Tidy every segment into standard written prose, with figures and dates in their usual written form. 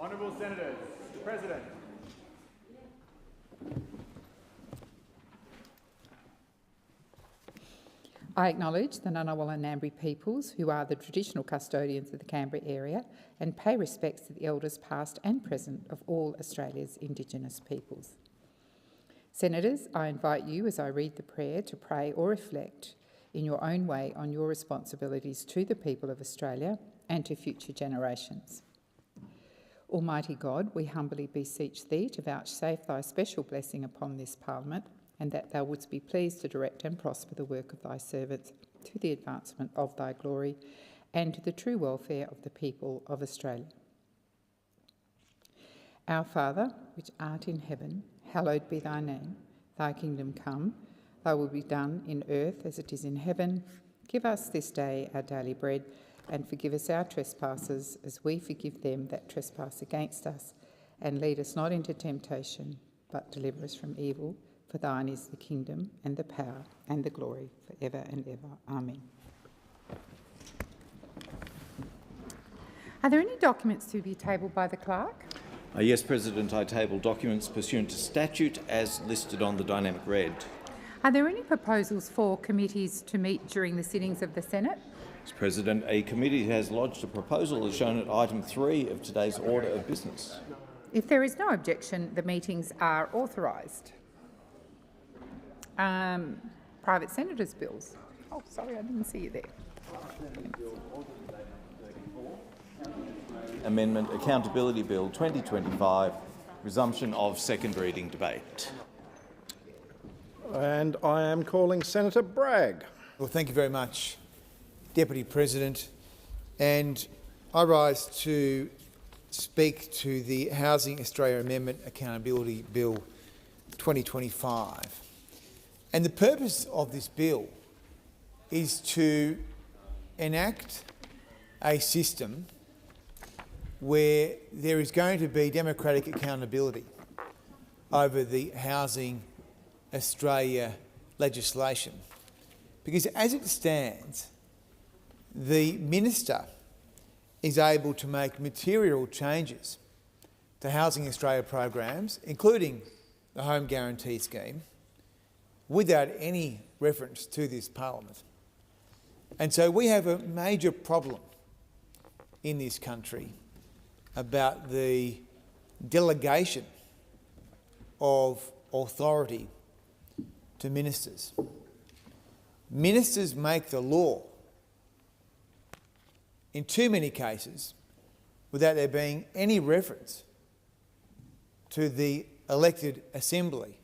Honourable Senators, Mr. President. I acknowledge the Ngunnawal and Ngambri peoples, who are the traditional custodians of the Canberra area, and pay respects to the elders past and present of all Australia's Indigenous peoples. Senators, I invite you, as I read the prayer, to pray or reflect in your own way on your responsibilities to the people of Australia and to future generations. Almighty God, we humbly beseech Thee to vouchsafe Thy special blessing upon this Parliament, and that Thou wouldst be pleased to direct and prosper the work of Thy servants to the advancement of Thy glory and to the true welfare of the people of Australia. Our Father, which art in heaven, hallowed be Thy name. Thy kingdom come, Thy will be done in earth as it is in heaven. Give us this day our daily bread, and forgive us our trespasses as we forgive them that trespass against us. And lead us not into temptation, but deliver us from evil. For Thine is the kingdom and the power and the glory forever and ever. Amen. Are there any documents to be tabled by the clerk? Yes, President. I table documents pursuant to statute as listed on the dynamic red. Are there any proposals for committees to meet during the sittings of the Senate? Mr. President, a committee has lodged a proposal as shown at item 3 of today's order of business. If there is no objection, the meetings are authorised. Private Senators' bills. Oh, sorry, I didn't see you there. Amendment Accountability Bill 2025, resumption of second reading debate. And I am calling Senator Bragg. Well, thank you very much, Deputy President. And I rise to speak to the Housing Australia Amendment Accountability Bill 2025. And the purpose of this bill is to enact a system where there is going to be democratic accountability over the Housing Australia legislation. Because as it stands, the Minister is able to make material changes to Housing Australia programs, including the Home Guarantee Scheme, without any reference to this Parliament. And so we have a major problem in this country about the delegation of authority to ministers. Ministers make the law in too many cases without there being any reference to the elected assembly,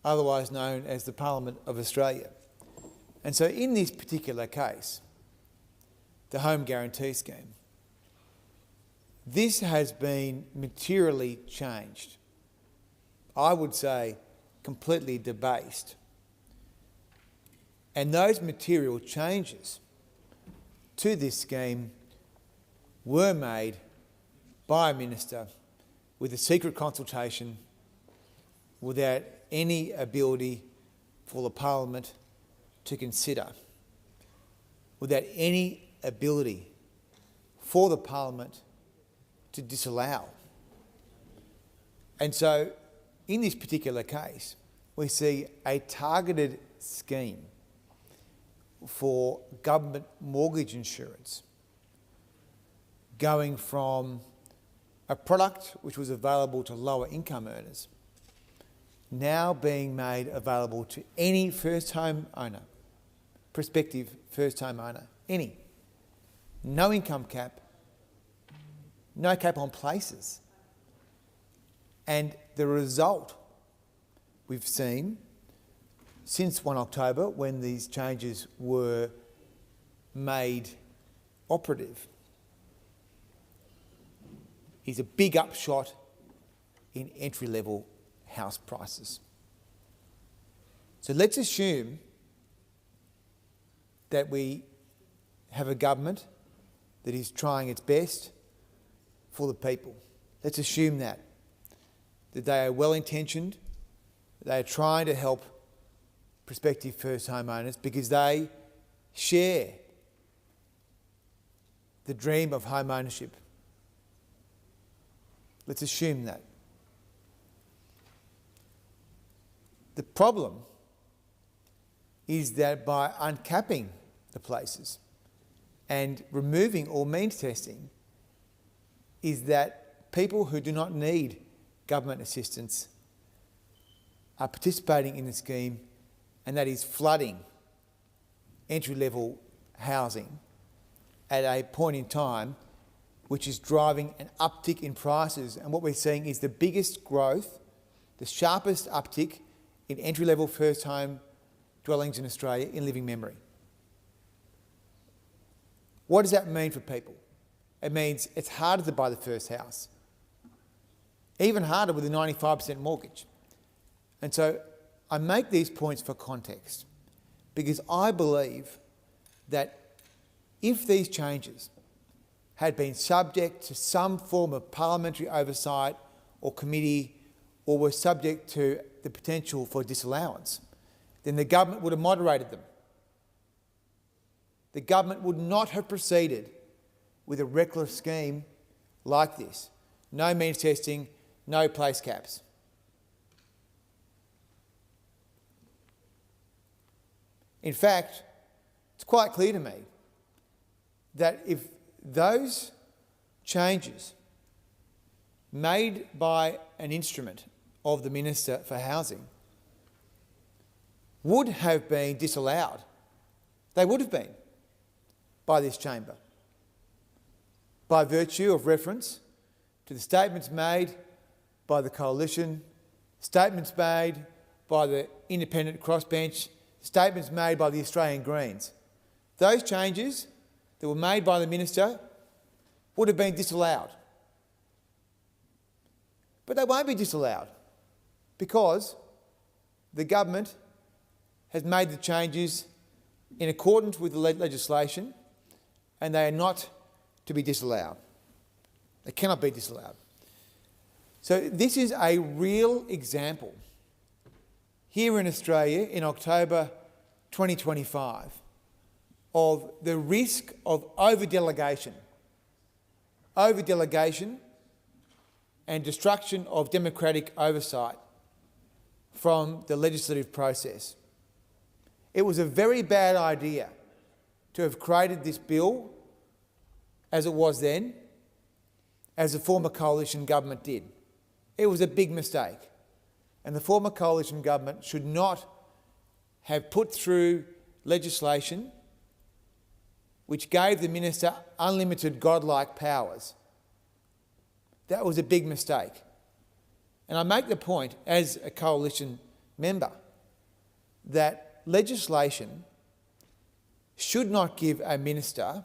otherwise known as the Parliament of Australia. And so in this particular case, the Home Guarantee Scheme, this has been materially changed. I would say completely debased. And those material changes to this scheme were made by a minister with a secret consultation without any ability for the Parliament to consider, without any ability for the Parliament to disallow. And so in this particular case, we see a targeted scheme for government mortgage insurance going from a product which was available to lower income earners now being made available to any first home owner, prospective first home owner, any. No income cap, no cap on places. And the result we've seen since 1 October, when these changes were made operative, is a big upshot in entry-level house prices. So let's assume that we have a government that is trying its best for the people. Let's assume that they are well-intentioned, they are trying to help prospective first home owners because they share the dream of home ownership. Let's assume that. The problem is that by uncapping the places and removing all means testing, is that people who do not need government assistance are participating in the scheme, and that is flooding entry-level housing at a point in time which is driving an uptick in prices. And what we're seeing is the biggest growth, the sharpest uptick in entry-level first home dwellings in Australia in living memory. What does that mean for people? It means it's harder to buy the first house, even harder with a 95% mortgage. And so I make these points for context because I believe that if these changes had been subject to some form of parliamentary oversight or committee, or were subject to the potential for disallowance, then the government would have moderated them. The government would not have proceeded with a reckless scheme like this. No means testing, no place caps. In fact, it's quite clear to me that if those changes made by an instrument of the Minister for Housing would have been disallowed, they would have been, by this chamber, by virtue of reference to the statements made by the Coalition, statements made by the independent crossbench, statements made by the Australian Greens. Those changes that were made by the Minister would have been disallowed. But they won't be disallowed because the government has made the changes in accordance with the legislation, and they are not to be disallowed. They cannot be disallowed. So this is a real example here in Australia in October 2025 of the risk of over-delegation and destruction of democratic oversight from the legislative process. It was a very bad idea to have created this bill as it was then, as the former coalition government did. It was a big mistake, and the former coalition government should not have put through legislation which gave the minister unlimited godlike powers. That was a big mistake. And I make the point as a coalition member that legislation should not give a minister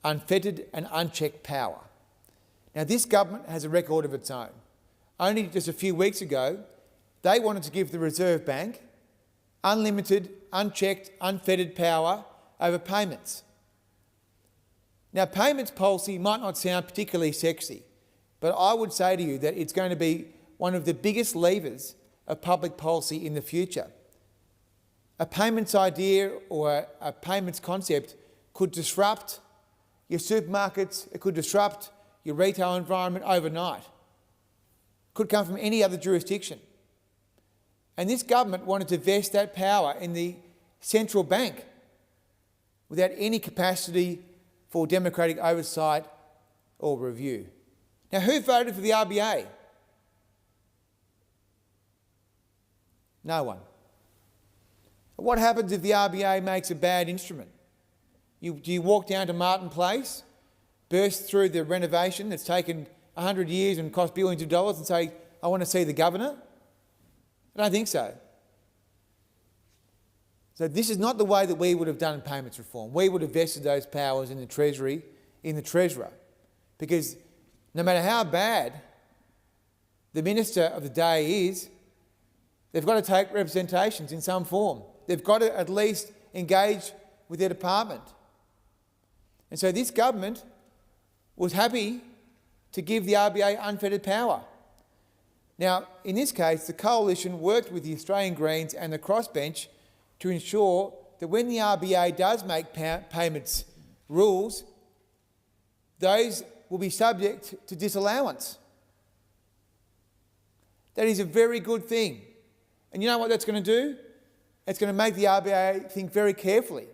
unfettered and unchecked power. Now, this government has a record of its own. Only just a few weeks ago, they wanted to give the Reserve Bank unlimited, unchecked, unfettered power over payments. Now, payments policy might not sound particularly sexy, but I would say to you that it's going to be one of the biggest levers of public policy in the future. A payments idea or a payments concept could disrupt your supermarkets, it could disrupt your retail environment overnight. Could come from any other jurisdiction. And this government wanted to vest that power in the central bank without any capacity for democratic oversight or review. Now, who voted for the RBA? No one. What happens if the RBA makes a bad instrument? Do you walk down to Martin Place, burst through the renovation that's taken 100 years and cost billions of dollars and say, I want to see the governor? I don't think so. So this is not the way that we would have done payments reform. We would have vested those powers in the Treasury, in the Treasurer, because no matter how bad the Minister of the day is, they've got to take representations in some form. They've got to at least engage with their department. And so this government was happy to give the RBA unfettered power. Now, in this case, the Coalition worked with the Australian Greens and the crossbench to ensure that when the RBA does make payments rules, those will be subject to disallowance. That is a very good thing. And you know what that's going to do? It's going to make the RBA think very carefully.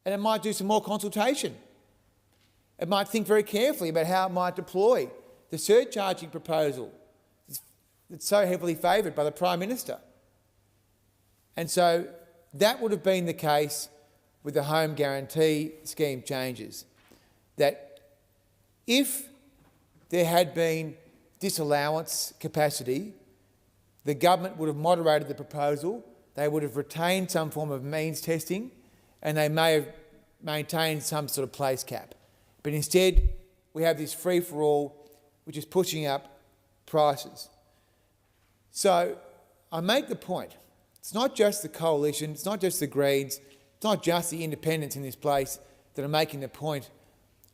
And it might do some more consultation. It might think very carefully about how it might deploy the surcharging proposal that's so heavily favoured by the Prime Minister. And so that would have been the case with the home guarantee scheme changes. That if there had been disallowance capacity, the government would have moderated the proposal, they would have retained some form of means testing, and they may have maintained some sort of place cap. But instead, we have this free-for-all which is pushing up prices. So I make the point, it's not just the coalition, it's not just the Greens, it's not just the independents in this place that are making the point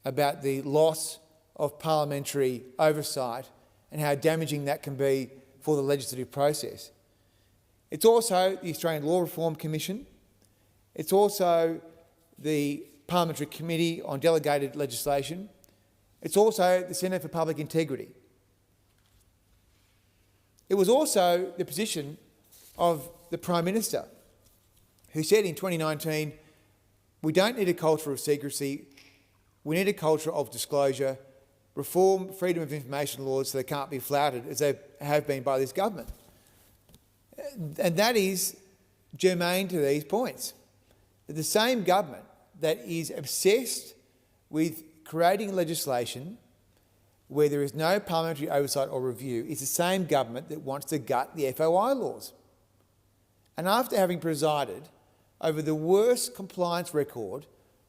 about the loss of parliamentary oversight and how damaging that can be for the legislative process. It's also the Australian Law Reform Commission. It's also the Parliamentary Committee on Delegated Legislation. It's also the Centre for Public Integrity. It was also the position of the Prime Minister, who said in 2019, we don't need a culture of secrecy, we need a culture of disclosure, reform freedom of information laws so they can't be flouted as they have been by this government. And that is germane to these points. The same government that is obsessed with creating legislation where there is no parliamentary oversight or review is the same government that wants to gut the FOI laws. And after having presided over the worst compliance record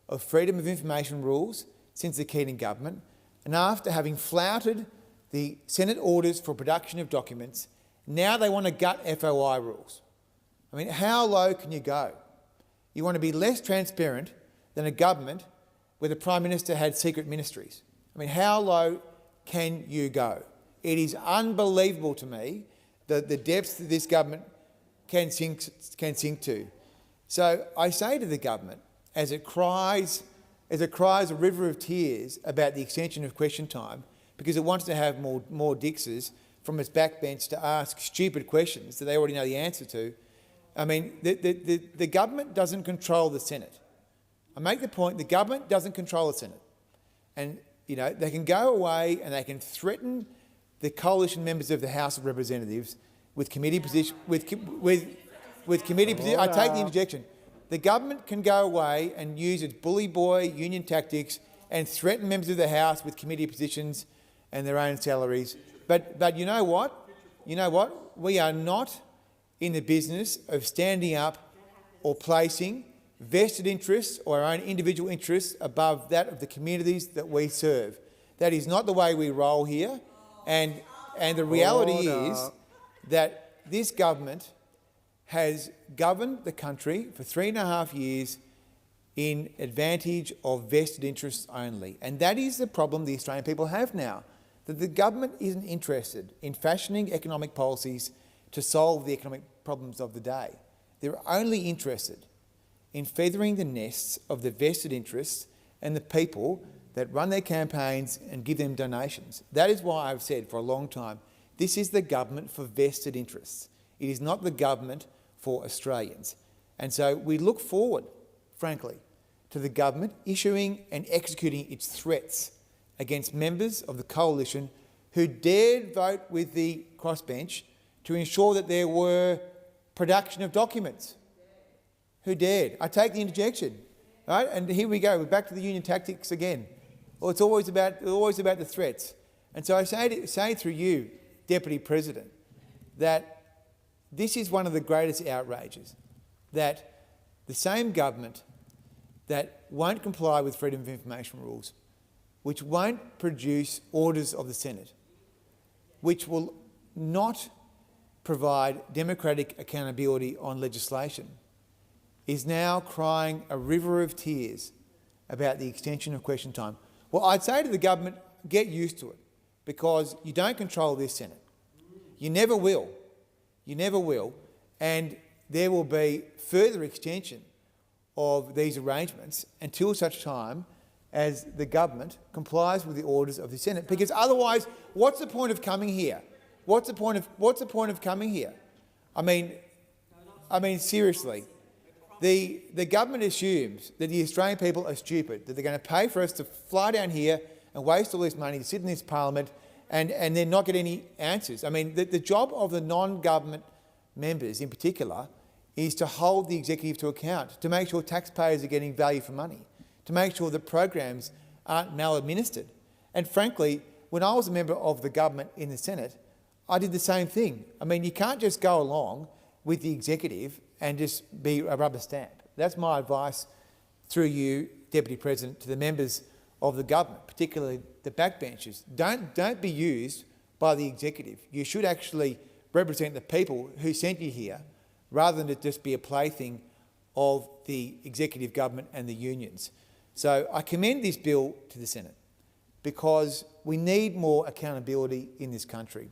of freedom of information rules since the Keating government, and after having flouted the Senate orders for production of documents, now they want to gut FOI rules. I mean, how low can you go? You want to be less transparent than a government where the Prime Minister had secret ministries. I mean, how low can you go? It is unbelievable to me the depths that this government can sink to. So I say to the government, as it cries a river of tears about the extension of question time because it wants to have more Dixes from its backbench to ask stupid questions that they already know the answer to. I mean, the government doesn't control the Senate. I make the point, the government doesn't control the Senate. And, you know, they can go away and they can threaten the coalition members of the House of Representatives with committee position, with committee position. I take the interjection. The government can go away and use its bully boy union tactics and threaten members of the House with committee positions and their own salaries. But you know what? You know what? We are not in the business of standing up or placing vested interests or our own individual interests above that of the communities that we serve. That is not the way we roll here. And the reality is that this government has governed the country for 3.5 years in advantage of vested interests only. And that is the problem the Australian people have now, that the government isn't interested in fashioning economic policies to solve the economic problems of the day. They're only interested in feathering the nests of the vested interests and the people that run their campaigns and give them donations. That is why I've said for a long time, this is the government for vested interests. It is not the government for Australians. And so we look forward, frankly, to the government issuing and executing its threats against members of the coalition who dared vote with the crossbench to ensure that there were production of documents. Who dared? I take the interjection, right? And here we go. We're back to the union tactics again. Well, it's always about the threats. And so I say through you, Deputy President, that this is one of the greatest outrages, that the same government that won't comply with freedom of information rules, which won't produce orders of the Senate, which will not provide democratic accountability on legislation, is now crying a river of tears about the extension of question time. Well, I'd say to the government, get used to it, because you don't control this Senate. You never will. You never will. And there will be further extension of these arrangements until such time as the government complies with the orders of the Senate. Because otherwise, what's the point of coming here? What's the point of coming here? I mean, seriously. The government assumes that the Australian people are stupid, that they're going to pay for us to fly down here and waste all this money to sit in this parliament and then not get any answers. I mean, the job of the non-government members in particular is to hold the executive to account, to make sure taxpayers are getting value for money, to make sure that programs aren't maladministered. And frankly, when I was a member of the government in the Senate, I did the same thing. I mean, you can't just go along with the executive and just be a rubber stamp. That's my advice through you, Deputy President, to the members of the government, particularly the backbenchers. Don't be used by the executive. You should actually represent the people who sent you here, rather than to just be a plaything of the executive government and the unions. So I commend this bill to the Senate because we need more accountability in this country.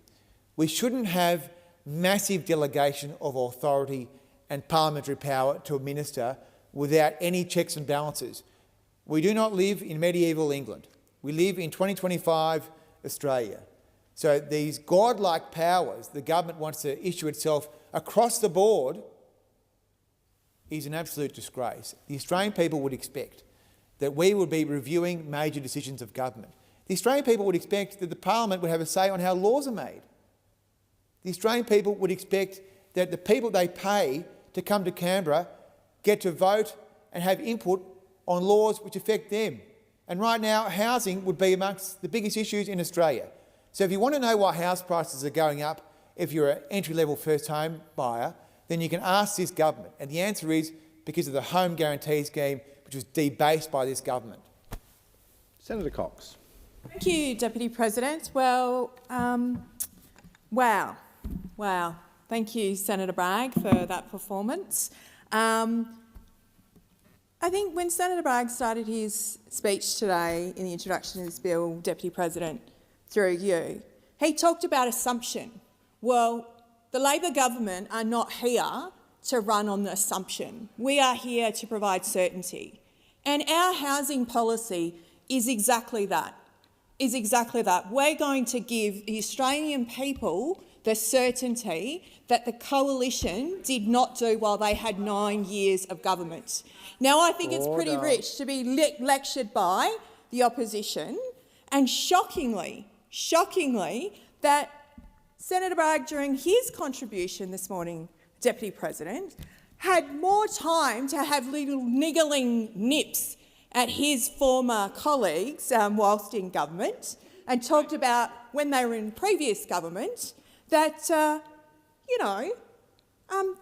We shouldn't have massive delegation of authority and parliamentary power to administer without any checks and balances. We do not live in medieval England. We live in 2025 Australia. So these godlike powers the government wants to issue itself across the board is an absolute disgrace. The Australian people would expect that we would be reviewing major decisions of government. The Australian people would expect that the parliament would have a say on how laws are made. The Australian people would expect that the people they pay to come to Canberra get to vote and have input on laws which affect them. And right now, housing would be amongst the biggest issues in Australia. So if you want to know why house prices are going up if you're an entry-level first home buyer, then you can ask this government. And the answer is because of the home guarantee scheme, which was debased by this government. Senator Cox. Thank you, Deputy President. Well, wow. Thank you, Senator Bragg, for that performance. I think when Senator Bragg started his speech today in the introduction of this bill, Deputy President, through you, he talked about assumption. Well, the Labor government are not here to run on the assumption. We are here to provide certainty. And our housing policy is exactly that. We're going to give the Australian people the certainty that the coalition did not do while they had 9 years of government. Now, I think it's pretty rich to be lectured by the opposition, and shockingly, that Senator Bragg, during his contribution this morning, Deputy President, had more time to have little niggling nips at his former colleagues whilst in government, and talked about when they were in previous government that,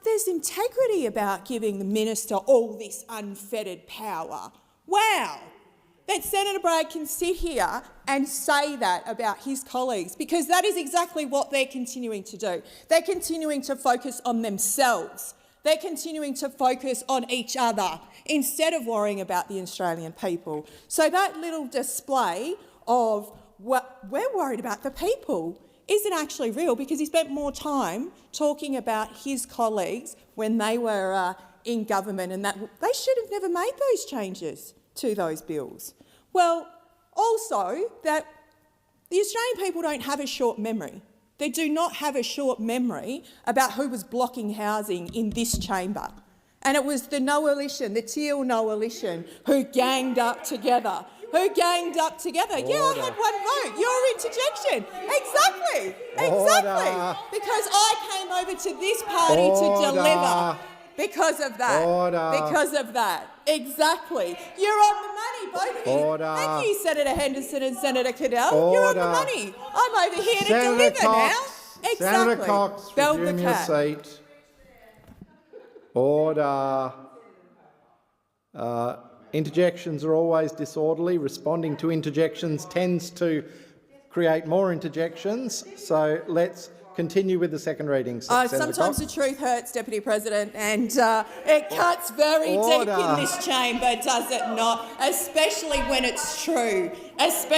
there's integrity about giving the minister all this unfettered power. Wow! That Senator Bragg can sit here and say that about his colleagues, because that is exactly what they're continuing to do. They're continuing to focus on themselves. They're continuing to focus on each other instead of worrying about the Australian people. So that little display of what we're worried about the people isn't actually real, because he spent more time talking about his colleagues when they were in government, and that they should have never made those changes to those bills. Well, also that the Australian people don't have a short memory. They do not have a short memory about who was blocking housing in this chamber. And it was the Noalition, the Teal Noalition, who ganged up together. Yeah, I had one vote. Your interjection. Exactly. Because I came over to this party to deliver. Because of that. Exactly. You're on the money, both of you. Thank you, Senator Henderson and Senator Cadell. You're on the money. I'm over here to deliver now. Exactly. Senator Cox, resume your seat. Order. Interjections are always disorderly. Responding to interjections tends to create more interjections. So let's continue with the second reading. Sometimes the truth hurts, Deputy President, and it cuts very deep in this chamber, does it not? Especially when it's true. It's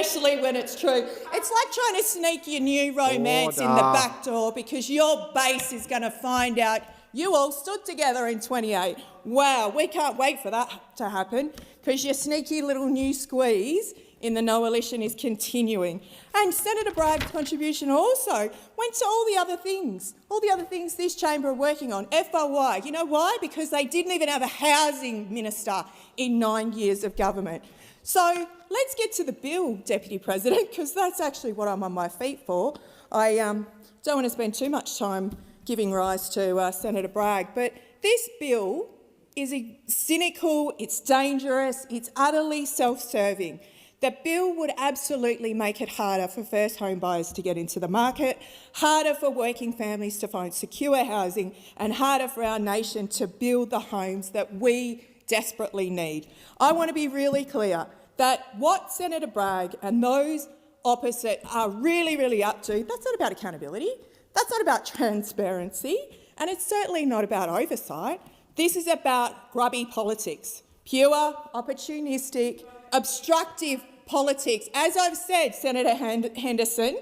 like trying to sneak your new romance in the back door, because your base is going to find out you all stood together in 28. Wow, we can't wait for that to happen, because your sneaky little new squeeze in the coalition is continuing. And Senator Bragg's contribution also went to all the other things this chamber are working on. FOI, you know why? Because they didn't even have a housing minister in 9 years of government. So let's get to the bill, Deputy President, because that's actually what I'm on my feet for. I don't want to spend too much time giving rise to Senator Bragg, but this bill is cynical, it's dangerous, it's utterly self-serving. The bill would absolutely make it harder for first home buyers to get into the market, harder for working families to find secure housing, and harder for our nation to build the homes that we desperately need. I want to be really clear that what Senator Bragg and those opposite are really up to, that's not about accountability, that's not about transparency, and it's certainly not about oversight. This is about grubby politics, pure, opportunistic, obstructive politics. As I've said, Senator Henderson,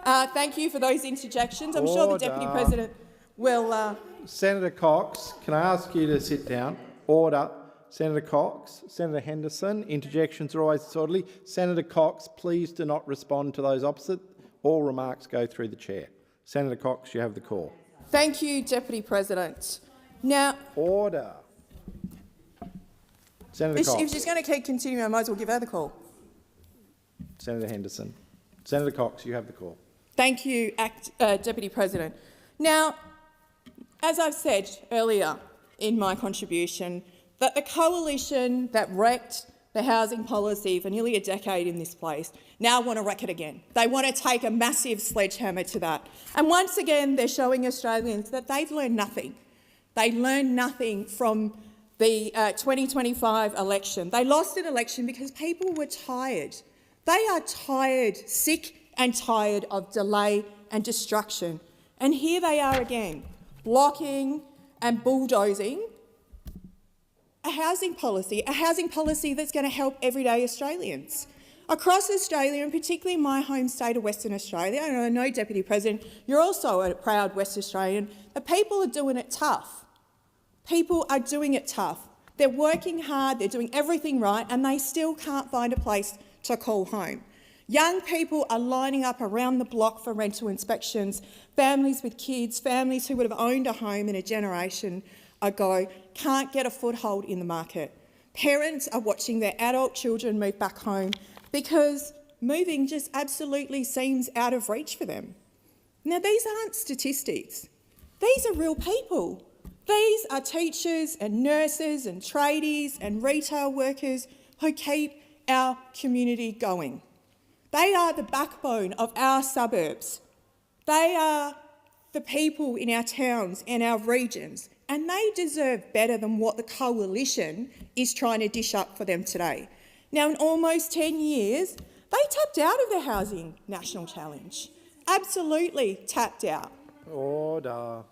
thank you for those interjections. I'm sure the Deputy President will... Senator Cox, can I ask you to sit down? Order. Senator Cox, Senator Henderson, interjections are always disorderly. Senator Cox, please do not respond to those opposite. All remarks go through the chair. Senator Cox, you have the call. Thank you, Deputy President. Now... Order. Senator Cox. If she's going to keep continuing, I might as well give her the call. Senator Henderson. Senator Cox, you have the call. Thank you, Deputy President. Now, as I've said earlier in my contribution, that the coalition that wrecked the housing policy for nearly a decade in this place now want to wreck it again. They want to take a massive sledgehammer to that. And once again, they're showing Australians that they've learned nothing. They learned nothing from the 2025 election. They lost an election because people were tired. They are tired, sick and tired of delay and destruction. And here they are again, blocking and bulldozing a housing policy that's going to help everyday Australians. Across Australia, and particularly in my home state of Western Australia, and I know, Deputy President, you're also a proud West Australian, the people are doing it tough. People are doing it tough. They're working hard, they're doing everything right, and they still can't find a place to call home. Young people are lining up around the block for rental inspections. Families with kids, families who would have owned a home in a generation ago, can't get a foothold in the market. Parents are watching their adult children move back home because moving just absolutely seems out of reach for them. Now, these aren't statistics. These are real people. These are teachers and nurses and tradies and retail workers who keep our community going. They are the backbone of our suburbs. They are the people in our towns and our regions, and they deserve better than what the coalition is trying to dish up for them today. Now, in almost 10 years, they tapped out of the Housing National Challenge. Absolutely tapped out. Order.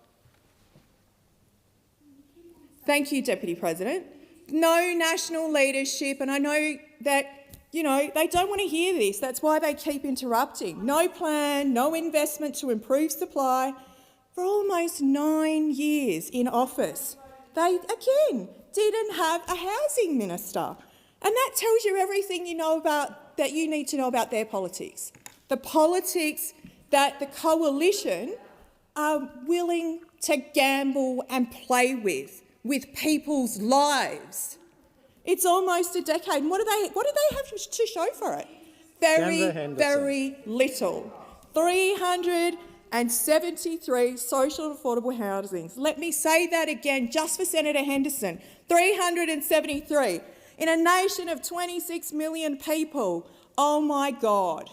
Thank you, Deputy President. No national leadership, and I know that, they don't want to hear this. That's why they keep interrupting. No plan, no investment to improve supply. For almost 9 years in office, they, again, didn't have a housing minister. And that tells you everything that you need to know about their politics. The politics that the coalition are willing to gamble and play with people's lives. It's almost a decade. What do they have to show for it? Very little. 373 social and affordable housings. Let me say that again, just for Senator Henderson. 373. In a nation of 26 million people. Oh my God,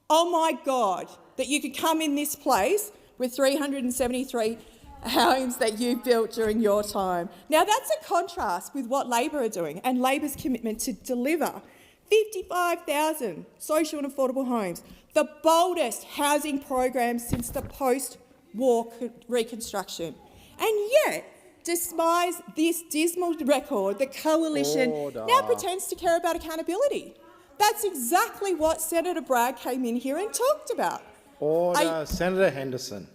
that you could come in this place with 373 homes that you built during your time. Now, that's a contrast with what Labor are doing and Labor's commitment to deliver 55,000 social and affordable homes, the boldest housing program since the post-war reconstruction. And yet, despite this dismal record, the coalition now pretends to care about accountability. That's exactly what Senator Bragg came in here and talked about. Order. Senator Henderson.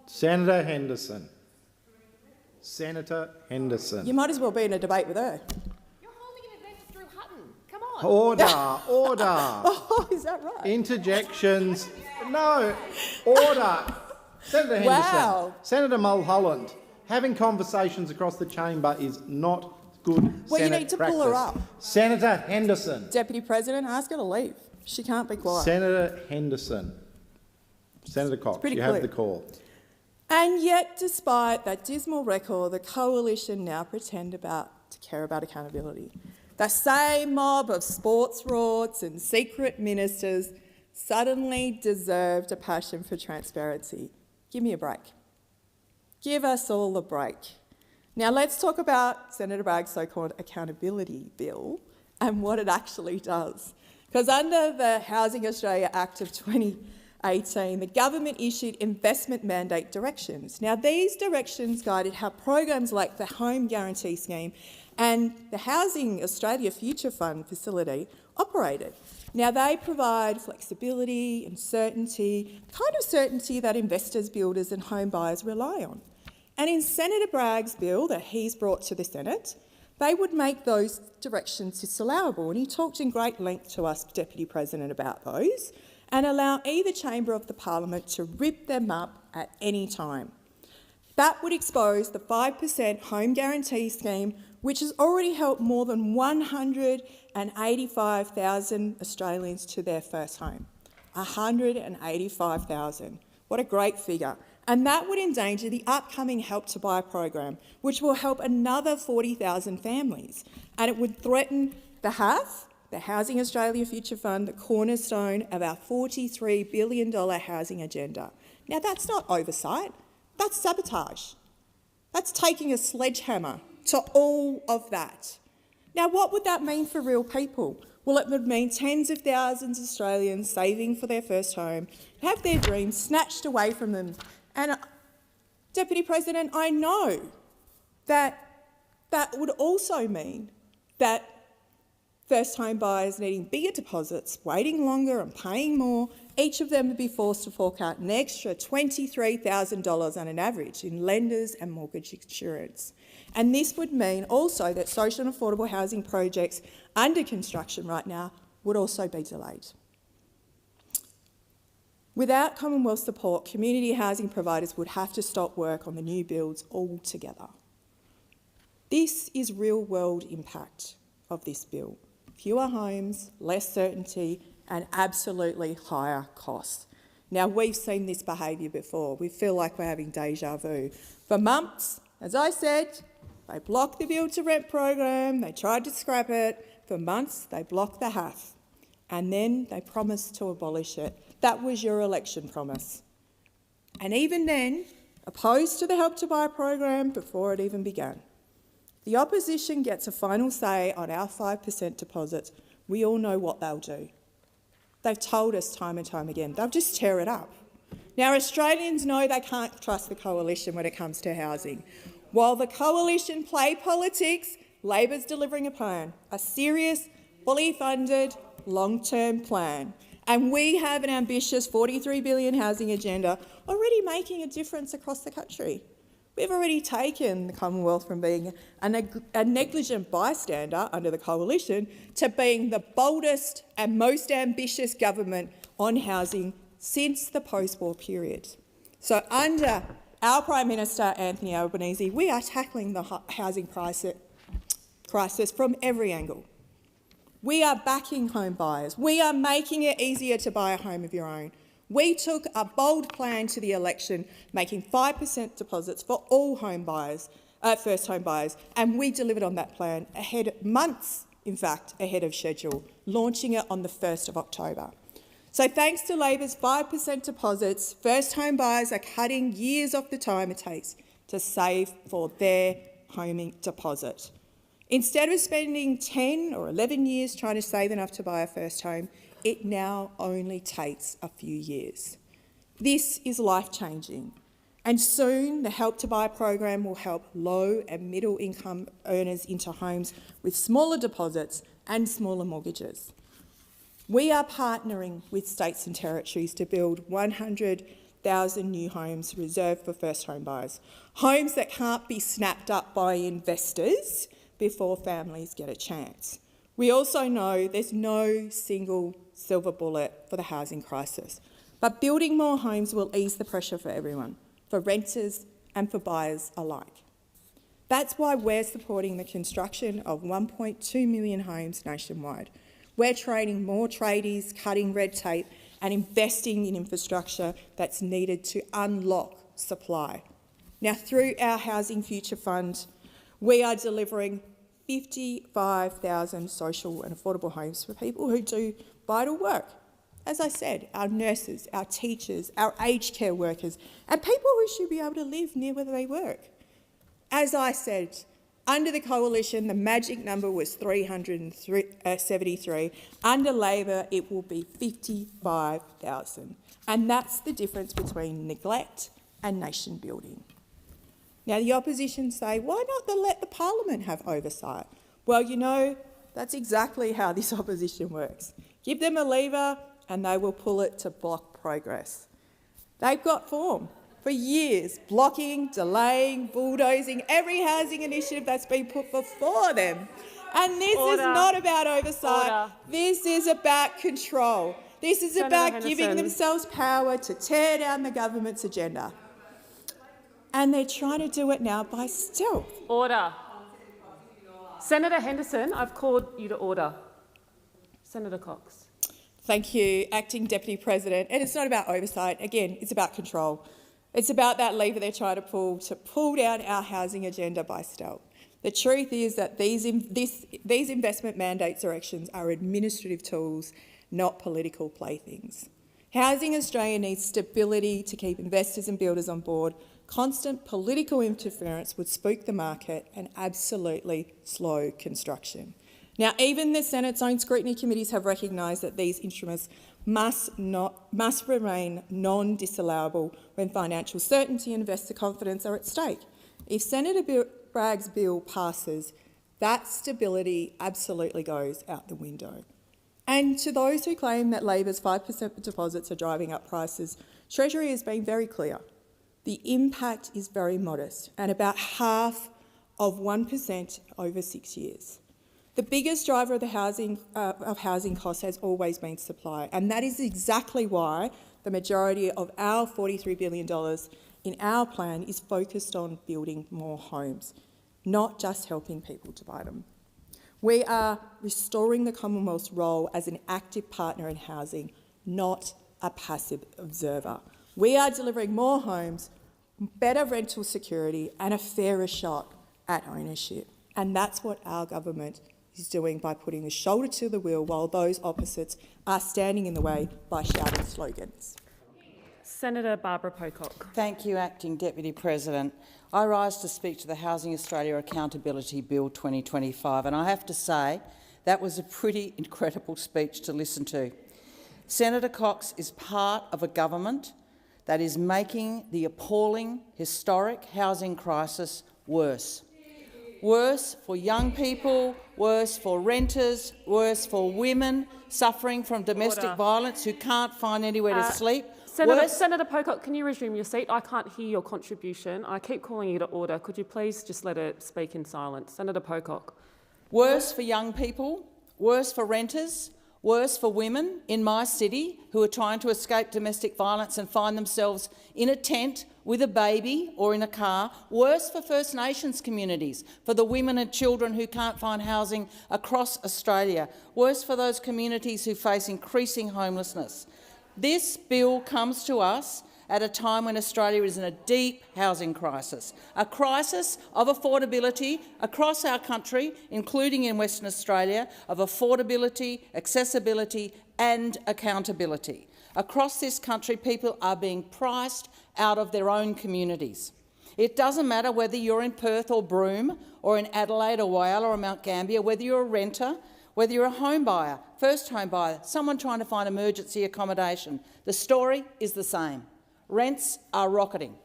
Senator Henderson. Senator Henderson. You might as well be in a debate with her. You're holding an event through Hutton. Come on. Order. Oh, is that right? Interjections. No. Order. Senator Henderson. Wow. Senator Mulholland. Having conversations across the chamber is not good Well, you Senate need to practice. pull her up. Senator Henderson. Deputy President, ask her to leave. She can't be quiet. Senator Henderson. Senator Cox, pretty you have clear. the call. And yet, despite that dismal record, the coalition now pretend to care about accountability. The same mob of sports rorts and secret ministers suddenly deserved a passion for transparency. Give me a break. Give us all a break. Now let's talk about Senator Bragg's so-called accountability bill and what it actually does. Because under the Housing Australia Act of 2018, the government issued investment mandate directions. Now these directions guided how programs like the Home Guarantee Scheme and the Housing Australia Future Fund facility operated. Now they provide flexibility and certainty, kind of certainty that investors, builders and home buyers rely on. And in Senator Bragg's bill that he's brought to the Senate, they would make those directions disallowable. And he talked in great length to us, Deputy President, about those, and allow either chamber of the Parliament to rip them up at any time. That would expose the 5% home guarantee scheme, which has already helped more than 185,000 Australians to their first home. 185,000. What a great figure. And that would endanger the upcoming Help to Buy program, which will help another 40,000 families. And it would threaten the HAF, the Housing Australia Future Fund, the cornerstone of our $43 billion housing agenda. Now that's not oversight, that's sabotage. That's taking a sledgehammer to all of that. Now what would that mean for real people? Well, it would mean tens of thousands of Australians saving for their first home, have their dreams snatched away from them. And Deputy President, I know that that would also mean that first home buyers needing bigger deposits, waiting longer and paying more, each of them would be forced to fork out an extra $23,000 on an average in lenders and mortgage insurance. And this would mean also that social and affordable housing projects under construction right now would also be delayed. Without Commonwealth support, community housing providers would have to stop work on the new builds altogether. This is real-world impact of this bill. Fewer homes, less certainty and absolutely higher costs. Now, we've seen this behaviour before. We feel like we're having deja vu. For months, as I said, they blocked the build to rent program, they tried to scrap it. For months, they blocked the HAF. And then they promised to abolish it. That was your election promise. And even then, opposed to the Help to Buy program before it even began. The opposition gets a final say on our 5% deposits. We all know what they'll do. They've told us time and time again. They'll just tear it up. Now, Australians know they can't trust the coalition when it comes to housing. While the coalition play politics, Labor's delivering a plan, a serious, fully funded, long-term plan. And we have an ambitious $43 billion housing agenda already making a difference across the country. We've already taken the Commonwealth from being a negligent bystander under the coalition to being the boldest and most ambitious government on housing since the post-war period. So under our Prime Minister, Anthony Albanese, we are tackling the housing crisis from every angle. We are backing home buyers. We are making it easier to buy a home of your own. We took a bold plan to the election, making 5% deposits for all home buyers, first home buyers, and we delivered on that plan months, in fact, ahead of schedule, launching it on the 1st of October. So thanks to Labor's 5% deposits, first home buyers are cutting years off the time it takes to save for their homing deposit. Instead of spending 10 or 11 years trying to save enough to buy a first home, it now only takes a few years. This is life-changing, and soon the Help to Buy program will help low and middle income earners into homes with smaller deposits and smaller mortgages. We are partnering with states and territories to build 100,000 new homes reserved for first home buyers, homes that can't be snapped up by investors before families get a chance. We also know there's no single silver bullet for the housing crisis, but building more homes will ease the pressure for everyone, for renters and for buyers alike. That's why we're supporting the construction of 1.2 million homes nationwide. We're training more tradies, cutting red tape and investing in infrastructure that's needed to unlock supply. Now, through our Housing Future Fund, we are delivering 55,000 social and affordable homes for people who do vital work. As I said, our nurses, our teachers, our aged care workers, and people who should be able to live near where they work. As I said, under the Coalition, the magic number was 373. Under Labor, it will be 55,000. And that's the difference between neglect and nation building. Now, the opposition say, why not let the Parliament have oversight? Well, you know, that's exactly how this opposition works. Give them a lever and they will pull it to block progress. They've got form for years, blocking, delaying, bulldozing every housing initiative that's been put before them. And this is not about oversight. This is about control. This is about giving themselves power to tear down the government's agenda. And they're trying to do it now by stealth. Order. Senator Henderson, I've called you to order. Senator Cox. Thank you, Acting Deputy President. And it's not about oversight. Again, it's about control. It's about that lever they're trying to pull down our housing agenda by stealth. The truth is that these investment mandates or actions are administrative tools, not political playthings. Housing Australia needs stability to keep investors and builders on board. Constant political interference would spook the market and absolutely slow construction. Now, even the Senate's own scrutiny committees have recognised that these instruments must remain non-disallowable when financial certainty and investor confidence are at stake. If Senator Bragg's bill passes, that stability absolutely goes out the window. And to those who claim that Labor's 5% deposits are driving up prices, Treasury has been very clear. The impact is very modest and about half of 1% over 6 years. The biggest driver of the housing costs has always been supply, and that is exactly why the majority of our $43 billion in our plan is focused on building more homes, not just helping people to buy them. We are restoring the Commonwealth's role as an active partner in housing, not a passive observer. We are delivering more homes, better rental security and a fairer shot at ownership. And that's what our government is doing by putting the shoulder to the wheel while those opposites are standing in the way by shouting slogans. Senator Barbara Pocock. Thank you, Acting Deputy President. I rise to speak to the Housing Australia Accountability Bill 2025, and I have to say that was a pretty incredible speech to listen to. Senator Cox is part of a government that is making the appalling, historic housing crisis worse. Worse for young people, worse for renters, worse for women suffering from domestic violence who can't find anywhere to sleep. Senator Pocock, can you resume your seat? I can't hear your contribution. I keep calling you to order. Could you please just let her speak in silence? Senator Pocock. Worse for young people, worse for renters, worse for women in my city who are trying to escape domestic violence and find themselves in a tent with a baby or in a car, worse for First Nations communities, for the women and children who can't find housing across Australia, worse for those communities who face increasing homelessness. This bill comes to us at a time when Australia is in a deep housing crisis, a crisis of affordability across our country, including in Western Australia, of affordability, accessibility and accountability. Across this country, people are being priced out of their own communities. It doesn't matter whether you're in Perth or Broome or in Adelaide or Whyalla or Mount Gambier, whether you're a renter, whether you're a home buyer, first home buyer, someone trying to find emergency accommodation. The story is the same. Rents are rocketing.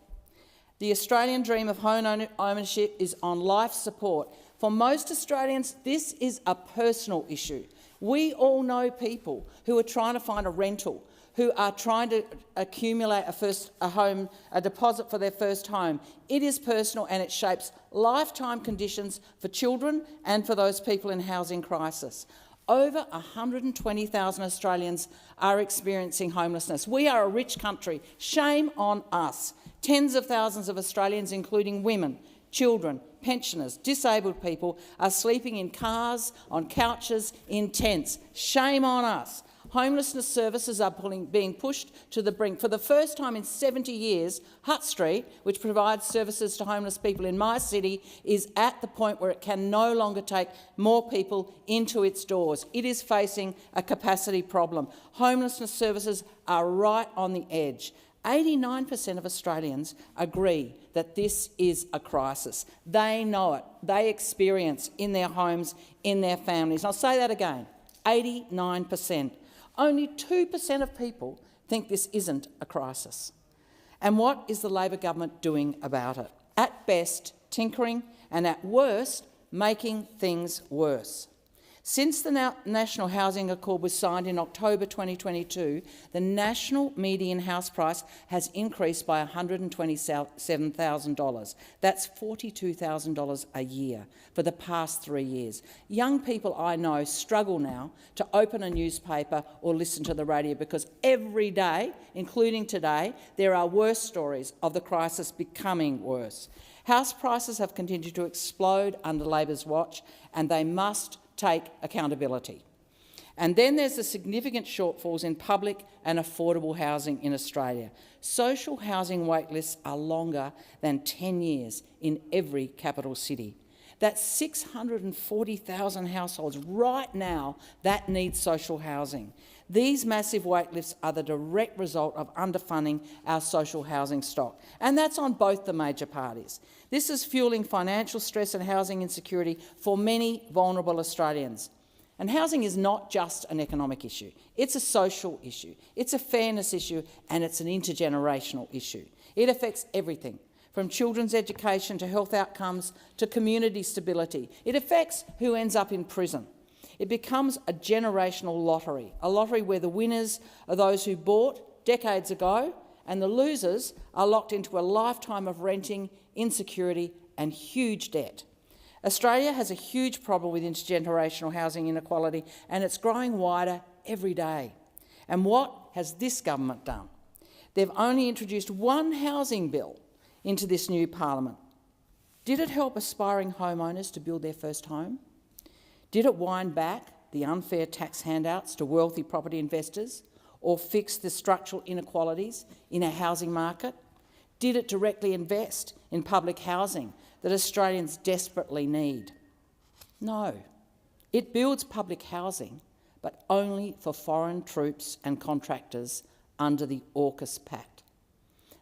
The Australian dream of home ownership is on life support. For most Australians, this is a personal issue. We all know people who are trying to find a rental, who are trying to accumulate a deposit for their first home. It is personal and it shapes lifetime conditions for children and for those people in housing crisis. Over 120,000 Australians are experiencing homelessness. We are a rich country. Shame on us. Tens of thousands of Australians, including women, children, pensioners, disabled people, are sleeping in cars, on couches, in tents. Shame on us. Homelessness services are being pushed to the brink. For the first time in 70 years, Hutt Street, which provides services to homeless people in my city, is at the point where it can no longer take more people into its doors. It is facing a capacity problem. Homelessness services are right on the edge. 89% of Australians agree that this is a crisis. They know it. They experience in their homes, in their families. I'll say that again, 89%. Only 2% of people think this isn't a crisis. And what is the Labor government doing about it? At best, tinkering, and at worst, making things worse. Since the National Housing Accord was signed in October 2022, the national median house price has increased by $127,000. That's $42,000 a year for the past 3 years. Young people I know struggle now to open a newspaper or listen to the radio because every day, including today, there are worse stories of the crisis becoming worse. House prices have continued to explode under Labor's watch, and they must take accountability. And then there's the significant shortfalls in public and affordable housing in Australia. Social housing wait lists are longer than 10 years in every capital city. That's 640,000 households right now that need social housing. These massive wait lists are the direct result of underfunding our social housing stock, and that's on both the major parties. This is fuelling financial stress and housing insecurity for many vulnerable Australians. And housing is not just an economic issue. It's a social issue, it's a fairness issue, and it's an intergenerational issue. It affects everything, from children's education to health outcomes to community stability. It affects who ends up in prison. It becomes a generational lottery, a lottery where the winners are those who bought decades ago and the losers are locked into a lifetime of renting, insecurity and huge debt. Australia has a huge problem with intergenerational housing inequality, and it's growing wider every day. And what has this government done? They've only introduced one housing bill into this new parliament. Did it help aspiring homeowners to build their first home? Did it wind back the unfair tax handouts to wealthy property investors or fix the structural inequalities in our housing market? Did it directly invest in public housing that Australians desperately need? No. It builds public housing, but only for foreign troops and contractors under the AUKUS Pact.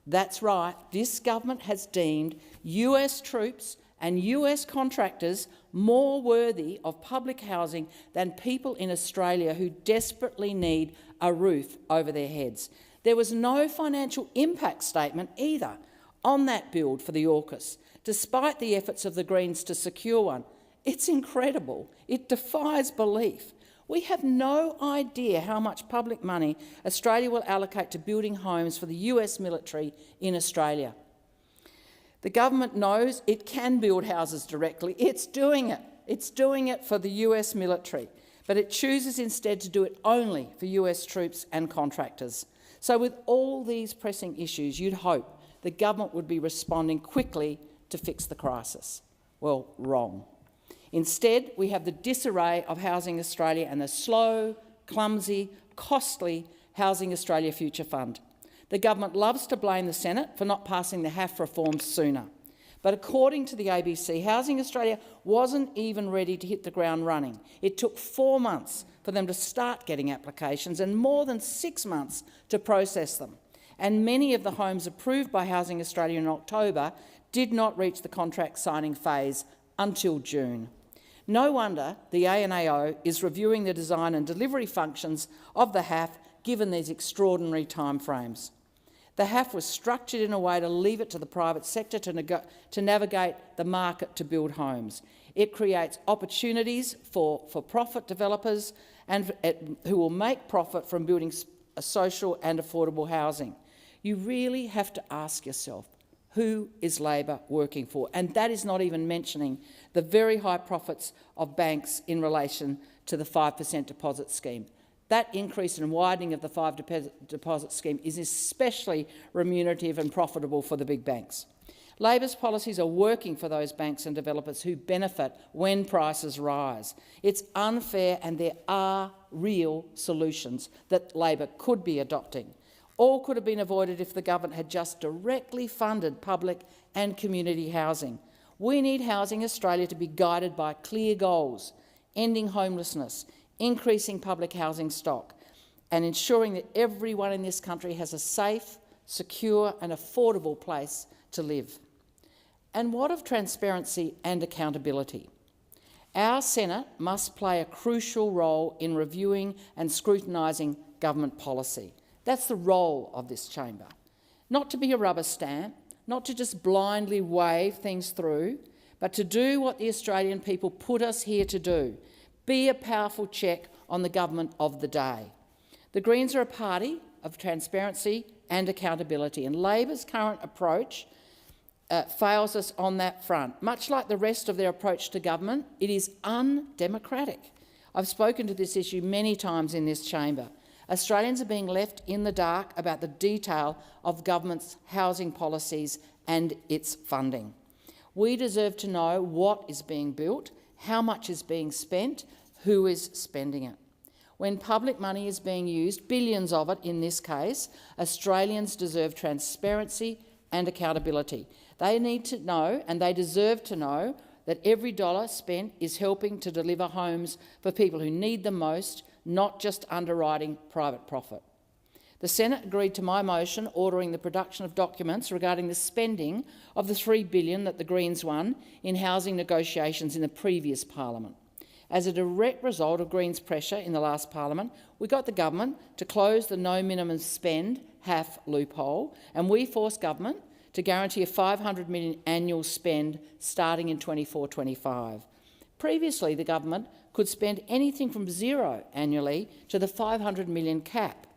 That's right, this government has deemed US troops and US contractors more worthy of public housing than people in Australia who desperately need a roof over their heads. There was no financial impact statement either on that build for the AUKUS, despite the efforts of the Greens to secure one. It's incredible. It defies belief. We have no idea how much public money Australia will allocate to building homes for the US military in Australia. The government knows it can build houses directly. It's doing it. It's doing it for the US military, but it chooses instead to do it only for US troops and contractors. So with all these pressing issues, you'd hope the government would be responding quickly to fix the crisis. Well, wrong. Instead, we have the disarray of Housing Australia and the slow, clumsy, costly Housing Australia Future Fund. The government loves to blame the Senate for not passing the HAF reforms sooner. But according to the ABC, Housing Australia wasn't even ready to hit the ground running. It took 4 months for them to start getting applications and more than 6 months to process them. And many of the homes approved by Housing Australia in October did not reach the contract signing phase until June. No wonder the ANAO is reviewing the design and delivery functions of the HAF given these extraordinary timeframes. The HAF was structured in a way to leave it to the private sector to navigate the market to build homes. It creates opportunities for profit developers and who will make profit from building social and affordable housing. You really have to ask yourself, who is Labor working for? And that is not even mentioning the very high profits of banks in relation to the 5% deposit scheme. That increase and widening of the 5% deposit scheme is especially remunerative and profitable for the big banks. Labor's policies are working for those banks and developers who benefit when prices rise. It's unfair, and there are real solutions that Labor could be adopting. All could have been avoided if the government had just directly funded public and community housing. We need Housing Australia to be guided by clear goals: ending homelessness, increasing public housing stock, and ensuring that everyone in this country has a safe, secure and affordable place to live. And what of transparency and accountability? Our Senate must play a crucial role in reviewing and scrutinising government policy. That's the role of this chamber. Not to be a rubber stamp, not to just blindly wave things through, but to do what the Australian people put us here to do: be a powerful check on the government of the day. The Greens are a party of transparency and accountability, and Labor's current approach fails us on that front. Much like the rest of their approach to government, it is undemocratic. I've spoken to this issue many times in this chamber. Australians are being left in the dark about the detail of government's housing policies and its funding. We deserve to know what is being built, how much is being spent, who is spending it. When public money is being used, billions of it in this case, Australians deserve transparency and accountability. They need to know, and they deserve to know, that every dollar spent is helping to deliver homes for people who need them most, not just underwriting private profit. The Senate agreed to my motion ordering the production of documents regarding the spending of the $3 billion that the Greens won in housing negotiations in the previous parliament. As a direct result of Greens' pressure in the last parliament, we got the government to close the no minimum spend HAF loophole, and we forced government to guarantee a $500 million annual spend starting in 24-25. Previously, the government could spend anything from zero annually to the $500 million cap.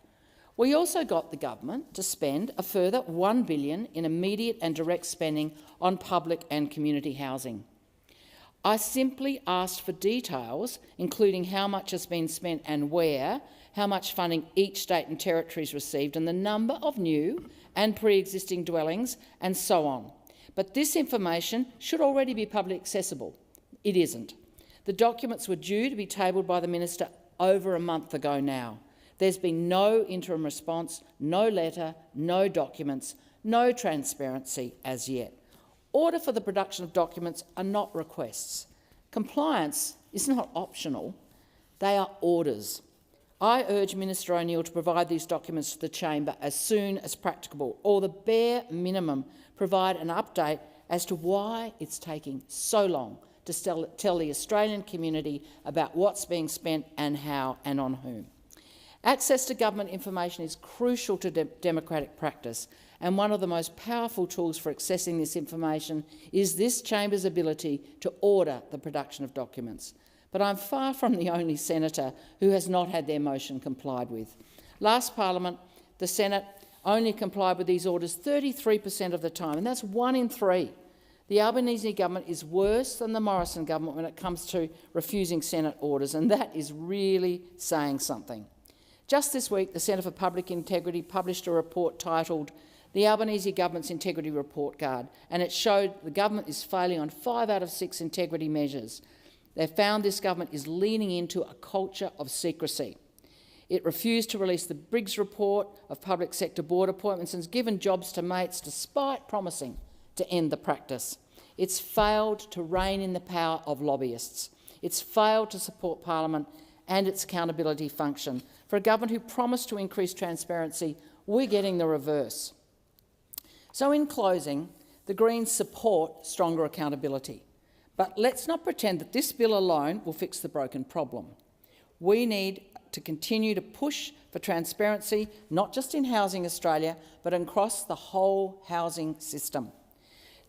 We also got the government to spend a further $1 billion in immediate and direct spending on public and community housing. I simply asked for details, including how much has been spent and where, how much funding each state and territory has received, and the number of new and pre-existing dwellings, and so on. But this information should already be publicly accessible. It isn't. The documents were due to be tabled by the minister over a month ago now. There's been no interim response, no letter, no documents, no transparency as yet. Order for the production of documents are not requests. Compliance is not optional. They are orders. I urge Minister O'Neill to provide these documents to the chamber as soon as practicable, or the bare minimum provide an update as to why it's taking so long to tell the Australian community about what's being spent and how and on whom. Access to government information is crucial to democratic practice, and one of the most powerful tools for accessing this information is this chamber's ability to order the production of documents. But I'm far from the only senator who has not had their motion complied with. Last parliament, the Senate only complied with these orders 33% of the time, and that's 1 in 3. The Albanese government is worse than the Morrison government when it comes to refusing Senate orders, and that is really saying something. Just this week, the Centre for Public Integrity published a report titled "The Albanese Government's Integrity Report Card," and it showed the government is failing on 5 out of 6 integrity measures. They found this government is leaning into a culture of secrecy. It refused to release the Briggs report of public sector board appointments and has given jobs to mates despite promising to end the practice. It's failed to rein in the power of lobbyists. It's failed to support Parliament and its accountability function. For a government who promised to increase transparency, we're getting the reverse. So in closing, the Greens support stronger accountability. But let's not pretend that this bill alone will fix the broken problem. We need to continue to push for transparency, not just in Housing Australia, but across the whole housing system.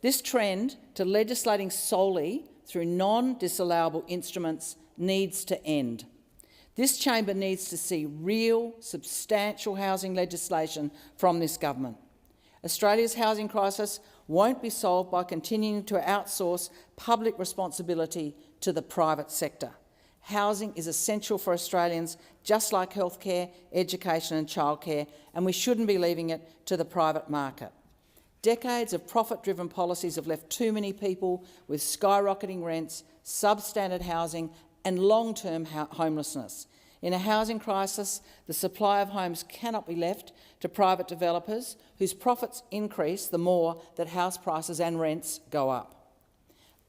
This trend to legislating solely through non-disallowable instruments needs to end. This chamber needs to see real, substantial housing legislation from this government. Australia's housing crisis won't be solved by continuing to outsource public responsibility to the private sector. Housing is essential for Australians, just like healthcare, education and childcare, and we shouldn't be leaving it to the private market. Decades of profit-driven policies have left too many people with skyrocketing rents, substandard housing and long-term homelessness. In a housing crisis, the supply of homes cannot be left to private developers whose profits increase the more that house prices and rents go up.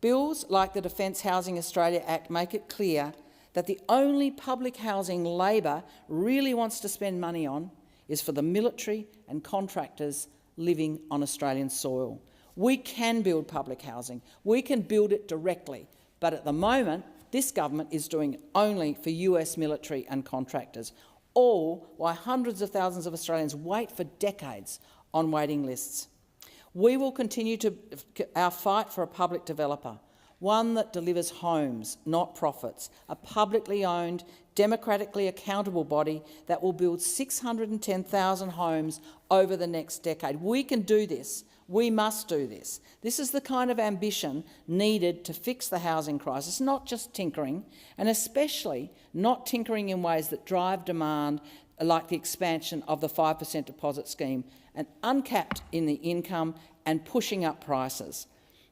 Bills like the Defence Housing Australia Act make it clear that the only public housing Labor really wants to spend money on is for the military and contractors living on Australian soil. We can build public housing. We can build it directly, but at the moment, this government is doing it only for US military and contractors, all while hundreds of thousands of Australians wait for decades on waiting lists. We will continue our fight for a public developer, one that delivers homes, not profits, a publicly owned, democratically accountable body that will build 610,000 homes over the next decade. We can do this. We must do this. This is the kind of ambition needed to fix the housing crisis, not just tinkering, and especially not tinkering in ways that drive demand, like the expansion of the 5% deposit scheme, and uncapped in the income and pushing up prices.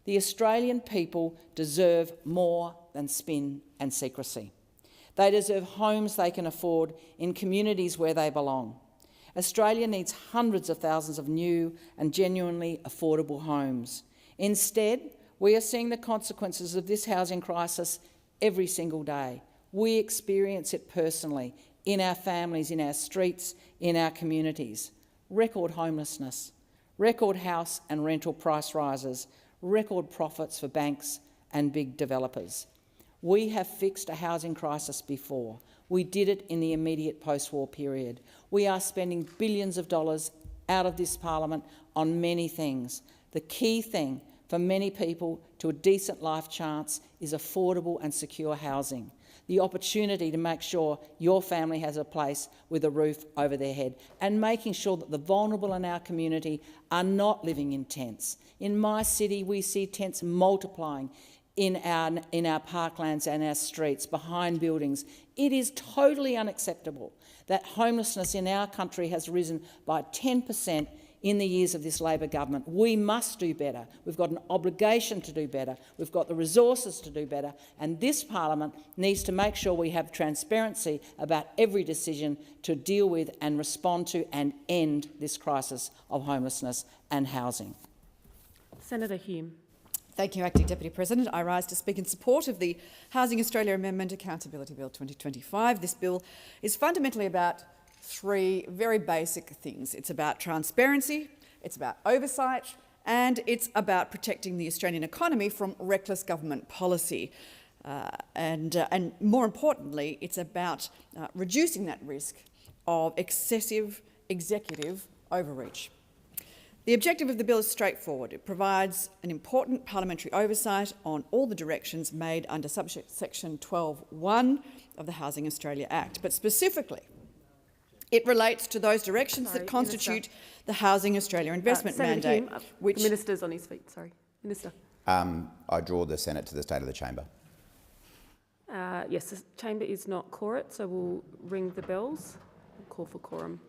The Australian people deserve more than spin and secrecy. They deserve homes they can afford in communities where they belong. Australia needs hundreds of thousands of new and genuinely affordable homes. Instead, we are seeing the consequences of this housing crisis every single day. We experience it personally, in our families, in our streets, in our communities. Record homelessness, record house and rental price rises, record profits for banks and big developers. We have fixed a housing crisis before. We did it in the immediate post-war period. We are spending billions of dollars out of this parliament on many things. The key thing for many people to a decent life chance is affordable and secure housing. The opportunity to make sure your family has a place with a roof over their head, and making sure that the vulnerable in our community are not living in tents. In my city, we see tents multiplying in our parklands and our streets, behind buildings. It is totally unacceptable that homelessness in our country has risen by 10% in the years of this Labor government. We must do better. We've got an obligation to do better. We've got the resources to do better. And this parliament needs to make sure we have transparency about every decision to deal with and respond to and end this crisis of homelessness and housing. Senator Hume. Thank you, Acting Deputy President. I rise to speak in support of the Housing Australia Amendment Accountability Bill 2025. This bill is fundamentally about three very basic things. It's about transparency, it's about oversight, and it's about protecting the Australian economy from reckless government policy. And more importantly, it's about reducing that risk of excessive executive overreach. The objective of the bill is straightforward. It provides an important parliamentary oversight on all the directions made under subsection 12(1) of the Housing Australia Act. But specifically, it relates to those directions that constitute the Housing Australia investment mandate. Which the Minister's on his feet, sorry. Minister. I draw the Senate to the state of the chamber. Yes, the chamber is not quorate, so we'll ring the bells and call for quorum.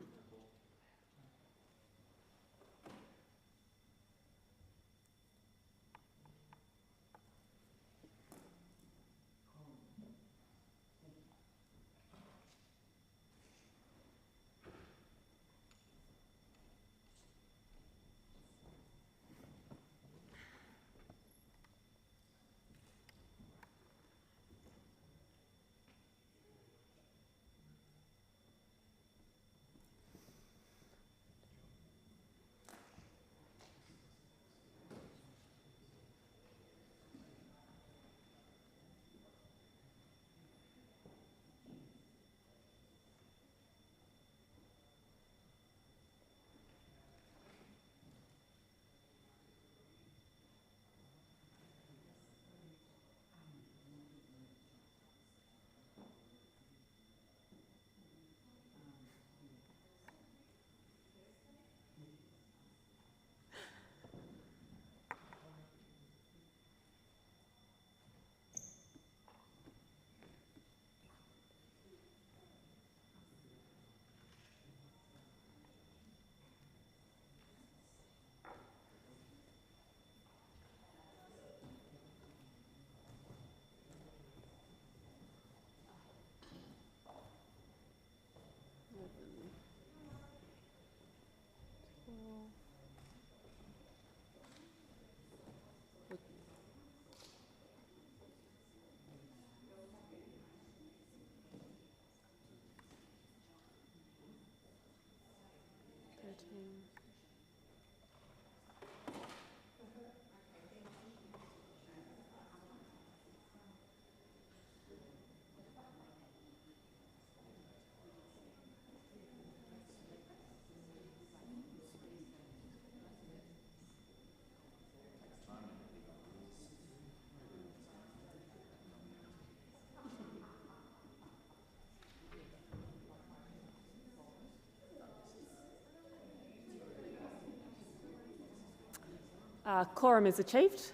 Quorum is achieved.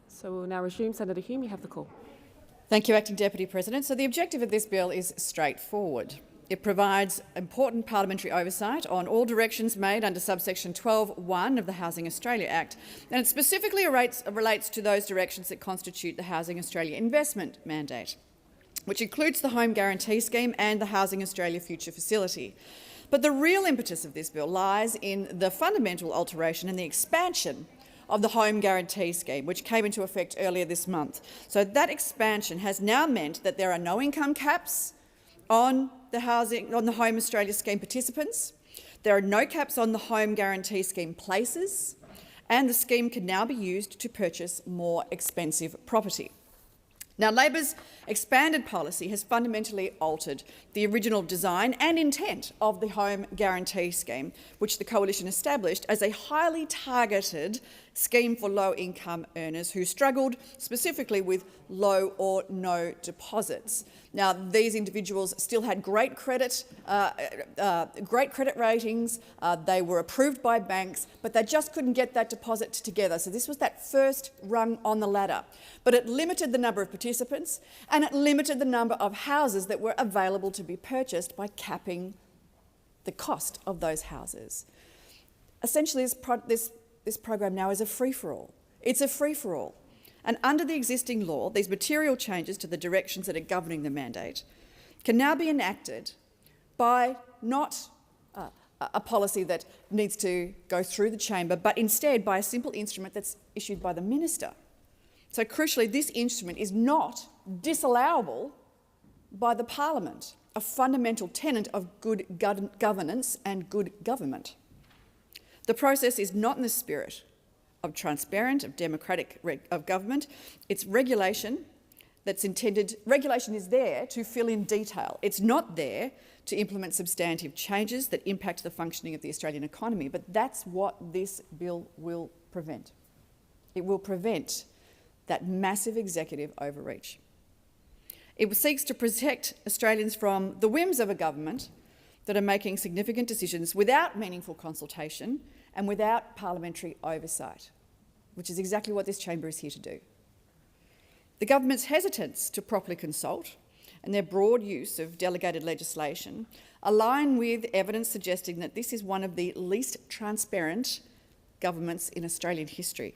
So we'll now resume. Senator Hume, you have the call. Thank you, Acting Deputy President. So the objective of this bill is straightforward. It provides important parliamentary oversight on all directions made under subsection 12(1) of the Housing Australia Act, and it specifically relates to those directions that constitute the Housing Australia investment mandate, which includes the Home Guarantee Scheme and the Housing Australia Future Facility. But the real impetus of this bill lies in the fundamental alteration and the expansion of the Home Guarantee Scheme, which came into effect earlier this month. So that expansion has now meant that there are no income caps on the Home Australia Scheme participants. There are no caps on the Home Guarantee Scheme places, and the scheme can now be used to purchase more expensive property. Now, Labor's expanded policy has fundamentally altered the original design and intent of the Home Guarantee Scheme, which the Coalition established as a highly targeted scheme for low-income earners who struggled specifically with low or no deposits. Now, these individuals still had great credit ratings, they were approved by banks, but they just couldn't get that deposit together. So this was that first rung on the ladder. But it limited the number of participants and it limited the number of houses that were available to be purchased by capping the cost of those houses. Essentially, this program now is a free-for-all. It's a free-for-all. And under the existing law, these material changes to the directions that are governing the mandate can now be enacted by not a policy that needs to go through the chamber, but instead by a simple instrument that's issued by the minister. So crucially, this instrument is not disallowable by the Parliament, a fundamental tenet of good governance and good government. The process is not in the spirit of transparent, of democratic of government. It's regulation that's intended. Regulation is there to fill in detail. It's not there to implement substantive changes that impact the functioning of the Australian economy, but that's what this bill will prevent. It will prevent that massive executive overreach. It seeks to protect Australians from the whims of a government that are making significant decisions without meaningful consultation and without parliamentary oversight, which is exactly what this chamber is here to do. The government's hesitance to properly consult and their broad use of delegated legislation align with evidence suggesting that this is one of the least transparent governments in Australian history,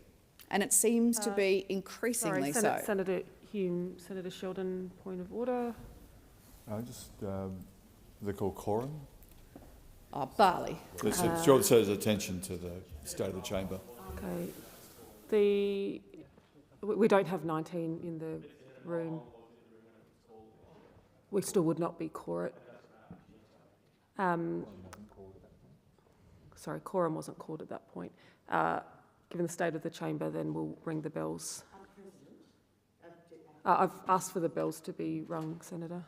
and it seems to be increasingly so. Senator Hume, Senator Sheldon, point of order. They're called quorum. Oh, Barley. It shows attention to the state of the chamber. Okay. We don't have 19 in the room. We still would not be quorate. Sorry, quorum wasn't called at that point. Given the state of the chamber, then we'll ring the bells. I've asked for the bells to be rung, Senator.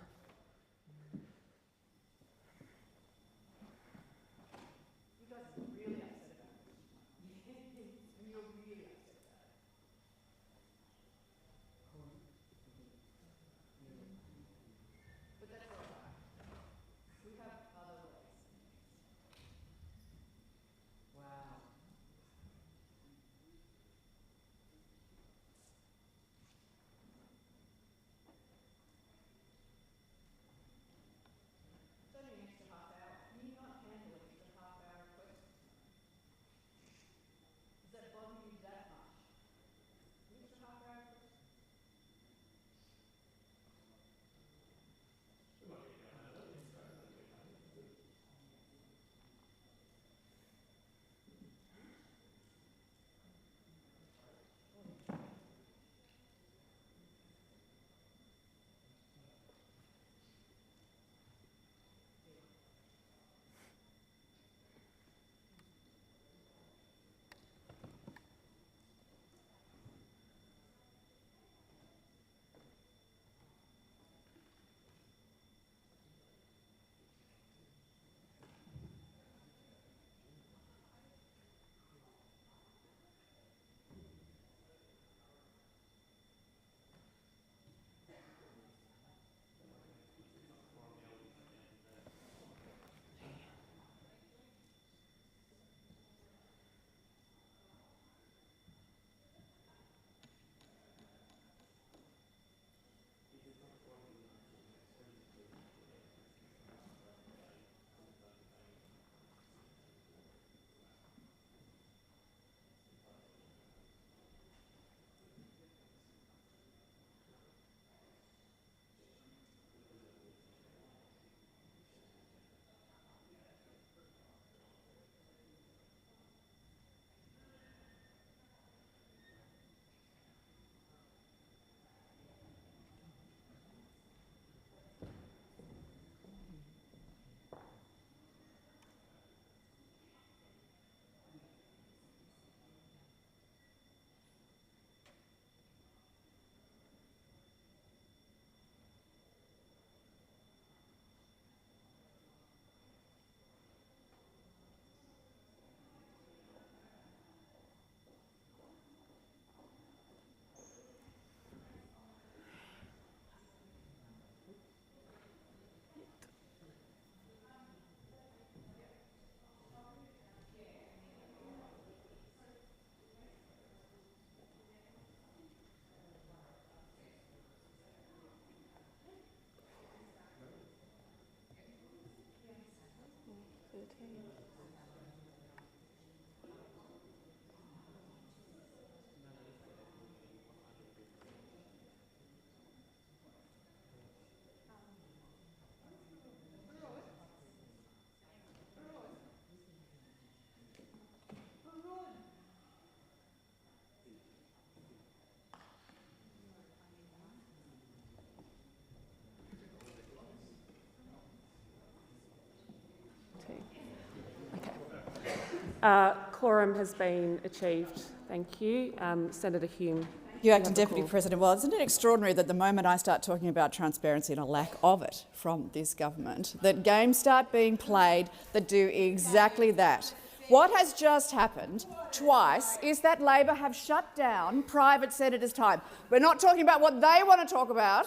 Quorum has been achieved. Thank you. Senator Hume. You Acting Deputy President. Well, isn't it extraordinary that the moment I start talking about transparency and a lack of it from this government, that games start being played that do exactly that? What has just happened twice is that Labor have shut down private senators' time. We're not talking about what they want to talk about,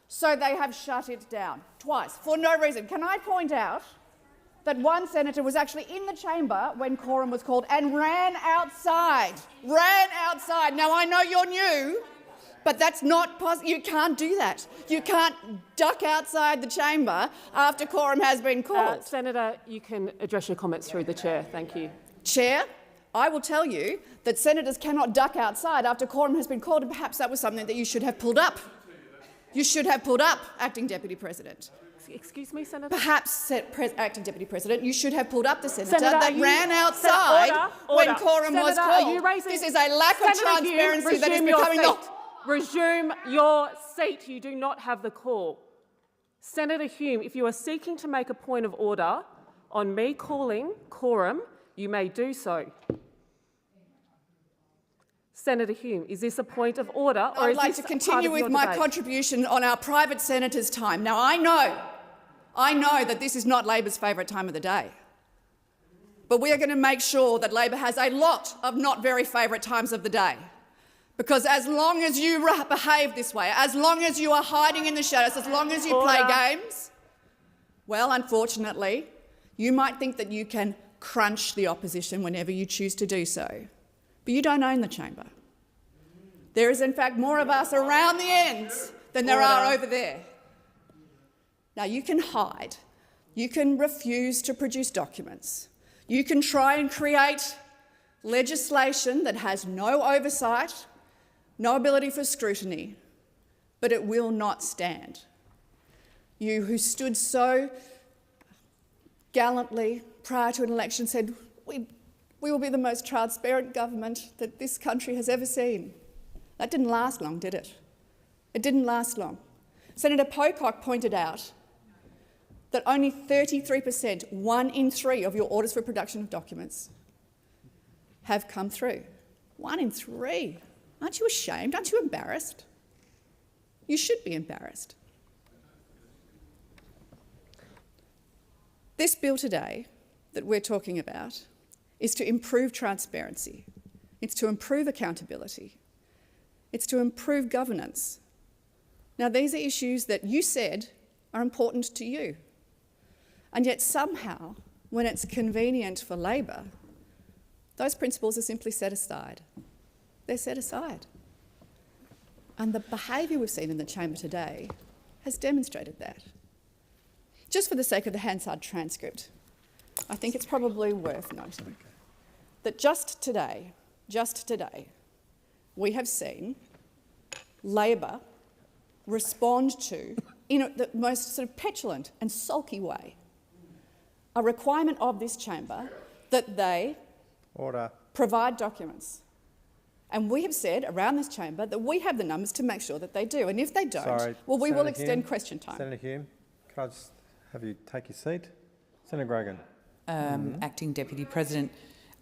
so they have shut it down twice for no reason. Can I point out that one senator was actually in the chamber when quorum was called and ran outside. Now, I know you're new, but that's not possible. You can't do that. You can't duck outside the chamber after quorum has been called. Senator, you can address your comments through the chair. Thank you. Chair, I will tell you that senators cannot duck outside after quorum has been called, and perhaps that was something that you should have pulled up. You should have pulled up, Acting Deputy President. Excuse me, Senator? Perhaps, Acting Deputy President, you should have pulled up the senator that ran outside when quorum was called. This is a lack of transparency that is becoming the... Resume your seat. You do not have the call. Senator Hume, if you are seeking to make a point of order on me calling quorum, you may do so. Senator Hume, is this a point of order, or is this part of your debate? I'd like to continue with my contribution on our private senators' time. Now, I know that this is not Labor's favourite time of the day, but we are going to make sure that Labor has a lot of not very favourite times of the day. Because as long as you behave this way, as long as you are hiding in the shadows, as long as you play games, well, unfortunately, you might think that you can crunch the opposition whenever you choose to do so. But you don't own the chamber. There is, in fact, more of us around the ends than there are over there. Now, you can hide. You can refuse to produce documents. You can try and create legislation that has no oversight, no ability for scrutiny, but it will not stand. You who stood so gallantly prior to an election said, we will be the most transparent government that this country has ever seen. That didn't last long, did it? It didn't last long. Senator Pocock pointed out that only 33%, 1 in 3 of your orders for production of documents have come through. 1 in 3. Aren't you ashamed? Aren't you embarrassed? You should be embarrassed. This bill today that we're talking about is to improve transparency. It's to improve accountability. It's to improve governance. Now, these are issues that you said are important to you. And yet somehow, when it's convenient for Labor, those principles are simply set aside. They're set aside. And the behaviour we've seen in the chamber today has demonstrated that. Just for the sake of the Hansard transcript, I think it's probably worth noting that just today, we have seen Labor respond to, in the most sort of petulant and sulky way, a requirement of this chamber that they provide documents. And we have said around this chamber that we have the numbers to make sure that they do. And if they don't, well, we will extend question time. Senator Hume, can I just have you take your seat? Senator Grogan. Acting Deputy President.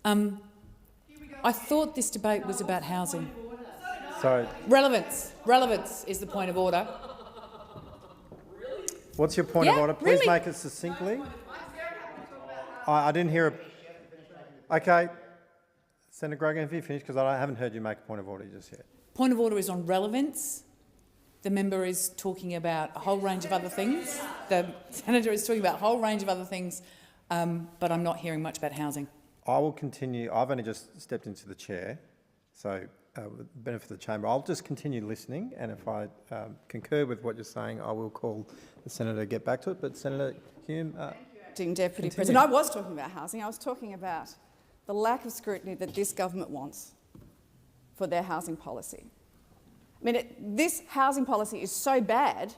I thought this debate was about housing. Sorry. Relevance is the point of order. What's your point of order? Please make it succinctly. I didn't hear a... OK. Senator Grogan, have you finished? Because I haven't heard you make a point of order just yet. Point of order is on relevance. The member is talking about a whole range of other things. The senator is talking about a whole range of other things, but I'm not hearing much about housing. I will continue. I've only just stepped into the chair, so with the benefit of the chamber, I'll just continue listening, and if I concur with what you're saying, I will call the senator to get back to it. But Senator Hume... Acting Deputy President, I was talking about housing. I was talking about the lack of scrutiny that this government wants for their housing policy. I mean, this housing policy is so bad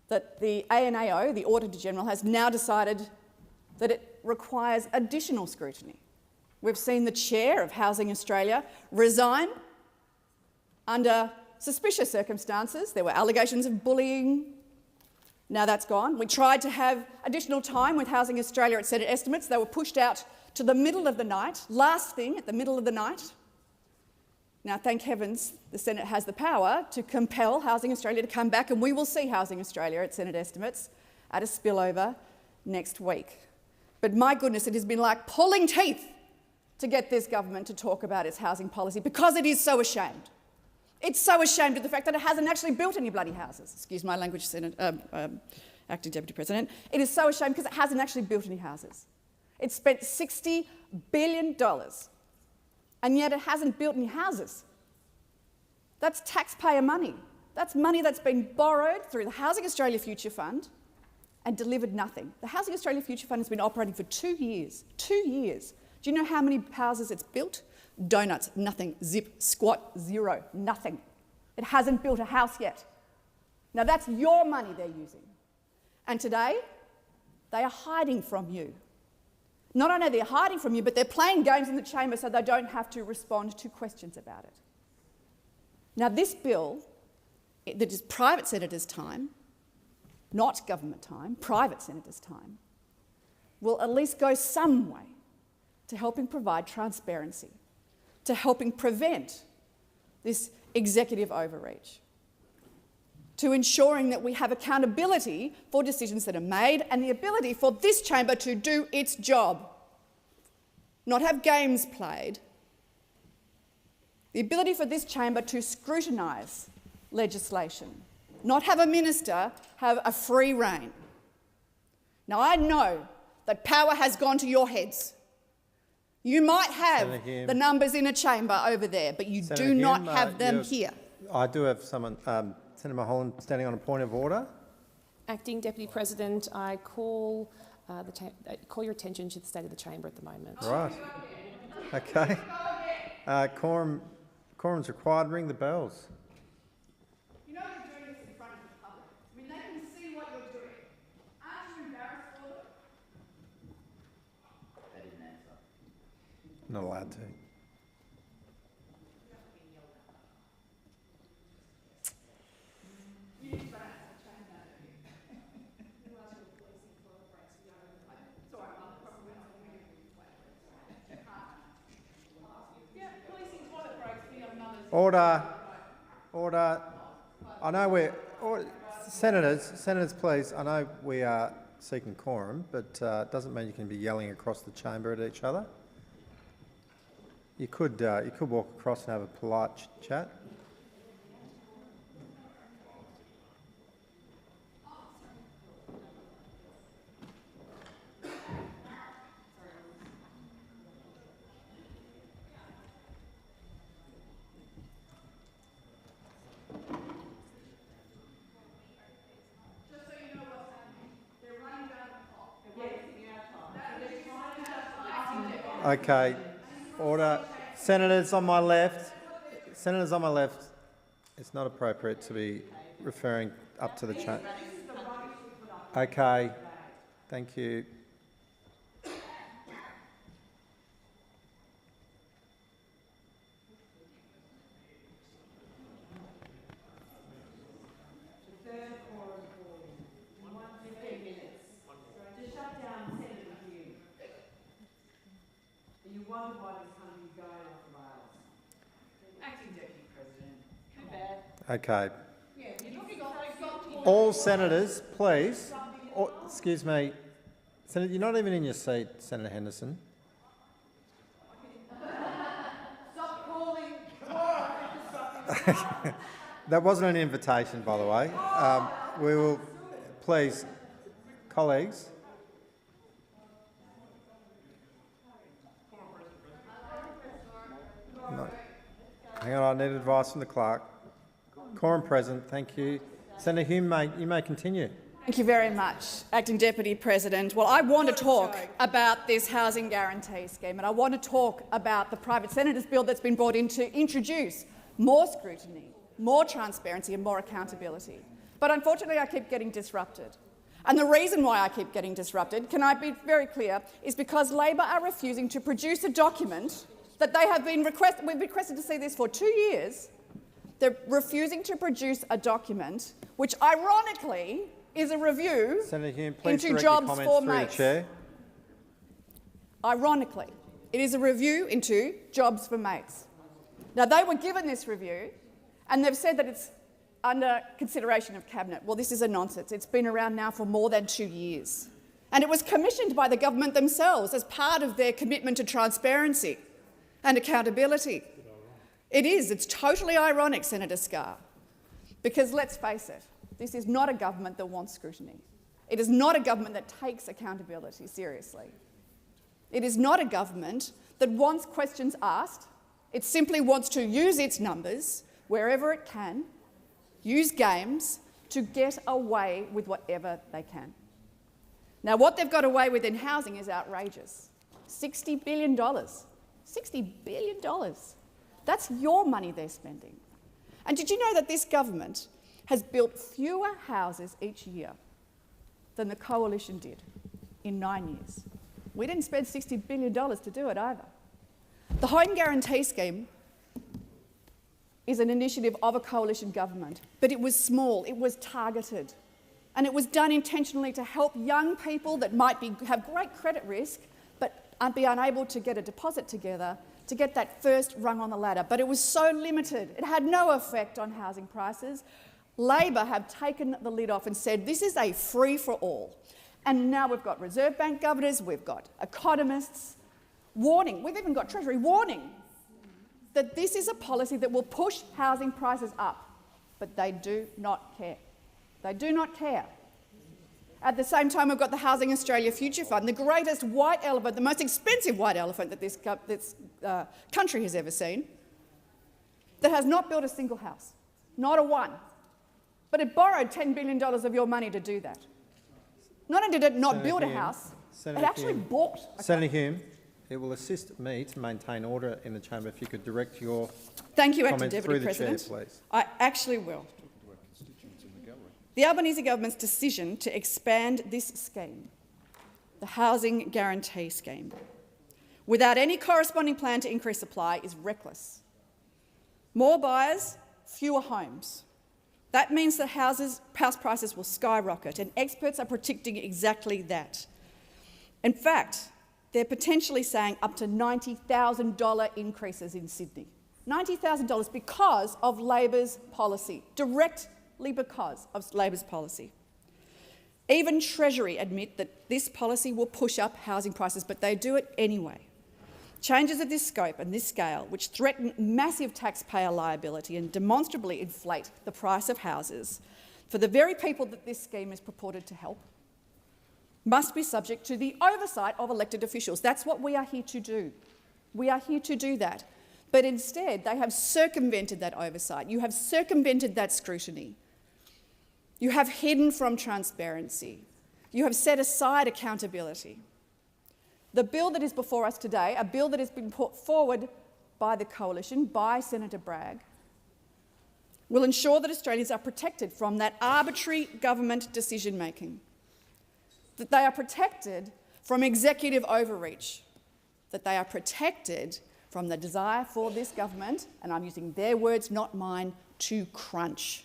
that the ANAO, the Auditor General, has now decided that it requires additional scrutiny. We've seen the chair of Housing Australia resign under suspicious circumstances. There were allegations of bullying. Now that's gone. We tried to have additional time with Housing Australia at Senate estimates. They were pushed out to the middle of the night, last thing at the middle of the night. Now, thank heavens the Senate has the power to compel Housing Australia to come back, and we will see Housing Australia at Senate estimates at a spillover next week. But my goodness, it has been like pulling teeth to get this government to talk about its housing policy because it is so ashamed. It's so ashamed of the fact that it hasn't actually built any bloody houses. Excuse my language, Acting Deputy President. It is so ashamed because it hasn't actually built any houses. It spent $60 billion and yet it hasn't built any houses. That's taxpayer money. That's money that's been borrowed through the Housing Australia Future Fund and delivered nothing. The Housing Australia Future Fund has been operating for 2 years. 2 years. Do you know how many houses it's built? Donuts, nothing, zip, squat, zero, nothing. It hasn't built a house yet. Now that's your money they're using. And today, they are hiding from you. Not only are they hiding from you, but they're playing games in the chamber so they don't have to respond to questions about it. Now this bill, that is private senators' time, not government time, private senators' time, will at least go some way to helping provide transparency, to helping prevent this executive overreach, to ensuring that we have accountability for decisions that are made and the ability for this chamber to do its job, not have games played, the ability for this chamber to scrutinise legislation, not have a minister have a free rein. Now I know that power has gone to your heads. You might have the numbers in a chamber over there, but you do not have them here. I do have someone, Senator Mulholland, standing on a point of order. Acting Deputy President, I call your attention to the state of the chamber at the moment. Right. Okay. Quorum's required. Ring the bells. You know you're doing this in front of the public. I mean, they can see what you're doing. Aren't you embarrassed for them? They didn't answer. Not allowed to. Order. Order. I know we're... Senators, please, I know we are seeking quorum, but it doesn't mean you can be yelling across the chamber at each other. You could walk across and have a polite chat. Okay, order. Senators on my left, it's not appropriate to be referring up to the chat. Okay, thank you. Okay. All senators, please. Excuse me. Senator, you're not even in your seat, Senator Henderson. Stop calling. That wasn't an invitation, by the way. We will, please, colleagues. No. Hang on, I need advice from the clerk. Quorum present, thank you. Senator Hume, you may continue. Thank you very much, Acting Deputy President. Well, I want to talk about this housing guarantee scheme, and I want to talk about the private senators' bill that's been brought in to introduce more scrutiny, more transparency and more accountability. But unfortunately, I keep getting disrupted. And the reason why I keep getting disrupted, can I be very clear, is because Labor are refusing to produce a document that they have been we've requested to see this for 2 years. They're refusing to produce a document which, ironically, is a review Senator Hume, please into direct jobs your for comments through mates. the chair. Ironically, it is a review into jobs for mates. Now, they were given this review and they've said that it's under consideration of Cabinet. Well, this is a nonsense. It's been around now for more than 2 years. And it was commissioned by the government themselves as part of their commitment to transparency and accountability. It is. It's totally ironic, Senator Scarr, because let's face it, this is not a government that wants scrutiny. It is not a government that takes accountability seriously. It is not a government that wants questions asked. It simply wants to use its numbers wherever it can, use games to get away with whatever they can. Now, what they've got away with in housing is outrageous. $60 billion. $60 billion. That's your money they're spending. And did you know that this government has built fewer houses each year than the Coalition did in 9 years? We didn't spend $60 billion to do it either. The Home Guarantee Scheme is an initiative of a coalition government, but it was small, it was targeted, and it was done intentionally to help young people that might have great credit risk but be unable to get a deposit together to get that first rung on the ladder. But it was so limited, it had no effect on housing prices. Labor have taken the lid off and said this is a free-for-all. And now we've got Reserve Bank governors, we've got economists warning, we've even got Treasury warning that this is a policy that will push housing prices up. But they do not care. They do not care. At the same time, we've got the Housing Australia Future Fund, the greatest white elephant, the most expensive white elephant that this country has ever seen, that has not built a single house, not a one. But it borrowed $10 billion of your money to do that. Not only did it not build a house, it actually bought a Senator Hume, it will assist me to maintain order in the chamber if you could direct your Thank you, Acting comments Deputy through the chair, President. please. I actually will. The Albanese government's decision to expand this scheme, the Housing Guarantee Scheme, without any corresponding plan to increase supply is reckless. More buyers, fewer homes. That means that house prices will skyrocket, and experts are predicting exactly that. In fact, they're potentially saying up to $90,000 increases in Sydney. $90,000 because of Labor's policy, directly because of Labor's policy. Even Treasury admit that this policy will push up housing prices, but they do it anyway. Changes of this scope and this scale, which threaten massive taxpayer liability and demonstrably inflate the price of houses for the very people that this scheme is purported to help, must be subject to the oversight of elected officials. That's what we are here to do. We are here to do that. But instead, they have circumvented that oversight. You have circumvented that scrutiny. You have hidden from transparency. You have set aside accountability. The bill that is before us today, a bill that has been put forward by the Coalition, by Senator Bragg, will ensure that Australians are protected from that arbitrary government decision-making, that they are protected from executive overreach, that they are protected from the desire for this government, and I'm using their words, not mine, to crunch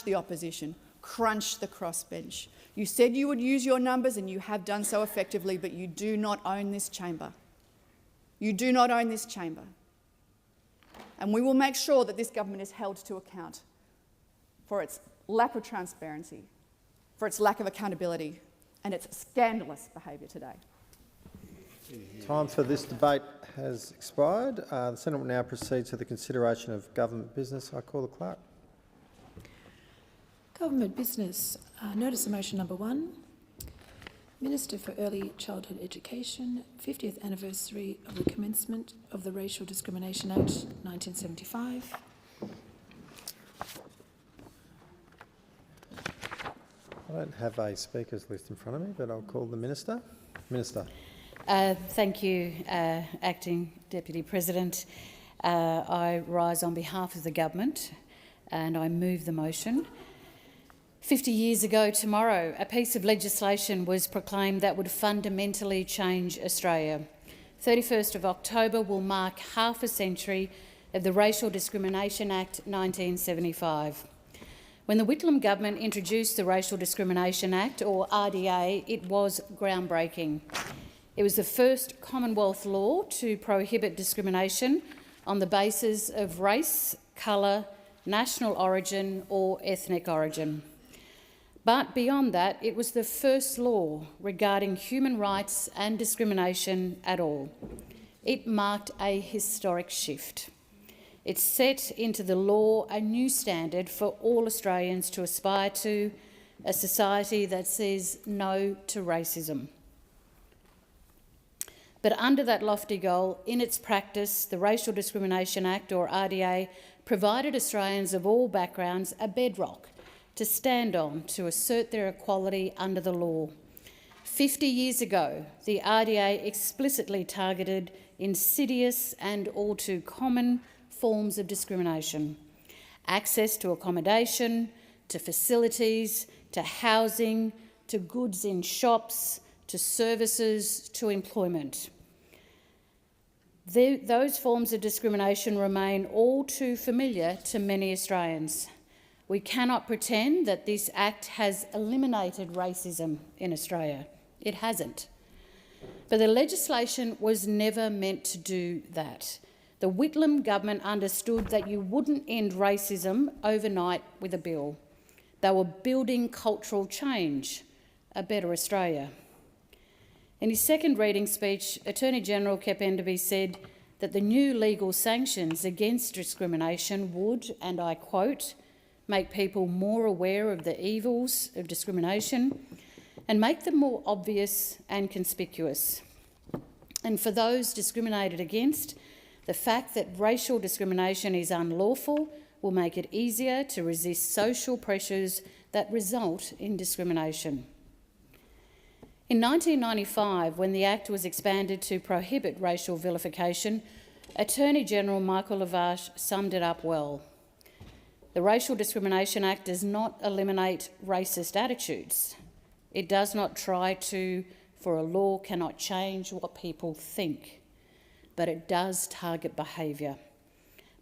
the opposition, crunch the crossbench. You said you would use your numbers and you have done so effectively, but you do not own this chamber. You do not own this chamber. And we will make sure that this government is held to account for its lack of transparency, for its lack of accountability and its scandalous behaviour today. Time for this debate has expired. The Senate will now proceed to the consideration of government business. I call the clerk. Government business. Notice of motion number 1. Minister for Early Childhood Education, 50th anniversary of the commencement of the Racial Discrimination Act 1975. I don't have a speakers list in front of me, but I'll call the Minister. Minister. Thank you, Acting Deputy President. I rise on behalf of the government and I move the motion. 50 years ago tomorrow, a piece of legislation was proclaimed that would fundamentally change Australia. 31st of October will mark half a century of the Racial Discrimination Act 1975. When the Whitlam government introduced the Racial Discrimination Act, or RDA, it was groundbreaking. It was the first Commonwealth law to prohibit discrimination on the basis of race, colour, national origin or ethnic origin. But beyond that, it was the first law regarding human rights and discrimination at all. It marked a historic shift. It set into the law a new standard for all Australians to aspire to, a society that says no to racism. But under that lofty goal, in its practice, the Racial Discrimination Act, or RDA, provided Australians of all backgrounds a bedrock to stand on to assert their equality under the law. 50 years ago, the RDA explicitly targeted insidious and all too common forms of discrimination: access to accommodation, to facilities, to housing, to goods in shops, to services, to employment. Those forms of discrimination remain all too familiar to many Australians. We cannot pretend that this Act has eliminated racism in Australia. It hasn't. But the legislation was never meant to do that. The Whitlam government understood that you wouldn't end racism overnight with a bill. They were building cultural change, a better Australia. In his second reading speech, Attorney General Kep Enderby said that the new legal sanctions against discrimination would, and I quote, make people more aware of the evils of discrimination and make them more obvious and conspicuous. And for those discriminated against, the fact that racial discrimination is unlawful will make it easier to resist social pressures that result in discrimination. In 1995, when the Act was expanded to prohibit racial vilification, Attorney General Michael Lavarche summed it up well. The Racial Discrimination Act does not eliminate racist attitudes. It does not try to, for a law cannot change what people think, but it does target behaviour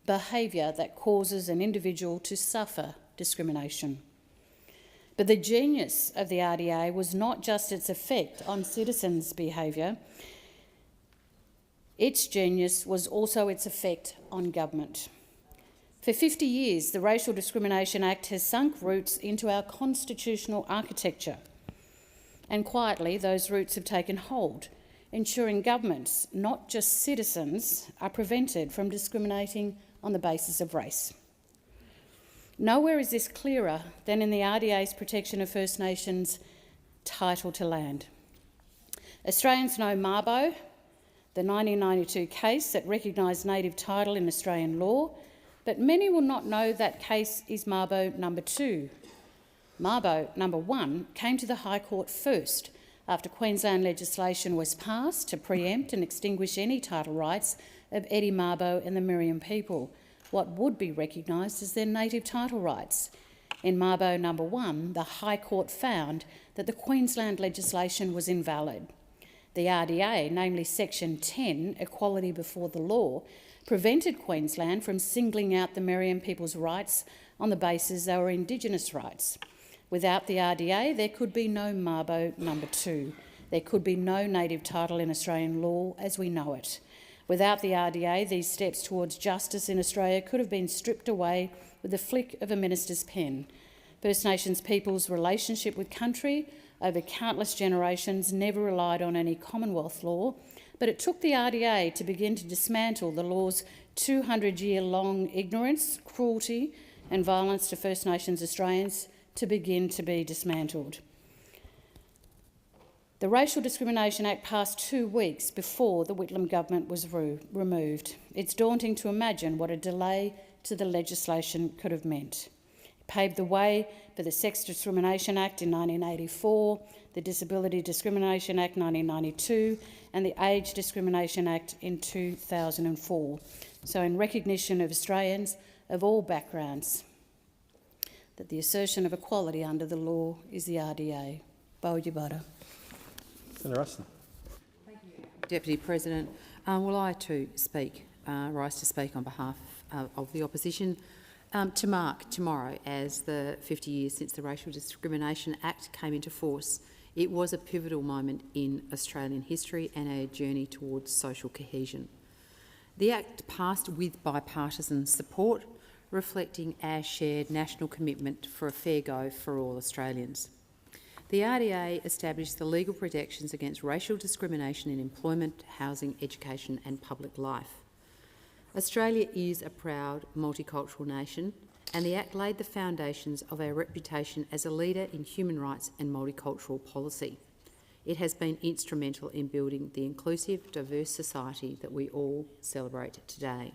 that causes an individual to suffer discrimination. But the genius of the RDA was not just its effect on citizens' behaviour. Its genius was also its effect on government. For 50 years, the Racial Discrimination Act has sunk roots into our constitutional architecture, and quietly those roots have taken hold, ensuring governments, not just citizens, are prevented from discriminating on the basis of race. Nowhere is this clearer than in the RDA's protection of First Nations title to land. Australians know Mabo, the 1992 case that recognised native title in Australian law, but many will not know that case is Mabo number 2. Mabo number 1 came to the High Court first after Queensland legislation was passed to preempt and extinguish any title rights of Eddie Mabo and the Meriam people, what would be recognised as their native title rights. In Mabo number 1, the High Court found that the Queensland legislation was invalid. The RDA, namely Section 10, Equality Before the Law, prevented Queensland from singling out the Meriam people's rights on the basis they were Indigenous rights. Without the RDA, there could be no Mabo number 2. There could be no native title in Australian law as we know it. Without the RDA, these steps towards justice in Australia could have been stripped away with the flick of a minister's pen. First Nations people's relationship with country over countless generations never relied on any Commonwealth law, but it took the RDA to begin to dismantle the law's 200-year-long ignorance, cruelty and violence to First Nations Australians to begin to be dismantled. The Racial Discrimination Act passed 2 weeks before the Whitlam government was removed. It's daunting to imagine what a delay to the legislation could have meant. It paved the way for the Sex Discrimination Act in 1984, the Disability Discrimination Act 1992 and the Age Discrimination Act in 2004. So in recognition of Australians of all backgrounds, that the assertion of equality under the law is the RDA. Bawjibara. Senator Ruston. Thank you, Deputy President. Will I too rise to speak on behalf of the opposition to mark tomorrow as the 50 years since the Racial Discrimination Act came into force It was a pivotal moment in Australian history and a journey towards social cohesion. The Act passed with bipartisan support, reflecting our shared national commitment for a fair go for all Australians. The RDA established the legal protections against racial discrimination in employment, housing, education and public life. Australia is a proud multicultural nation, and the Act laid the foundations of our reputation as a leader in human rights and multicultural policy. It has been instrumental in building the inclusive, diverse society that we all celebrate today.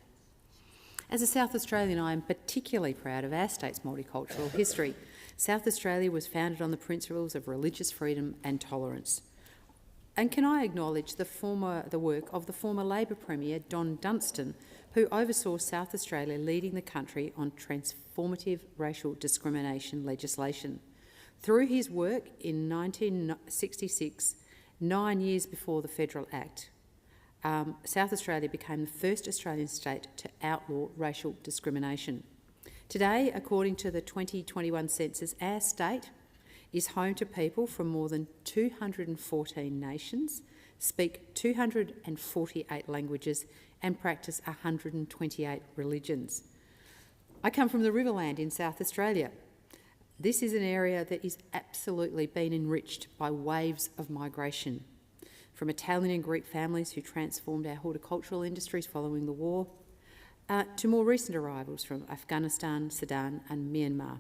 As a South Australian, I am particularly proud of our state's multicultural history. South Australia was founded on the principles of religious freedom and tolerance. And can I acknowledge the work of the former Labor Premier, Don Dunstan, who oversaw South Australia leading the country on transformative racial discrimination legislation. Through his work in 1966, 9 years before the Federal Act, South Australia became the first Australian state to outlaw racial discrimination. Today, according to the 2021 census, our state is home to people from more than 214 nations, speak 248 languages and practice 128 religions. I come from the Riverland in South Australia. This is an area that is absolutely been enriched by waves of migration, from Italian and Greek families who transformed our horticultural industries following the war, to more recent arrivals from Afghanistan, Sudan and Myanmar.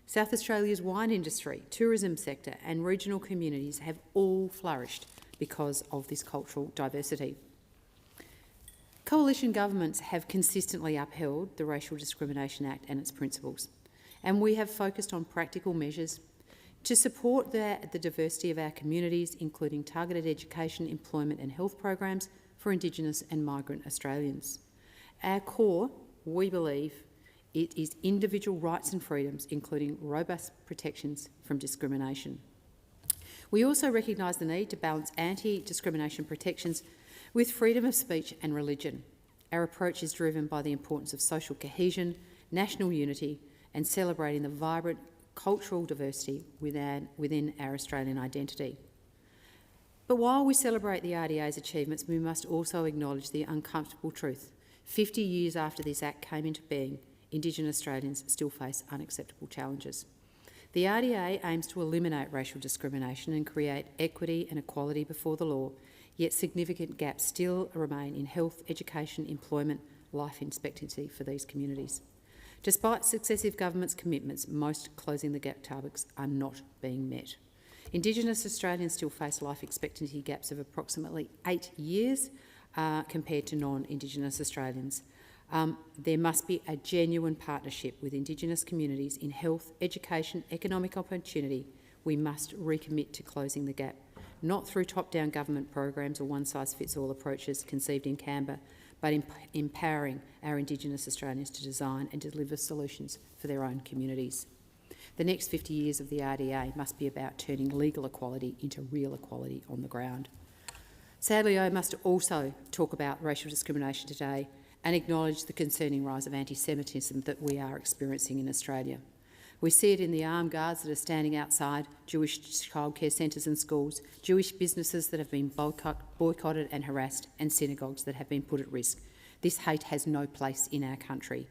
South Australia's wine industry, tourism sector and regional communities have all flourished because of this cultural diversity. Coalition governments have consistently upheld the Racial Discrimination Act and its principles, and we have focused on practical measures to support the diversity of our communities, including targeted education, employment and health programs for Indigenous and migrant Australians. Our core, we believe, it is individual rights and freedoms, including robust protections from discrimination. We also recognise the need to balance anti-discrimination protections with freedom of speech and religion. Our approach is driven by the importance of social cohesion, national unity and celebrating the vibrant cultural diversity within our Australian identity. But while we celebrate the RDA's achievements, we must also acknowledge the uncomfortable truth. 50 years after this Act came into being, Indigenous Australians still face unacceptable challenges. The RDA aims to eliminate racial discrimination and create equity and equality before the law, yet significant gaps still remain in health, education, employment, life expectancy for these communities. Despite successive governments' commitments, most closing the gap targets are not being met. Indigenous Australians still face life expectancy gaps of approximately 8 years compared to non-Indigenous Australians. There must be a genuine partnership with Indigenous communities in health, education, economic opportunity. We must recommit to closing the gap, not through top-down government programs or one-size-fits-all approaches conceived in Canberra, but empowering our Indigenous Australians to design and deliver solutions for their own communities. The next 50 years of the RDA must be about turning legal equality into real equality on the ground. Sadly, I must also talk about racial discrimination today and acknowledge the concerning rise of anti-Semitism that we are experiencing in Australia. We see it in the armed guards that are standing outside Jewish childcare centres and schools, Jewish businesses that have been boycotted and harassed, and synagogues that have been put at risk. This hate has no place in our country.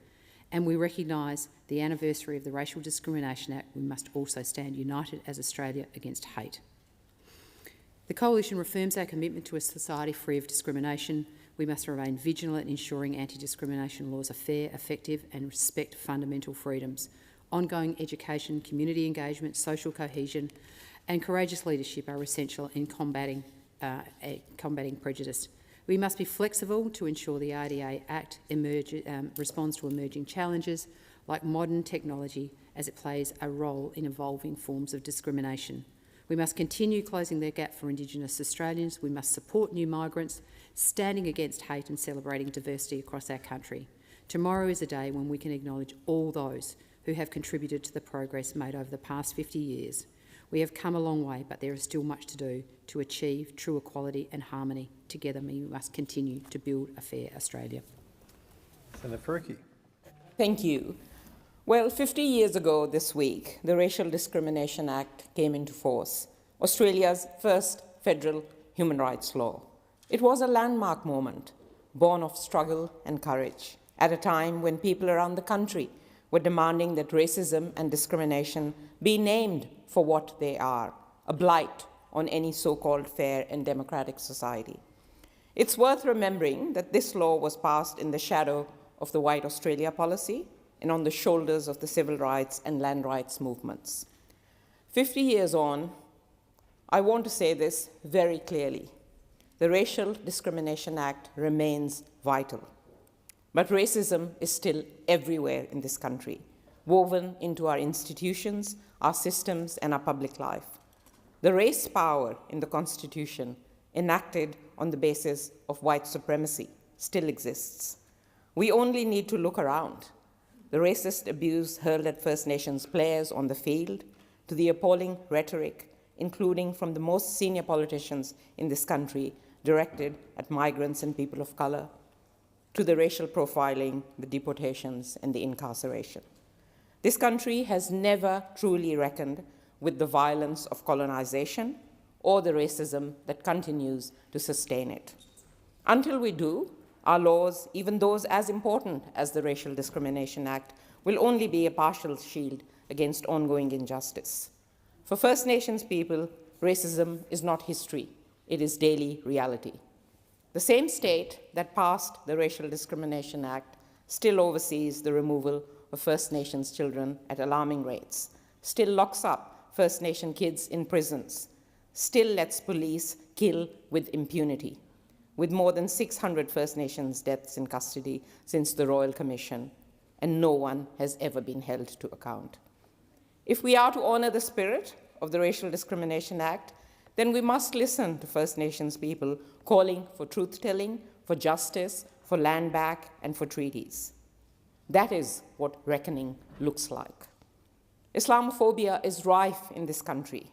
And we recognise the anniversary of the Racial Discrimination Act. We must also stand united as Australia against hate. The Coalition reaffirms our commitment to a society free of discrimination. We must remain vigilant in ensuring anti-discrimination laws are fair, effective and respect fundamental freedoms. Ongoing education, community engagement, social cohesion and courageous leadership are essential in combating prejudice. We must be flexible to ensure the RDA Act responds to emerging challenges like modern technology as it plays a role in evolving forms of discrimination. We must continue closing the gap for Indigenous Australians. We must support new migrants, standing against hate and celebrating diversity across our country. Tomorrow is a day when we can acknowledge all those who have contributed to the progress made over the past 50 years. We have come a long way, but there is still much to do to achieve true equality and harmony. Together, we must continue to build a fair Australia. Senator Faruqi. Thank you. Well, 50 years ago this week, the Racial Discrimination Act came into force. Australia's first federal human rights law. It was a landmark moment, born of struggle and courage, at a time when people around the country were demanding that racism and discrimination be named for what they are, a blight on any so-called fair and democratic society. It's worth remembering that this law was passed in the shadow of the White Australia policy and on the shoulders of the civil rights and land rights movements. 50 years on, I want to say this very clearly. The Racial Discrimination Act remains vital. But racism is still everywhere in this country, woven into our institutions, our systems, and our public life. The race power in the Constitution, enacted on the basis of white supremacy, still exists. We only need to look around. The racist abuse hurled at First Nations players on the field, to the appalling rhetoric, including from the most senior politicians in this country, directed at migrants and people of color, to the racial profiling, the deportations, and the incarceration. This country has never truly reckoned with the violence of colonization or the racism that continues to sustain it. Until we do, our laws, even those as important as the Racial Discrimination Act, will only be a partial shield against ongoing injustice. For First Nations people, racism is not history, it is daily reality. The same state that passed the Racial Discrimination Act still oversees the removal of First Nations children at alarming rates, still locks up First Nation kids in prisons, still lets police kill with impunity, with more than 600 First Nations deaths in custody since the Royal Commission, and no one has ever been held to account. If we are to honor the spirit of the Racial Discrimination Act, then we must listen to First Nations people calling for truth-telling, for justice, for land back, and for treaties. That is what reckoning looks like. Islamophobia is rife in this country,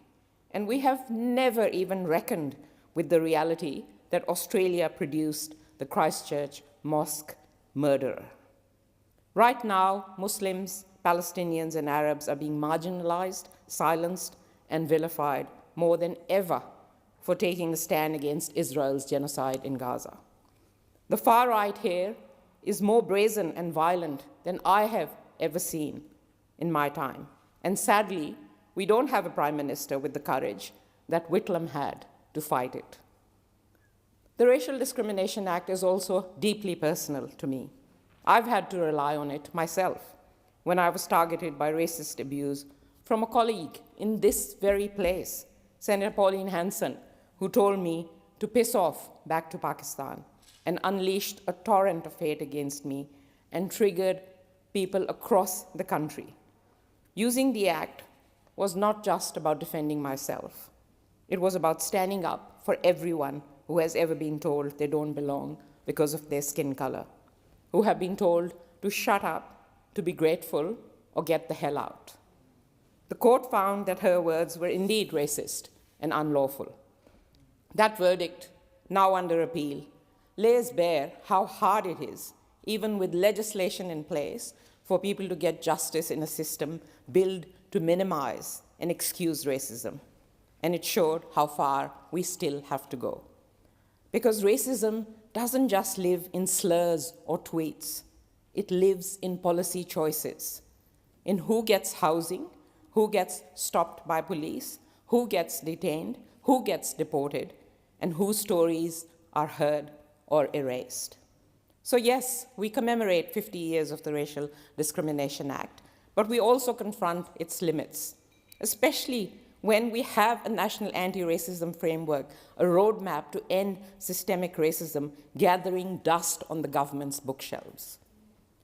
and we have never even reckoned with the reality that Australia produced the Christchurch mosque murderer. Right now, Muslims, Palestinians, and Arabs are being marginalized, silenced, and vilified more than ever for taking a stand against Israel's genocide in Gaza. The far right here is more brazen and violent than I have ever seen in my time. And sadly, we don't have a prime minister with the courage that Whitlam had to fight it. The Racial Discrimination Act is also deeply personal to me. I've had to rely on it myself when I was targeted by racist abuse from a colleague in this very place, Senator Pauline Hanson, who told me to piss off back to Pakistan and unleashed a torrent of hate against me and triggered people across the country. Using the act was not just about defending myself. It was about standing up for everyone who has ever been told they don't belong because of their skin color, who have been told to shut up, to be grateful, or get the hell out. The court found that her words were indeed racist and unlawful. That verdict, now under appeal, lays bare how hard it is, even with legislation in place, for people to get justice in a system built to minimize and excuse racism. And it showed how far we still have to go. Because racism doesn't just live in slurs or tweets. It lives in policy choices, in who gets housing, who gets stopped by police, who gets detained, who gets deported, and whose stories are heard or erased. So yes, we commemorate 50 years of the Racial Discrimination Act, but we also confront its limits, especially when we have a national anti-racism framework, a roadmap to end systemic racism gathering dust on the government's bookshelves.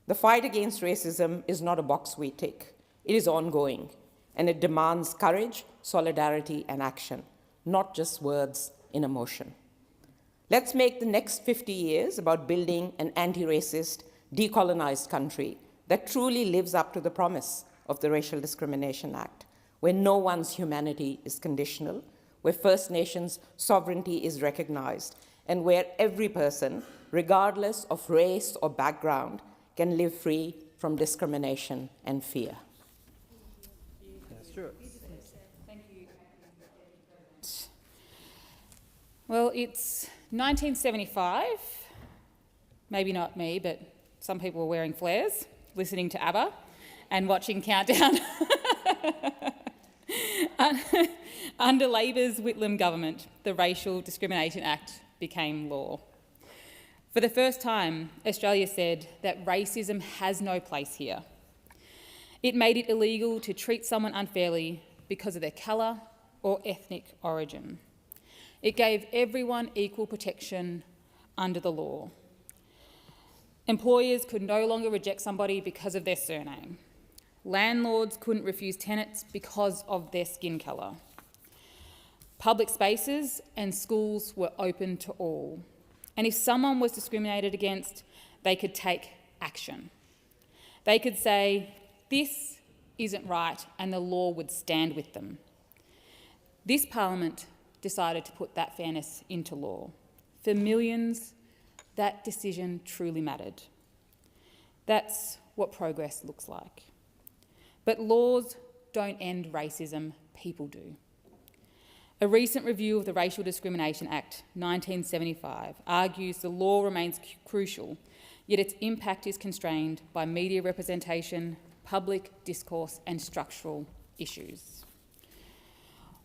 The fight against racism is not a box we tick. It is ongoing, and it demands courage, solidarity, and action, not just words in a motion. Let's make the next 50 years about building an anti-racist, decolonized country that truly lives up to the promise of the Racial Discrimination Act, where no one's humanity is conditional, where First Nations sovereignty is recognized, and where every person, regardless of race or background, can live free from discrimination and fear. Well, it's 1975. Maybe not me, but some people were wearing flares, listening to ABBA and watching Countdown. Under Labor's Whitlam government, the Racial Discrimination Act became law. For the first time, Australia said that racism has no place here. It made it illegal to treat someone unfairly because of their colour or ethnic origin. It gave everyone equal protection under the law. Employers could no longer reject somebody because of their surname. Landlords couldn't refuse tenants because of their skin colour. Public spaces and schools were open to all. And if someone was discriminated against, they could take action. They could say, "This isn't right," and the law would stand with them. This Parliament decided to put that fairness into law. For millions, that decision truly mattered. That's what progress looks like. But laws don't end racism, people do. A recent review of the Racial Discrimination Act 1975 argues the law remains crucial, yet its impact is constrained by media representation, public discourse and structural issues.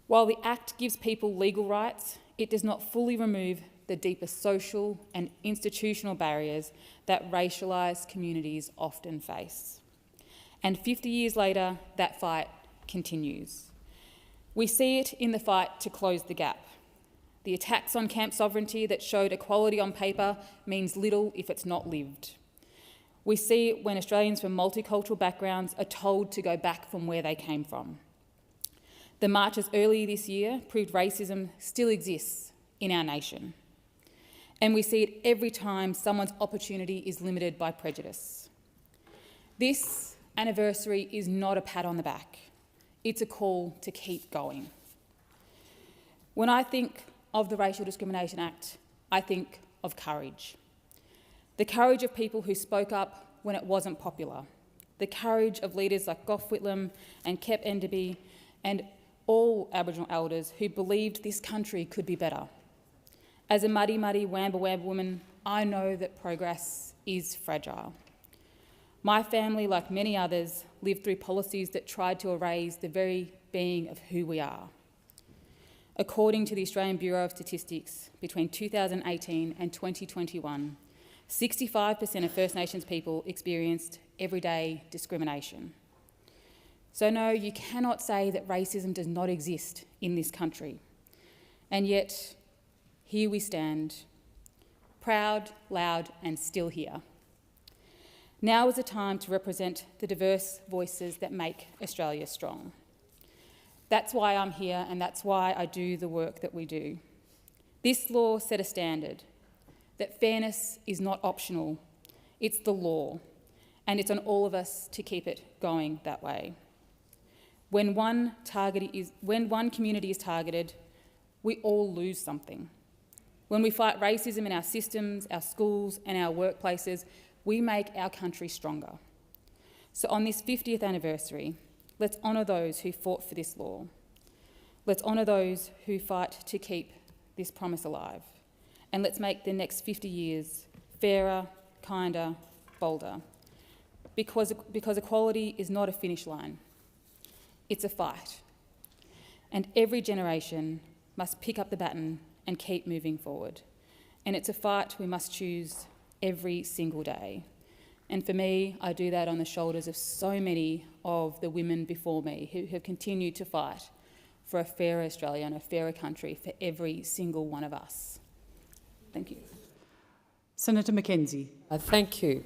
While the Act gives people legal rights, it does not fully remove the deeper social and institutional barriers that racialised communities often face. And 50 years later, that fight continues. We see it in the fight to close the gap. The attacks on camp sovereignty that showed equality on paper means little if it's not lived. We see it when Australians from multicultural backgrounds are told to go back from where they came from. The marches earlier this year proved racism still exists in our nation. And we see it every time someone's opportunity is limited by prejudice. This anniversary is not a pat on the back. It's a call to keep going. When I think of the Racial Discrimination Act, I think of courage. The courage of people who spoke up when it wasn't popular. The courage of leaders like Gough Whitlam and Kep Enderby and all Aboriginal elders who believed this country could be better. As a muddy Wamba woman, I know that progress is fragile. My family, like many others, lived through policies that tried to erase the very being of who we are. According to the Australian Bureau of Statistics, between 2018 and 2021, 65% of First Nations people experienced everyday discrimination. So no, you cannot say that racism does not exist in this country. And yet, here we stand, proud, loud, and still here. Now is the time to represent the diverse voices that make Australia strong. That's why I'm here, and that's why I do the work that we do. This law set a standard that fairness is not optional, it's the law, and it's on all of us to keep it going that way. When one community is targeted, we all lose something. When we fight racism in our systems, our schools and our workplaces, we make our country stronger. So on this 50th anniversary, let's honour those who fought for this law. Let's honour those who fight to keep this promise alive. And let's make the next 50 years fairer, kinder, bolder. Because equality is not a finish line. It's a fight. And every generation must pick up the baton and keep moving forward. And it's a fight we must choose every single day. And for me, I do that on the shoulders of so many of the women before me who have continued to fight for a fairer Australia and a fairer country for every single one of us. Thank you. Senator Mackenzie. Thank you,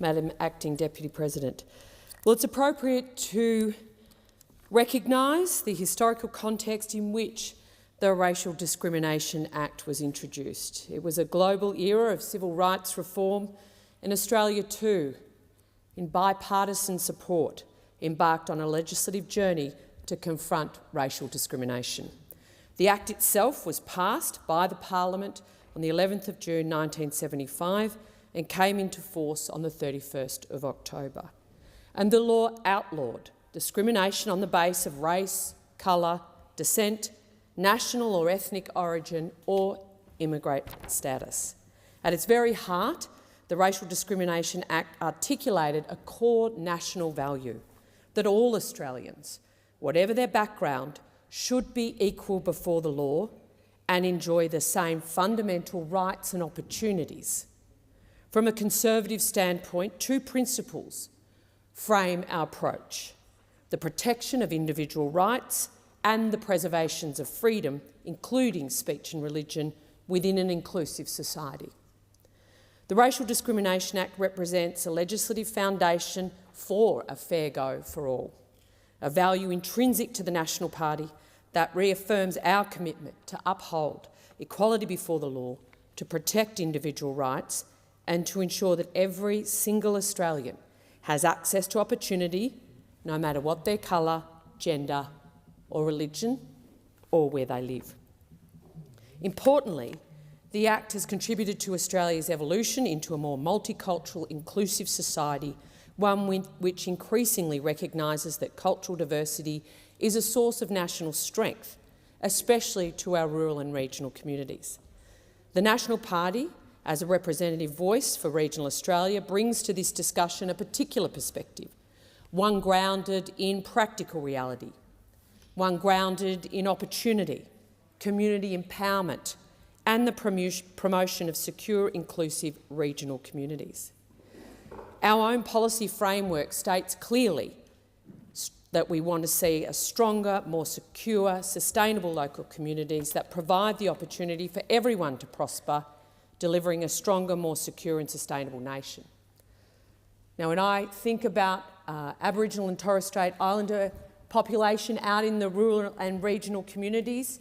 Madam Acting Deputy President. Well, it's appropriate to recognise the historical context in which the Racial Discrimination Act was introduced. It was a global era of civil rights reform, and Australia too, in bipartisan support, embarked on a legislative journey to confront racial discrimination. The Act itself was passed by the Parliament on the 11th of June 1975 and came into force on the 31st of October. And the law outlawed discrimination on the basis of race, colour, descent, national or ethnic origin or immigrant status. At its very heart, the Racial Discrimination Act articulated a core national value that all Australians, whatever their background, should be equal before the law and enjoy the same fundamental rights and opportunities. From a conservative standpoint, two principles frame our approach: the protection of individual rights and the preservation of freedom, including speech and religion, within an inclusive society. The Racial Discrimination Act represents a legislative foundation for a fair go for all, a value intrinsic to the National Party that reaffirms our commitment to uphold equality before the law, to protect individual rights and to ensure that every single Australian has access to opportunity, no matter what their colour, gender or religion or where they live. Importantly, the Act has contributed to Australia's evolution into a more multicultural, inclusive society, one which increasingly recognises that cultural diversity is a source of national strength, especially to our rural and regional communities. The National Party, as a representative voice for regional Australia, brings to this discussion a particular perspective, one grounded in practical reality, one grounded in opportunity, community empowerment and the promotion of secure, inclusive regional communities. Our own policy framework states clearly that we want to see a stronger, more secure, sustainable local communities that provide the opportunity for everyone to prosper, delivering a stronger, more secure and sustainable nation. Now, when I think about Aboriginal and Torres Strait Islander population out in the rural and regional communities,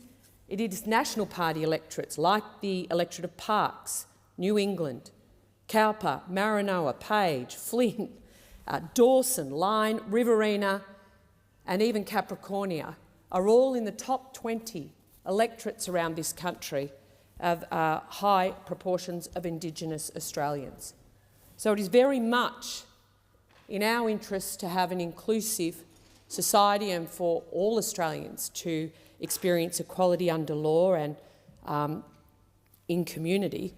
it is National Party electorates like the electorate of Parkes, New England, Cowper, Maranoa, Page, Flint, Dawson, Lyne, Riverina and even Capricornia are all in the top 20 electorates around this country of high proportions of Indigenous Australians. So it is very much in our interest to have an inclusive society and for all Australians to experience equality under law and in community,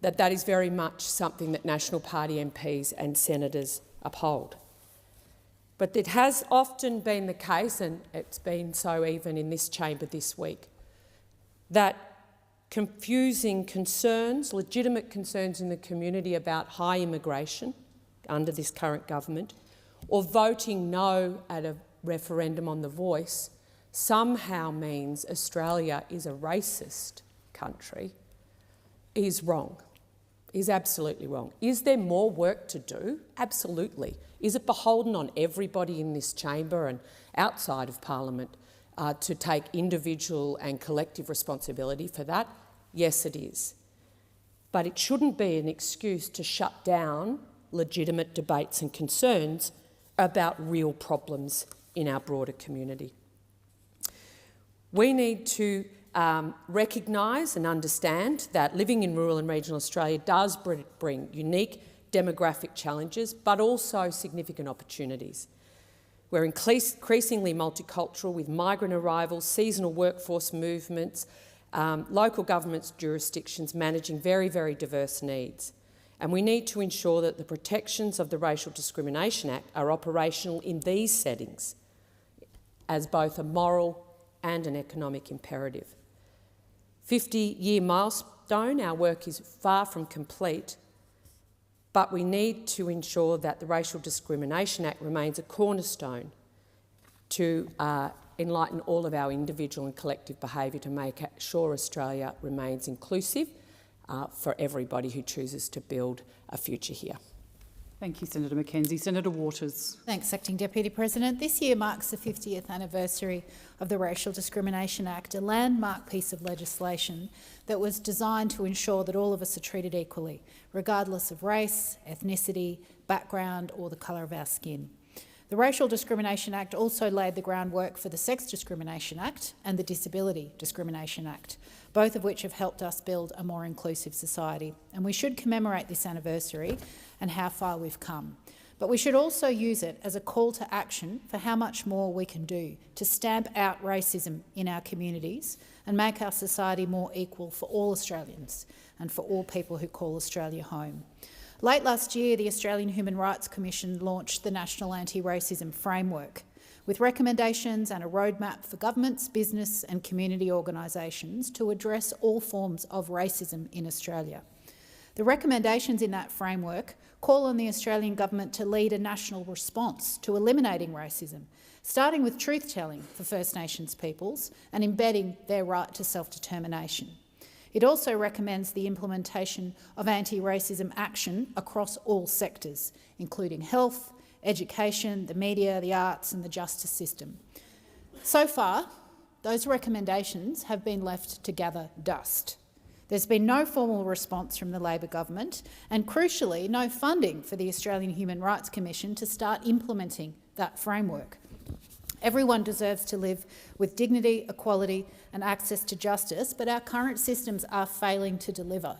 that is very much something that National Party MPs and senators uphold. But it has often been the case, and it's been so even in this chamber this week, that confusing concerns, legitimate concerns in the community about high immigration under this current government, or voting no at a referendum on the Voice somehow means Australia is a racist country, is wrong, is absolutely wrong. Is there more work to do? Absolutely. Is it beholden on everybody in this chamber and outside of Parliament to take individual and collective responsibility for that? Yes, it is. But it shouldn't be an excuse to shut down legitimate debates and concerns about real problems in our broader community. We need to recognise and understand that living in rural and regional Australia does bring unique demographic challenges, but also significant opportunities. We're increasingly multicultural with migrant arrivals, seasonal workforce movements, local governments' jurisdictions managing very, very diverse needs. And we need to ensure that the protections of the Racial Discrimination Act are operational in these settings as both a moral and an economic imperative. 50-year milestone, our work is far from complete, but we need to ensure that the Racial Discrimination Act remains a cornerstone to enlighten all of our individual and collective behaviour to make sure Australia remains inclusive for everybody who chooses to build a future here. Thank you, Senator Mackenzie. Senator Waters. Thanks, Acting Deputy President. This year marks the 50th anniversary of the Racial Discrimination Act, a landmark piece of legislation that was designed to ensure that all of us are treated equally, regardless of race, ethnicity, background or the colour of our skin. The Racial Discrimination Act also laid the groundwork for the Sex Discrimination Act and the Disability Discrimination Act, both of which have helped us build a more inclusive society. And we should commemorate this anniversary and how far we've come. but we should also use it as a call to action for how much more we can do to stamp out racism in our communities and make our society more equal for all Australians and for all people who call Australia home. Late last year, the Australian Human Rights Commission launched the National Anti-Racism Framework, with recommendations and a roadmap for governments, business and community organisations to address all forms of racism in Australia. The recommendations in that framework call on the Australian Government to lead a national response to eliminating racism, starting with truth-telling for First Nations peoples and embedding their right to self-determination. It also recommends the implementation of anti-racism action across all sectors, including health, education, the media, the arts and the justice system. So far, those recommendations have been left to gather dust. There's been no formal response from the Labor government and, crucially, no funding for the Australian Human Rights Commission to start implementing that framework. Everyone deserves to live with dignity, equality and access to justice, but our current systems are failing to deliver.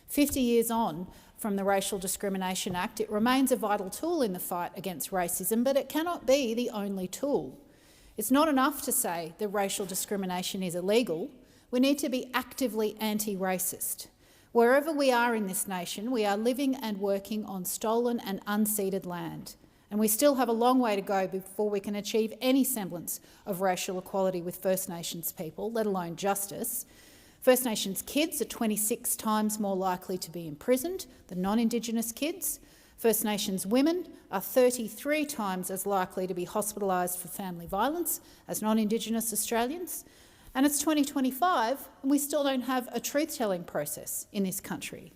50 years on from the Racial Discrimination Act, it remains a vital tool in the fight against racism, but it cannot be the only tool. It's not enough to say that racial discrimination is illegal. We need to be actively anti-racist. Wherever we are in this nation, we are living and working on stolen and unceded land, and we still have a long way to go before we can achieve any semblance of racial equality with First Nations people, let alone justice. First Nations kids are 26 times more likely to be imprisoned than non-Indigenous kids. First Nations women are 33 times as likely to be hospitalised for family violence as non-Indigenous Australians. And it's 2025 and we still don't have a truth-telling process in this country.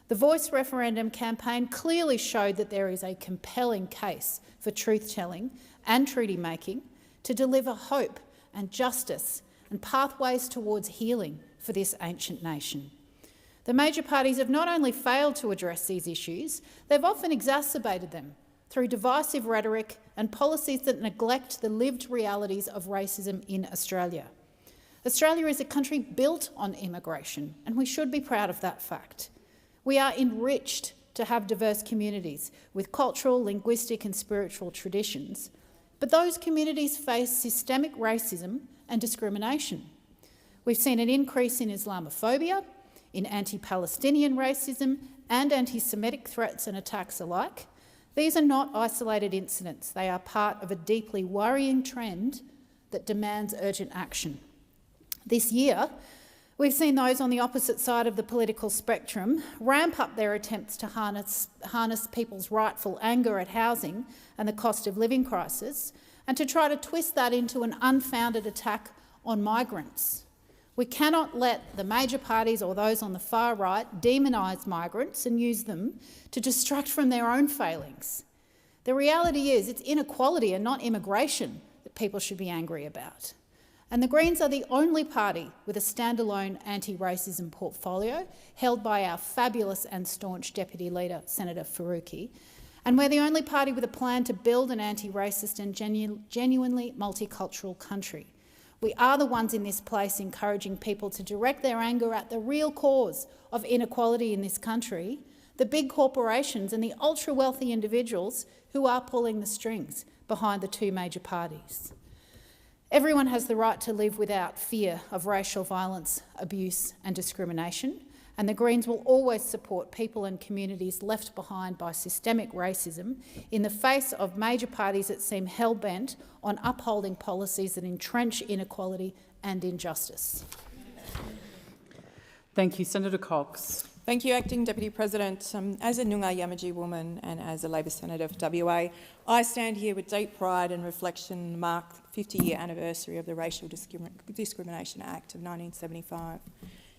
The Voice referendum campaign clearly showed that there is a compelling case for truth-telling and treaty-making to deliver hope and justice and pathways towards healing for this ancient nation. The major parties have not only failed to address these issues, they've often exacerbated them through divisive rhetoric and policies that neglect the lived realities of racism in Australia. Australia is a country built on immigration, and we should be proud of that fact. We are enriched to have diverse communities with cultural, linguistic and spiritual traditions, but those communities face systemic racism and discrimination. We've seen an increase in Islamophobia, in anti-Palestinian racism and anti-Semitic threats and attacks alike. These are not isolated incidents. They are part of a deeply worrying trend that demands urgent action. This year, we've seen those on the opposite side of the political spectrum ramp up their attempts to harness people's rightful anger at housing and the cost of living crisis, and to try to twist that into an unfounded attack on migrants. We cannot let the major parties or those on the far right demonise migrants and use them to distract from their own failings. The reality is it's inequality and not immigration that people should be angry about. And the Greens are the only party with a standalone anti-racism portfolio held by our fabulous and staunch Deputy Leader, Senator Faruqi. And we're the only party with a plan to build an anti-racist and genuinely multicultural country. We are the ones in this place encouraging people to direct their anger at the real cause of inequality in this country, the big corporations and the ultra-wealthy individuals who are pulling the strings behind the two major parties. Everyone has the right to live without fear of racial violence, abuse and discrimination, and the Greens will always support people and communities left behind by systemic racism in the face of major parties that seem hell-bent on upholding policies that entrench inequality and injustice. Thank you. Senator Cox. Thank you, Acting Deputy President. As a Noongar Yamaji woman and as a Labor Senator for WA, I stand here with deep pride and reflection to mark the 50-year anniversary of the Racial Discrimination Act of 1975.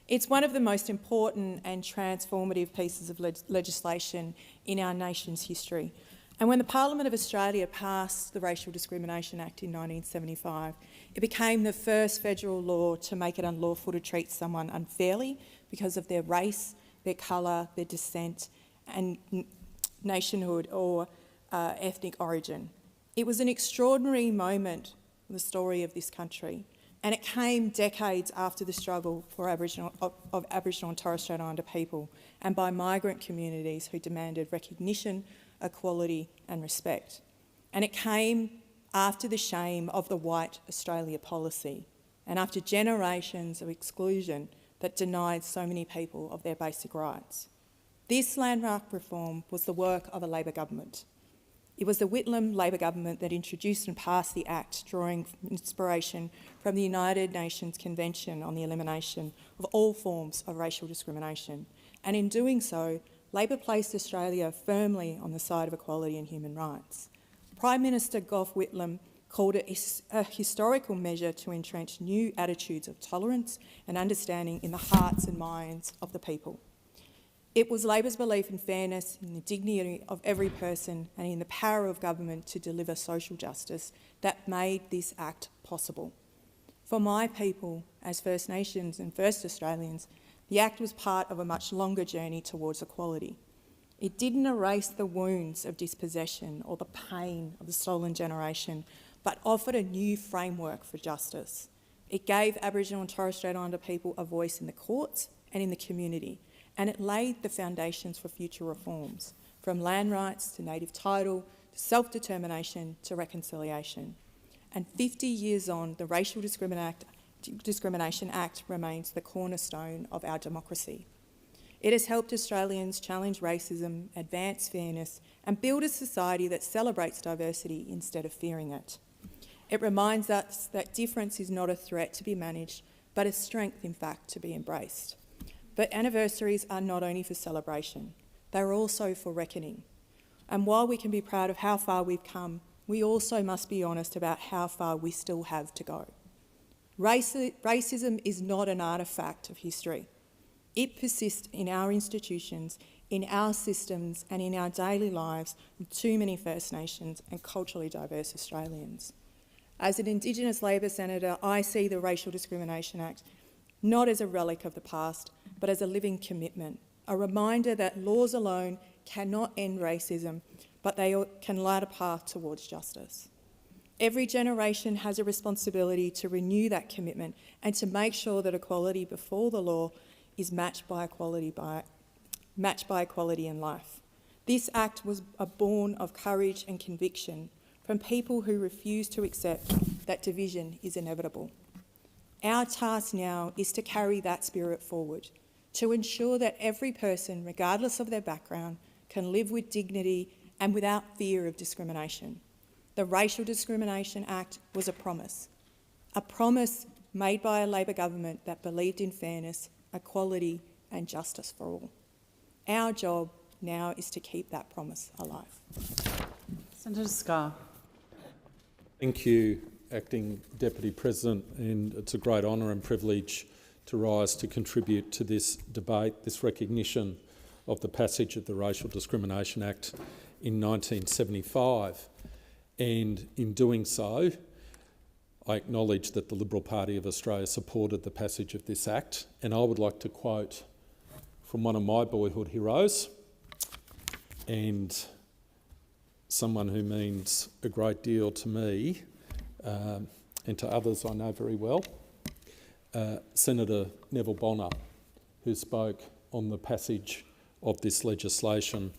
It's one of the most important and transformative pieces of legislation in our nation's history. And when the Parliament of Australia passed the Racial Discrimination Act in 1975, it became the first federal law to make it unlawful to treat someone unfairly because of their race, their colour, their descent and nationhood or ethnic origin. It was an extraordinary moment in the story of this country, and it came decades after the struggle for Aboriginal and Torres Strait Islander people and by migrant communities who demanded recognition equality and respect. And it came after the shame of the White Australia policy and after generations of exclusion that denied so many people of their basic rights. This landmark reform was the work of a Labor government. It was the Whitlam Labor government that introduced and passed the Act, drawing inspiration from the United Nations Convention on the Elimination of All Forms of Racial Discrimination. And in doing so, Labor placed Australia firmly on the side of equality and human rights. Prime Minister Gough Whitlam called it a historical measure to entrench new attitudes of tolerance and understanding in the hearts and minds of the people. It was Labor's belief in fairness, in the dignity of every person and in the power of government to deliver social justice that made this Act possible. For my people, as First Nations and First Australians, the Act was part of a much longer journey towards equality. It didn't erase the wounds of dispossession or the pain of the stolen generation, but offered a new framework for justice. It gave Aboriginal and Torres Strait Islander people a voice in the courts and in the community, and it laid the foundations for future reforms, from land rights to native title, to self-determination to reconciliation. And 50 years on, the Racial Discrimination Act remains the cornerstone of our democracy. It has helped Australians challenge racism, advance fairness, and build a society that celebrates diversity instead of fearing it. It reminds us that difference is not a threat to be managed, but a strength, in fact, to be embraced. But anniversaries are not only for celebration, they're also for reckoning. And while we can be proud of how far we've come, we also must be honest about how far we still have to go. Racism is not an artefact of history. It persists in our institutions, in our systems and in our daily lives with too many First Nations and culturally diverse Australians. As an Indigenous Labor Senator, I see the Racial Discrimination Act not as a relic of the past, but as a living commitment, a reminder that laws alone cannot end racism, but they can light a path towards justice. Every generation has a responsibility to renew that commitment and to make sure that equality before the law is matched by equality in life. This act was born of courage and conviction from people who refuse to accept that division is inevitable. Our task now is to carry that spirit forward, to ensure that every person, regardless of their background, can live with dignity and without fear of discrimination. The Racial Discrimination Act was a promise made by a Labor government that believed in fairness, equality and justice for all. Our job now is to keep that promise alive. Senator Scarr. Thank you, Acting Deputy President, and it's a great honour and privilege to rise to contribute to this debate, this recognition of the passage of the Racial Discrimination Act in 1975. And in doing so, I acknowledge that the Liberal Party of Australia supported the passage of this Act, and I would like to quote from one of my boyhood heroes and someone who means a great deal to me and to others I know very well, Senator Neville Bonner, who spoke on the passage of this legislation.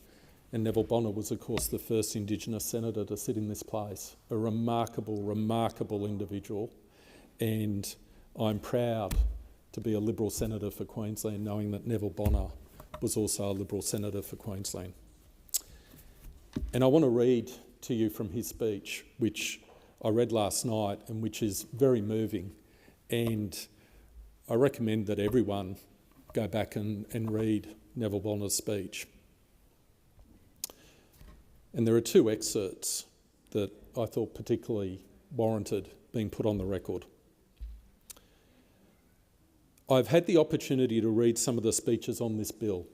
And Neville Bonner was, of course, the first Indigenous senator to sit in this place, a remarkable, remarkable individual. And I'm proud to be a Liberal senator for Queensland, knowing that Neville Bonner was also a Liberal senator for Queensland. And I want to read to you from his speech, which I read last night and which is very moving. And I recommend that everyone go back and read Neville Bonner's speech. And there are two excerpts that I thought particularly warranted being put on the record. I've had the opportunity to read some of the speeches on this bill.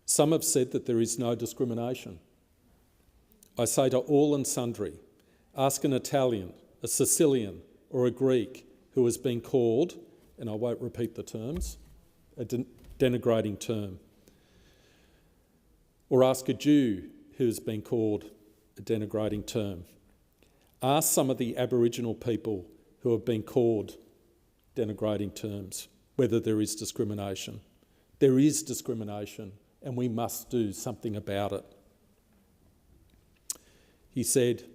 Some have said that there is no discrimination. I say to all and sundry, ask an Italian, a Sicilian or a Greek who has been called, and I won't repeat the terms, a denigrating term. Or ask a Jew who has been called a denigrating term. Ask some of the Aboriginal people who have been called denigrating terms whether there is discrimination. There is discrimination and we must do something about it. He said,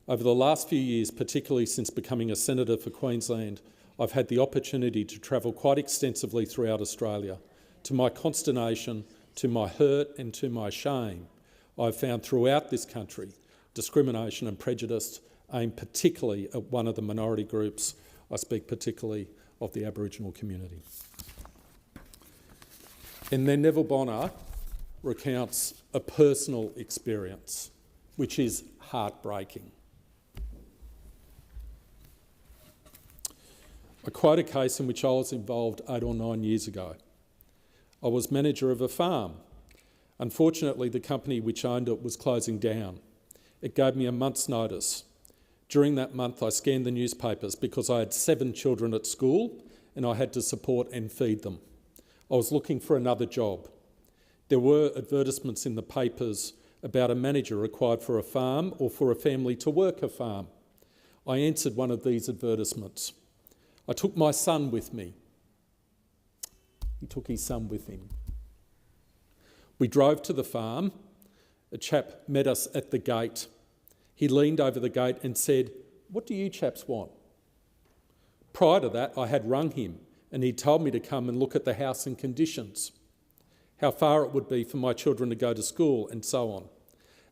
"Over the last few years, particularly since becoming a senator for Queensland, I've had the opportunity to travel quite extensively throughout Australia. To my consternation, to my hurt and to my shame, I've found throughout this country discrimination and prejudice aimed particularly at one of the minority groups. I speak particularly of the Aboriginal community." And then Neville Bonner recounts a personal experience, which is heartbreaking. I quote a case in which I was involved 8 or 9 years ago. I was manager of a farm. Unfortunately, the company which owned it was closing down. It gave me a month's notice. During that month, I scanned the newspapers because I had 7 children at school and I had to support and feed them. I was looking for another job. There were advertisements in the papers about a manager required for a farm or for a family to work a farm. I answered one of these advertisements. I took my son with me. He took his son with him. We drove to the farm. A chap met us at the gate. He leaned over the gate and said, "What do you chaps want?" Prior to that, I had rung him and he told me to come and look at the house and conditions, how far it would be for my children to go to school and so on.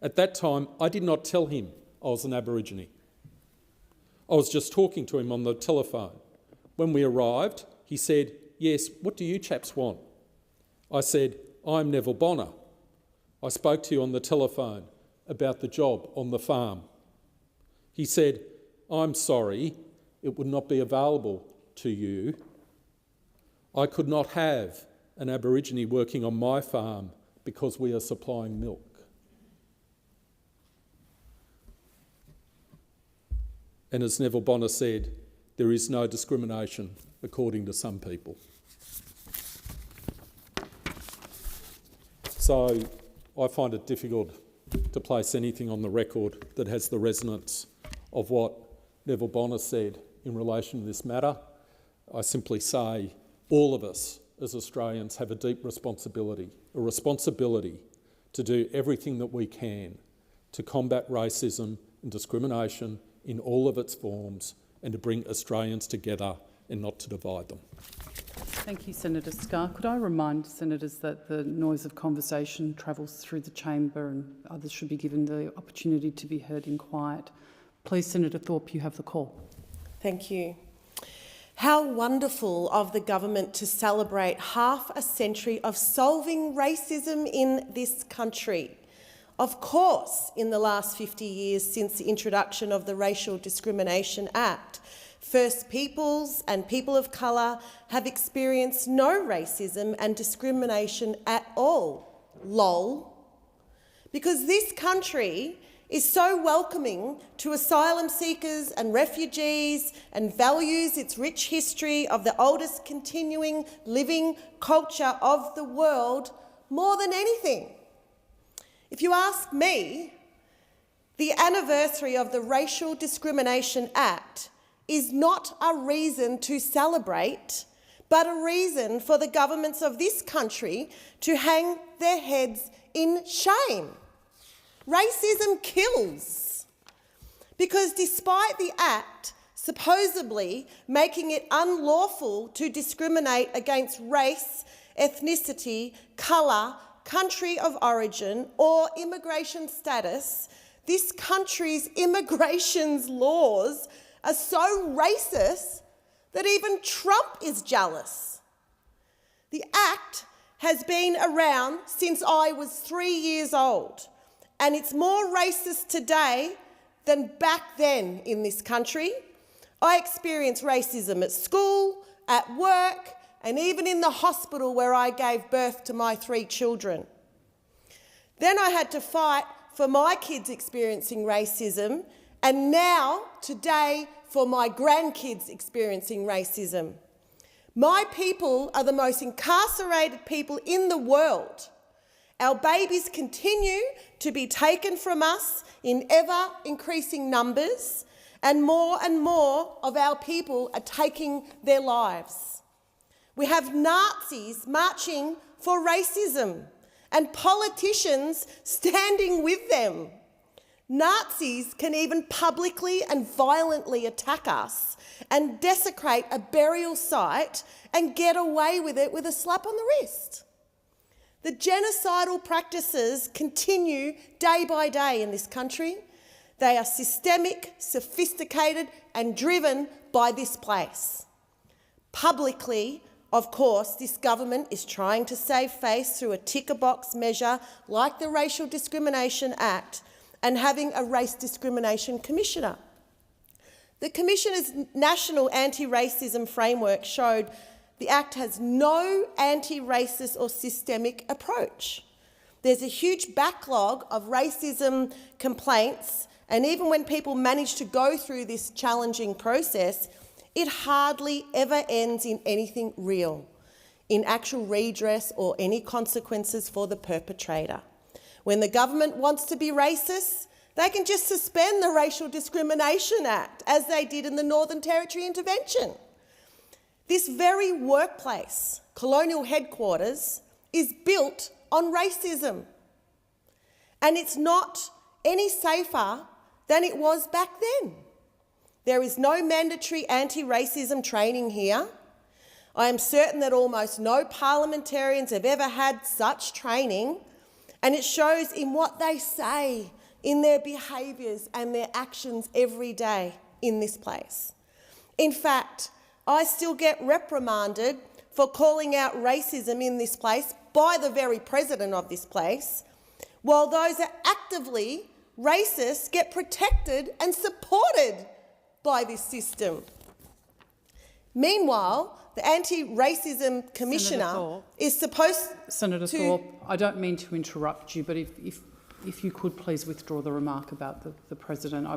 At that time, I did not tell him I was an Aborigine. I was just talking to him on the telephone. When we arrived, he said, "Yes, what do you chaps want?" I said, "I'm Neville Bonner. I spoke to you on the telephone about the job on the farm." He said, "I'm sorry, it would not be available to you. I could not have an Aborigine working on my farm because we are supplying milk." And as Neville Bonner said, there is no discrimination according to some people. So I find it difficult to place anything on the record that has the resonance of what Neville Bonner said in relation to this matter. I simply say all of us as Australians have a deep responsibility to do everything that we can to combat racism and discrimination in all of its forms and to bring Australians together and not to divide them. Thank you, Senator Scarr. Could I remind senators that the noise of conversation travels through the chamber and others should be given the opportunity to be heard in quiet. Please, Senator Thorpe, you have the call. Thank you. How wonderful of the government to celebrate half a century of solving racism in this country. Of course, in the last 50 years since the introduction of the Racial Discrimination Act, First Peoples and people of colour have experienced no racism and discrimination at all. Lol. Because this country is so welcoming to asylum seekers and refugees and values its rich history of the oldest continuing living culture of the world more than anything. If you ask me, the anniversary of the Racial Discrimination Act is not a reason to celebrate, but a reason for the governments of this country to hang their heads in shame. Racism kills, because despite the Act supposedly making it unlawful to discriminate against race, ethnicity, colour, country of origin or immigration status, this country's immigration laws are so racist that even Trump is jealous. The Act has been around since I was 3 years old, and it's more racist today than back then in this country. I experienced racism at school, at work, and even in the hospital where I gave birth to my 3 children. Then I had to fight for my kids experiencing racism, and now, today, for my grandkids experiencing racism. My people are the most incarcerated people in the world. Our babies continue to be taken from us in ever-increasing numbers, and more of our people are taking their lives. We have Nazis marching for racism and politicians standing with them. Nazis can even publicly and violently attack us and desecrate a burial site and get away with it with a slap on the wrist. The genocidal practices continue day by day in this country. They are systemic, sophisticated and driven by this place. Publicly, of course, this government is trying to save face through a ticker-box measure like the Racial Discrimination Act and having a race discrimination commissioner. The Commissioner's national anti-racism framework showed the Act has no anti-racist or systemic approach. There's a huge backlog of racism complaints, and even when people manage to go through this challenging process, it hardly ever ends in anything real, in actual redress or any consequences for the perpetrator. When the government wants to be racist, they can just suspend the Racial Discrimination Act, as they did in the Northern Territory intervention. This very workplace, colonial headquarters, is built on racism. And it's not any safer than it was back then. There is no mandatory anti-racism training here. I am certain that almost no parliamentarians have ever had such training, and it shows in what they say, in their behaviours and their actions every day in this place. In fact, I still get reprimanded for calling out racism in this place by the very president of this place, while those that are actively racist get protected and supported by this system. Meanwhile, the Anti-Racism Commissioner is supposed Senator Thorpe, I don't mean to interrupt you, but if you could please withdraw the remark about the President.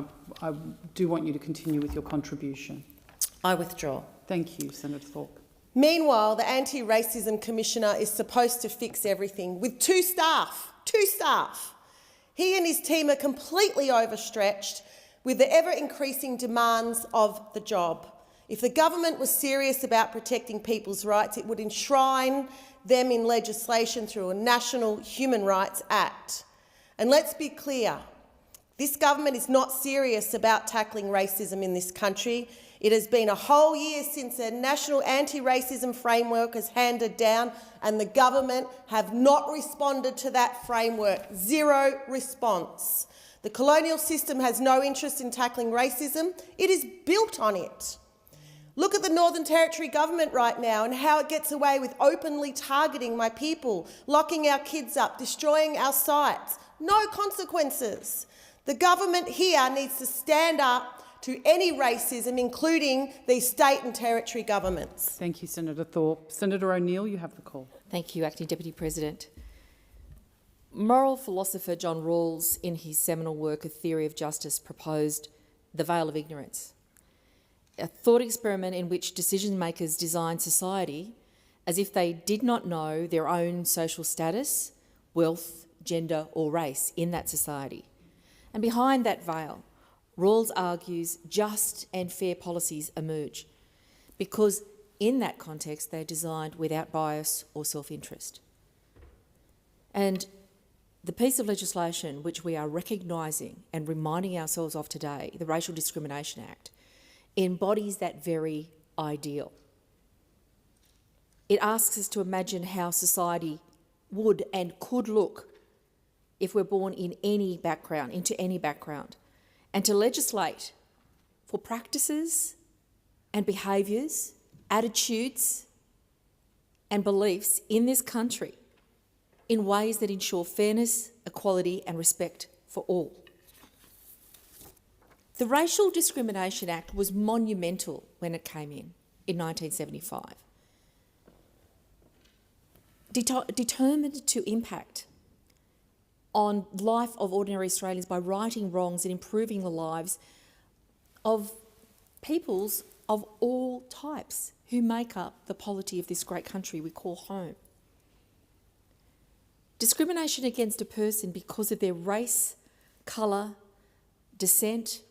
I do want you to continue with your contribution. I withdraw. Thank you, Senator Thorpe. Meanwhile, the Anti-Racism Commissioner is supposed to fix everything with two staff. He and his team are completely overstretched with the ever-increasing demands of the job. If the government was serious about protecting people's rights, it would enshrine them in legislation through a National Human Rights Act. And let's be clear, this government is not serious about tackling racism in this country. It has been a whole year since a national anti-racism framework was handed down, and the government have not responded to that framework. Zero response. The colonial system has no interest in tackling racism. It is built on it. Look at the Northern Territory government right now and how it gets away with openly targeting my people, locking our kids up, destroying our sites. No consequences. The government here needs to stand up to any racism, including these state and territory governments. Thank you, Senator Thorpe. Senator O'Neill, you have the call. Thank you, Acting Deputy President. Moral philosopher John Rawls, in his seminal work A Theory of Justice, proposed the veil of ignorance, a thought experiment in which decision-makers design society as if they did not know their own social status, wealth, gender or race in that society. And behind that veil, Rawls argues just and fair policies emerge because in that context they're designed without bias or self-interest. And the piece of legislation which we are recognising and reminding ourselves of today, the Racial Discrimination Act, embodies that very ideal. It asks us to imagine how society would and could look if we're born in any background, into any background, and to legislate for practices and behaviours, attitudes and beliefs in this country in ways that ensure fairness, equality and respect for all. The Racial Discrimination Act was monumental when it came in 1975. Determined to impact on life of ordinary Australians by righting wrongs and improving the lives of peoples of all types who make up the polity of this great country we call home. Discrimination against a person because of their race, colour, descent,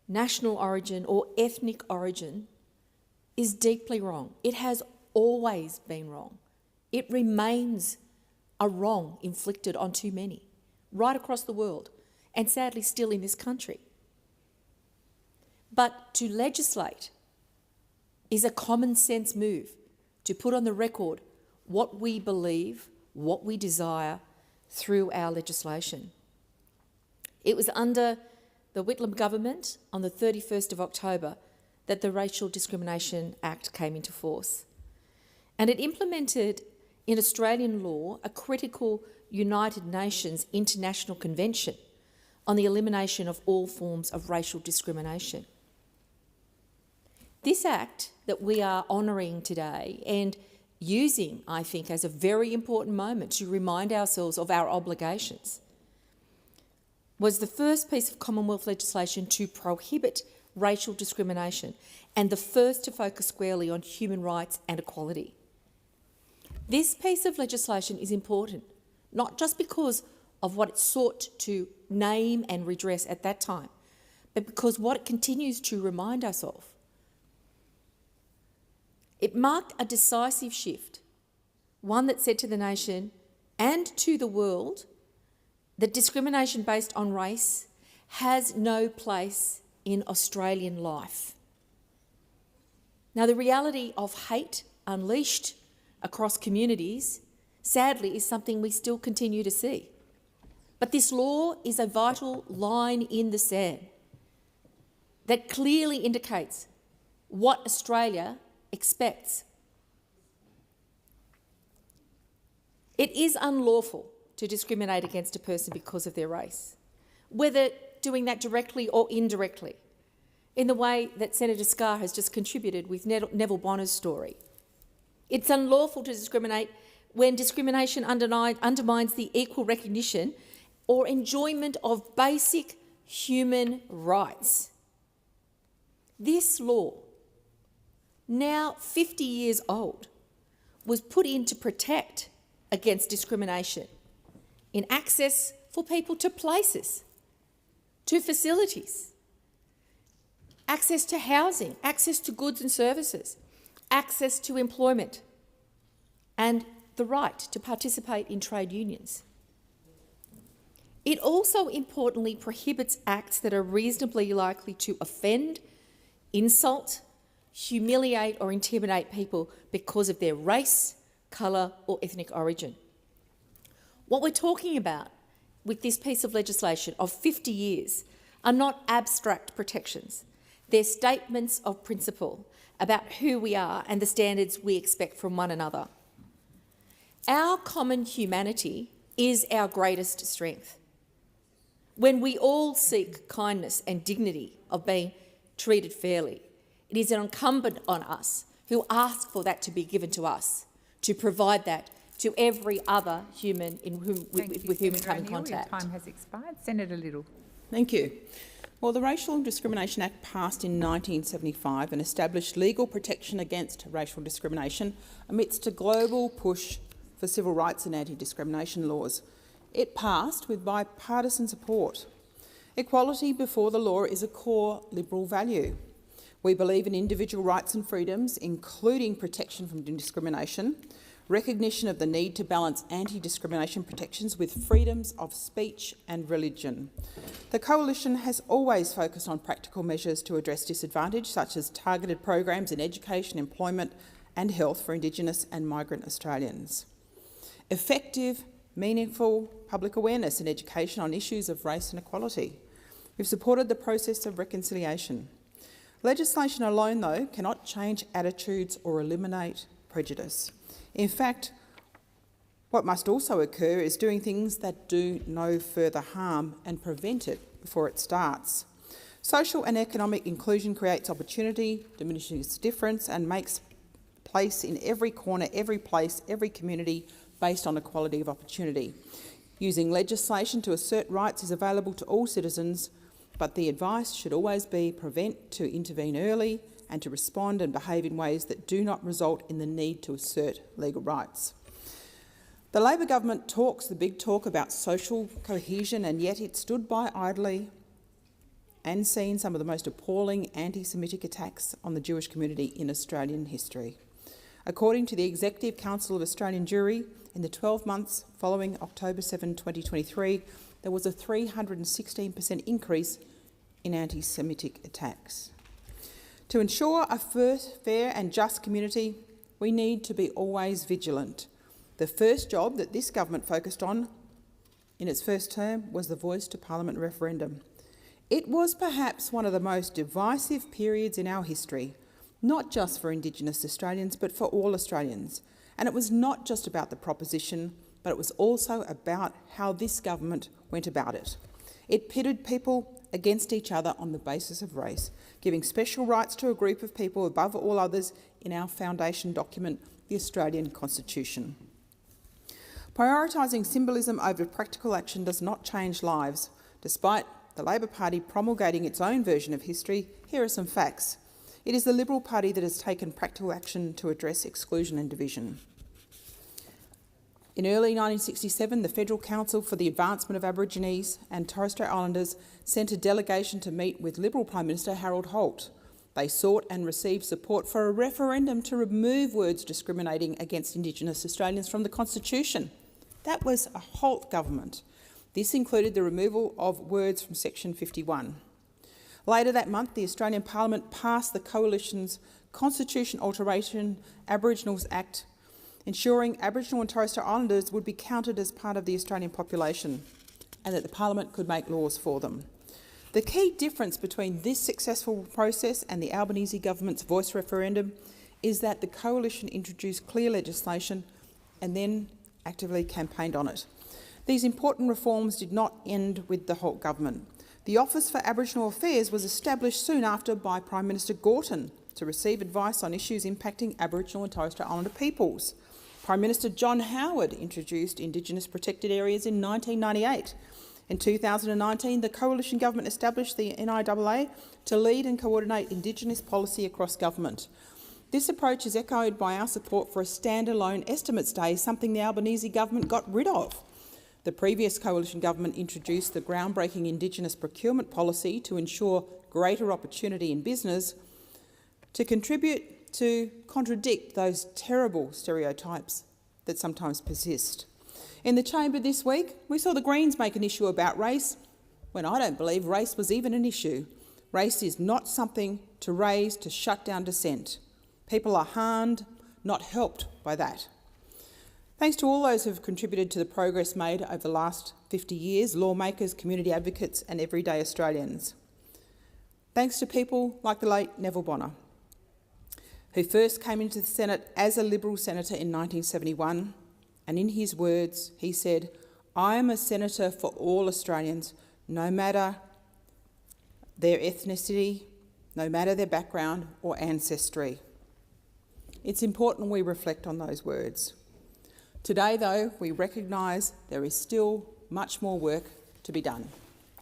national origin or ethnic origin is deeply wrong. It has always been wrong. It remains a wrong inflicted on too many, right across the world. and sadly still in this country. But to legislate is a common sense move to put on the record what we believe, what we desire through our legislation. It was under the Whitlam government on the 31st of October that the Racial Discrimination Act came into force. And it implemented in Australian law a critical United Nations International Convention on the elimination of all forms of racial discrimination. This act that we are honouring today and using, I think, as a very important moment to remind ourselves of our obligations, was the first piece of Commonwealth legislation to prohibit racial discrimination and the first to focus squarely on human rights and equality. This piece of legislation is important, not just because of what it sought to name and redress at that time, but because what it continues to remind us of. It marked a decisive shift, one that said to the nation and to the world that discrimination based on race has no place in Australian life. Now, the reality of hate unleashed across communities, sadly, is something we still continue to see. But this law is a vital line in the sand that clearly indicates what Australia expects. It is unlawful to discriminate against a person because of their race, whether doing that directly or indirectly, in the way that Senator Scarr has just contributed with Neville Bonner's story. It's unlawful to discriminate when discrimination undermines the equal recognition or enjoyment of basic human rights. This law, now 50 years old, was put in to protect against discrimination in access for people to places, to facilities, access to housing, access to goods and services, access to employment, and the right to participate in trade unions. It also importantly prohibits acts that are reasonably likely to offend, insult, humiliate or intimidate people because of their race, colour or ethnic origin. What we're talking about with this piece of legislation of 50 years are not abstract protections. They're statements of principle about who we are and the standards we expect from one another. Our common humanity is our greatest strength. When we all seek kindness and dignity of being treated fairly, it is incumbent on us who ask for that to be given to us, to provide that to every other human with whom we come in contact. Your time has expired. Senator Little. Thank you. Well, the Racial Discrimination Act passed in 1975 and established legal protection against racial discrimination amidst a global push for civil rights and anti-discrimination laws. It passed with bipartisan support. Equality before the law is a core Liberal value. We believe in individual rights and freedoms, including protection from discrimination, recognition of the need to balance anti-discrimination protections with freedoms of speech and religion. The Coalition has always focused on practical measures to address disadvantage, such as targeted programs in education, employment and health for Indigenous and migrant Australians. Effective, meaningful public awareness and education on issues of race and equality. We've supported the process of reconciliation. Legislation alone, though, cannot change attitudes or eliminate prejudice. In fact, what must also occur is doing things that do no further harm and prevent it before it starts. Social and economic inclusion creates opportunity, diminishes difference and makes place in every corner, every place, every community based on equality of opportunity. Using legislation to assert rights is available to all citizens, but the advice should always be prevent, to intervene early and to respond and behave in ways that do not result in the need to assert legal rights. The Labor government talks the big talk about social cohesion, and yet it stood by idly and seen some of the most appalling anti-Semitic attacks on the Jewish community in Australian history. According to the Executive Council of Australian Jewry, in the 12 months following October 7, 2023, there was a 316% increase in anti-Semitic attacks. To ensure a fair and just community, we need to be always vigilant. The first job that this government focused on in its first term was the Voice to Parliament referendum. It was perhaps one of the most divisive periods in our history, not just for Indigenous Australians, but for all Australians. And it was not just about the proposition, but it was also about how this government went about it. It pitted people against each other on the basis of race, giving special rights to a group of people above all others in our foundation document, the Australian Constitution. Prioritising symbolism over practical action does not change lives. Despite the Labor Party promulgating its own version of history, here are some facts. It is the Liberal Party that has taken practical action to address exclusion and division. In early 1967, the Federal Council for the Advancement of Aborigines and Torres Strait Islanders sent a delegation to meet with Liberal Prime Minister Harold Holt. They sought and received support for a referendum to remove words discriminating against Indigenous Australians from the Constitution. That was a Holt government. This included the removal of words from Section 51. Later that month, the Australian Parliament passed the Coalition's Constitution Alteration Aboriginals Act, ensuring Aboriginal and Torres Strait Islanders would be counted as part of the Australian population and that the Parliament could make laws for them. The key difference between this successful process and the Albanese government's voice referendum is that the Coalition introduced clear legislation and then actively campaigned on it. These important reforms did not end with the Holt government. The Office for Aboriginal Affairs was established soon after by Prime Minister Gorton to receive advice on issues impacting Aboriginal and Torres Strait Islander peoples. Prime Minister John Howard introduced Indigenous protected areas in 1998. In 2019, the Coalition government established the NIAA to lead and coordinate Indigenous policy across government. This approach is echoed by our support for a standalone estimates day, something the Albanese government got rid of. The previous Coalition government introduced the groundbreaking Indigenous procurement policy to ensure greater opportunity in business, to contribute to contradict those terrible stereotypes that sometimes persist. In the chamber this week, we saw the Greens make an issue about race, when I don't believe race was even an issue. Race is not something to raise to shut down dissent. People are harmed, not helped by that. Thanks to all those who have contributed to the progress made over the last 50 years, lawmakers, community advocates and everyday Australians. Thanks to people like the late Neville Bonner, who first came into the Senate as a Liberal senator in 1971, and in his words, he said, "I am a senator for all Australians, no matter their ethnicity, no matter their background or ancestry." It's important we reflect on those words. Today, though, we recognise there is still much more work to be done.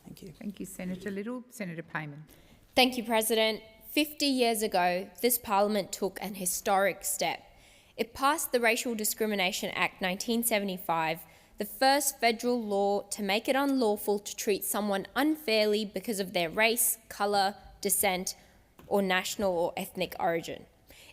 Thank you. Thank you, Senator Little. Senator Payman. Thank you, President. 50 years ago, this Parliament took an historic step. It passed the Racial Discrimination Act 1975, the first federal law to make it unlawful to treat someone unfairly because of their race, colour, descent, or national or ethnic origin.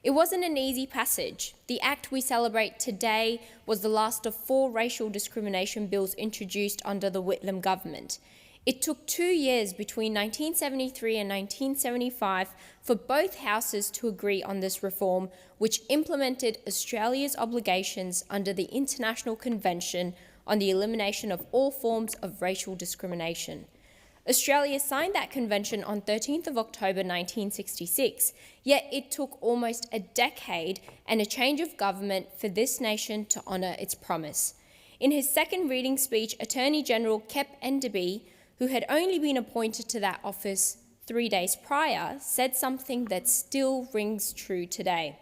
It wasn't an easy passage. The act we celebrate today was the last of 4 racial discrimination bills introduced under the Whitlam government. It took 2 years between 1973 and 1975 for both houses to agree on this reform, which implemented Australia's obligations under the International Convention on the Elimination of All Forms of Racial Discrimination. Australia signed that convention on 13th of October 1966, yet it took almost a decade and a change of government for this nation to honour its promise. In his second reading speech, Attorney General Kep Enderby, who had only been appointed to that office 3 days prior, said something that still rings true today.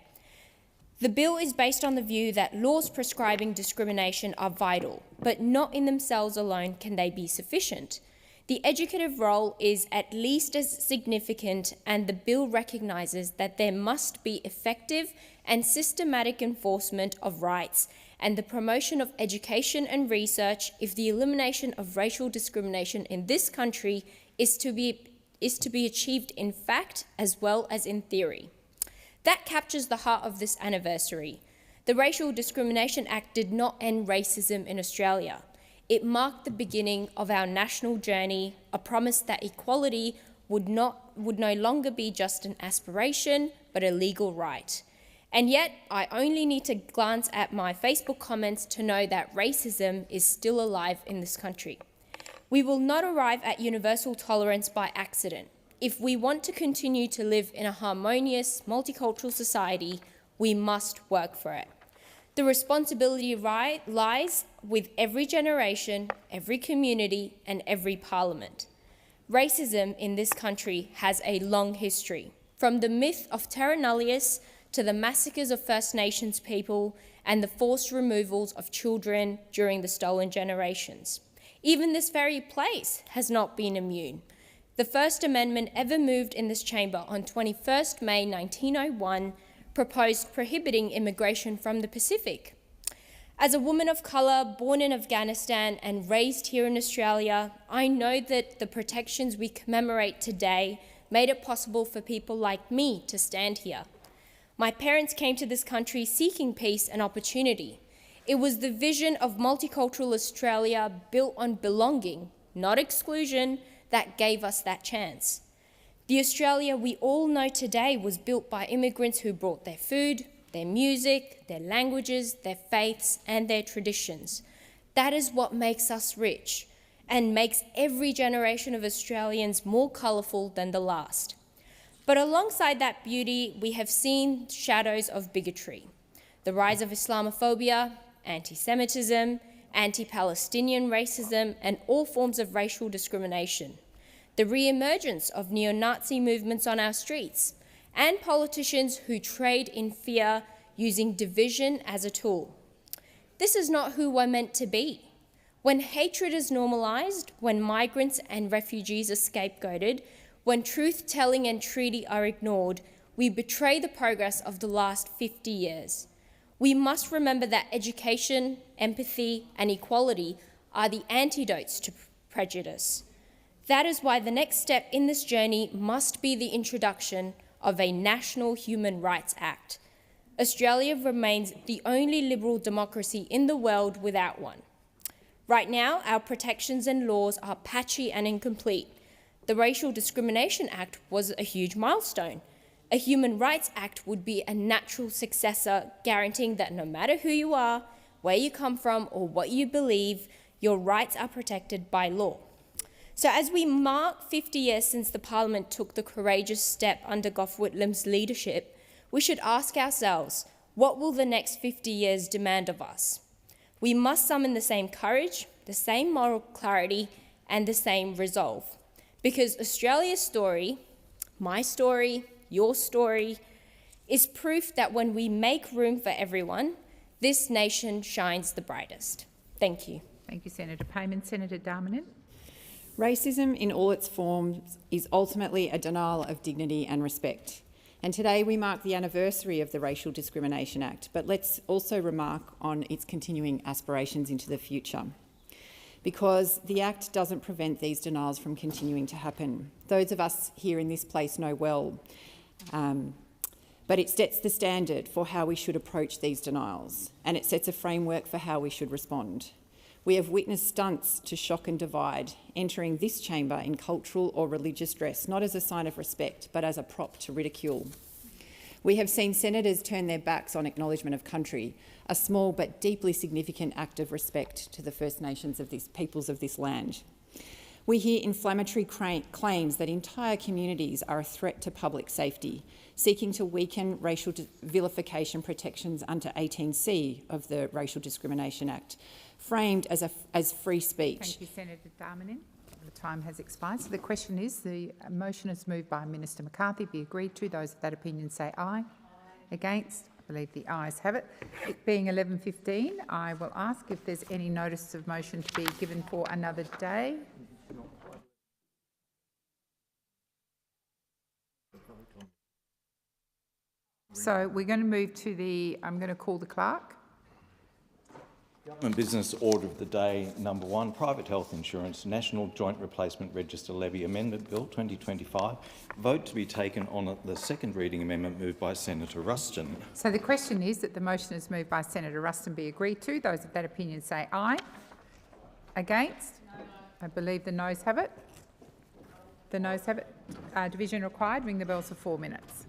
The bill is based on the view that laws prescribing discrimination are vital, but not in themselves alone can they be sufficient. The educative role is at least as significant, and the bill recognises that there must be effective and systematic enforcement of rights and the promotion of education and research if the elimination of racial discrimination in this country is to be achieved in fact as well as in theory. That captures the heart of this anniversary. The Racial Discrimination Act did not end racism in Australia. It marked the beginning of our national journey, a promise that equality would no longer be just an aspiration, but a legal right. And yet, I only need to glance at my Facebook comments to know that racism is still alive in this country. We will not arrive at universal tolerance by accident. If we want to continue to live in a harmonious, multicultural society, we must work for it. The responsibility lies with every generation, every community, and every parliament. Racism in this country has a long history, from the myth of terra nullius to the massacres of First Nations people and the forced removals of children during the stolen generations. Even this very place has not been immune. The First Amendment ever moved in this chamber on 21st May 1901 proposed prohibiting immigration from the Pacific. As a woman of colour, born in Afghanistan and raised here in Australia, I know that the protections we commemorate today made it possible for people like me to stand here. My parents came to this country seeking peace and opportunity. It was the vision of multicultural Australia built on belonging, not exclusion, that gave us that chance. The Australia we all know today was built by immigrants who brought their food, their music, their languages, their faiths, and their traditions. That is what makes us rich and makes every generation of Australians more colourful than the last. But alongside that beauty, we have seen shadows of bigotry. The rise of Islamophobia, anti-Semitism, anti-Palestinian racism, and all forms of racial discrimination. The re-emergence of neo-Nazi movements on our streets, and politicians who trade in fear using division as a tool. This is not who we're meant to be. When hatred is normalised, when migrants and refugees are scapegoated, when truth-telling and treaty are ignored, we betray the progress of the last 50 years. We must remember that education, empathy, and equality are the antidotes to prejudice. That is why the next step in this journey must be the introduction of a National Human Rights Act. Australia remains the only liberal democracy in the world without one. Right now, our protections and laws are patchy and incomplete. The Racial Discrimination Act was a huge milestone. A Human Rights Act would be a natural successor, guaranteeing that no matter who you are, where you come from, or what you believe, your rights are protected by law. So as we mark 50 years since the Parliament took the courageous step under Gough Whitlam's leadership, we should ask ourselves, what will the next 50 years demand of us? We must summon the same courage, the same moral clarity, and the same resolve. Because Australia's story, my story, your story, is proof that when we make room for everyone, this nation shines the brightest. Thank you. Thank you, Senator Payman. Senator Darmanin. Racism in all its forms is ultimately a denial of dignity and respect. And today we mark the anniversary of the Racial Discrimination Act, but let's also remark on its continuing aspirations into the future. Because the Act doesn't prevent these denials from continuing to happen. Those of us here in this place know well, but it sets the standard for how we should approach these denials, and it sets a framework for how we should respond. We have witnessed stunts to shock and divide, entering this chamber in cultural or religious dress, not as a sign of respect, but as a prop to ridicule. We have seen senators turn their backs on acknowledgement of country, a small but deeply significant act of respect to the First Nations of peoples of this land. We hear inflammatory claims that entire communities are a threat to public safety, seeking to weaken racial vilification protections under 18C of the Racial Discrimination Act, framed as free speech. Thank you, Senator Darmanin. The time has expired. So the question is, the motion is moved by Minister McCarthy, be agreed to. Those of that opinion say aye. Against? I believe the ayes have it. It being 11:15, I will ask if there's any notice of motion to be given for another day. So we're going to move to I'm going to call the clerk. Government Business Order of the Day number 1, Private Health Insurance National Joint Replacement Register Levy Amendment Bill 2025. Vote to be taken on the second reading amendment moved by Senator Ruston. So the question is that the motion is moved by Senator Ruston be agreed to. Those of that opinion say aye. Against? I believe the noes have it. The noes have it. Division required. Ring the bells for 4 minutes.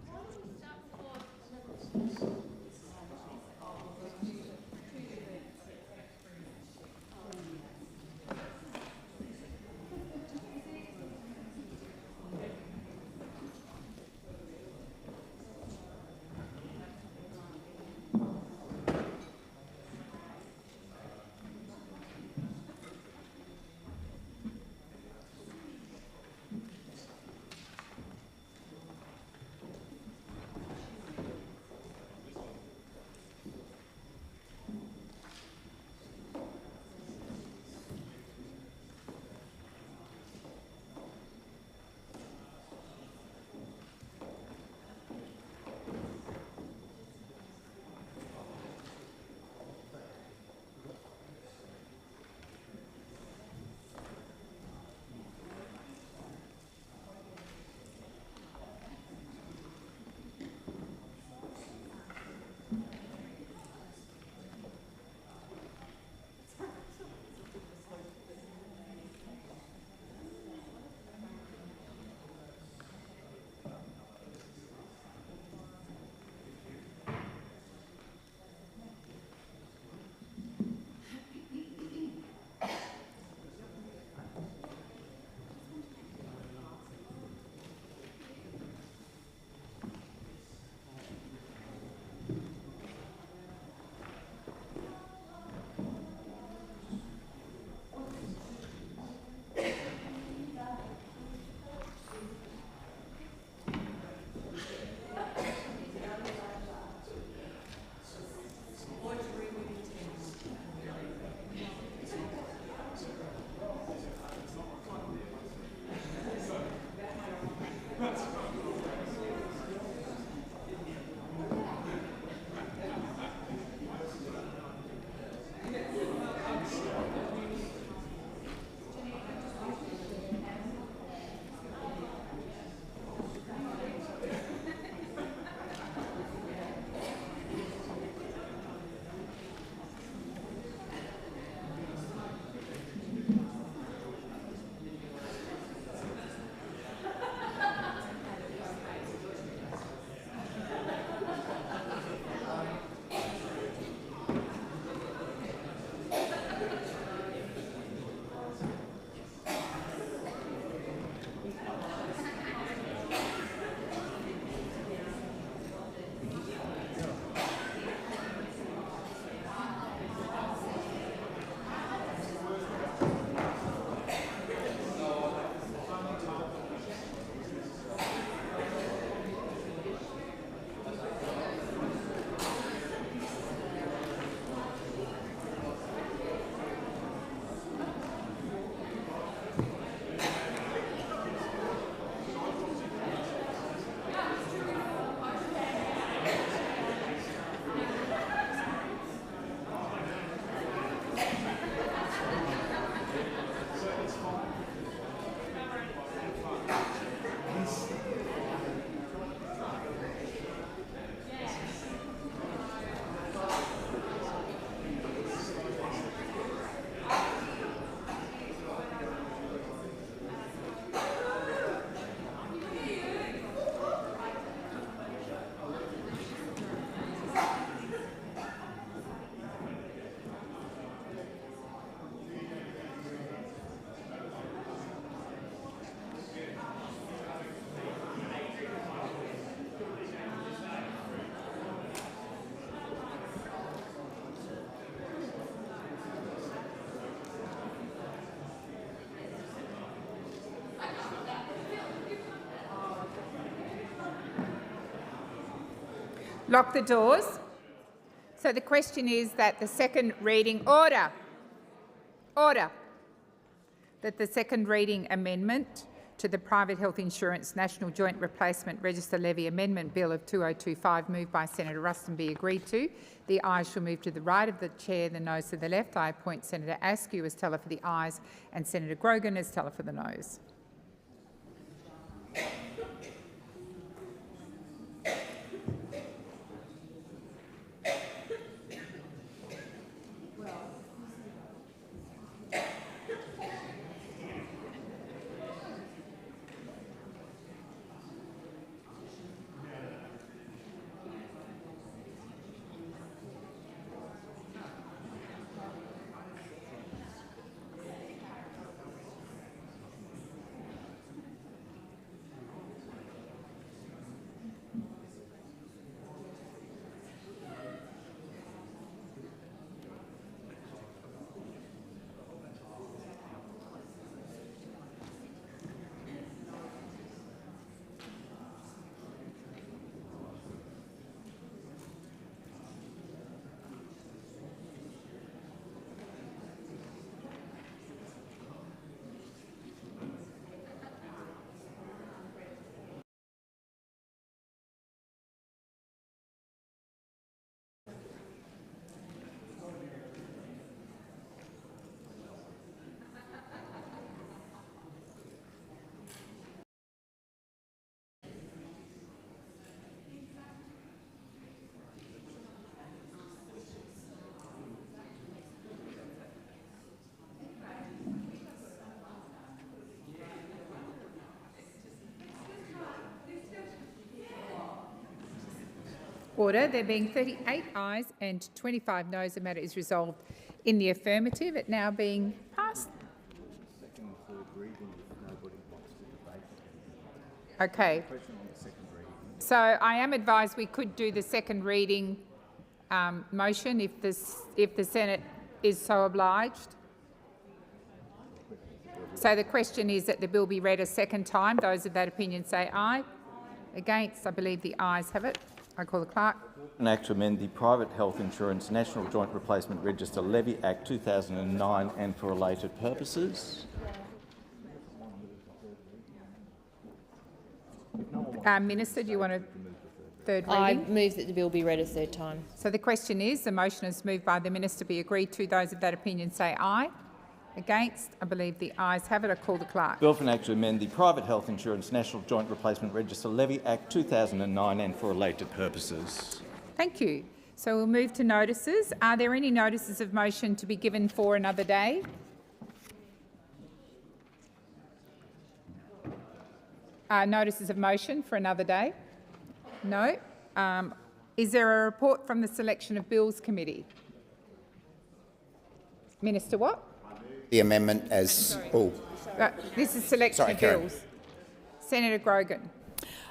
Lock the doors. So the question is that the second reading order, that the second reading amendment to the Private Health Insurance National Joint Replacement Register Levy Amendment Bill of 2025 moved by Senator Ruston be agreed to. The ayes shall move to the right of the chair, the noes to the left. I appoint Senator Askew as teller for the ayes and Senator Grogan as teller for the noes. Order. There being 38 ayes and 25 noes, the matter is resolved in the affirmative. It now being passed. Okay. So I am advised we could do the second reading motion if the Senate is so obliged. So the question is that the bill be read a second time. Those of that opinion say aye. Against, I believe the ayes have it. I call the clerk. An act to amend the Private Health Insurance National Joint Replacement Register Levy Act 2009 and for related purposes. Minister, do you want a third reading? I move that the bill be read a third time. So the question is, the motion is moved by the Minister be agreed to. Those of that opinion say aye. Against, I believe the ayes have it. I call the clerk. Bill for an act to amend the Private Health Insurance National Joint Replacement Register Levy Act 2009 and for related purposes. Thank you. So we'll move to notices. Are there any notices of motion to be given for another day? Notices of motion for another day? No. Is there a report from the Selection of Bills Committee? Minister Watt? The amendment as... This is Selection of Bills. Senator Grogan.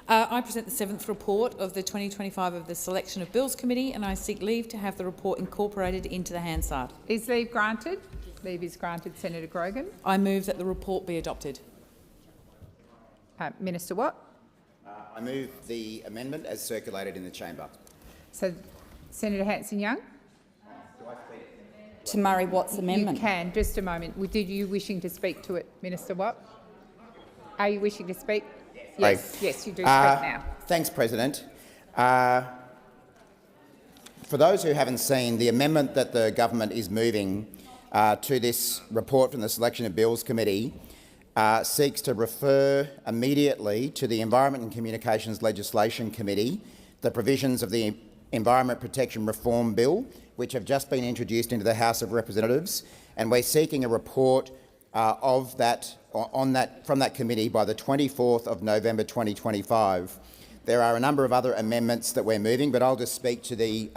I present the 7th report of the 2025 of the Selection of Bills Committee, and I seek leave to have the report incorporated into the Hansard. Is leave granted? Leave is granted. Senator Grogan. I move that the report be adopted. Minister Watt? I move the amendment as circulated in the chamber. So, Senator Hanson-Young? To Murray Watt's amendment. You can. Just a moment. Did you wishing to speak to it, Minister Watt? Are you wishing to speak? Yes. Yes, you do speak now. Thanks, President. For those who haven't seen, the amendment that the government is moving to this report from the Selection of Bills Committee seeks to refer immediately to the Environment and Communications Legislation Committee the provisions of the Environment Protection Reform Bill, which have just been introduced into the House of Representatives, and we're seeking a report from that committee by the 24th of November 2025. There are a number of other amendments that we're moving, but I'll just speak to the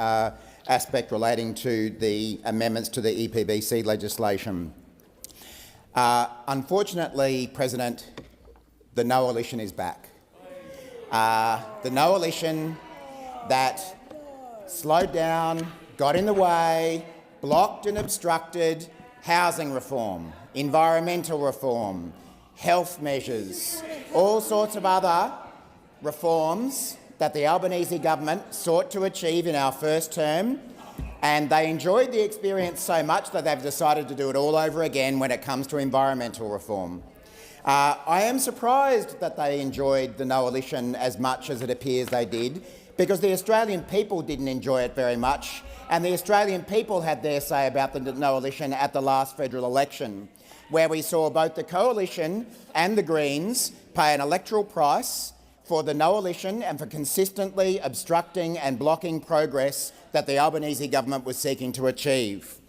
aspect relating to the amendments to the EPBC legislation. Unfortunately, President, the no-alition is back. The no-alition that slowed down, got in the way, blocked and obstructed housing reform, environmental reform, health measures, all sorts of other reforms that the Albanese government sought to achieve in our first term, and they enjoyed the experience so much that they've decided to do it all over again when it comes to environmental reform. I am surprised that they enjoyed the no-alition as much as it appears they did, because the Australian people didn't enjoy it very much, and the Australian people had their say about the no-alition at the last federal election, where we saw both the Coalition and the Greens pay an electoral price for the no-alition and for consistently obstructing and blocking progress that the Albanese government was seeking to achieve.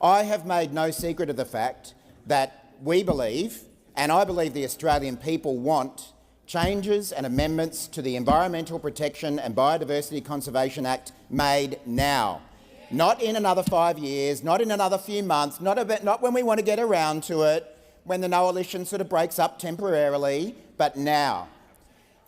I have made no secret of the fact that we believe, and I believe the Australian people want, changes and amendments to the Environmental Protection and Biodiversity Conservation Act made now. Not in another 5 years, not in another few months, not when we want to get around to it, when the no-alition sort of breaks up temporarily, but now.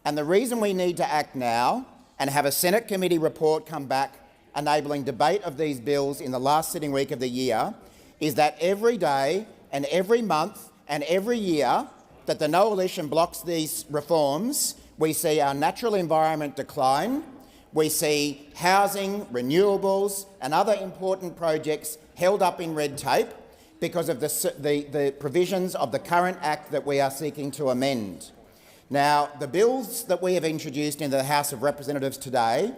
And the reason we need to act now and have a Senate committee report come back enabling debate of these bills in the last sitting week of the year is that every day and every month and every year that the no-alition blocks these reforms, we see our natural environment decline, we see housing, renewables and other important projects held up in red tape because of the provisions of the current Act that we are seeking to amend. Now, the bills that we have introduced into the House of Representatives today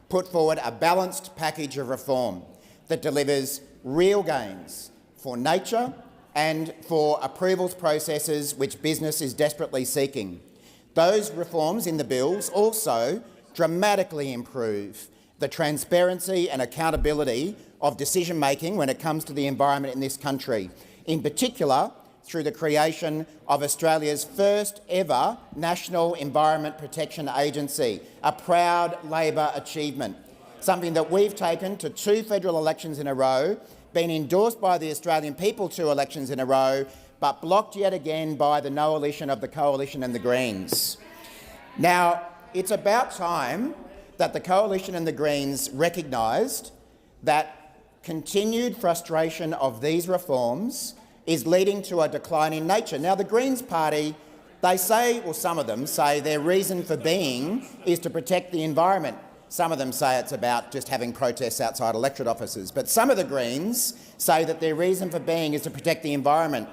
put forward a balanced package of reform that delivers real gains for nature and for approvals processes which business is desperately seeking. Those reforms in the bills also dramatically improve the transparency and accountability of decision-making when it comes to the environment in this country, in particular through the creation of Australia's first ever National Environment Protection Agency, a proud Labor achievement. something that we've taken to 2 federal elections in a row, been endorsed by the Australian people 2 elections in a row, but blocked yet again by the no-alition of the Coalition and the Greens. Now, it's about time that the Coalition and the Greens recognised that continued frustration of these reforms is leading to a decline in nature. Now, the Greens party, they say, or some of them say, their reason for being is to protect the environment. Some of them say it's about just having protests outside electorate offices. But some of the Greens say that their reason for being is to protect the environment.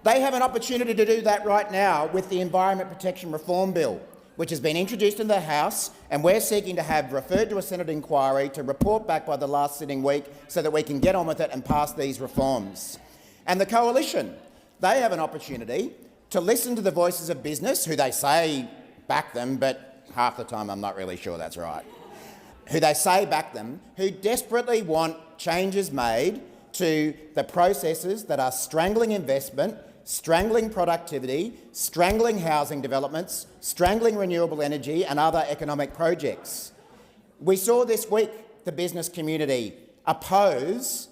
They have an opportunity to do that right now with the Environment Protection Reform Bill, which has been introduced in the House, and we're seeking to have referred to a Senate inquiry to report back by the last sitting week so that we can get on with it and pass these reforms. And the Coalition, they have an opportunity to listen to the voices of business, who they say back them, but half the time I'm not really sure that's right, who they say back them, who desperately want changes made to the processes that are strangling investment, strangling productivity, strangling housing developments, strangling renewable energy and other economic projects. We saw this week the business community oppose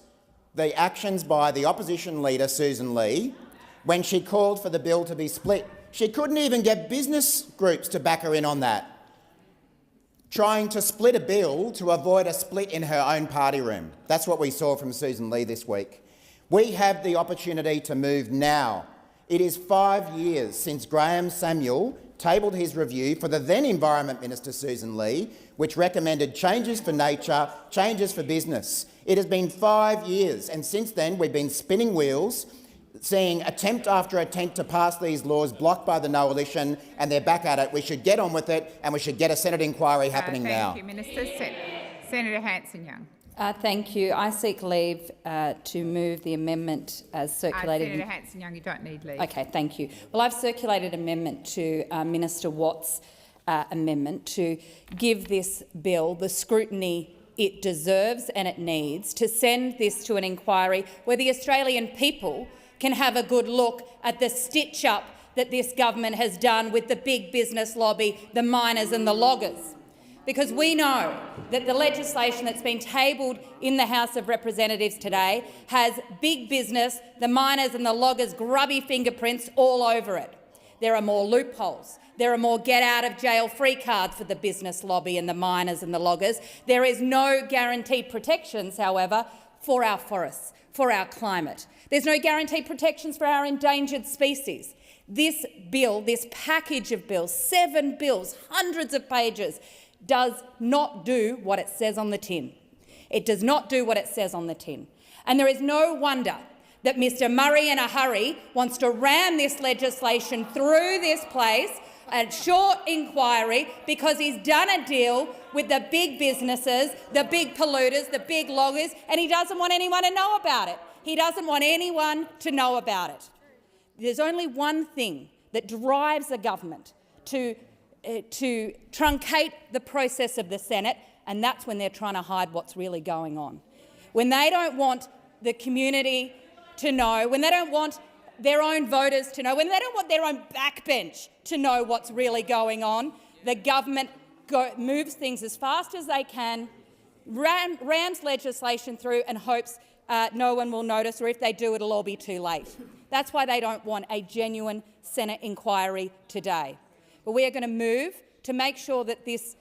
the actions by the opposition leader, Susan Lee, when she called for the bill to be split. She couldn't even get business groups to back her in on that, trying to split a bill to avoid a split in her own party room. That's what we saw from Susan Lee this week. We have the opportunity to move now. It is 5 years since Graham Samuel tabled his review for the then Environment Minister Susan Lee, which recommended changes for nature, changes for business. It has been 5 years, and since then we've been spinning wheels, seeing attempt after attempt to pass these laws blocked by the no-alition, and they're back at it. We should get on with it, and we should get a Senate inquiry happening now. Thank you, Minister. Senator Hanson-Young. Thank you. I seek leave to move the amendment as circulated. Senator Hanson-Young, you don't need leave. Okay, thank you. Well, I've circulated amendment to Minister Watt's amendment to give this bill the scrutiny it deserves and it needs, to send this to an inquiry where the Australian people can have a good look at the stitch-up that this government has done with the big business lobby, the miners and the loggers. Because we know that the legislation that's been tabled in the House of Representatives today has big business, the miners and the loggers' grubby fingerprints all over it. There are more loopholes. There are more get-out-of-jail-free cards for the business lobby and the miners and the loggers. There is no guaranteed protections, however, for our forests, for our climate. There's no guaranteed protections for our endangered species. This bill, this package of bills, 7 bills, hundreds of pages, does not do what it says on the tin. It does not do what it says on the tin. And there is no wonder that Mr Murray in a hurry wants to ram this legislation through this place, a short inquiry, because he's done a deal with the big businesses, the big polluters, the big loggers, and he doesn't want anyone to know about it. He doesn't want anyone to know about it. There's only one thing that drives the government to truncate the process of the Senate, and that's when they're trying to hide what's really going on. When they don't want the community to know, when they don't want their own voters to know, when they don't want their own backbench to know what's really going on, the government moves things as fast as they can, rams legislation through and hopes no one will notice, or if they do, it'll all be too late. That's why they don't want a genuine Senate inquiry today. But we are going to move to make sure that this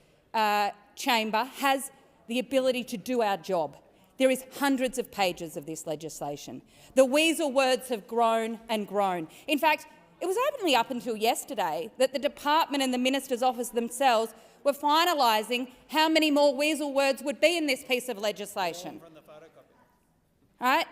chamber has the ability to do our job. There is hundreds of pages of this legislation. The weasel words have grown and grown. In fact, it was only up until yesterday that the department and the minister's office themselves were finalising how many more weasel words would be in this piece of legislation. Right?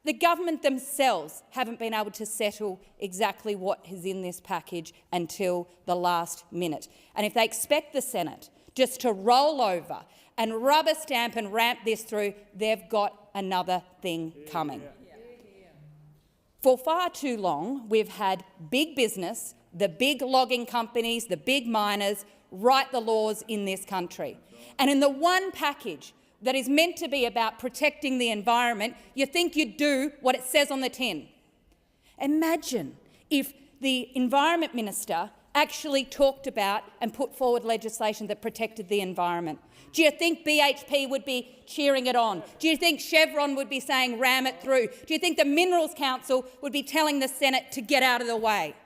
The government themselves haven't been able to settle exactly what is in this package until the last minute. And if they expect the Senate just to roll over and rubber stamp and ramp this through, they've got another thing coming. For far too long, we've had big business, the big logging companies, the big miners, write the laws in this country. And in the one package that is meant to be about protecting the environment, you think you'd do what it says on the tin. Imagine if the Environment Minister actually talked about and put forward legislation that protected the environment? Do you think BHP would be cheering it on? Do you think Chevron would be saying ram it through? Do you think the Minerals Council would be telling the Senate to get out of the way?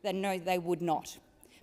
Then no, they would not.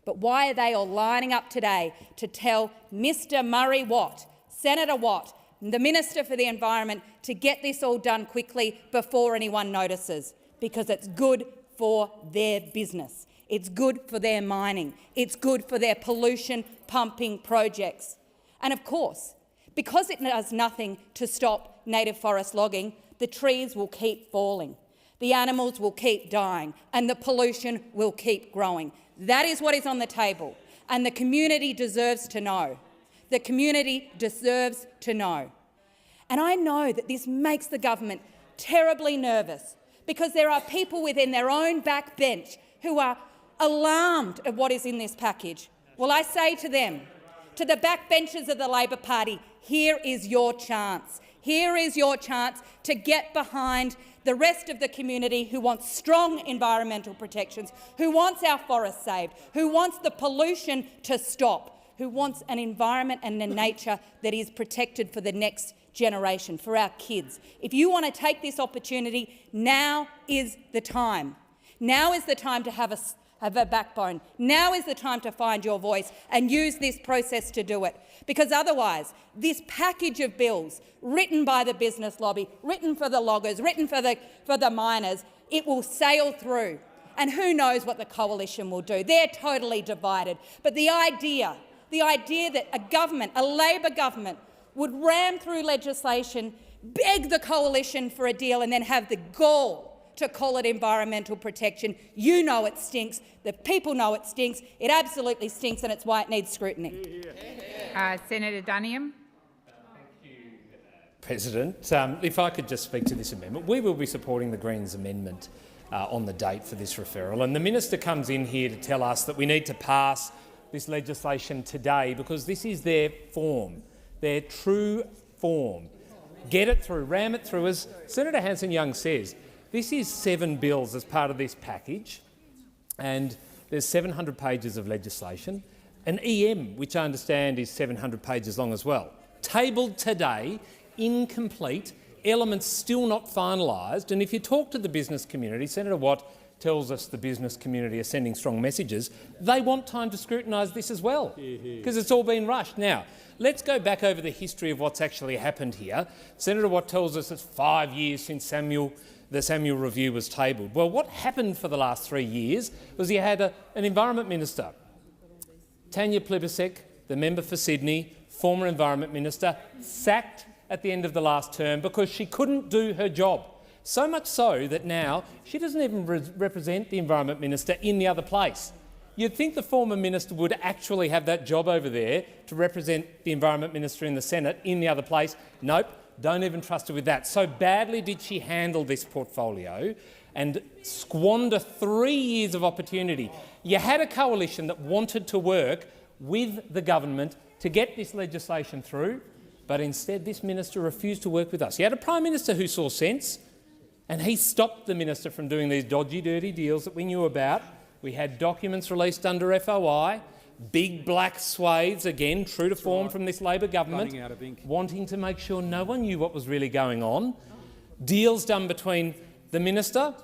But why are they all lining up today to tell Mr Murray Watt, Senator Watt, the Minister for the Environment, to get this all done quickly before anyone notices? Because it's good for their business. It's good for their mining. It's good for their pollution pumping projects. And of course, because it does nothing to stop native forest logging, the trees will keep falling, the animals will keep dying, and the pollution will keep growing. That is what is on the table, and the community deserves to know. The community deserves to know. And I know that this makes the government terribly nervous, because there are people within their own backbench who are alarmed at what is in this package. Well, I say to them, to the backbenchers of the Labor Party, here is your chance. Here is your chance to get behind the rest of the community who wants strong environmental protections, who wants our forests saved, who wants the pollution to stop, who wants an environment and a nature that is protected for the next generation, for our kids. If you want to take this opportunity, now is the time. Now is the time to have a backbone. Now is the time to find your voice and use this process to do it. Because otherwise, this package of bills written by the business lobby, written for the loggers, written for the miners, it will sail through. And who knows what the coalition will do. They're totally divided. But the idea that a government, a Labor government, would ram through legislation, beg the coalition for a deal and then have the gall to call it environmental protection. You know it stinks. The people know it stinks. It absolutely stinks, and it's why it needs scrutiny. Senator Duniam. President, if I could just speak to this amendment. We will be supporting the Greens amendment on the date for this referral. And the minister comes in here to tell us that we need to pass this legislation today because this is their form, their true form. Get it through, ram it through. As Senator Hanson-Young says, this is 7 bills as part of this package, and there's 700 pages of legislation. An EM, which I understand is 700 pages long as well. Tabled today, incomplete, elements still not finalised. And if you talk to the business community, Senator Watt tells us the business community are sending strong messages. They want time to scrutinise this as well, because it's all been rushed. Now, let's go back over the history of what's actually happened here. Senator Watt tells us it's 5 years since the Samuel review was tabled. Well, what happened for the last 3 years was you had an Environment Minister, Tanya Plibersek, the member for Sydney, former Environment Minister, sacked at the end of the last term because she couldn't do her job. So much so that now she doesn't even represent the Environment Minister in the other place. You'd think the former minister would actually have that job over there to represent the Environment Minister in the Senate in the other place. Nope, don't even trust her with that. So badly did she handle this portfolio and squander 3 years of opportunity. You had a coalition that wanted to work with the government to get this legislation through, but instead this minister refused to work with us. You had a Prime Minister who saw sense, and he stopped the minister from doing these dodgy, dirty deals that we knew about. We had documents released under FOI, big black swathes, again, true to form from this Labor government, wanting to make sure no one knew what was really going on. Deals done between the Minister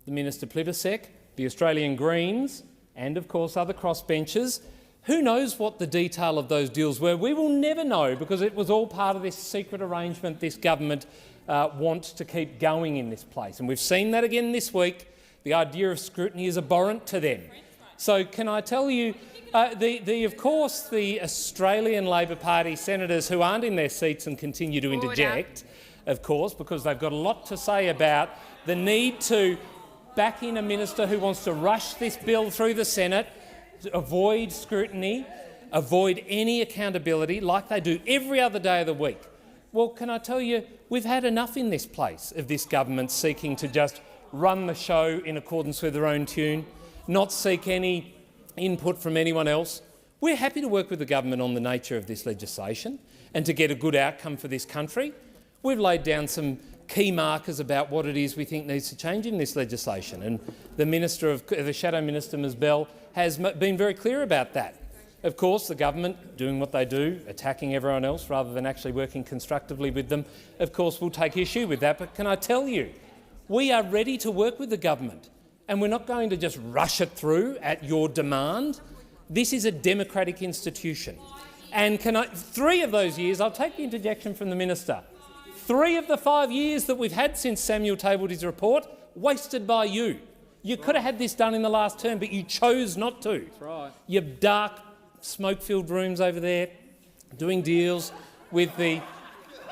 Plibersek, the Australian Greens, and of course other crossbenchers. Who knows what the detail of those deals were? We will never know, because it was all part of this secret arrangement this government wants to keep going in this place. And we've seen that again this week. The idea of scrutiny is abhorrent to them. So can I tell you, of course, the Australian Labor Party senators who aren't in their seats and continue to interject, of course, because they've got a lot to say about the need to back in a minister who wants to rush this bill through the Senate, to avoid scrutiny, avoid any accountability like they do every other day of the week. Well, can I tell you, we've had enough in this place of this government seeking to just run the show in accordance with their own tune, not seek any input from anyone else. We're happy to work with the government on the nature of this legislation and to get a good outcome for this country. We've laid down some key markers about what it is we think needs to change in this legislation. And the Shadow Minister, Ms Bell, has been very clear about that. Of course, the government, doing what they do, attacking everyone else rather than actually working constructively with them, of course will take issue with that. But can I tell you, we are ready to work with the government, and we're not going to just rush it through at your demand. This is a democratic institution. And 3 of those years, I'll take the interjection from the minister, 3 of the 5 years that we've had since Samuel tabled his report, wasted by you. You could have had this done in the last term, but you chose not to. That's right. You have dark, smoke-filled rooms over there, doing deals with the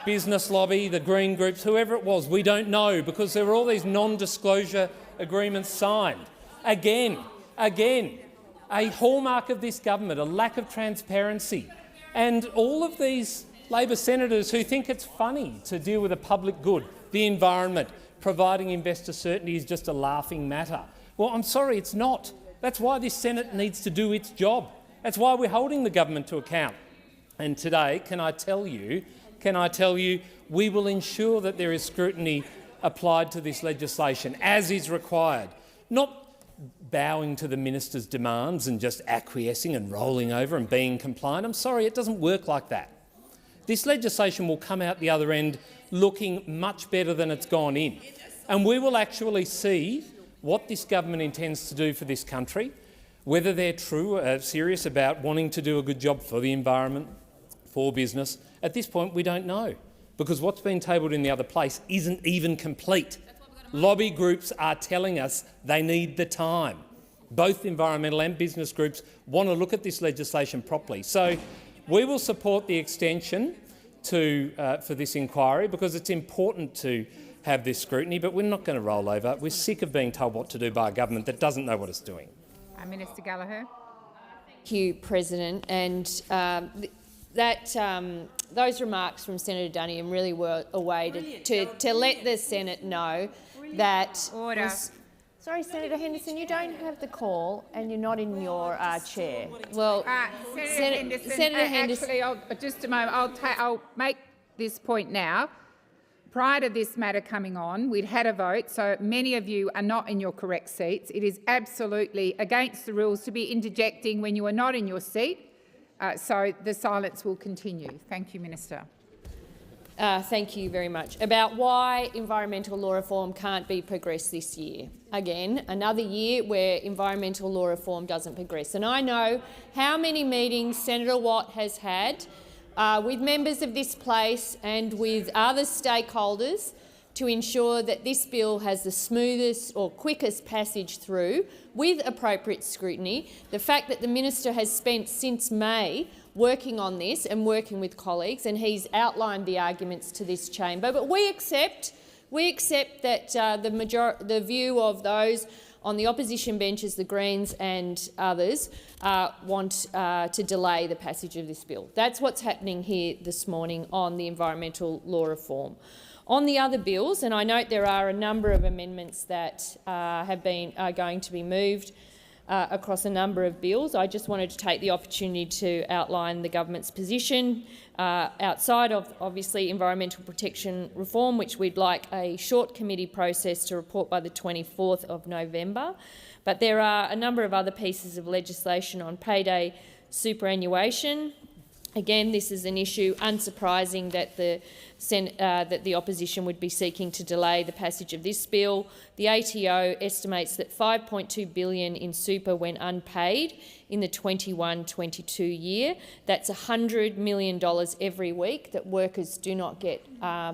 business lobby, the Green groups, whoever it was. We don't know, because there were all these non-disclosure agreements signed. Again, a hallmark of this government, a lack of transparency. And all of these Labor senators who think it's funny to deal with the public good, the environment, providing investor certainty is just a laughing matter. Well, I'm sorry, it's not. That's why this Senate needs to do its job. That's why we're holding the government to account. And today, can I tell you, we will ensure that there is scrutiny applied to this legislation, as is required, not bowing to the minister's demands and just acquiescing and rolling over and being compliant. I'm sorry, it doesn't work like that. This legislation will come out the other end looking much better than it's gone in, and we will actually see what this government intends to do for this country, whether they're serious about wanting to do a good job for the environment, for business. At this point, we don't know, because what's been tabled in the other place isn't even complete. Lobby groups are telling us they need the time. Both environmental and business groups want to look at this legislation properly. So we will support the extension for this inquiry, because it's important to have this scrutiny, but we're not going to roll over. We're sick of being told what to do by a government that doesn't know what it's doing. Minister Gallagher. Thank you, President. And those remarks from Senator Duniam really were a way to let the Senate know that— Order. Sorry, Senator Henderson, you don't have the call and you're not in your chair. Well, Senator Henderson, actually, just a moment. I'll make this point now. Prior to this matter coming on, we'd had a vote, so many of you are not in your correct seats. It is absolutely against the rules to be interjecting when you are not in your seat, so the silence will continue. Thank you, Minister. Thank you very much. About why environmental law reform can't be progressed this year. Again, another year where environmental law reform doesn't progress. And I know how many meetings Senator Watt has had with members of this place and with other stakeholders to ensure that this bill has the smoothest or quickest passage through with appropriate scrutiny. The fact that the minister has spent since May working on this and working with colleagues, and he's outlined the arguments to this chamber. But we accept that the view of those on the opposition benches, the Greens and others, want to delay the passage of this bill. That's what's happening here this morning on the environmental law reform. On the other bills, and I note there are a number of amendments that are going to be moved across a number of bills. I just wanted to take the opportunity to outline the government's position outside of, obviously, environmental protection reform, which we'd like a short committee process to report by the 24th of November. But there are a number of other pieces of legislation on payday superannuation. Again, this is an issue unsurprising that the opposition would be seeking to delay the passage of this bill. The ATO estimates that $5.2 billion in super went unpaid in the 21-22 year. That's $100 million every week that workers do not get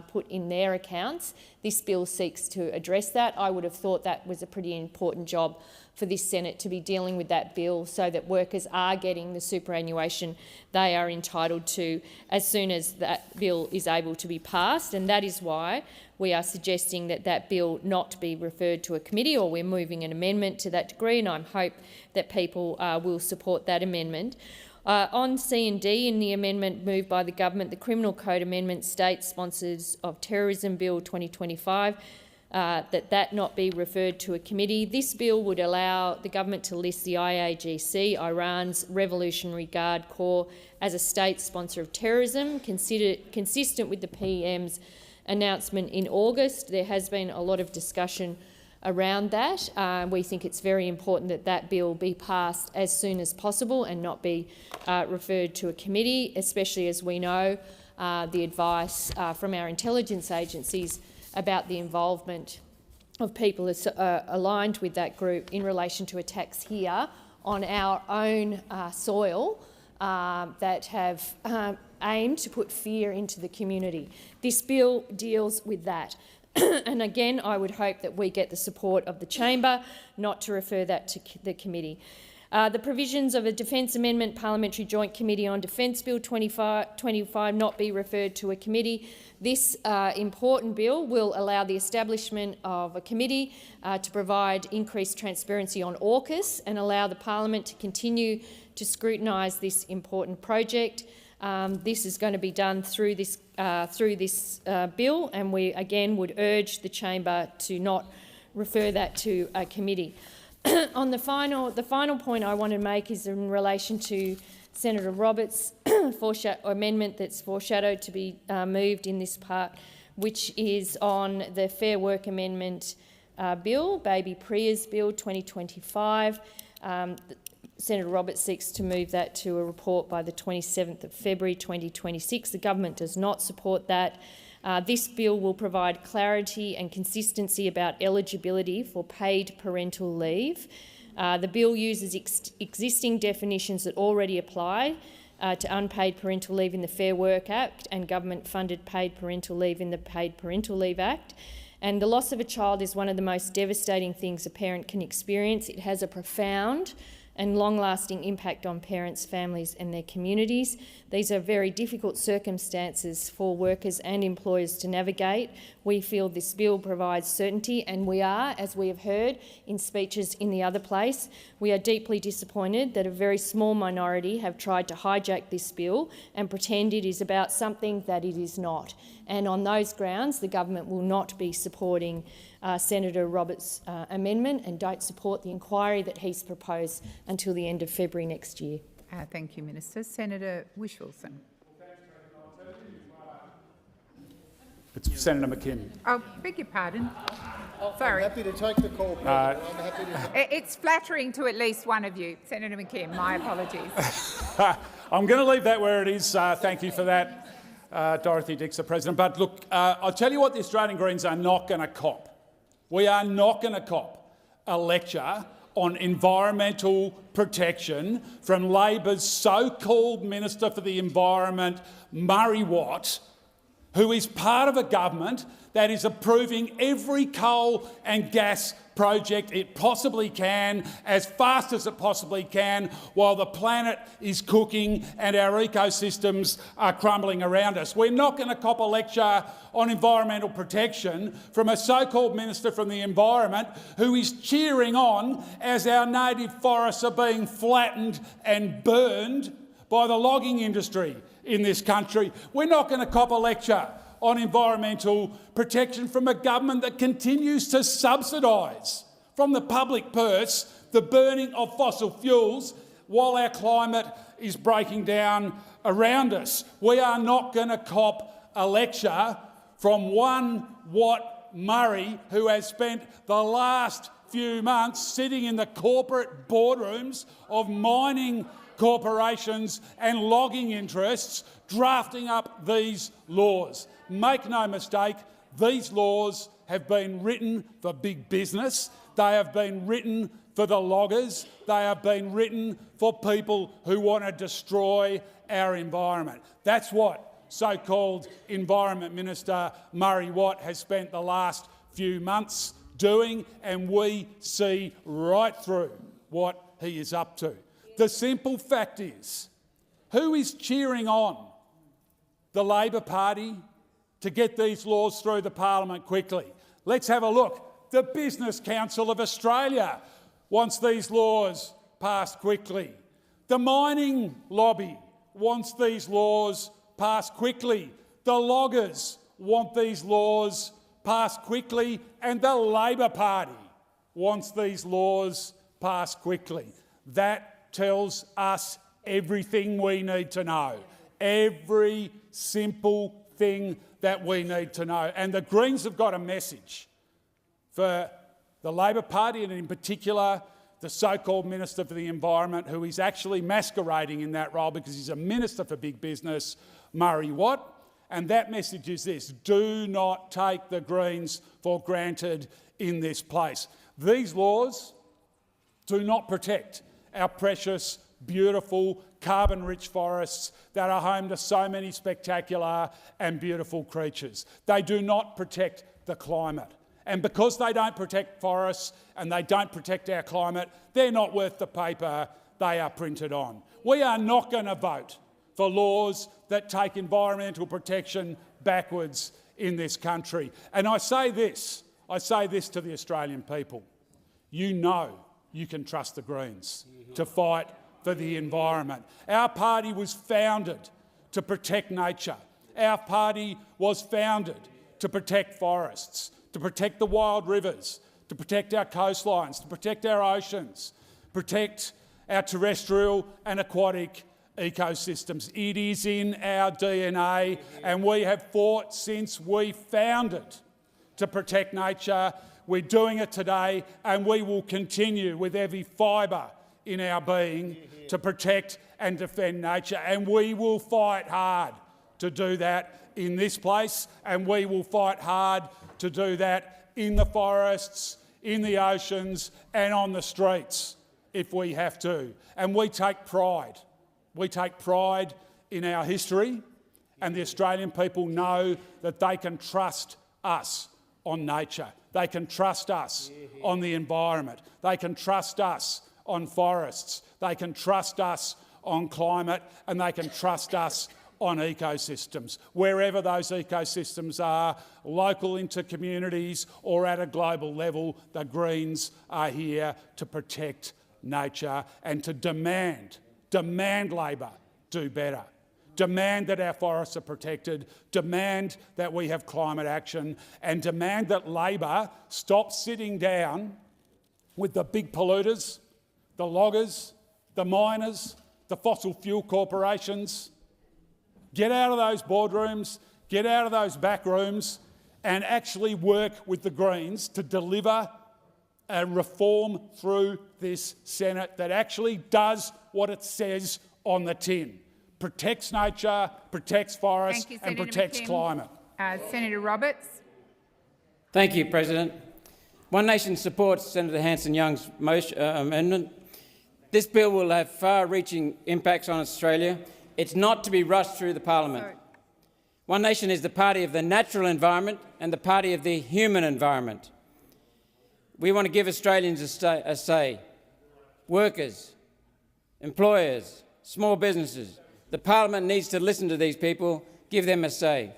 put in their accounts. This bill seeks to address that. I would have thought that was a pretty important job for this Senate to be dealing with that bill, so that workers are getting the superannuation they are entitled to as soon as that bill is able to be passed. And that is why we are suggesting that that bill not be referred to a committee, or we're moving an amendment to that degree, and I hope that people will support that amendment. On C and D, in the amendment moved by the government, the Criminal Code Amendment states sponsors of Terrorism Bill 2025 that not be referred to a committee. This bill would allow the government to list the IAGC, Iran's Revolutionary Guard Corps, as a state sponsor of terrorism, consistent with the PM's announcement in August. There has been a lot of discussion around that. We think it's very important that that bill be passed as soon as possible and not be referred to a committee, especially as we know the advice from our intelligence agencies about the involvement of people aligned with that group in relation to attacks here on our own soil that have aimed to put fear into the community. This bill deals with that. And again, I would hope that we get the support of the chamber not to refer that to the committee. The provisions of a Defence Amendment Parliamentary Joint Committee on Defence Bill 25 not be referred to a committee. This important bill will allow the establishment of a committee to provide increased transparency on AUKUS and allow the Parliament to continue to scrutinise this important project. This is going to be done through this bill, and we again would urge the chamber to not refer that to a committee. On the final point I want to make is in relation to Senator Roberts' amendment that's foreshadowed to be moved in this part, which is on the Fair Work Amendment Bill, Baby Priya's Bill 2025. Senator Roberts seeks to move that to a report by the 27th of February 2026. The government does not support that. This bill will provide clarity and consistency about eligibility for paid parental leave. The bill uses existing definitions that already apply to unpaid parental leave in the Fair Work Act and government-funded paid parental leave in the Paid Parental Leave Act. And the loss of a child is one of the most devastating things a parent can experience. It has a profound and long-lasting impact on parents, families and their communities. These are very difficult circumstances for workers and employers to navigate. We feel this bill provides certainty, and we are, as we have heard in speeches in the other place, we are deeply disappointed that a very small minority have tried to hijack this bill and pretend it is about something that it is not. And on those grounds, the government will not be supporting Senator Roberts' amendment and don't support the inquiry that he's proposed until the end of February next year. Thank you, Minister. Senator Whish-Wilson. It's Senator McKim. Oh, beg your pardon. Sorry. I'm happy to take the call, President. I'm happy to... It's flattering to at least one of you. Senator McKim, my apologies. I'm going to leave that where it is. Thank you for that, Dorothy Dixer, President. But look, I'll tell you what the Australian Greens are not going to cop. We are not going to cop a lecture on environmental protection from Labor's so-called Minister for the Environment, Murray Watt, who is part of a government that is approving every coal and gas project it possibly can, as fast as it possibly can, while the planet is cooking and our ecosystems are crumbling around us. We're not going to cop a lecture on environmental protection from a so-called Minister from the Environment who is cheering on as our native forests are being flattened and burned by the logging industry in this country. We're not going to cop a lecture on environmental protection from a government that continues to subsidise from the public purse the burning of fossil fuels while our climate is breaking down around us. We are not going to cop a lecture from one Watt Murray who has spent the last few months sitting in the corporate boardrooms of mining corporations and logging interests drafting up these laws. Make no mistake, these laws have been written for big business. They have been written for the loggers. They have been written for people who want to destroy our environment. That's what so-called Environment Minister Murray Watt has spent the last few months doing, and we see right through what he is up to. The simple fact is, who is cheering on the Labor Party to get these laws through the Parliament quickly? Let's have a look. The Business Council of Australia wants these laws passed quickly. The mining lobby wants these laws passed quickly. The loggers want these laws passed quickly, and the Labor Party wants these laws passed quickly. That tells us everything we need to know. Every simple thing that we need to know. And the Greens have got a message for the Labor Party, and in particular the so-called Minister for the Environment, who is actually masquerading in that role because he's a Minister for Big Business, Murray Watt. And that message is this: do not take the Greens for granted in this place. These laws do not protect our precious, beautiful, carbon-rich forests that are home to so many spectacular and beautiful creatures. They do not protect the climate. And because they don't protect forests and they don't protect our climate, they're not worth the paper they are printed on. We are not going to vote for laws that take environmental protection backwards in this country. And I say this to the Australian people: you know you can trust the Greens to fight for the environment. Our party was founded to protect nature. Our party was founded to protect forests, to protect the wild rivers, to protect our coastlines, to protect our oceans, protect our terrestrial and aquatic ecosystems. It is in our DNA, and we have fought since we founded to protect nature. We're doing it today, and we will continue with every fibre in our being to protect and defend nature. And we will fight hard to do that in this place, and we will fight hard to do that in the forests, in the oceans and on the streets if we have to. And we take pride. We take pride in our history, and the Australian people know that they can trust us on nature. They can trust us on the environment. They can trust us on forests. They can trust us on climate, and they can trust us on ecosystems, wherever those ecosystems are, local into communities or at a global level. The Greens are here to protect nature and to demand Labor do better. Demand that our forests are protected, demand that we have climate action, and demand that Labor stop sitting down with the big polluters, the loggers, the miners, the fossil fuel corporations. Get out of those boardrooms, get out of those back rooms, and actually work with the Greens to deliver a reform through this Senate that actually does what it says on the tin. Protects nature, protects forests and protects climate. Senator Roberts. Thank you, President. One Nation supports Senator Hanson-Young's amendment. This bill will have far-reaching impacts on Australia. It's not to be rushed through the Parliament. One Nation is the party of the natural environment and the party of the human environment. We want to give Australians a say. Workers, employers, small businesses. The Parliament needs to listen to these people, give them a say.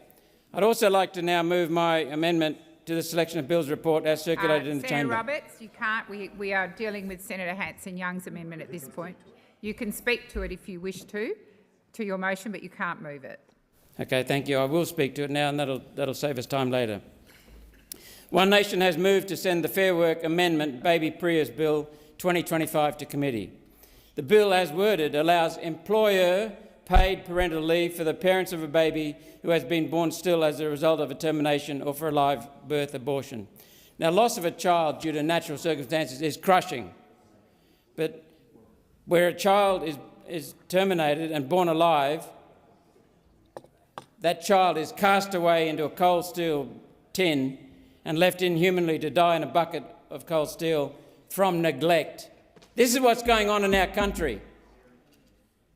I'd also like to now move my amendment to the selection of bills report as circulated in the chamber. Senator Roberts, you can't. We are dealing with Senator Hanson-Young's amendment at this point. You can speak to it if you wish to your motion, but you can't move it. Okay, thank you. I will speak to it now, and that'll save us time later. One Nation has moved to send the Fair Work Amendment Baby Priya's Bill 2025 to committee. The bill, as worded, allows employer-paid parental leave for the parents of a baby who has been born still as a result of a termination or for a live birth abortion. Now, loss of a child due to natural circumstances is crushing, but where a child is terminated and born alive, that child is cast away into a cold steel tin and left inhumanly to die in a bucket of cold steel from neglect. This is what's going on in our country.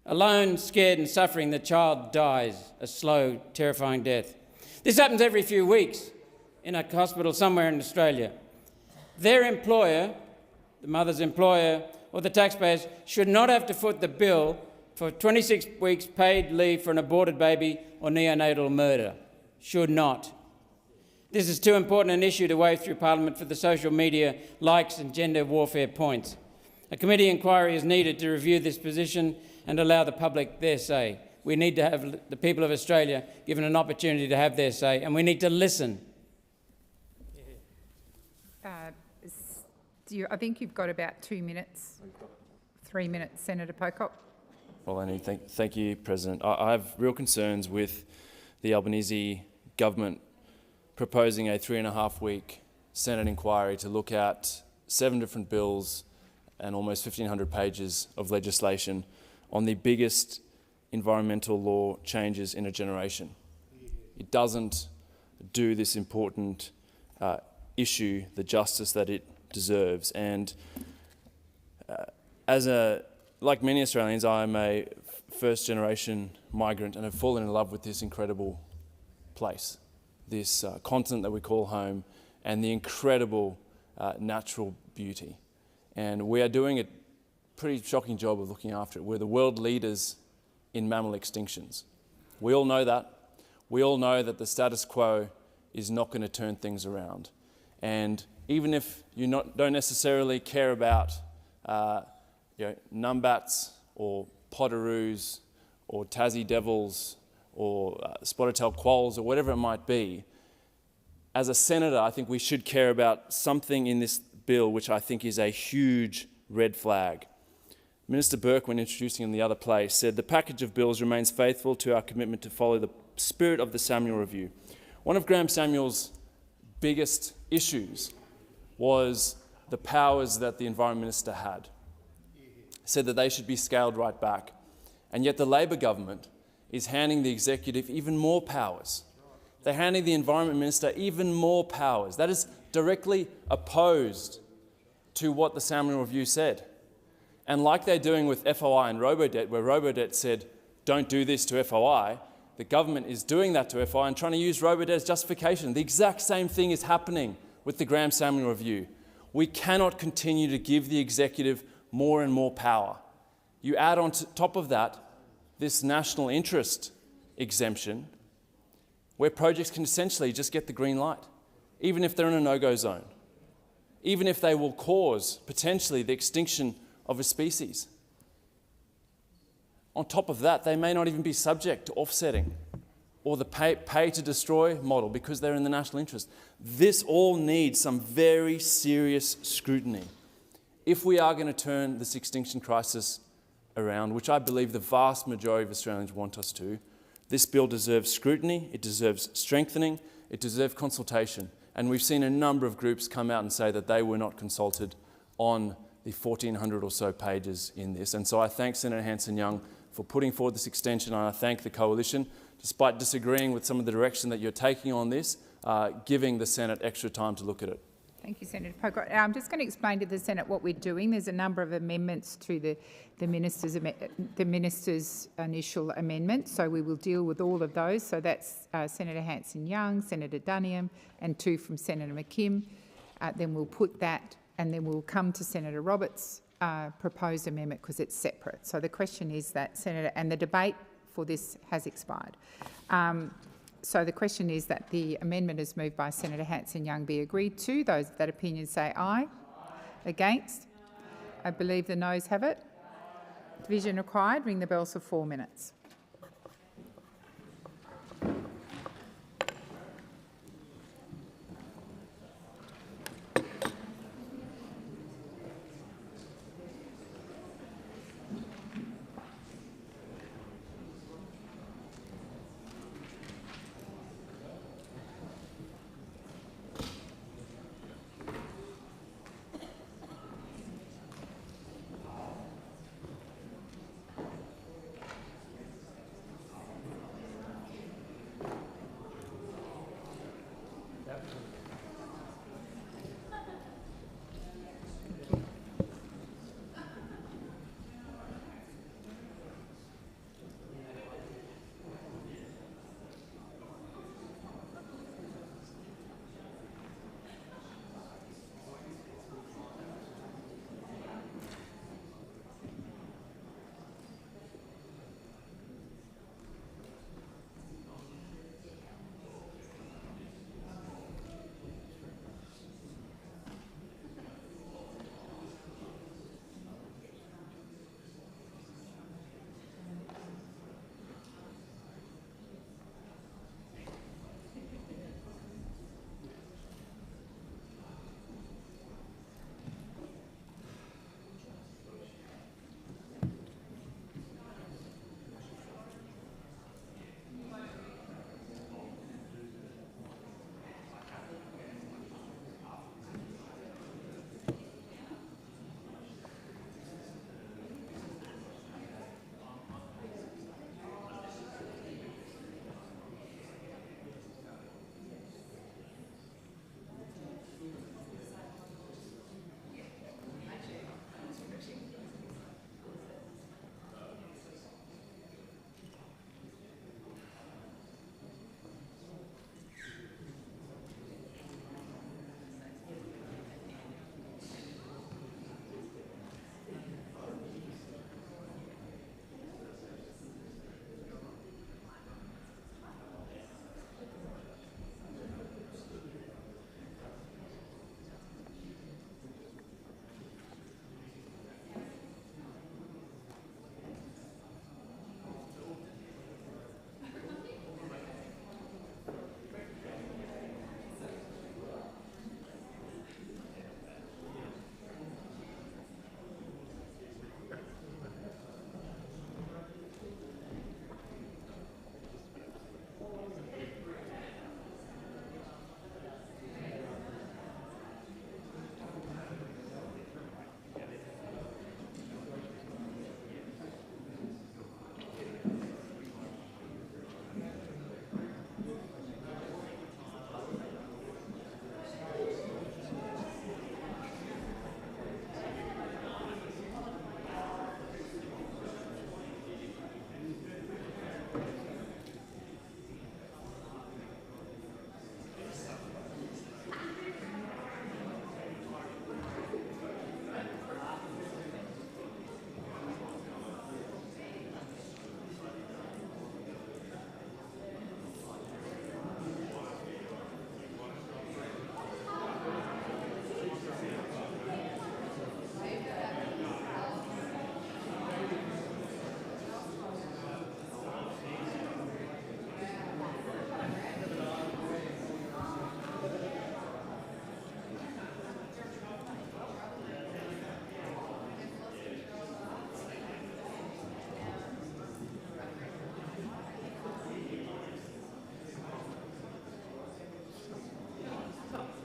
Alone, scared and suffering, the child dies a slow, terrifying death. This happens every few weeks in a hospital somewhere in Australia. Their employer, the mother's employer, or the taxpayers should not have to foot the bill for 26 weeks paid leave for an aborted baby or neonatal murder. Should not. This is too important an issue to wave through Parliament for the social media likes and gender warfare points. A committee inquiry is needed to review this position and allow the public their say. We need to have the people of Australia given an opportunity to have their say, and we need to listen. I think you've got about 2 minutes. 3 minutes, Senator Pocock. Well, Annie, thank you, President. I have real concerns with the Albanese government proposing a 3.5-week Senate inquiry to look at 7 different bills and almost 1,500 pages of legislation on the biggest environmental law changes in a generation. It doesn't do this important issue the justice that it deserves. And like many Australians, I'm a first-generation migrant and have fallen in love with this incredible place, this continent that we call home, and the incredible natural beauty. And we are doing a pretty shocking job of looking after it. We're the world leaders in mammal extinctions. We all know that. We all know that the status quo is not going to turn things around. And even if you don't necessarily care about numbats or potoroos or Tassie devils or spotted-tailed quolls or whatever it might be, as a senator, I think we should care about something in this bill which I think is a huge red flag. Minister Burke, when introducing in the other place, said the package of bills remains faithful to our commitment to follow the spirit of the Samuel Review. One of Graham Samuel's biggest issues was the powers that the Environment Minister had. He said that they should be scaled right back. And yet the Labor government is handing the executive even more powers. They're handing the Environment Minister even more powers. That is directly opposed to what the Samuel Review said. And like they're doing with FOI and Robodebt, where Robodebt said, don't do this to FOI, the government is doing that to FOI and trying to use Robodebt as justification. The exact same thing is happening with the Graham Samuel Review. We cannot continue to give the executive more and more power. You add on top of that this national interest exemption, where projects can essentially just get the green light, even if they're in a no-go zone, even if they will cause, potentially, the extinction of a species. On top of that, they may not even be subject to offsetting or the pay-to-destroy model because they're in the national interest. This all needs some very serious scrutiny if we are going to turn this extinction crisis around, which I believe the vast majority of Australians want us to. This bill deserves scrutiny, it deserves strengthening, it deserves consultation. And we've seen a number of groups come out and say that they were not consulted on the 1,400 or so pages in this. And so I thank Senator Hanson-Young for putting forward this extension, and I thank the Coalition, despite disagreeing with some of the direction that you're taking on this, giving the Senate extra time to look at it. Thank you, Senator Pocock. I'm just going to explain to the Senate what we're doing. There's a number of amendments to the minister's initial amendment, so we will deal with all of those. So that's Senator Hanson-Young, Senator Duniam, and 2 from Senator McKim. Then we'll put that, and then we'll come to Senator Roberts' proposed amendment because it's separate. So the question is that Senator, and the debate for this has expired. So the question is that the amendment is moved by Senator Hanson-Young be agreed to. Those of that opinion say aye. Against? I believe the noes have it. Division required. Ring the bells for 4 minutes.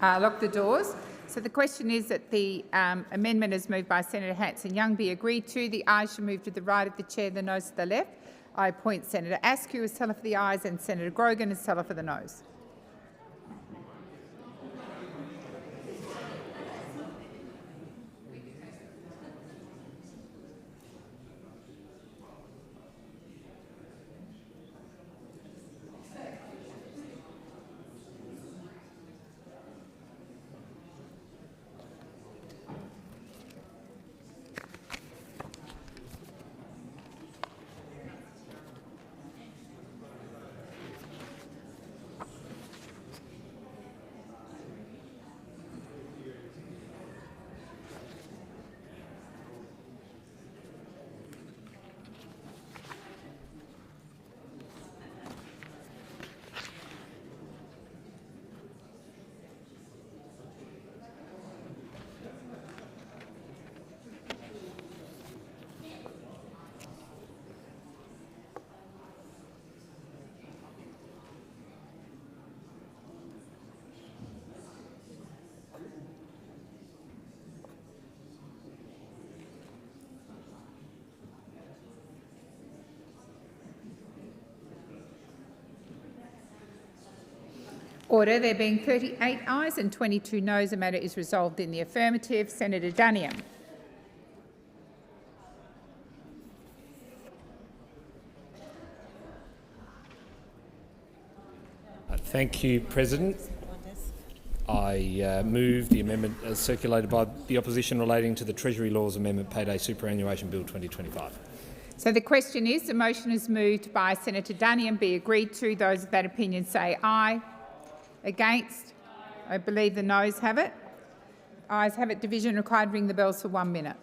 Lock the doors. So the question is that the amendment is moved by Senator Hanson-Young be agreed to. The ayes shall move to the right of the chair, the noes to the left. I appoint Senator Askew as teller for the ayes and Senator Grogan as teller for the noes. Order. There being 38 ayes and 22 noes, the matter is resolved in the affirmative. Senator Duniam. Thank you, President. I move the amendment as circulated by the opposition relating to the Treasury Laws Amendment Payday Superannuation Bill 2025. So the question is, the motion is moved by Senator Duniam be agreed to. Those of that opinion say aye. Against? I believe the noes have it. Ayes have it. Division required. Ring the bells for 1 minute.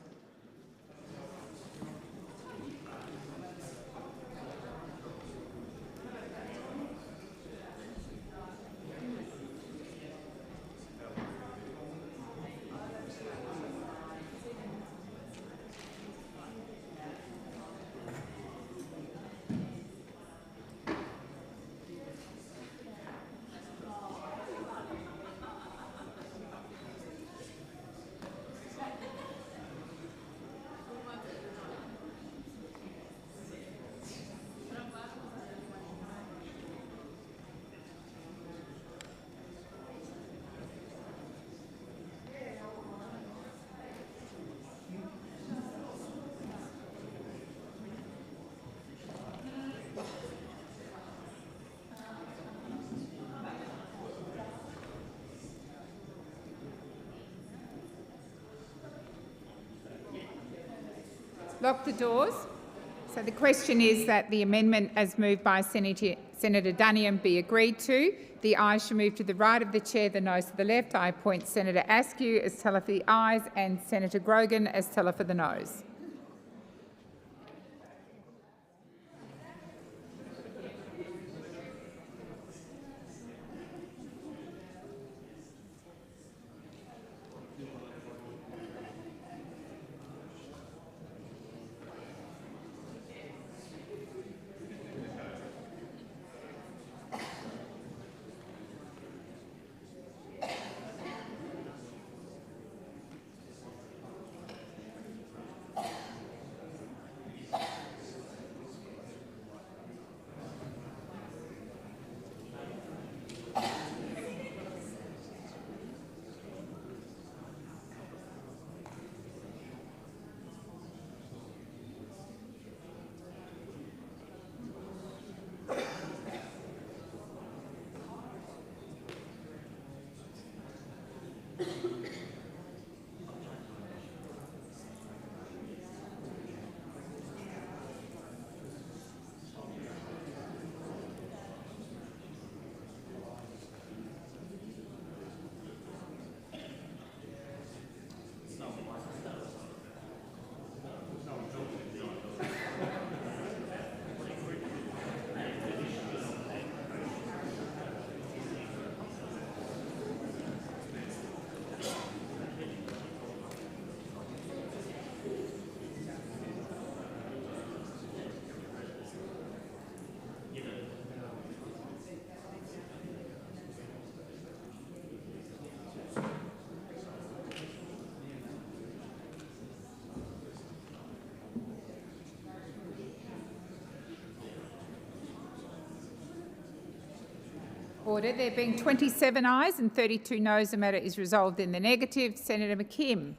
Lock the doors. So the question is that the amendment as moved by Senator Duniam be agreed to. The ayes shall move to the right of the chair, the noes to the left. I appoint Senator Askew as teller for the ayes and Senator Grogan as teller for the noes. Order. There being 27 ayes and 32 noes, the matter is resolved in the negative. Senator McKim.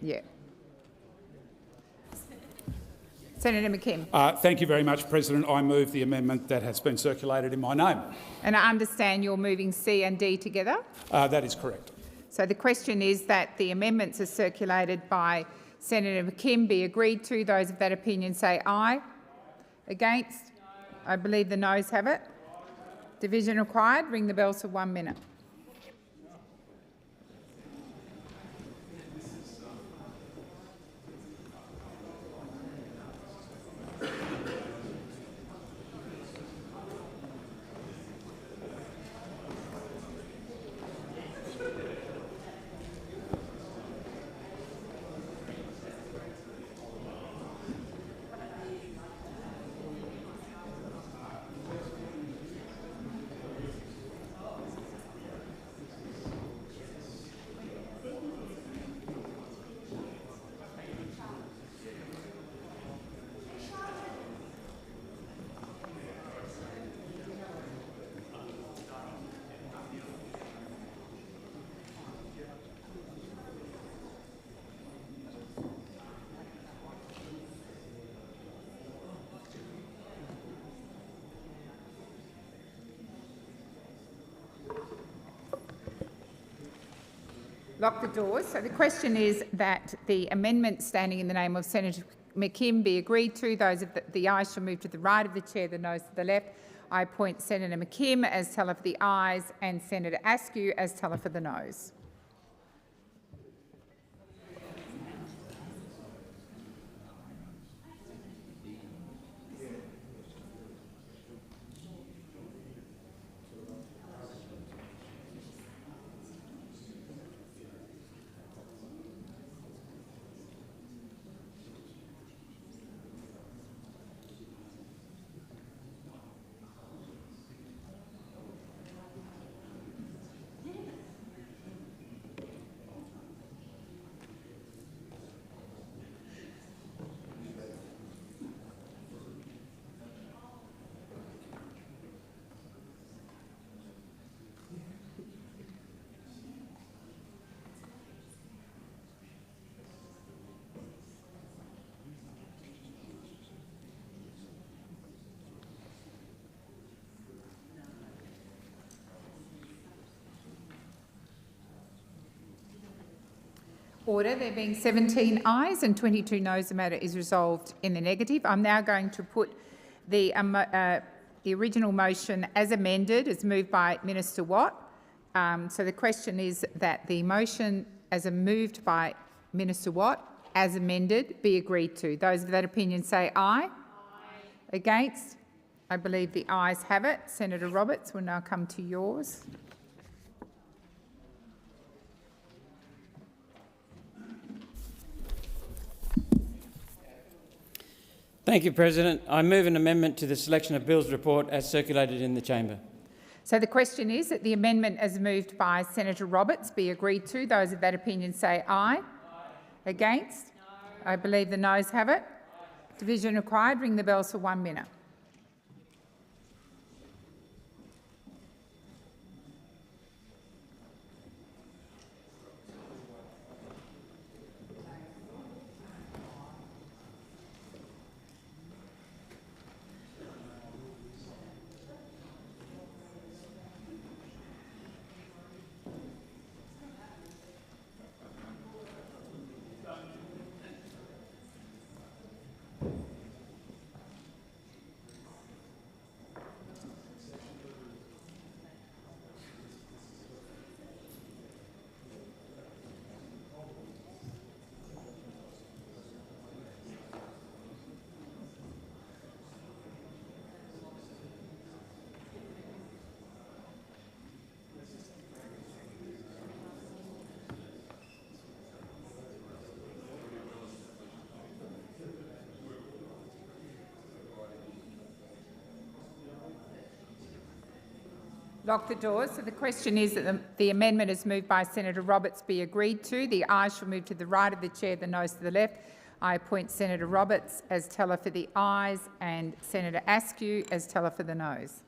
Yeah. Senator McKim. Thank you very much, President. I move the amendment that has been circulated in my name. And I understand you're moving C and D together? That is correct. So the question is that the amendments as circulated by Senator McKim be agreed to. Those of that opinion say aye. Against? I believe the noes have it. Division required. Ring the bells for 1 minute. Lock the doors. So the question is that the amendment standing in the name of Senator McKim be agreed to. Those of the ayes shall move to the right of the chair, the noes to the left. I appoint Senator McKim as teller for the ayes and Senator Askew as teller for the noes. Order. There being 17 ayes and 22 noes, the matter is resolved in the negative. I'm now going to put the original motion as amended, as moved by Minister Watt. So the question is that the motion as moved by Minister Watt, as amended, be agreed to. Those of that opinion say aye. Aye. Against? I believe the ayes have it. Senator Roberts, will now come to yours. Thank you, President. I move an amendment to the selection of bills report as circulated in the chamber. So the question is that the amendment as moved by Senator Roberts be agreed to. Those of that opinion say aye. Aye. Against? No. I believe the noes have it. Aye. Division required. Ring the bells for 1 minute. Lock the doors. So the question is that the amendment is moved by Senator Roberts be agreed to. The ayes shall move to the right of the chair, the noes to the left. I appoint Senator Roberts as teller for the ayes and Senator Askew as teller for the noes.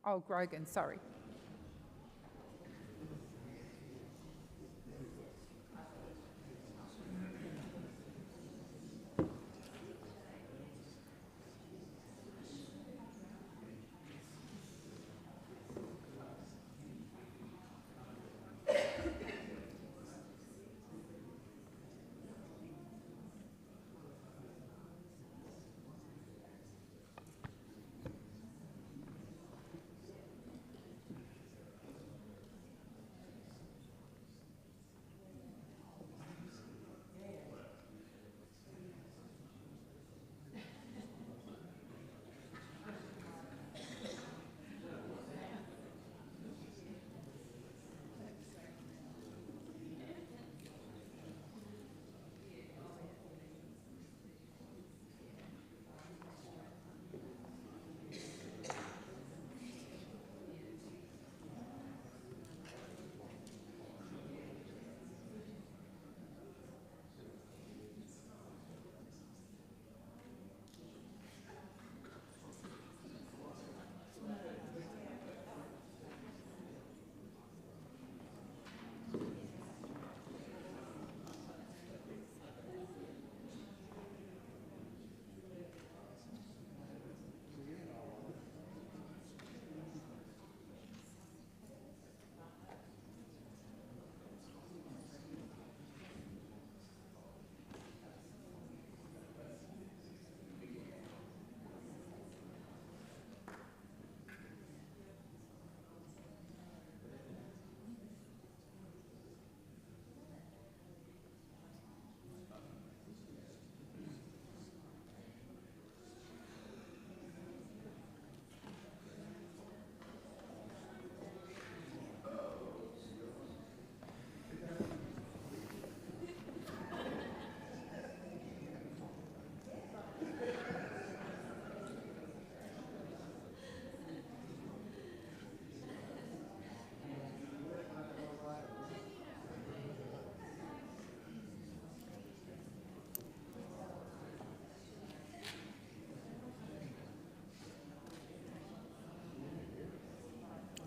Oh, Grogan, sorry.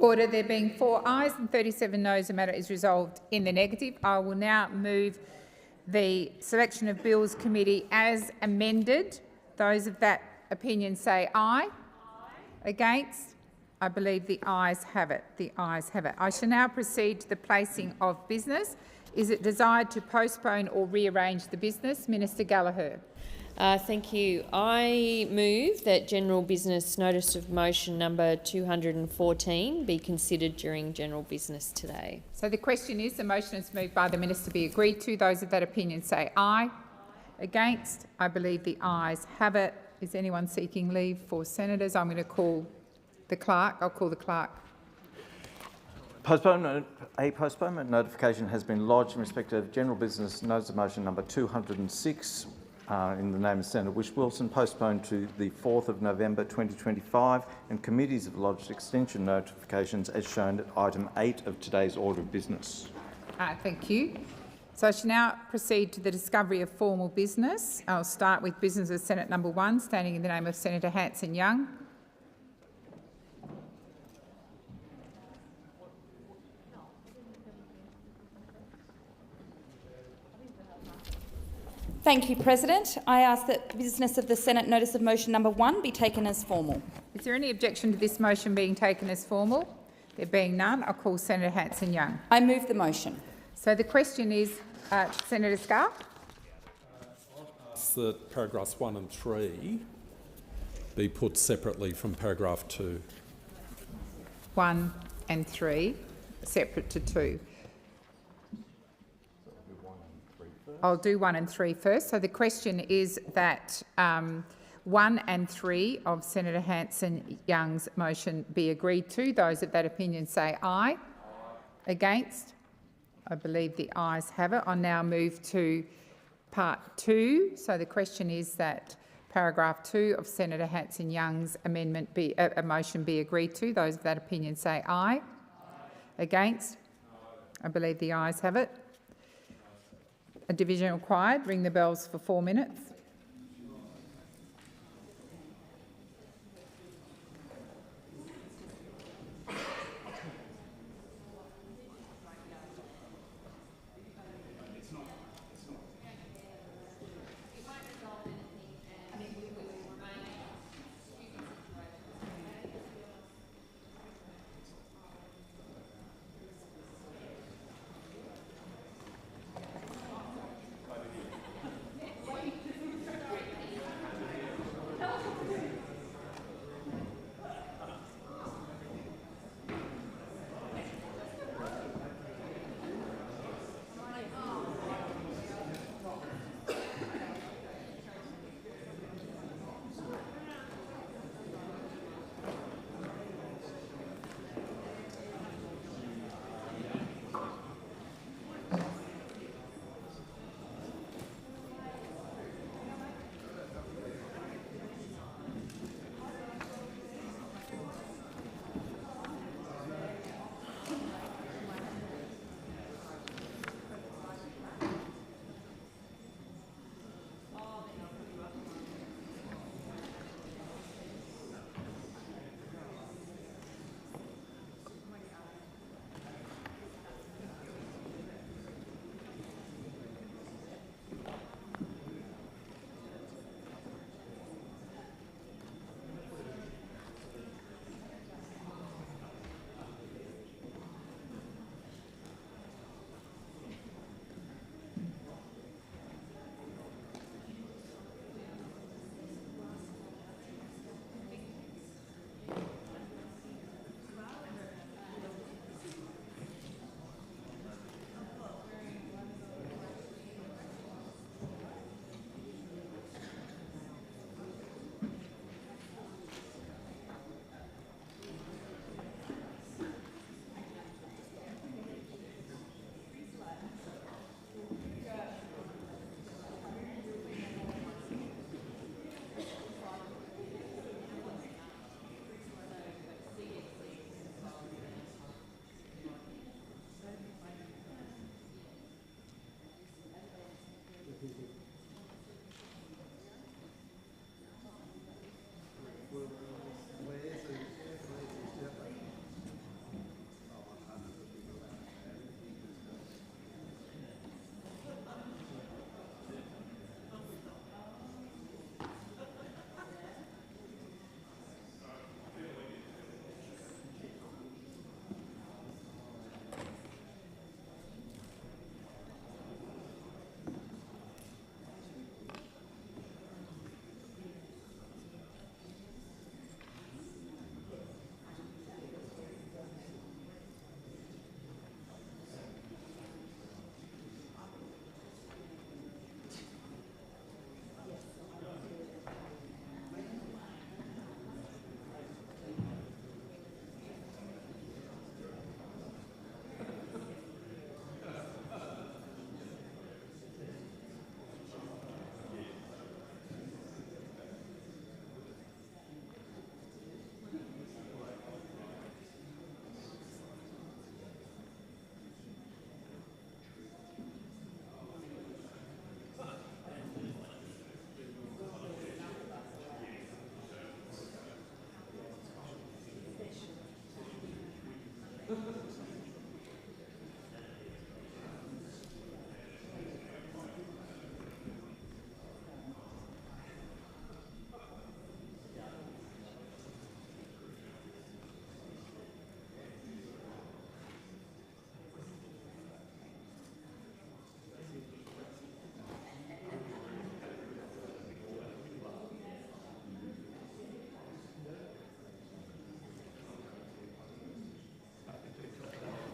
Order. There being 4 ayes and 37 noes, the matter is resolved in the negative. I will now move the Selection of Bills Committee as amended. Those of that opinion say aye. Against? I believe the ayes have it. The ayes have it. I shall now proceed to the placing of business. Is it desired to postpone or rearrange the business? Minister Gallagher. Thank you. I move that general business notice of motion number 214 be considered during general business today. So the question is, the motion is moved by the minister be agreed to. Those of that opinion say aye. Against? I believe the ayes have it. Is anyone seeking leave for senators? I'm going to call the clerk. I'll call the clerk. A postponement notification has been lodged in respect of general business notice of motion number 206 in the name of Senator Whish-Wilson, postponed to the 4th of November 2025, and committees have lodged extension notifications as shown at item 8 of today's order of business. Thank you. So I shall now proceed to the discovery of formal business. I'll start with business of Senate number 1, standing in the name of Senator Hanson-Young. Thank you, President. I ask that business of the Senate notice of motion number 1 be taken as formal. Is there any objection to this motion being taken as formal? There being none, I'll call Senator Hanson-Young. I move the motion. So the question is, Senator Scarr? That paragraphs 1 and 3 be put separately from paragraph 2. 1 and 3, separate to 2. I'll do 1 and 3 first. So the question is that 1 and 3 of Senator Hanson-Young's motion be agreed to. Those of that opinion say aye. Against? I believe the ayes have it. I'll now move to part 2. So the question is that Paragraph 2 of Senator Hanson-Young's amendment a motion be agreed to. Those of that opinion say aye. Against? I believe the ayes have it. A division required. Ring the bells for 4 minutes.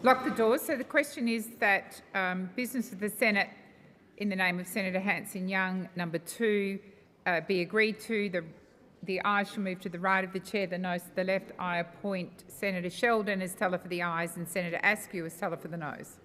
Lock the doors. So the question is that business of the Senate in the name of Senator Hanson-Young, number 2, be agreed to. The ayes shall move to the right of the chair, the noes to the left. I appoint Senator Sheldon as teller for the ayes and Senator Askew as teller for the noes.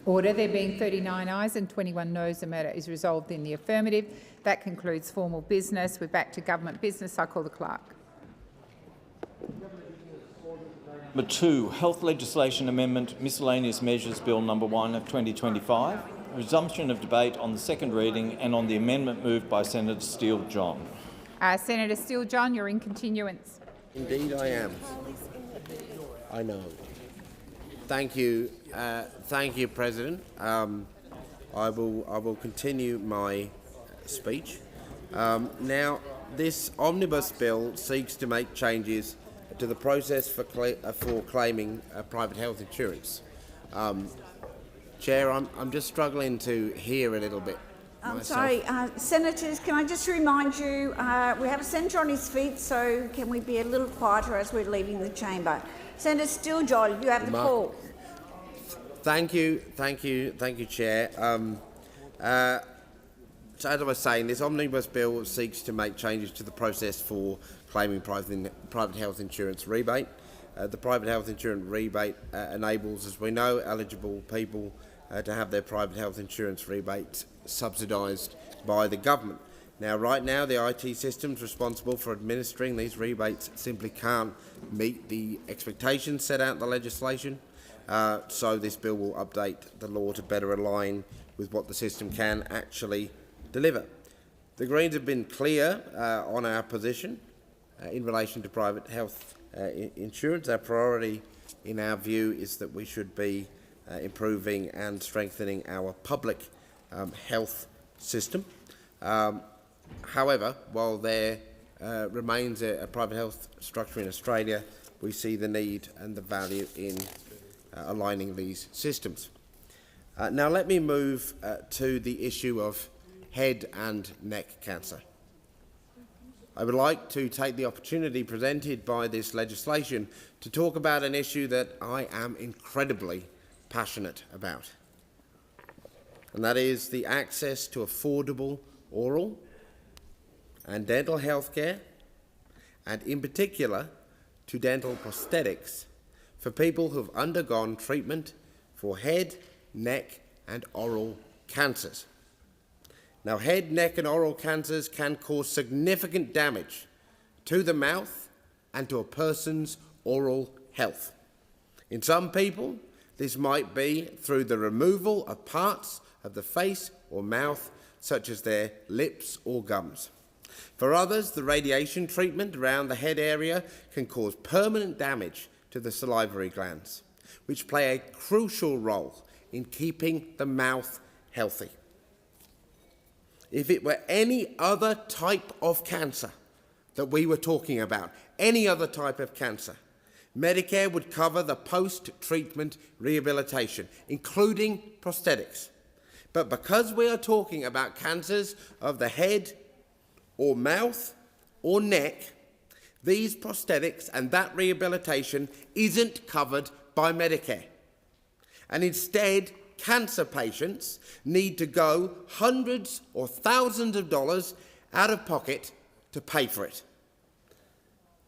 Order. There being 39 ayes and 21 noes, the matter is resolved in the affirmative. That concludes formal business. We're back to government business. I call the clerk. Number 2, Health Legislation Amendment Miscellaneous Measures Bill Number 1 of 2025. Resumption of debate on the second reading and on the amendment moved by Senator Steele-John. Senator Steele-John, you're in continuance. Indeed I am. I know. Thank you, President. I will continue my speech. Now, this omnibus bill seeks to make changes to the process for claiming private health insurance. Chair, I'm just struggling to hear a little bit. I'm sorry, Senators, can I just remind you, we have a senator on his feet, so can we be a little quieter as we're leaving the chamber? Senator Steele-John, you have the call. Thank you, Chair. So as I was saying, this omnibus bill seeks to make changes to the process for claiming private health insurance rebate. The private health insurance rebate enables, as we know, eligible people to have their private health insurance rebates subsidised by the government. Now, right now, the IT systems responsible for administering these rebates simply can't meet the expectations set out in the legislation, so this bill will update the law to better align with what the system can actually deliver. The Greens have been clear on our position in relation to private health insurance. Our priority, in our view, is that we should be improving and strengthening our public health system. However, while there remains a private health structure in Australia, we see the need and the value in aligning these systems. Now let me move to the issue of head and neck cancer. I would like to take the opportunity presented by this legislation to talk about an issue that I am incredibly passionate about, and that is the access to affordable oral and dental health care, and in particular to dental prosthetics for people who have undergone treatment for head, neck and oral cancers. Now, head, neck and oral cancers can cause significant damage to the mouth and to a person's oral health. In some people, this might be through the removal of parts of the face or mouth, such as their lips or gums. For others, the radiation treatment around the head area can cause permanent damage to the salivary glands, which play a crucial role in keeping the mouth healthy. If it were any other type of cancer that we were talking about, any other type of cancer, Medicare would cover the post-treatment rehabilitation, including prosthetics. But because we are talking about cancers of the head or mouth or neck, these prosthetics and that rehabilitation isn't covered by Medicare. And instead, cancer patients need to go hundreds or thousands of dollars out of pocket to pay for it.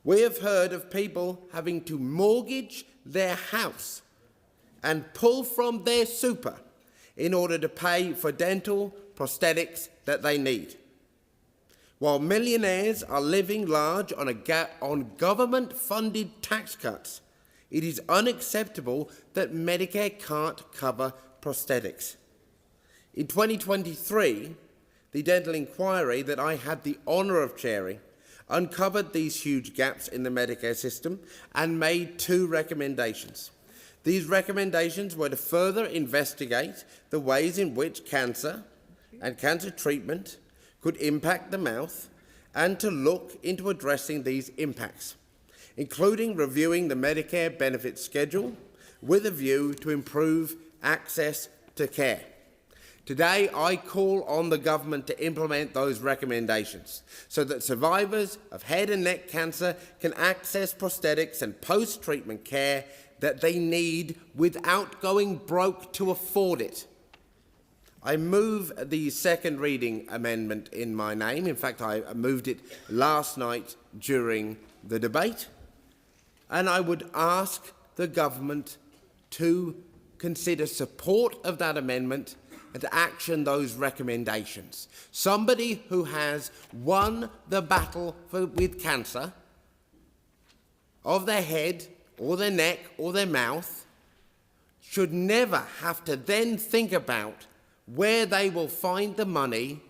We have heard of people having to mortgage their house and pull from their super in order to pay for dental prosthetics that they need. While millionaires are living large on government-funded tax cuts, it is unacceptable that Medicare can't cover prosthetics. In 2023, the dental inquiry that I had the honour of chairing uncovered these huge gaps in the Medicare system and made 2 recommendations. These recommendations were to further investigate the ways in which cancer and cancer treatment could impact the mouth, and to look into addressing these impacts, including reviewing the Medicare benefit schedule with a view to improve access to care. Today, I call on the government to implement those recommendations so that survivors of head and neck cancer can access prosthetics and post-treatment care that they need without going broke to afford it. I move the second reading amendment in my name. In fact, I moved it last night during the debate. And I would ask the government to consider support of that amendment and to action those recommendations. Somebody who has won the battle with cancer of their head or their neck or their mouth should never have to then think about where they will find the money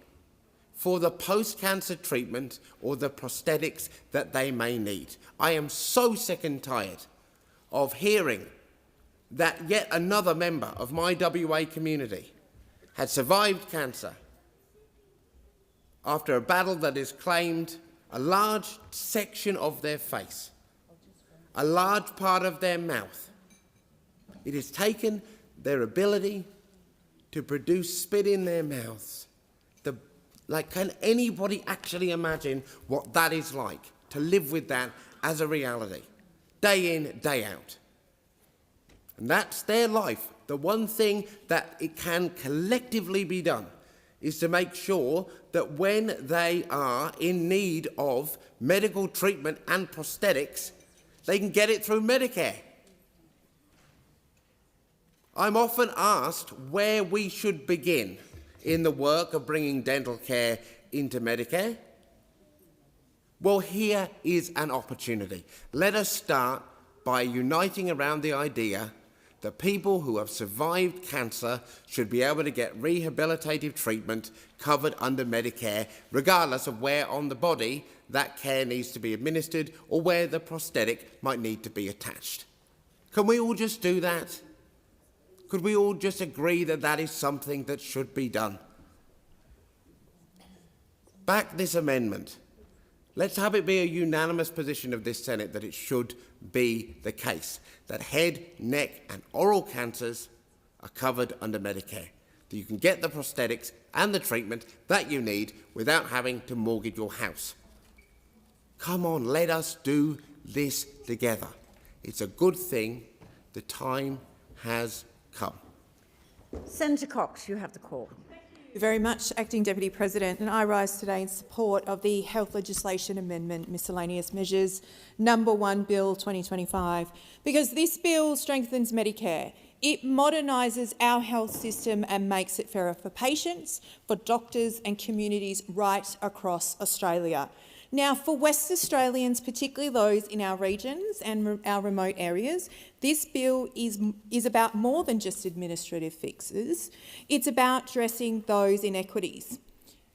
for the post-cancer treatment or the prosthetics that they may need. I am so sick and tired of hearing that yet another member of my WA community had survived cancer after a battle that has claimed a large section of their face, a large part of their mouth. It has taken their ability to produce spit in their mouths. Can anybody actually imagine what that is like, to live with that as a reality, day in, day out? And that's their life. The one thing that it can collectively be done is to make sure that when they are in need of medical treatment and prosthetics, they can get it through Medicare. I'm often asked where we should begin in the work of bringing dental care into Medicare. Well, here is an opportunity. Let us start by uniting around the idea that people who have survived cancer should be able to get rehabilitative treatment covered under Medicare, regardless of where on the body that care needs to be administered or where the prosthetic might need to be attached. Can we all just do that? Could we all just agree that that is something that should be done? Back this amendment. Let's have it be a unanimous position of this Senate that it should be the case, that head, neck and oral cancers are covered under Medicare, that you can get the prosthetics and the treatment that you need without having to mortgage your house. Come on, let us do this together. It's a good thing. The time has come. Senator Cox, you have the call. Thank you very much, Acting Deputy President, and I rise today in support of the Health Legislation Amendment Miscellaneous Measures Number 1 Bill 2025, because this bill strengthens Medicare. It modernises our health system and makes it fairer for patients, for doctors and communities right across Australia. Now, for West Australians, particularly those in our regions and our remote areas, this bill is about more than just administrative fixes. It's about addressing those inequities.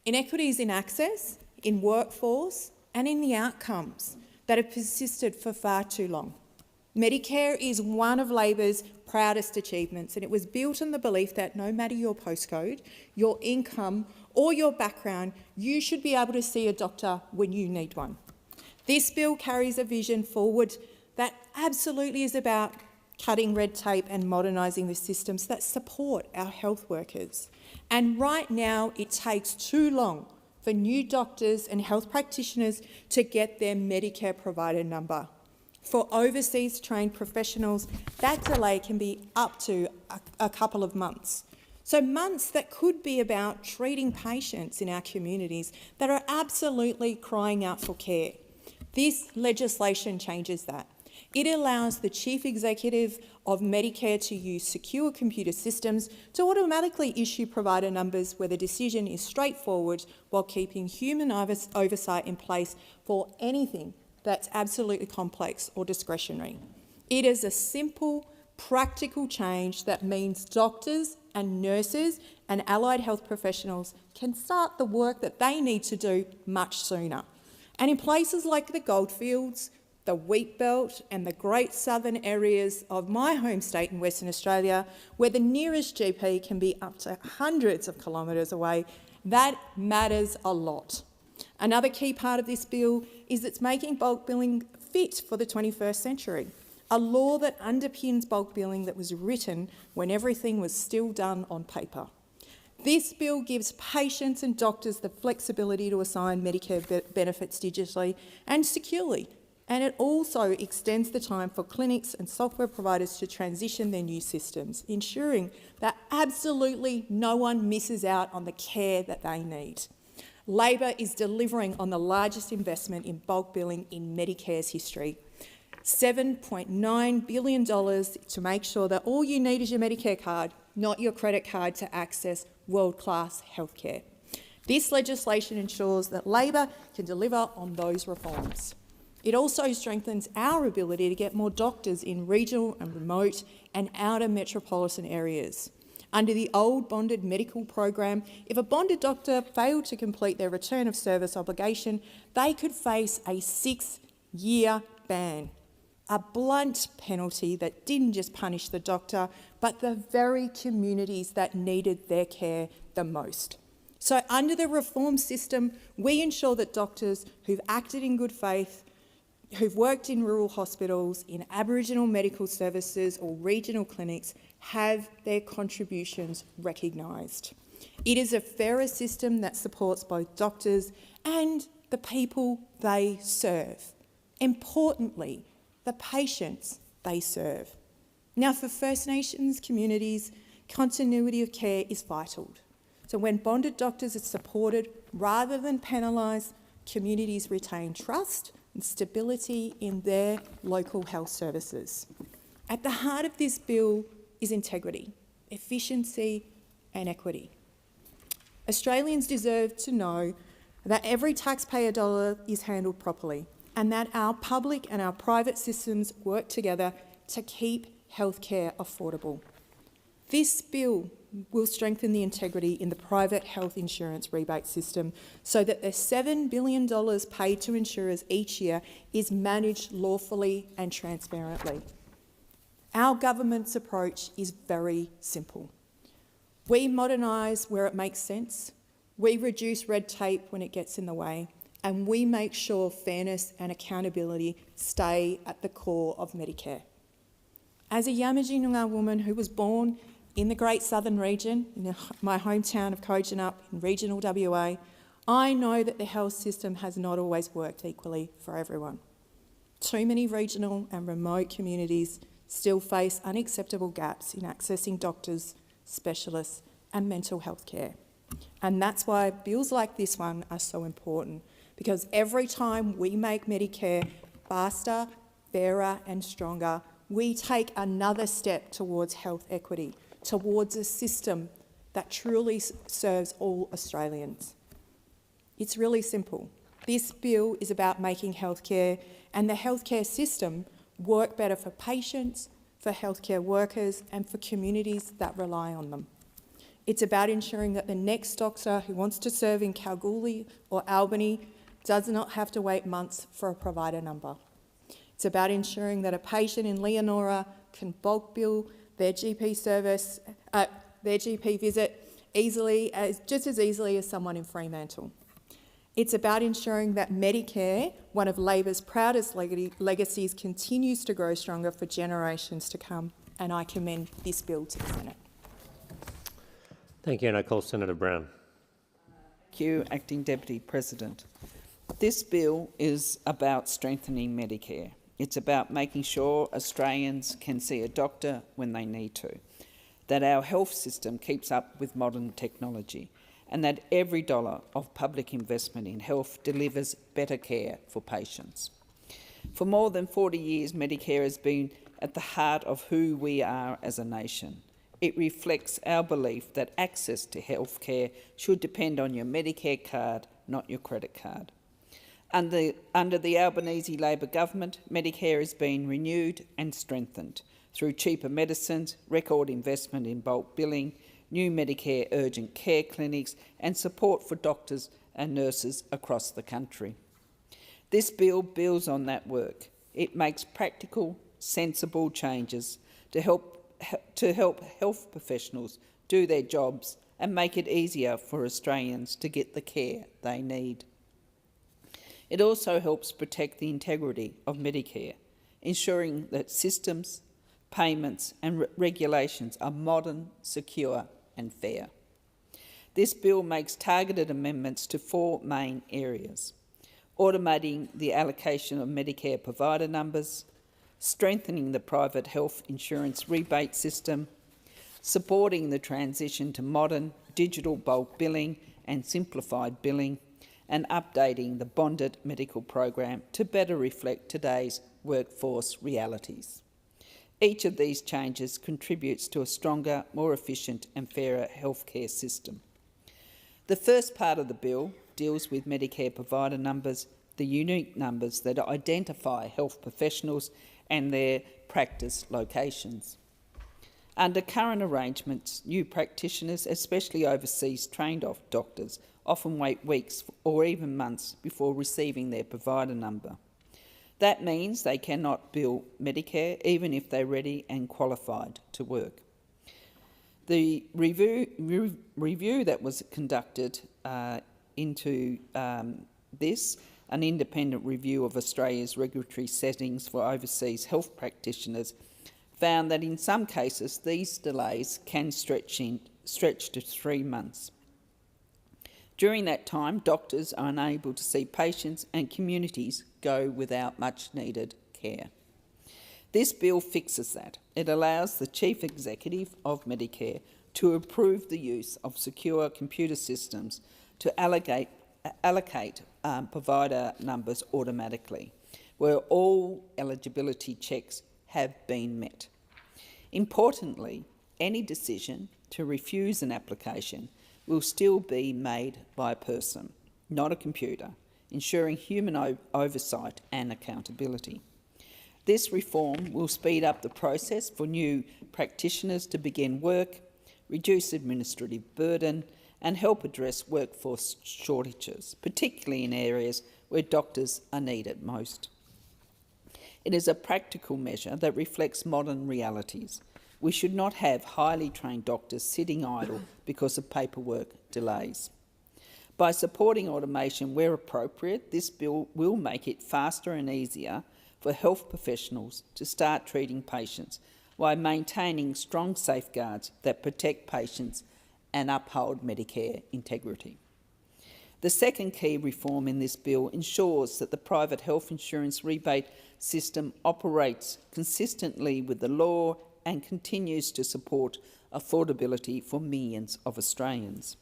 Inequities in access, in workforce and in the outcomes that have persisted for far too long. Medicare is one of Labor's proudest achievements, and it was built on the belief that no matter your postcode, your income or your background, you should be able to see a doctor when you need one. This bill carries a vision forward that absolutely is about cutting red tape and modernising the systems that support our health workers. And right now, it takes too long for new doctors and health practitioners to get their Medicare provider number. For overseas trained professionals, that delay can be up to a couple of months. So months that could be about treating patients in our communities that are absolutely crying out for care. This legislation changes that. It allows the Chief Executive of Medicare to use secure computer systems to automatically issue provider numbers where the decision is straightforward while keeping human oversight in place for anything that's absolutely complex or discretionary. It is a simple, practical change that means doctors and nurses and allied health professionals can start the work that they need to do much sooner. And in places like the Goldfields, the Wheat Belt and the Great Southern areas of my home state in Western Australia, where the nearest GP can be up to hundreds of kilometres away, that matters a lot. Another key part of this bill is it's making bulk billing fit for the 21st century, a law that underpins bulk billing that was written when everything was still done on paper. This bill gives patients and doctors the flexibility to assign Medicare benefits digitally and securely, and it also extends the time for clinics and software providers to transition their new systems, ensuring that absolutely no one misses out on the care that they need. Labor is delivering on the largest investment in bulk billing in Medicare's history. $7.9 billion to make sure that all you need is your Medicare card, not your credit card, to access world-class healthcare. This legislation ensures that Labor can deliver on those reforms. It also strengthens our ability to get more doctors in regional and remote and outer metropolitan areas. Under the old bonded medical program, if a bonded doctor failed to complete their return of service obligation, they could face a 6-year ban. A blunt penalty that didn't just punish the doctor, but the very communities that needed their care the most. So under the reform system, we ensure that doctors who've acted in good faith, who've worked in rural hospitals, in Aboriginal medical services or regional clinics, have their contributions recognised. It is a fairer system that supports both doctors and the people they serve. Importantly, the patients they serve. Now, for First Nations communities, continuity of care is vital. So when bonded doctors are supported rather than penalised, communities retain trust and stability in their local health services. At the heart of this bill is integrity, efficiency and equity. Australians deserve to know that every taxpayer dollar is handled properly and that our public and our private systems work together to keep healthcare affordable. This bill will strengthen the integrity in the private health insurance rebate system so that the $7 billion paid to insurers each year is managed lawfully and transparently. Our government's approach is very simple. We modernise where it makes sense, we reduce red tape when it gets in the way, and we make sure fairness and accountability stay at the core of Medicare. As a Yamatji Noongar woman who was born in the Great Southern region, in my hometown of Kojonup in regional WA, I know that the health system has not always worked equally for everyone. Too many regional and remote communities still face unacceptable gaps in accessing doctors, specialists and mental health care. And that's why bills like this one are so important, because every time we make Medicare faster, fairer and stronger, we take another step towards health equity, towards a system that truly serves all Australians. It's really simple. This bill is about making healthcare and the healthcare system work better for patients, for healthcare workers and for communities that rely on them. It's about ensuring that the next doctor who wants to serve in Kalgoorlie or Albany does not have to wait months for a provider number. It's about ensuring that a patient in Leonora can bulk bill their GP service, their GP visit just as easily as someone in Fremantle. It's about ensuring that Medicare, one of Labor's proudest legacies, continues to grow stronger for generations to come, and I commend this bill to the Senate. Thank you, and I call Senator Brown. Thank you, Acting Deputy President. This bill is about strengthening Medicare. It's about making sure Australians can see a doctor when they need to, that our health system keeps up with modern technology, and that every dollar of public investment in health delivers better care for patients. For more than 40 years, Medicare has been at the heart of who we are as a nation. It reflects our belief that access to health care should depend on your Medicare card, not your credit card. Under the Albanese Labor government, Medicare has been renewed and strengthened through cheaper medicines, record investment in bulk billing, new Medicare urgent care clinics and support for doctors and nurses across the country. This bill builds on that work. It makes practical, sensible changes to help health professionals do their jobs and make it easier for Australians to get the care they need. It also helps protect the integrity of Medicare, ensuring that systems, payments and regulations are modern, secure and fair. This bill makes targeted amendments to 4 main areas: automating the allocation of Medicare provider numbers, strengthening the private health insurance rebate system, supporting the transition to modern digital bulk billing and simplified billing, and updating the bonded medical program to better reflect today's workforce realities. Each of these changes contributes to a stronger, more efficient and fairer healthcare system. The first part of the bill deals with Medicare provider numbers, the unique numbers that identify health professionals and their practice locations. Under current arrangements, new practitioners, especially overseas trained doctors, often wait weeks or even months before receiving their provider number. That means they cannot bill Medicare even if they're ready and qualified to work. The review that was conducted into this, an independent review of Australia's regulatory settings for overseas health practitioners, found that in some cases these delays can stretch to 3 months. During that time, doctors are unable to see patients and communities go without much needed care. This bill fixes that. It allows the Chief Executive of Medicare to approve the use of secure computer systems to allocate provider numbers automatically, where all eligibility checks have been met. Importantly, any decision to refuse an application will still be made by a person, not a computer, ensuring human oversight and accountability. This reform will speed up the process for new practitioners to begin work, reduce administrative burden, and help address workforce shortages, particularly in areas where doctors are needed most. It is a practical measure that reflects modern realities. We should not have highly trained doctors sitting idle because of paperwork delays. By supporting automation where appropriate, this bill will make it faster and easier for health professionals to start treating patients while maintaining strong safeguards that protect patients and uphold Medicare integrity. The second key reform in this bill ensures that the private health insurance rebate system operates consistently with the law and continues to support affordability for millions of Australians.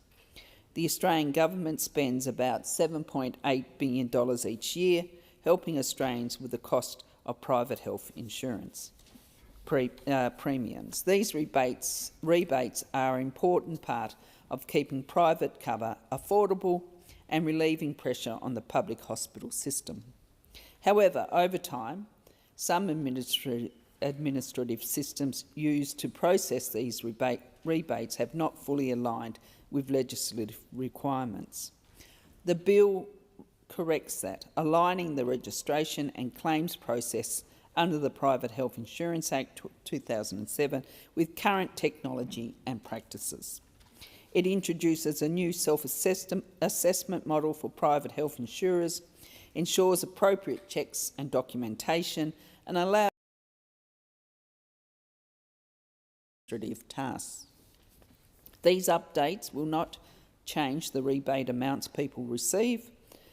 The Australian government spends about $7.8 billion each year helping Australians with the cost of private health insurance premiums. These rebates are an important part of keeping private cover affordable and relieving pressure on the public hospital system. However, over time, some administrative systems used to process these rebates have not fully aligned with legislative requirements. The bill corrects that, aligning the registration and claims process under the Private Health Insurance Act 2007 with current technology and practices. It introduces a new self-assessment model for private health insurers, ensures appropriate checks and documentation, and allows administrative tasks. These updates will not change the rebate amounts people receive,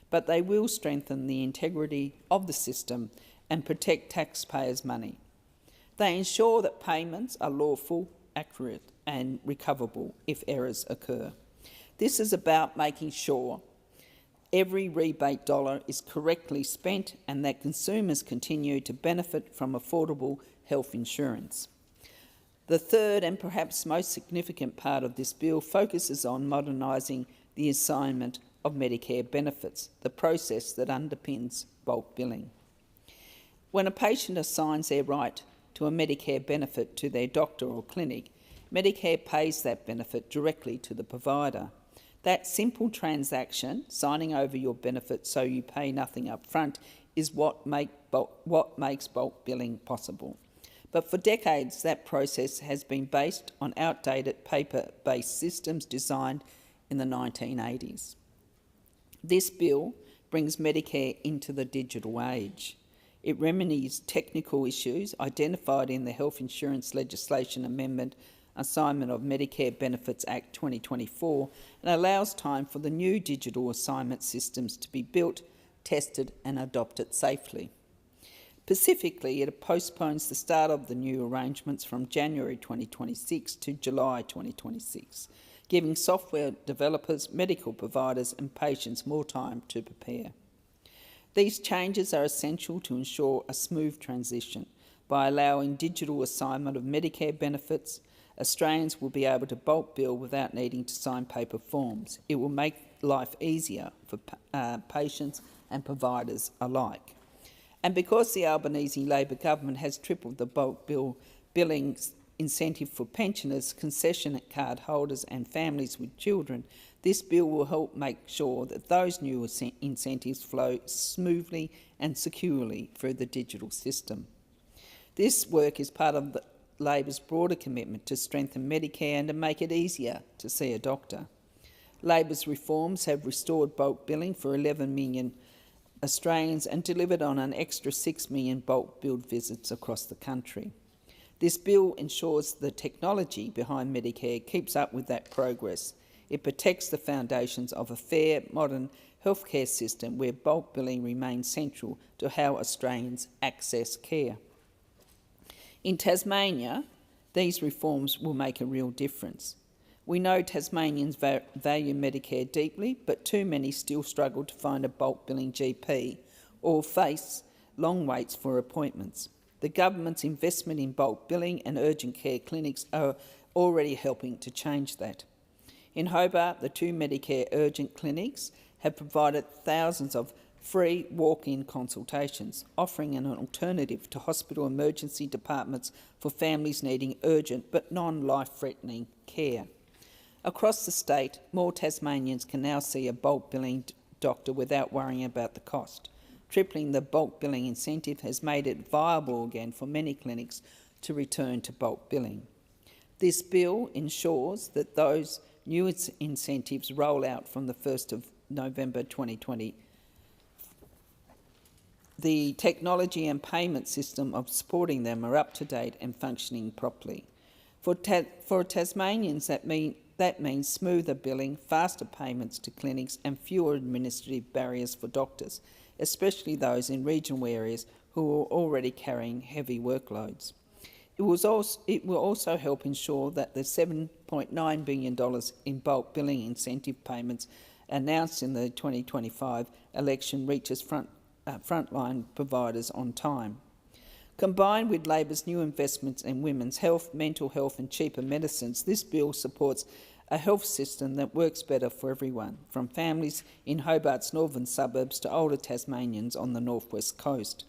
but they will strengthen the integrity of the system and protect taxpayers' money. They ensure that payments are lawful, accurate and recoverable if errors occur. This is about making sure every rebate dollar is correctly spent and that consumers continue to benefit from affordable health insurance. The third and perhaps most significant part of this bill focuses on modernising the assignment of Medicare benefits, the process that underpins bulk billing. When a patient assigns their right to a Medicare benefit to their doctor or clinic, Medicare pays that benefit directly to the provider. That simple transaction, signing over your benefit so you pay nothing up front, is what makes bulk billing possible. But for decades, that process has been based on outdated paper-based systems designed in the 1980s. This bill brings Medicare into the digital age. It remedies technical issues identified in the Health Insurance Legislation Amendment Assignment of Medicare Benefits Act 2024 and allows time for the new digital assignment systems to be built, tested and adopted safely. Specifically, it postpones the start of the new arrangements from January 2026 to July 2026, giving software developers, medical providers and patients more time to prepare. These changes are essential to ensure a smooth transition. By allowing digital assignment of Medicare benefits, Australians will be able to bulk bill without needing to sign paper forms. It will make life easier for patients and providers alike. And because the Albanese Labor government has tripled the bulk billing incentive for pensioners, concession card holders and families with children, this bill will help make sure that those new incentives flow smoothly and securely through the digital system. This work is part of Labor's broader commitment to strengthen Medicare and to make it easier to see a doctor. Labor's reforms have restored bulk billing for 11 million Australians and delivered on an extra 6 million bulk billed visits across the country. This bill ensures the technology behind Medicare keeps up with that progress. It protects the foundations of a fair, modern healthcare system where bulk billing remains central to how Australians access care. In Tasmania, these reforms will make a real difference. We know Tasmanians value Medicare deeply, but too many still struggle to find a bulk billing GP or face long waits for appointments. The government's investment in bulk billing and urgent care clinics are already helping to change that. In Hobart, the 2 Medicare urgent clinics have provided thousands of free walk-in consultations, offering an alternative to hospital emergency departments for families needing urgent but non-life-threatening care. Across the state, more Tasmanians can now see a bulk billing doctor without worrying about the cost. Tripling the bulk billing incentive has made it viable again for many clinics to return to bulk billing. This bill ensures that those new incentives roll out from the 1st of November 2020. The technology and payment system of supporting them are up to date and functioning properly. For Tasmanians, that means smoother billing, faster payments to clinics and fewer administrative barriers for doctors, especially those in regional areas who are already carrying heavy workloads. It will also help ensure that the $7.9 billion in bulk billing incentive payments announced in the 2025 election reaches frontline providers on time. Combined with Labor's new investments in women's health, mental health and cheaper medicines, this bill supports a health system that works better for everyone, from families in Hobart's northern suburbs to older Tasmanians on the northwest coast.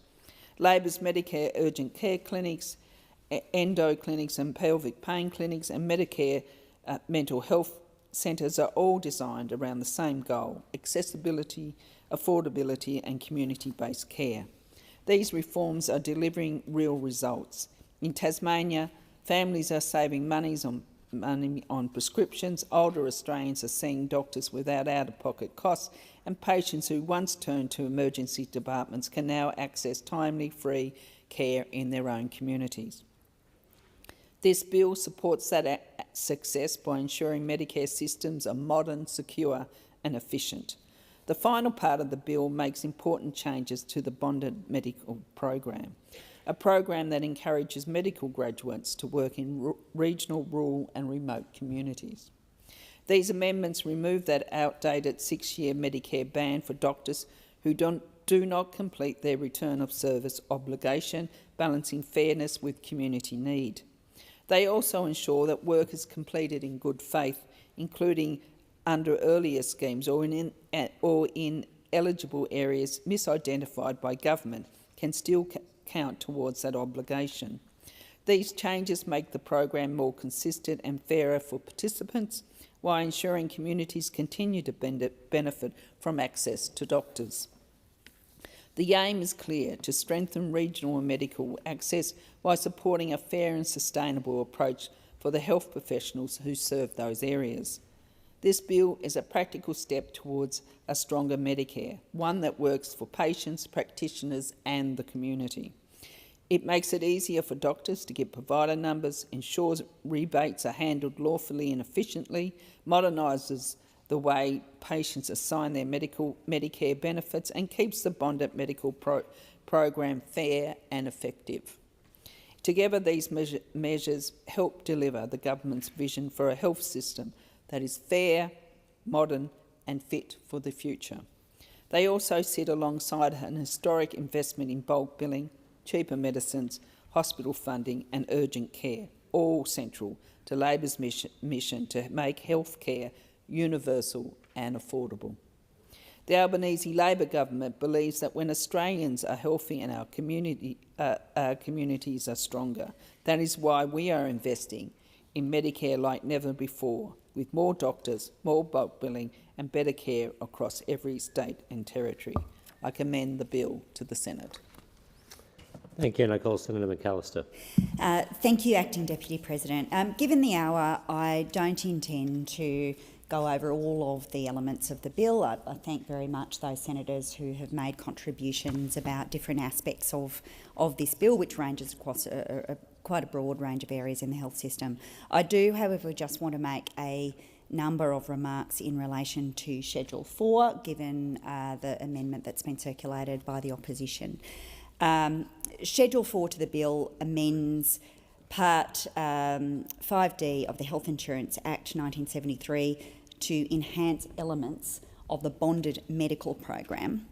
Labor's Medicare urgent care clinics, endo clinics and pelvic pain clinics and Medicare mental health centres are all designed around the same goal: accessibility, affordability and community-based care. These reforms are delivering real results. In Tasmania, families are saving money on prescriptions, older Australians are seeing doctors without out-of-pocket costs, and patients who once turned to emergency departments can now access timely, free care in their own communities. This bill supports that success by ensuring Medicare systems are modern, secure and efficient. The final part of the bill makes important changes to the bonded medical program, a program that encourages medical graduates to work in regional, rural and remote communities. These amendments remove that outdated 6-year Medicare ban for doctors who do not complete their return of service obligation, balancing fairness with community need. They also ensure that work is completed in good faith, including under earlier schemes or in eligible areas misidentified by government, can still count towards that obligation. These changes make the program more consistent and fairer for participants, while ensuring communities continue to benefit from access to doctors. The aim is clear: to strengthen regional and medical access while supporting a fair and sustainable approach for the health professionals who serve those areas. This bill is a practical step towards a stronger Medicare, one that works for patients, practitioners and the community. It makes it easier for doctors to get provider numbers, ensures rebates are handled lawfully and efficiently, modernises the way patients assign their Medicare benefits and keeps the bonded medical program fair and effective. Together, these measures help deliver the government's vision for a health system that is fair, modern and fit for the future. They also sit alongside an historic investment in bulk billing, cheaper medicines, hospital funding and urgent care, all central to Labor's mission to make health care universal and affordable. The Albanese Labor government believes that when Australians are healthy and our communities are stronger, that is why we are investing in Medicare like never before, with more doctors, more bulk billing and better care across every state and territory. I commend the bill to the Senate. Thank you, and I call Senator McAllister. Thank you, Acting Deputy President. Given the hour, I don't intend to go over all of the elements of the bill. I thank very much those senators who have made contributions about different aspects of this bill, which ranges across quite a broad range of areas in the health system. I do, however, just want to make a number of remarks in relation to Schedule 4, given the amendment that's been circulated by the opposition. Schedule 4 to the bill amends Part 5D of the Health Insurance Act 1973 to enhance elements of the bonded medical program.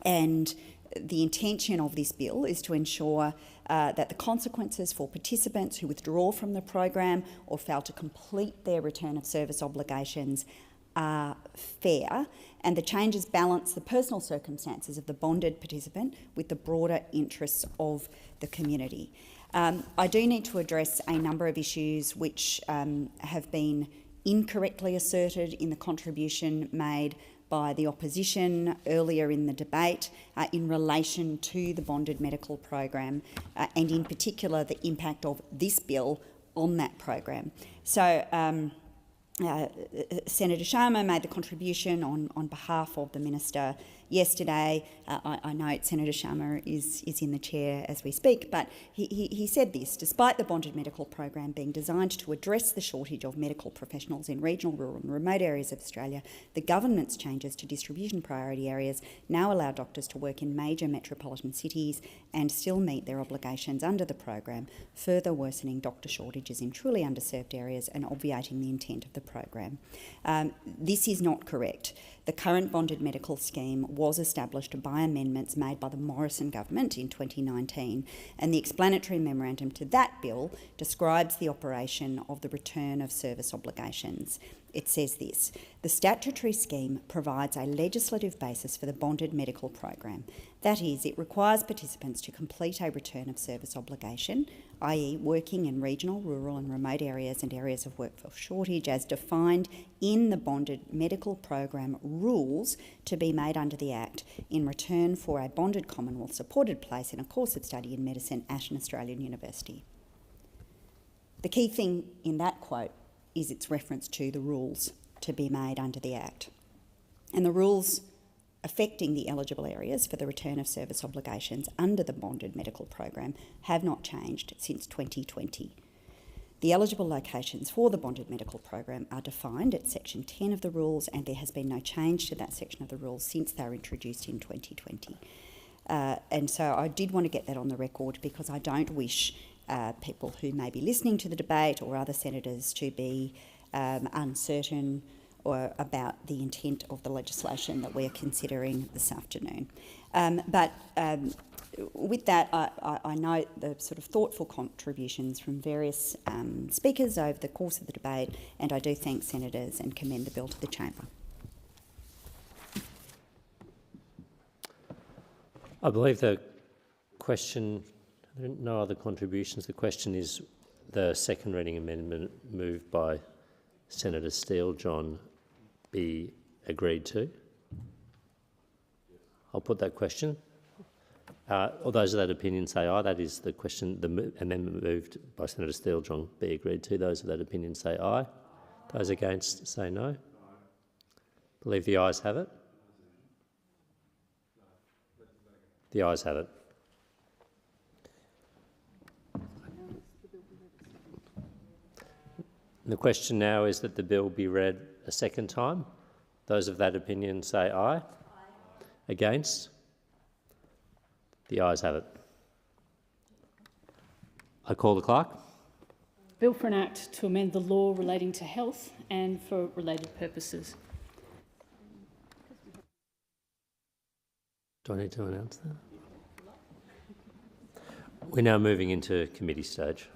And the intention of this bill is to ensure that the consequences for participants who withdraw from the program or fail to complete their return of service obligations are fair, and the changes balance the personal circumstances of the bonded participant with the broader interests of the community. I do need to address a number of issues which have been incorrectly asserted in the contribution made by the opposition earlier in the debate in relation to the bonded medical program and in particular the impact of this bill on that program. So Senator Sharma made the contribution on behalf of the Minister yesterday. I note Senator Sharma is in the chair as we speak, but he said this: despite the bonded medical program being designed to address the shortage of medical professionals in regional, rural and remote areas of Australia, the government's changes to distribution priority areas now allow doctors to work in major metropolitan cities and still meet their obligations under the program, further worsening doctor shortages in truly underserved areas and obviating the intent of the program. This is not correct. The current bonded medical scheme was established by amendments made by the Morrison government in 2019, and the explanatory memorandum to that bill describes the operation of the return of service obligations. It says this: the statutory scheme provides a legislative basis for the bonded medical program. That is, it requires participants to complete a return of service obligation, i.e. working in regional, rural and remote areas and areas of workforce shortage as defined in the bonded medical program rules to be made under the Act in return for a bonded Commonwealth supported place in a course of study in medicine at an Australian university. The key thing in that quote is its reference to the rules to be made under the Act. And the rules affecting the eligible areas for the return of service obligations under the bonded medical program have not changed since 2020. The eligible locations for the bonded medical program are defined at Section 10 of the rules, and there has been no change to that section of the rules since they were introduced in 2020. And so I did want to get that on the record because I don't wish people who may be listening to the debate or other senators to be uncertain or about the intent of the legislation that we're considering this afternoon. With that, I note the sort of thoughtful contributions from various speakers over the course of the debate, and I do thank senators and commend the bill to the chamber. I believe the question, no other contributions. The question is the second reading amendment moved by Senator Steele John be agreed to. I'll put that question. All those of that opinion say aye. That is the question. The amendment moved by Senator Steele John be agreed to. Those of that opinion say aye. Those against say no. Believe the ayes have it. The ayes have it. The question now is that the bill be read a second time. Those of that opinion say aye. Aye. Against? The ayes have it. I call the clerk. Bill for an Act to amend the law relating to health and for related purposes. Do I need to announce that? We're now moving into committee stage.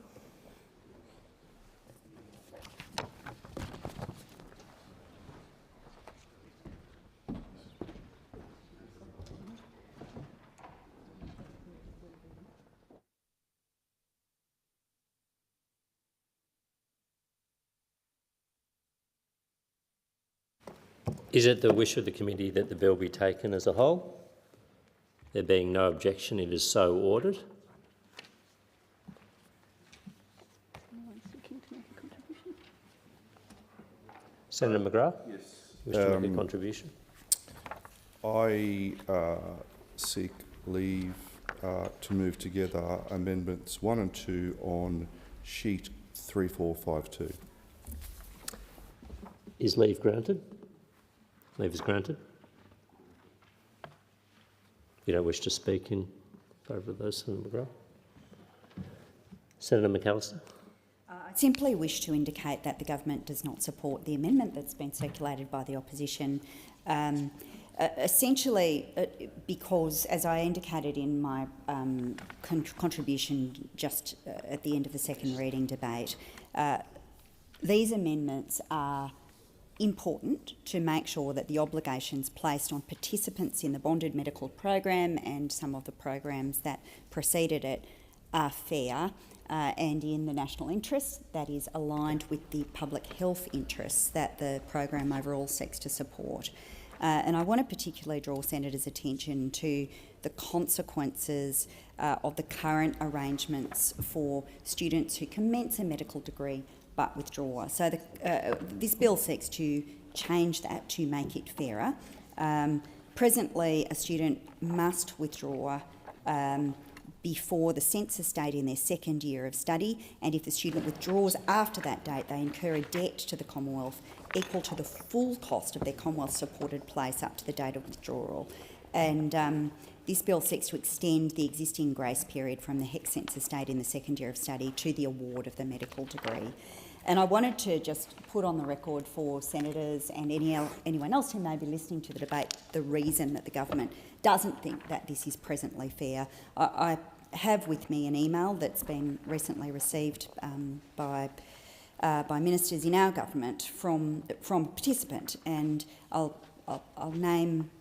Is it the wish of the committee that the bill be taken as a whole? There being no objection, it is so ordered. Senator McGrath? Yes. Wish to make a contribution? I seek leave to move together amendments 1 and 2 on sheet 3452. Is leave granted? Leave is granted. You don't wish to speak in favour of those, Senator McGrath? Senator McAllister? I simply wish to indicate that the government does not support the amendment that's been circulated by the opposition, essentially because, as I indicated in my contribution just at the end of the second reading debate, these amendments are important to make sure that the obligations placed on participants in the bonded medical program and some of the programs that preceded it are fair and in the national interest, that is aligned with the public health interests that the program overall seeks to support. And I want to particularly draw senators' attention to the consequences of the current arrangements for students who commence a medical degree but withdraw. So this bill seeks to change that to make it fairer. Presently, a student must withdraw before the census date in their second year of study, and if the student withdraws after that date, they incur a debt to the Commonwealth equal to the full cost of their Commonwealth-supported place up to the date of withdrawal. And this bill seeks to extend the existing grace period from the HEC census date in the second year of study to the award of the medical degree. And I wanted to just put on the record for senators and anyone else who may be listening to the debate the reason that the government doesn't think that this is presently fair. I have with me an email that's been recently received by ministers in our government from a participant, and I'll name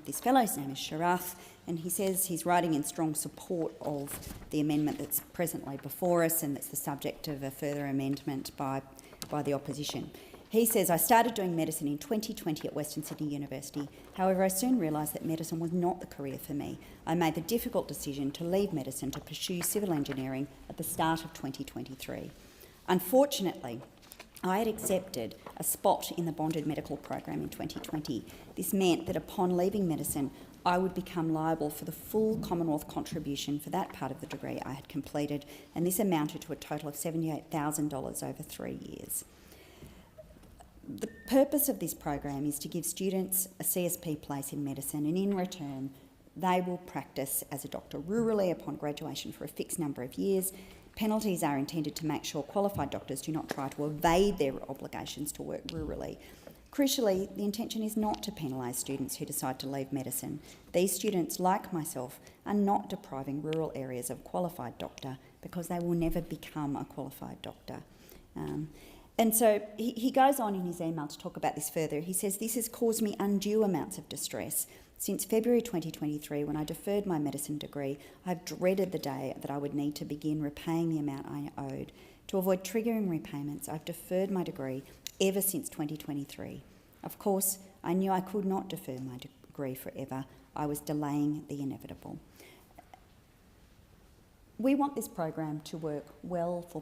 this fellow. His name is Sharath, and he says he's writing in strong support of the amendment that's presently before us and that's the subject of a further amendment by the opposition. He says, I started doing medicine in 2020 at Western Sydney University. However, I soon realised that medicine was not the career for me. I made the difficult decision to leave medicine to pursue civil engineering at the start of 2023. Unfortunately, I had accepted a spot in the bonded medical program in 2020. This meant that upon leaving medicine, I would become liable for the full Commonwealth contribution for that part of the degree I had completed, and this amounted to a total of $78,000 over 3 years. The purpose of this program is to give students a CSP place in medicine, and in return, they will practice as a doctor rurally upon graduation for a fixed number of years. Penalties are intended to make sure qualified doctors do not try to evade their obligations to work rurally. Crucially, the intention is not to penalise students who decide to leave medicine. These students, like myself, are not depriving rural areas of a qualified doctor because they will never become a qualified doctor. And so he goes on in his email to talk about this further. He says, this has caused me undue amounts of distress. Since February 2023, when I deferred my medicine degree, I've dreaded the day that I would need to begin repaying the amount I owed. To avoid triggering repayments, I've deferred my degree ever since 2023. Of course, I knew I could not defer my degree forever. I was delaying the inevitable. We want this program to work well for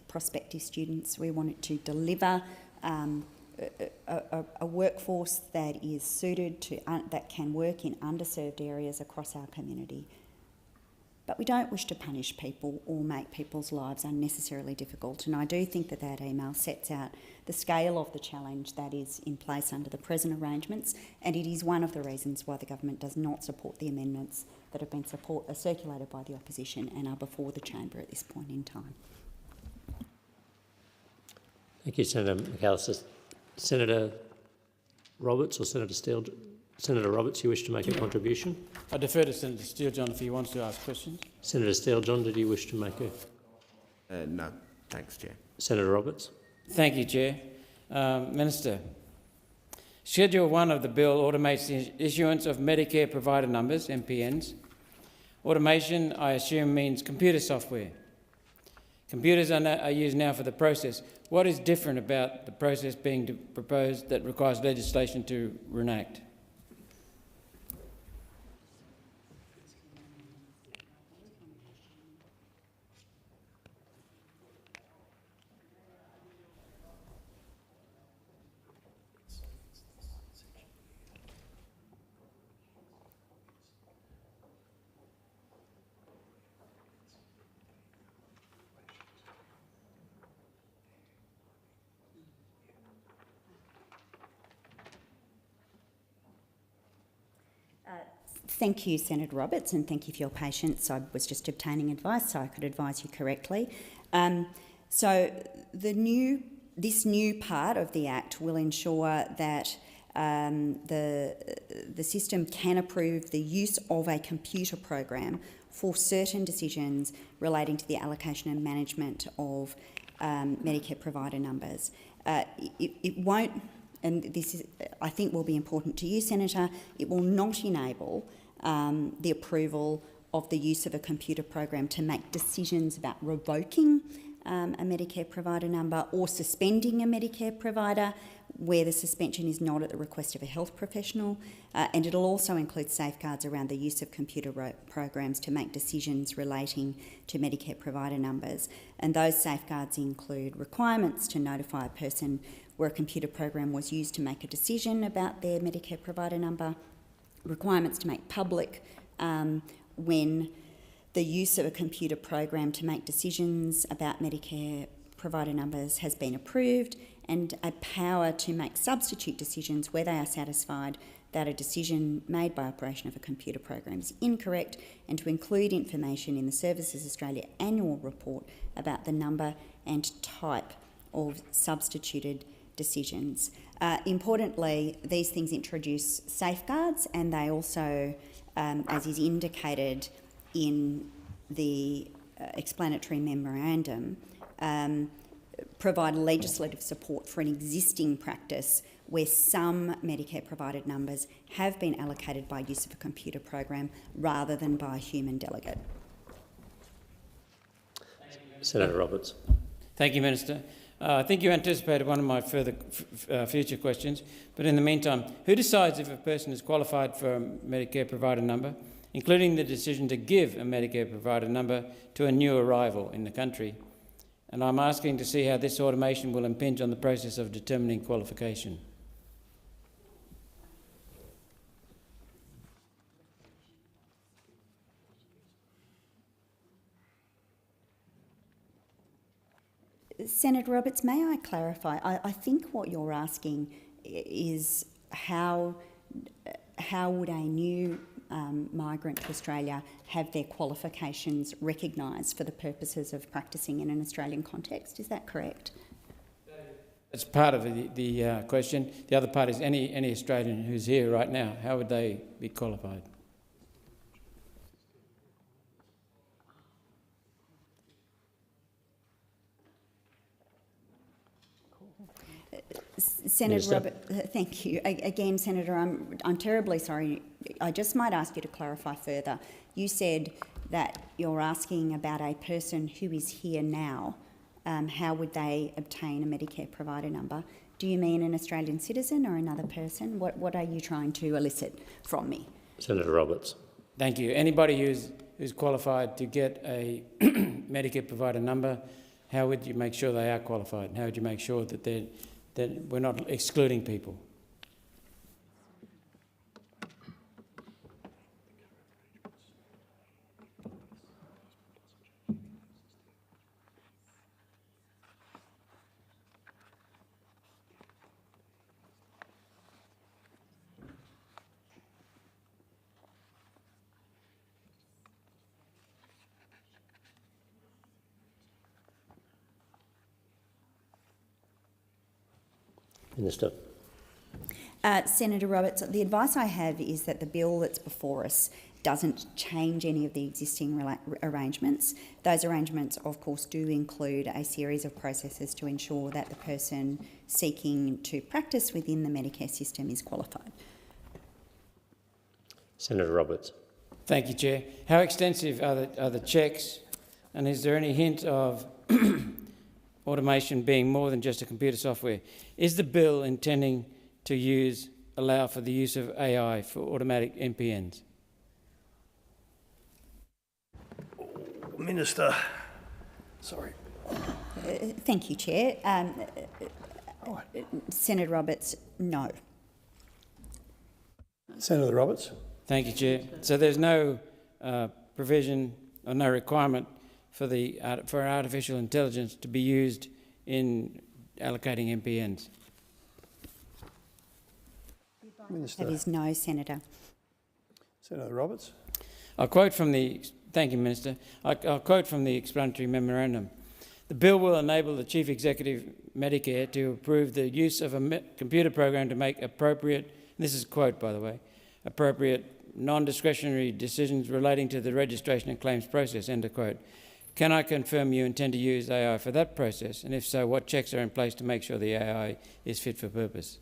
prospective students. We want it to deliver a workforce that is suited to, that can work in underserved areas across our community. But we don't wish to punish people or make people's lives unnecessarily difficult, and I do think that that email sets out the scale of the challenge that is in place under the present arrangements, and it is one of the reasons why the government does not support the amendments that have been circulated by the opposition and are before the chamber at this point in time. Thank you, Senator McAllister. Senator Roberts or Senator Steele, Senator Roberts, you wish to make a contribution? I defer to Senator Steele-John if he wants to ask questions. Senator Steele-John, did you wish to make a... No, thanks, Chair. Senator Roberts. Thank you, Chair. Minister, Schedule 1 of the bill automates the issuance of Medicare provider numbers, MPNs. Automation, I assume, means computer software. Computers are used now for the process. What is different about the process being proposed that requires legislation to enact? Thank you, Senator Roberts, and thank you for your patience. I was just obtaining advice so I could advise you correctly. This new part of the Act will ensure that the system can approve the use of a computer program for certain decisions relating to the allocation and management of Medicare provider numbers. It won't, and this is, I think, will be important to you, Senator, it will not enable the approval of the use of a computer program to make decisions about revoking a Medicare provider number or suspending a Medicare provider where the suspension is not at the request of a health professional, and it'll also include safeguards around the use of computer programs to make decisions relating to Medicare provider numbers. And those safeguards include requirements to notify a person where a computer program was used to make a decision about their Medicare provider number, requirements to make public when the use of a computer program to make decisions about Medicare provider numbers has been approved, and a power to make substitute decisions where they are satisfied that a decision made by operation of a computer program is incorrect, and to include information in the Services Australia annual report about the number and type of substituted decisions. Importantly, these things introduce safeguards, and they also, as is indicated in the explanatory memorandum, provide legislative support for an existing practice where some Medicare provided numbers have been allocated by use of a computer program rather than by a human delegate. Senator Roberts. Thank you, Minister. I think you anticipated one of my further future questions, but in the meantime, who decides if a person is qualified for a Medicare provider number, including the decision to give a Medicare provider number to a new arrival in the country? And I'm asking to see how this automation will impinge on the process of determining qualification. Senator Roberts, may I clarify? I think what you're asking is how would a new migrant to Australia have their qualifications recognised for the purposes of practising in an Australian context? Is that correct? That's part of the question. The other part is any Australian who's here right now, how would they be qualified? Senator Roberts, thank you. Again, Senator, I'm terribly sorry. I just might ask you to clarify further. You said that you're asking about a person who is here now. How would they obtain a Medicare provider number? Do you mean an Australian citizen or another person? What are you trying to elicit from me? Senator Roberts. Thank you. Anybody who's qualified to get a Medicare provider number, how would you make sure they are qualified? And how would you make sure that we're not excluding people? Minister. Senator Roberts, the advice I have is that the bill that's before us doesn't change any of the existing arrangements. Those arrangements, of course, do include a series of processes to ensure that the person seeking to practice within the Medicare system is qualified. Senator Roberts. Thank you, Chair. How extensive are the checks, and is there any hint of automation being more than just a computer software? Is the bill intending to allow for the use of AI for automatic NPNs? Minister. Sorry. Thank you, Chair. Senator Roberts, no. Senator Roberts. Thank you, Chair. So there's no provision or no requirement for artificial intelligence to be used in allocating NPNs? Minister. That is no, Senator. Senator Roberts. I'll quote from the... Thank you, Minister. I'll quote from the explanatory memorandum. The bill will enable the Chief Executive Medicare to approve the use of a computer program to make appropriate, this is a quote by the way, appropriate non-discretionary decisions relating to the registration and claims process, end of quote. Can I confirm you intend to use AI for that process? And if so, what checks are in place to make sure the AI is fit for purpose?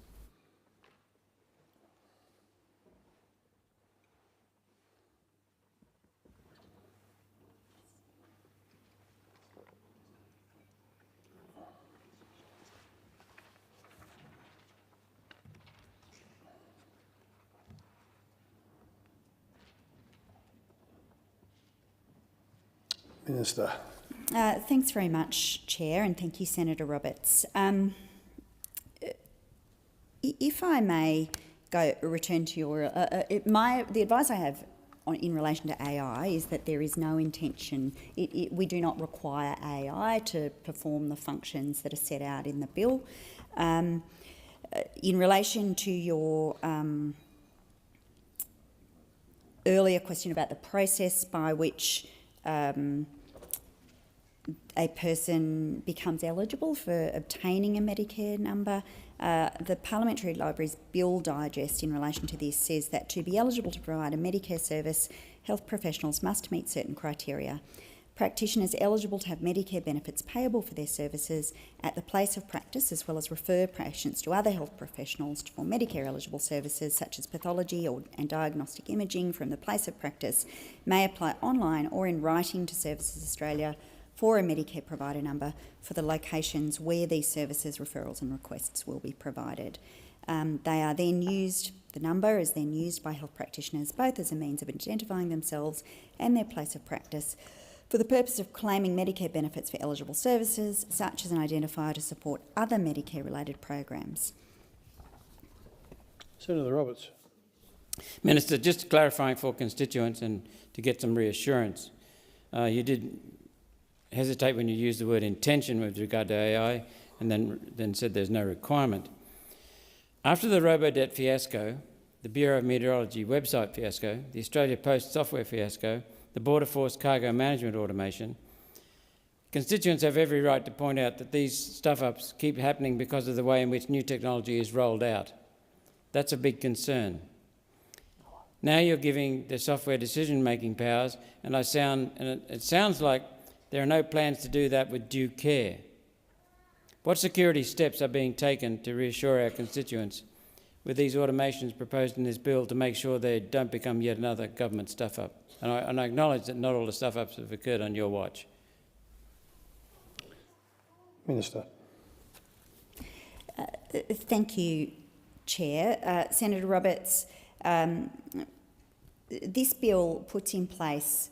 Minister. Thanks very much, Chair, and thank you, Senator Roberts. If I may return to your... the advice I have in relation to AI is that there is no intention... we do not require AI to perform the functions that are set out in the bill. In relation to your earlier question about the process by which a person becomes eligible for obtaining a Medicare number, the Parliamentary Library's Bill Digest in relation to this says that to be eligible to provide a Medicare service, health professionals must meet certain criteria. Practitioners eligible to have Medicare benefits payable for their services at the place of practice, as well as refer patients to other health professionals for Medicare eligible services such as pathology and diagnostic imaging from the place of practice, may apply online or in writing to Services Australia for a Medicare provider number for the locations where these services, referrals and requests will be provided. They are then used, the number is then used by health practitioners both as a means of identifying themselves and their place of practice for the purpose of claiming Medicare benefits for eligible services, such as an identifier to support other Medicare-related programs. Senator Roberts. Minister, just clarifying for constituents and to get some reassurance, you did hesitate when you used the word intention with regard to AI and then said there's no requirement. After the robo-debt fiasco, the Bureau of Meteorology website fiasco, the Australia Post software fiasco, the Border Force cargo management automation, constituents have every right to point out that these stuff-ups keep happening because of the way in which new technology is rolled out. That's a big concern. Now you're giving the software decision-making powers, and it sounds like there are no plans to do that with due care. What security steps are being taken to reassure our constituents with these automations proposed in this bill to make sure they don't become yet another government stuff-up? And I acknowledge that not all the stuff-ups have occurred on your watch. Minister. Thank you, Chair. Senator Roberts, this bill puts in place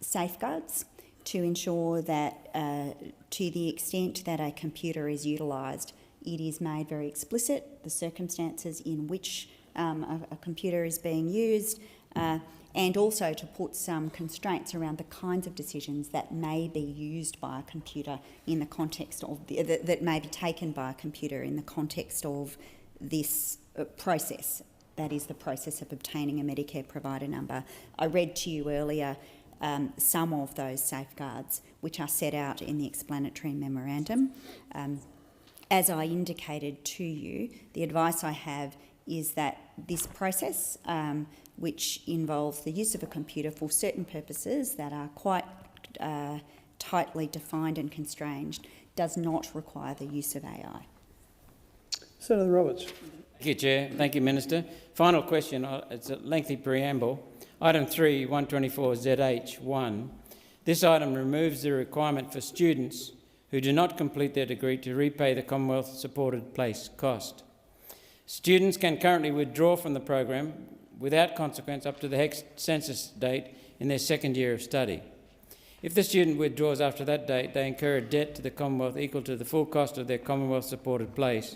safeguards to ensure that to the extent that a computer is utilised, it is made very explicit the circumstances in which a computer is being used, and also to put some constraints around the kinds of decisions that may be used by a computer in the context of that may be taken by a computer in the context of this process. That is the process of obtaining a Medicare provider number. I read to you earlier some of those safeguards which are set out in the explanatory memorandum. as I indicated to you, the advice I have is that this process, which involves the use of a computer for certain purposes that are quite tightly defined and constrained, does not require the use of AI. Senator Roberts. Thank you, Chair. Thank you, Minister. Final question. It's a lengthy preamble. Item 3, 124ZH1. This item removes the requirement for students who do not complete their degree to repay the Commonwealth supported place cost. Students can currently withdraw from the program without consequence up to the HECS census date in their second year of study. If the student withdraws after that date, they incur a debt to the Commonwealth equal to the full cost of their Commonwealth supported place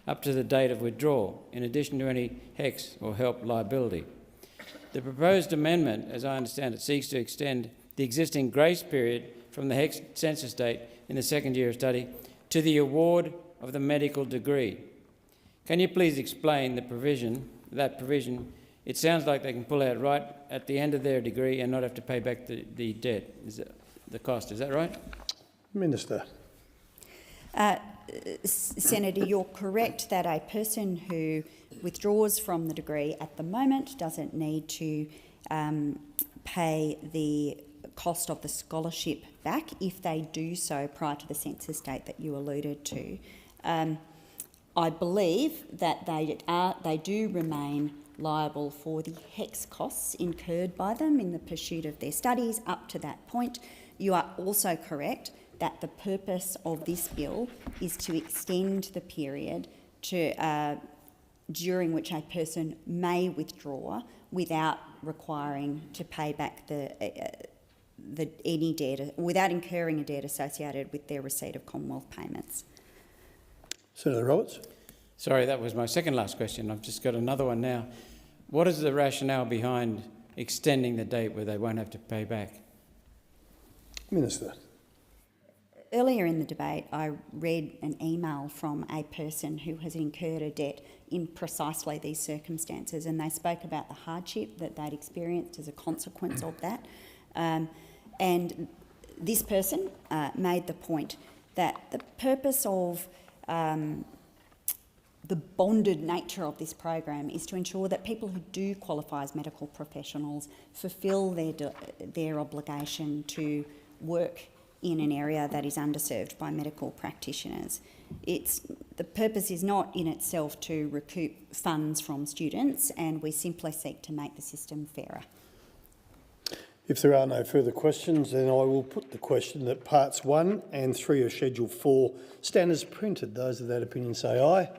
up to the date of withdrawal, in addition to any HECS or HELP liability. The proposed amendment, as I understand it, seeks to extend the existing grace period from the HECS census date in the second year of study to the award of the medical degree. Can you please explain that provision? It sounds like they can pull out right at the end of their degree and not have to pay back the debt, the cost. Is that right? Minister. Senator, you're correct that a person who withdraws from the degree at the moment doesn't need to pay the cost of the scholarship back if they do so prior to the census date that you alluded to. I believe that they do remain liable for the HECS costs incurred by them in the pursuit of their studies up to that point. You are also correct that the purpose of this bill is to extend the period to, during which a person may withdraw without requiring to pay back any debt, without incurring a debt associated with their receipt of Commonwealth payments. Senator Roberts. Sorry, that was my second last question. I've just got another one now. What is the rationale behind extending the date where they won't have to pay back? Minister. Earlier in the debate, I read an email from a person who has incurred a debt in precisely these circumstances, and they spoke about the hardship that they'd experienced as a consequence of that. And this person made the point that the purpose of the bonded nature of this program is to ensure that people who do qualify as medical professionals fulfil their obligation to work in an area that is underserved by medical practitioners. The purpose is not in itself to recoup funds from students, and we simply seek to make the system fairer. If there are no further questions, then I will put the question that parts 1 and 3 of Schedule 4 stand as printed. Those of that opinion say aye.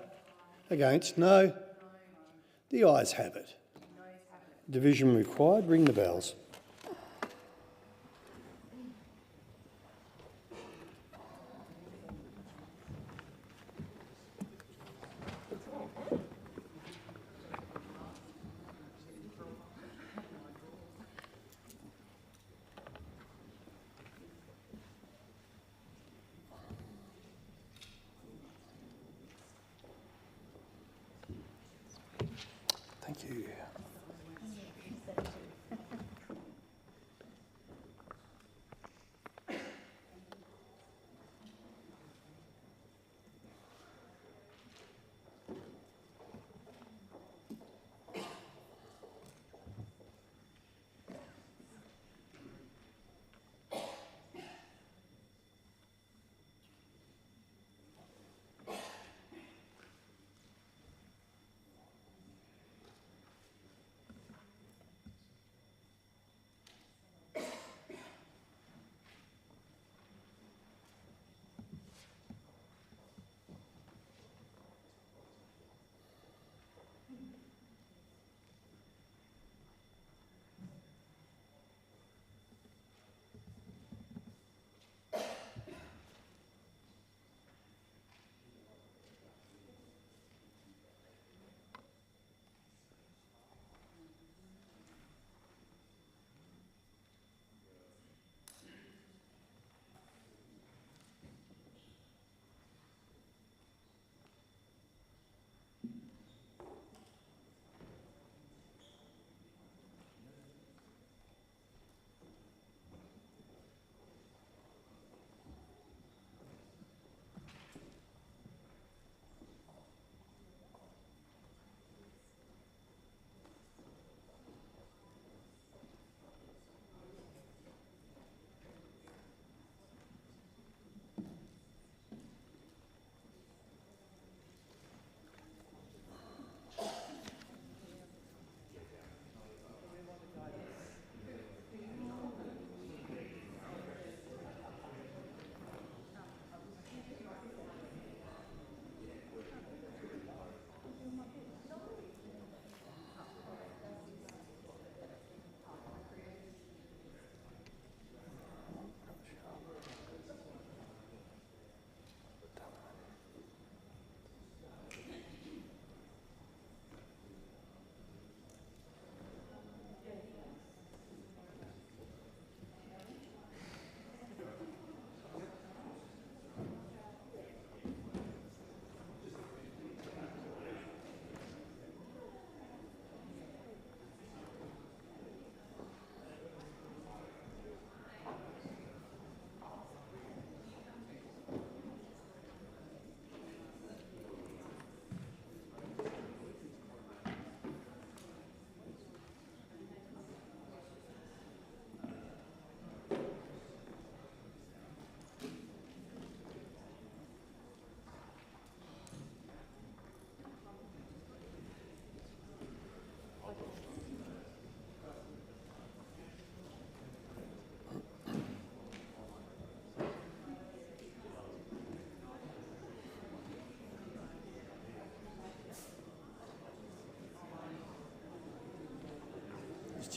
Against, no. The ayes have it. Division required. Ring the bells. Thank you.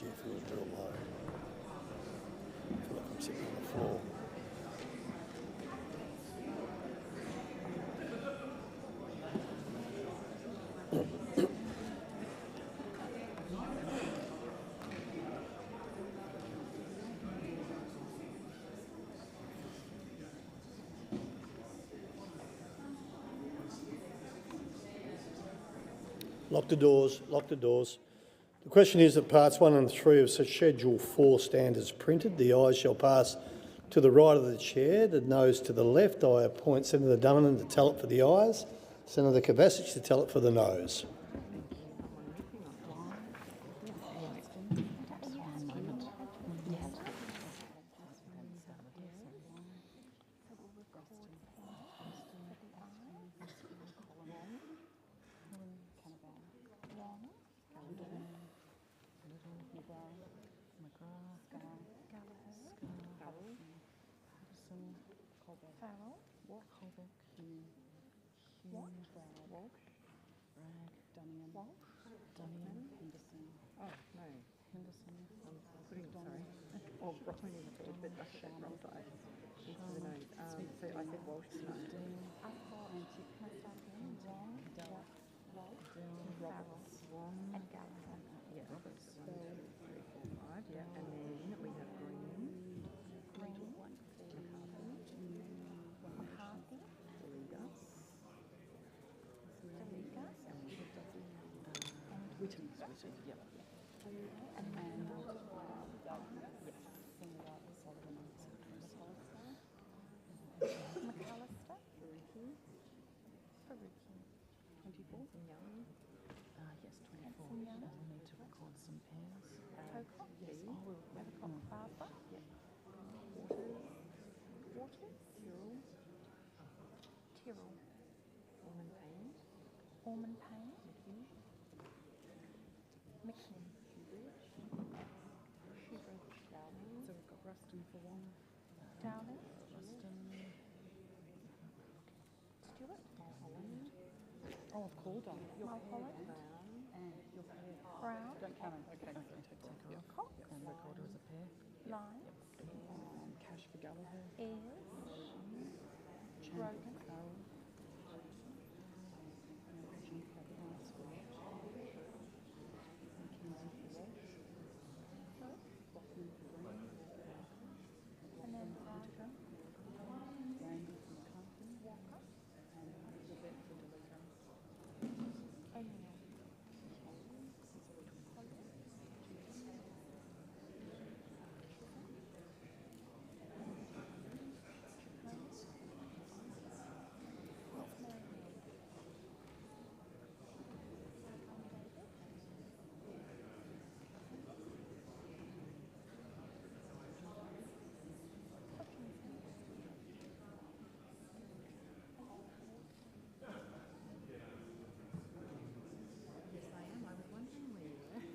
chair feels real low. I feel like I'm sitting on the floor. Lock the doors, lock the doors. The question is that parts 1 and 3 of Schedule 4 stand as printed. The ayes shall pass to the right of the chair, the noes to the left. I appoint Senator Dunegan to tell it for the ayes, Senator Kovacic to tell it for the noes.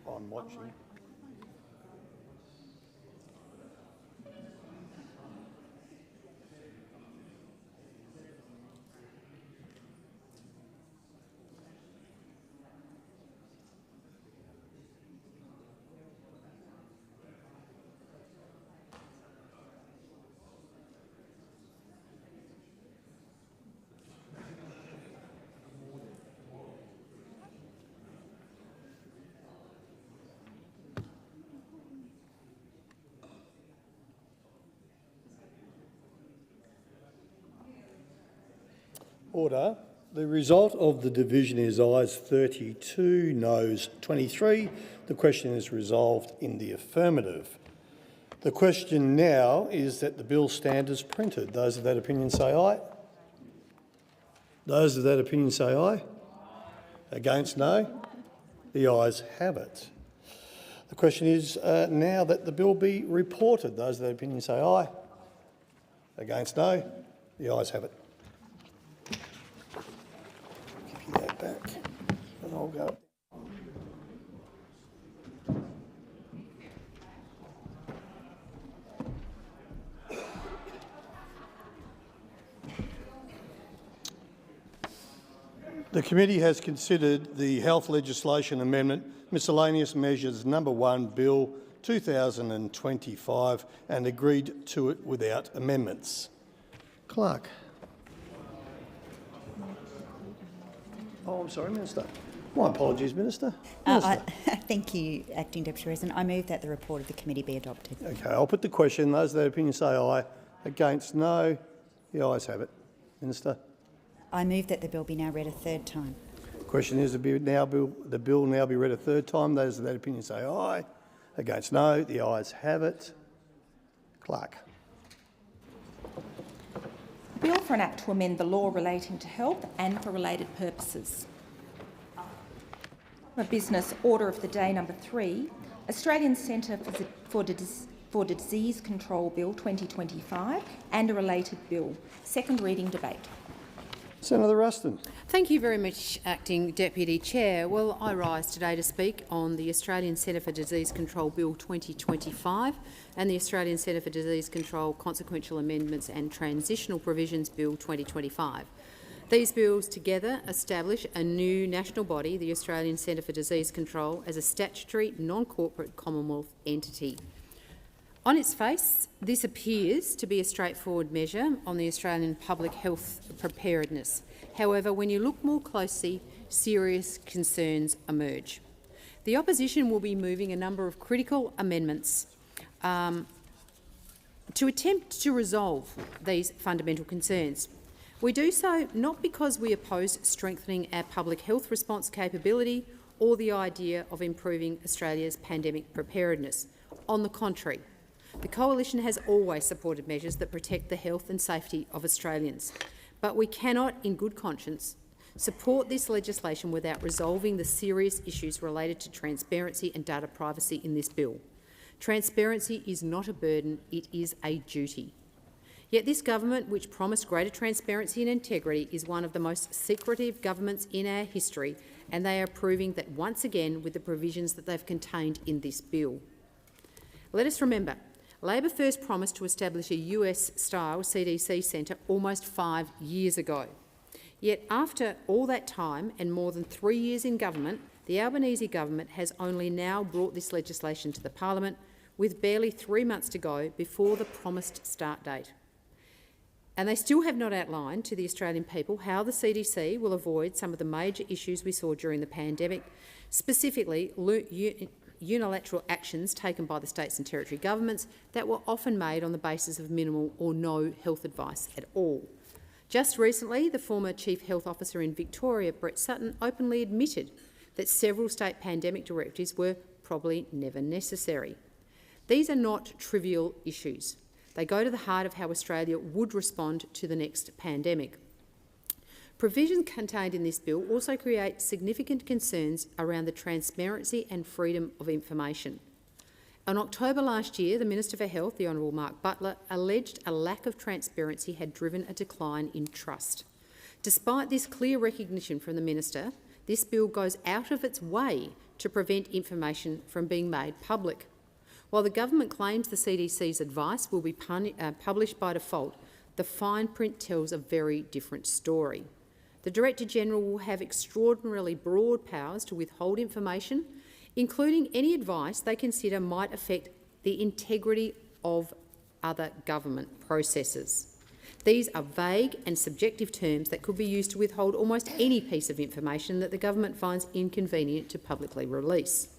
I'm watching. Order. The result of the division is ayes 32, noes 23. The question is resolved in the affirmative. The question now is that the bill stand as printed. Those of that opinion say aye. Those of that opinion say aye. Against, no. The ayes have it. The question is now that the bill be reported. Those of that opinion say aye. Against, no. The ayes have it. Give you that back and I'll go. The committee has considered the Health Legislation Amendment Miscellaneous Measures No. 1 Bill 2025 and agreed to it without amendments. Clerk. Oh, I'm sorry, Minister. My apologies, Minister. Thank you, Acting Deputy President. I move that the report of the committee be adopted. Okay, I'll put the question. Those of that opinion say aye. Against, no. The ayes have it. Minister. I move that the bill be now read a third time. The question is the bill now be read a third time. Those of that opinion say aye. Against, no. The ayes have it. Clerk. Bill for an Act to amend the law relating to health and for related purposes. Business Order of the Day number 3, Australian Centre for Disease Control Bill 2025 and a related bill. Second reading debate. Senator Ruston. Thank you very much, Acting Deputy Chair. Well, I rise today to speak on the Australian Centre for Disease Control Bill 2025 and the Australian Centre for Disease Control Consequential Amendments and Transitional Provisions Bill 2025. These bills together establish a new national body, the Australian Centre for Disease Control, as a statutory, non-corporate Commonwealth entity. On its face, this appears to be a straightforward measure on the Australian public health preparedness. However, when you look more closely, serious concerns emerge. The opposition will be moving a number of critical amendments to attempt to resolve these fundamental concerns. We do so not because we oppose strengthening our public health response capability or the idea of improving Australia's pandemic preparedness. On the contrary, the Coalition has always supported measures that protect the health and safety of Australians. But we cannot, in good conscience, support this legislation without resolving the serious issues related to transparency and data privacy in this bill. Transparency is not a burden, it is a duty. Yet this government, which promised greater transparency and integrity, is one of the most secretive governments in our history, and they are proving that once again with the provisions that they've contained in this bill. Let us remember, Labor first promised to establish a US-style CDC centre almost 5 years ago. Yet after all that time and more than 3 years in government, the Albanese government has only now brought this legislation to the Parliament, with barely 3 months to go before the promised start date. And they still have not outlined to the Australian people how the CDC will avoid some of the major issues we saw during the pandemic, specifically unilateral actions taken by the states and territory governments that were often made on the basis of minimal or no health advice at all. Just recently, the former Chief Health Officer in Victoria, Brett Sutton, openly admitted that several state pandemic directives were probably never necessary. These are not trivial issues. They go to the heart of how Australia would respond to the next pandemic. Provisions contained in this bill also create significant concerns around the transparency and freedom of information. In October last year, the Minister for Health, the Honourable Mark Butler, alleged a lack of transparency had driven a decline in trust. Despite this clear recognition from the Minister, this bill goes out of its way to prevent information from being made public. While the government claims the CDC's advice will be published by default, the fine print tells a very different story. The Director-General will have extraordinarily broad powers to withhold information, including any advice they consider might affect the integrity of other government processes. These are vague and subjective terms that could be used to withhold almost any piece of information that the government finds inconvenient to publicly release.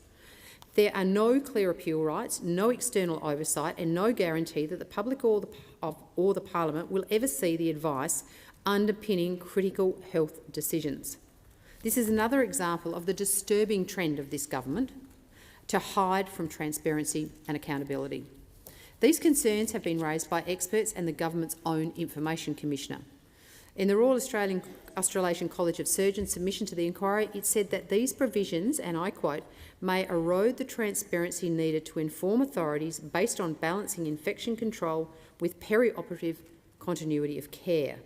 There are no clear appeal rights, no external oversight and no guarantee that the public or the Parliament will ever see the advice underpinning critical health decisions. This is another example of the disturbing trend of this government to hide from transparency and accountability. These concerns have been raised by experts and the government's own Information Commissioner. In the Royal Australasian College of Surgeons' submission to the inquiry, it said that these provisions, and I quote, may erode the transparency needed to inform authorities based on balancing infection control with perioperative continuity of care.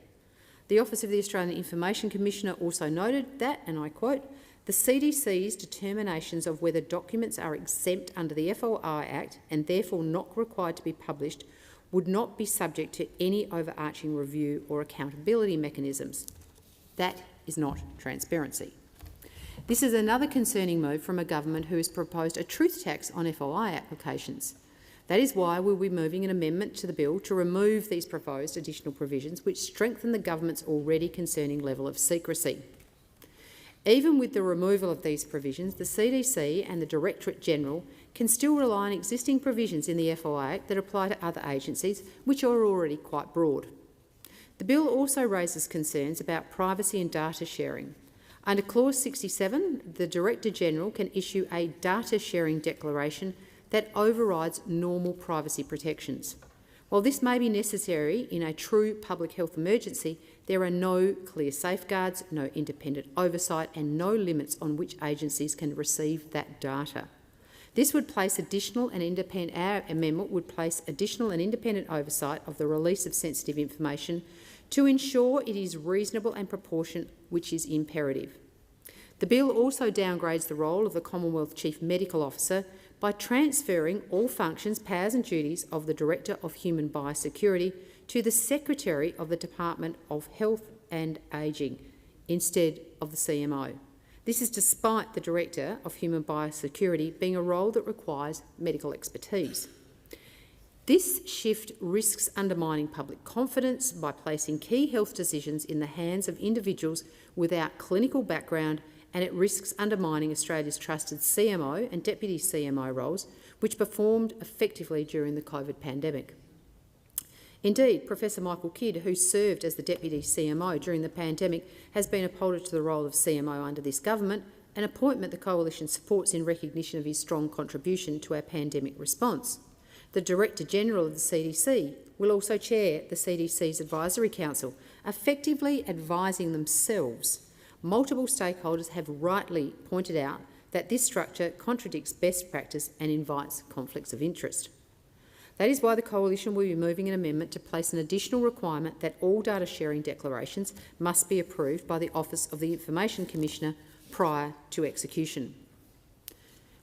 The Office of the Australian Information Commissioner also noted that, and I quote, the CDC's determinations of whether documents are exempt under the FOI Act and therefore not required to be published would not be subject to any overarching review or accountability mechanisms. That is not transparency. This is another concerning move from a government who has proposed a truth tax on FOI applications. That is why we'll be moving an amendment to the bill to remove these proposed additional provisions which strengthen the government's already concerning level of secrecy. Even with the removal of these provisions, the CDC and the Directorate General can still rely on existing provisions in the FOI Act that apply to other agencies, which are already quite broad. The bill also raises concerns about privacy and data sharing. Under Clause 67, the Director-General can issue a data sharing declaration that overrides normal privacy protections. While this may be necessary in a true public health emergency, there are no clear safeguards, no independent oversight and no limits on which agencies can receive that data. This would place our amendment would place additional and independent oversight of the release of sensitive information to ensure it is reasonable and proportionate, which is imperative. The bill also downgrades the role of the Commonwealth Chief Medical Officer by transferring all functions, powers and duties of the Director of Human Biosecurity to the Secretary of the Department of Health and Ageing instead of the CMO. This is despite the Director of Human Biosecurity being a role that requires medical expertise. This shift risks undermining public confidence by placing key health decisions in the hands of individuals without clinical background, and it risks undermining Australia's trusted CMO and Deputy CMO roles, which performed effectively during the COVID pandemic. Indeed, Professor Michael Kidd, who served as the Deputy CMO during the pandemic, has been appointed to the role of CMO under this government, an appointment the Coalition supports in recognition of his strong contribution to our pandemic response. The Director-General of the CDC will also chair the CDC's Advisory Council, effectively advising themselves. Multiple stakeholders have rightly pointed out that this structure contradicts best practice and invites conflicts of interest. That is why the Coalition will be moving an amendment to place an additional requirement that all data sharing declarations must be approved by the Office of the Information Commissioner prior to execution.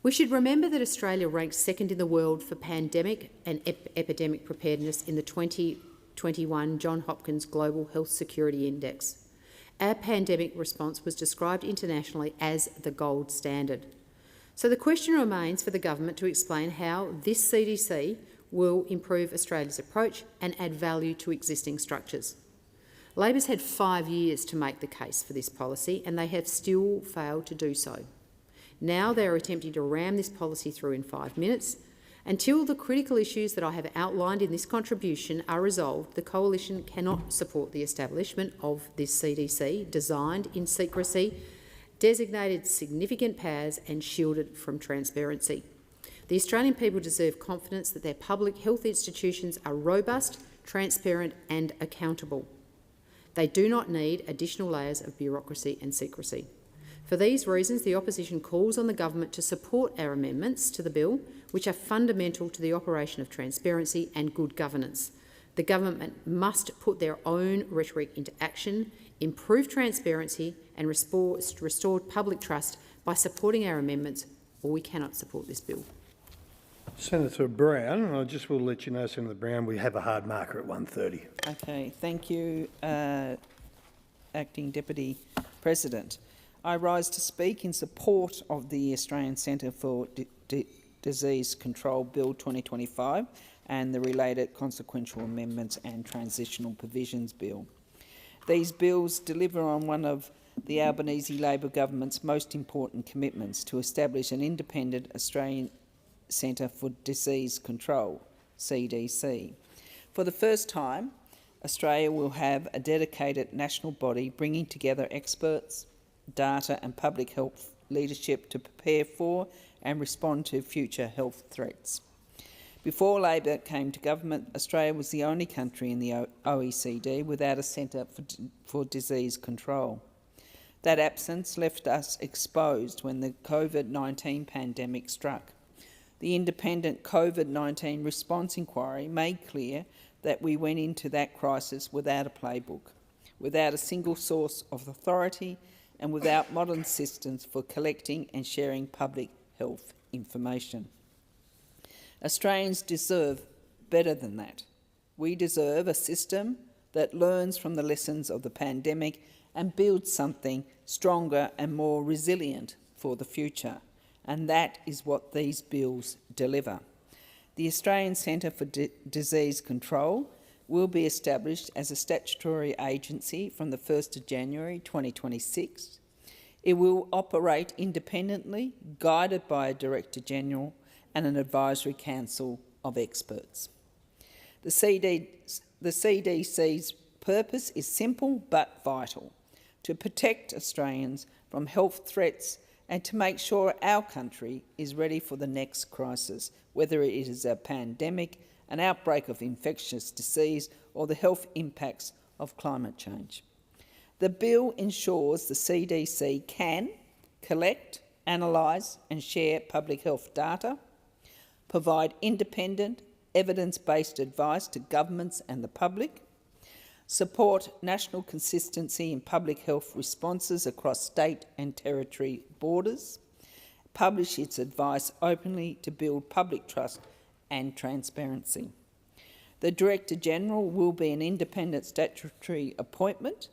We should remember that Australia ranks second in the world for pandemic and epidemic preparedness in the 2021 Johns Hopkins Global Health Security Index. Our pandemic response was described internationally as the gold standard. So the question remains for the government to explain how this CDC will improve Australia's approach and add value to existing structures. Labor's had 5 years to make the case for this policy, and they have still failed to do so. Now they are attempting to ram this policy through in 5 minutes. Until the critical issues that I have outlined in this contribution are resolved, the Coalition cannot support the establishment of this CDC, designed in secrecy, designated significant powers and shielded from transparency. The Australian people deserve confidence that their public health institutions are robust, transparent and accountable. They do not need additional layers of bureaucracy and secrecy. For these reasons, the opposition calls on the government to support our amendments to the bill, which are fundamental to the operation of transparency and good governance. The government must put their own rhetoric into action, improve transparency and restore public trust by supporting our amendments, or we cannot support this bill. Senator Brown, and I just will let you know, Senator Brown, we have a hard marker at 1:30. Okay, thank you, Acting Deputy President. I rise to speak in support of the Australian Centre for Disease Control Bill 2025 and the related consequential amendments and transitional provisions bill. These bills deliver on one of the Albanese Labor government's most important commitments to establish an independent Australian Centre for Disease Control, CDC. For the first time, Australia will have a dedicated national body bringing together experts, data and public health leadership to prepare for and respond to future health threats. Before Labor came to government, Australia was the only country in the OECD without a Centre for Disease Control. That absence left us exposed when the COVID-19 pandemic struck. The independent COVID-19 response inquiry made clear that we went into that crisis without a playbook, without a single source of authority and without modern systems for collecting and sharing public health information. Australians deserve better than that. We deserve a system that learns from the lessons of the pandemic and builds something stronger and more resilient for the future. And that is what these bills deliver. The Australian Centre for Disease Control will be established as a statutory agency from the 1st of January 2026. It will operate independently, guided by a Director-General and an advisory council of experts. The CDC's purpose is simple but vital: to protect Australians from health threats and to make sure our country is ready for the next crisis, whether it is a pandemic, an outbreak of infectious disease, or the health impacts of climate change. The bill ensures the CDC can collect, analyse and share public health data, provide independent, evidence-based advice to governments and the public, support national consistency in public health responses across state and territory borders, publish its advice openly to build public trust and transparency. The Director-General will be an independent statutory appointment.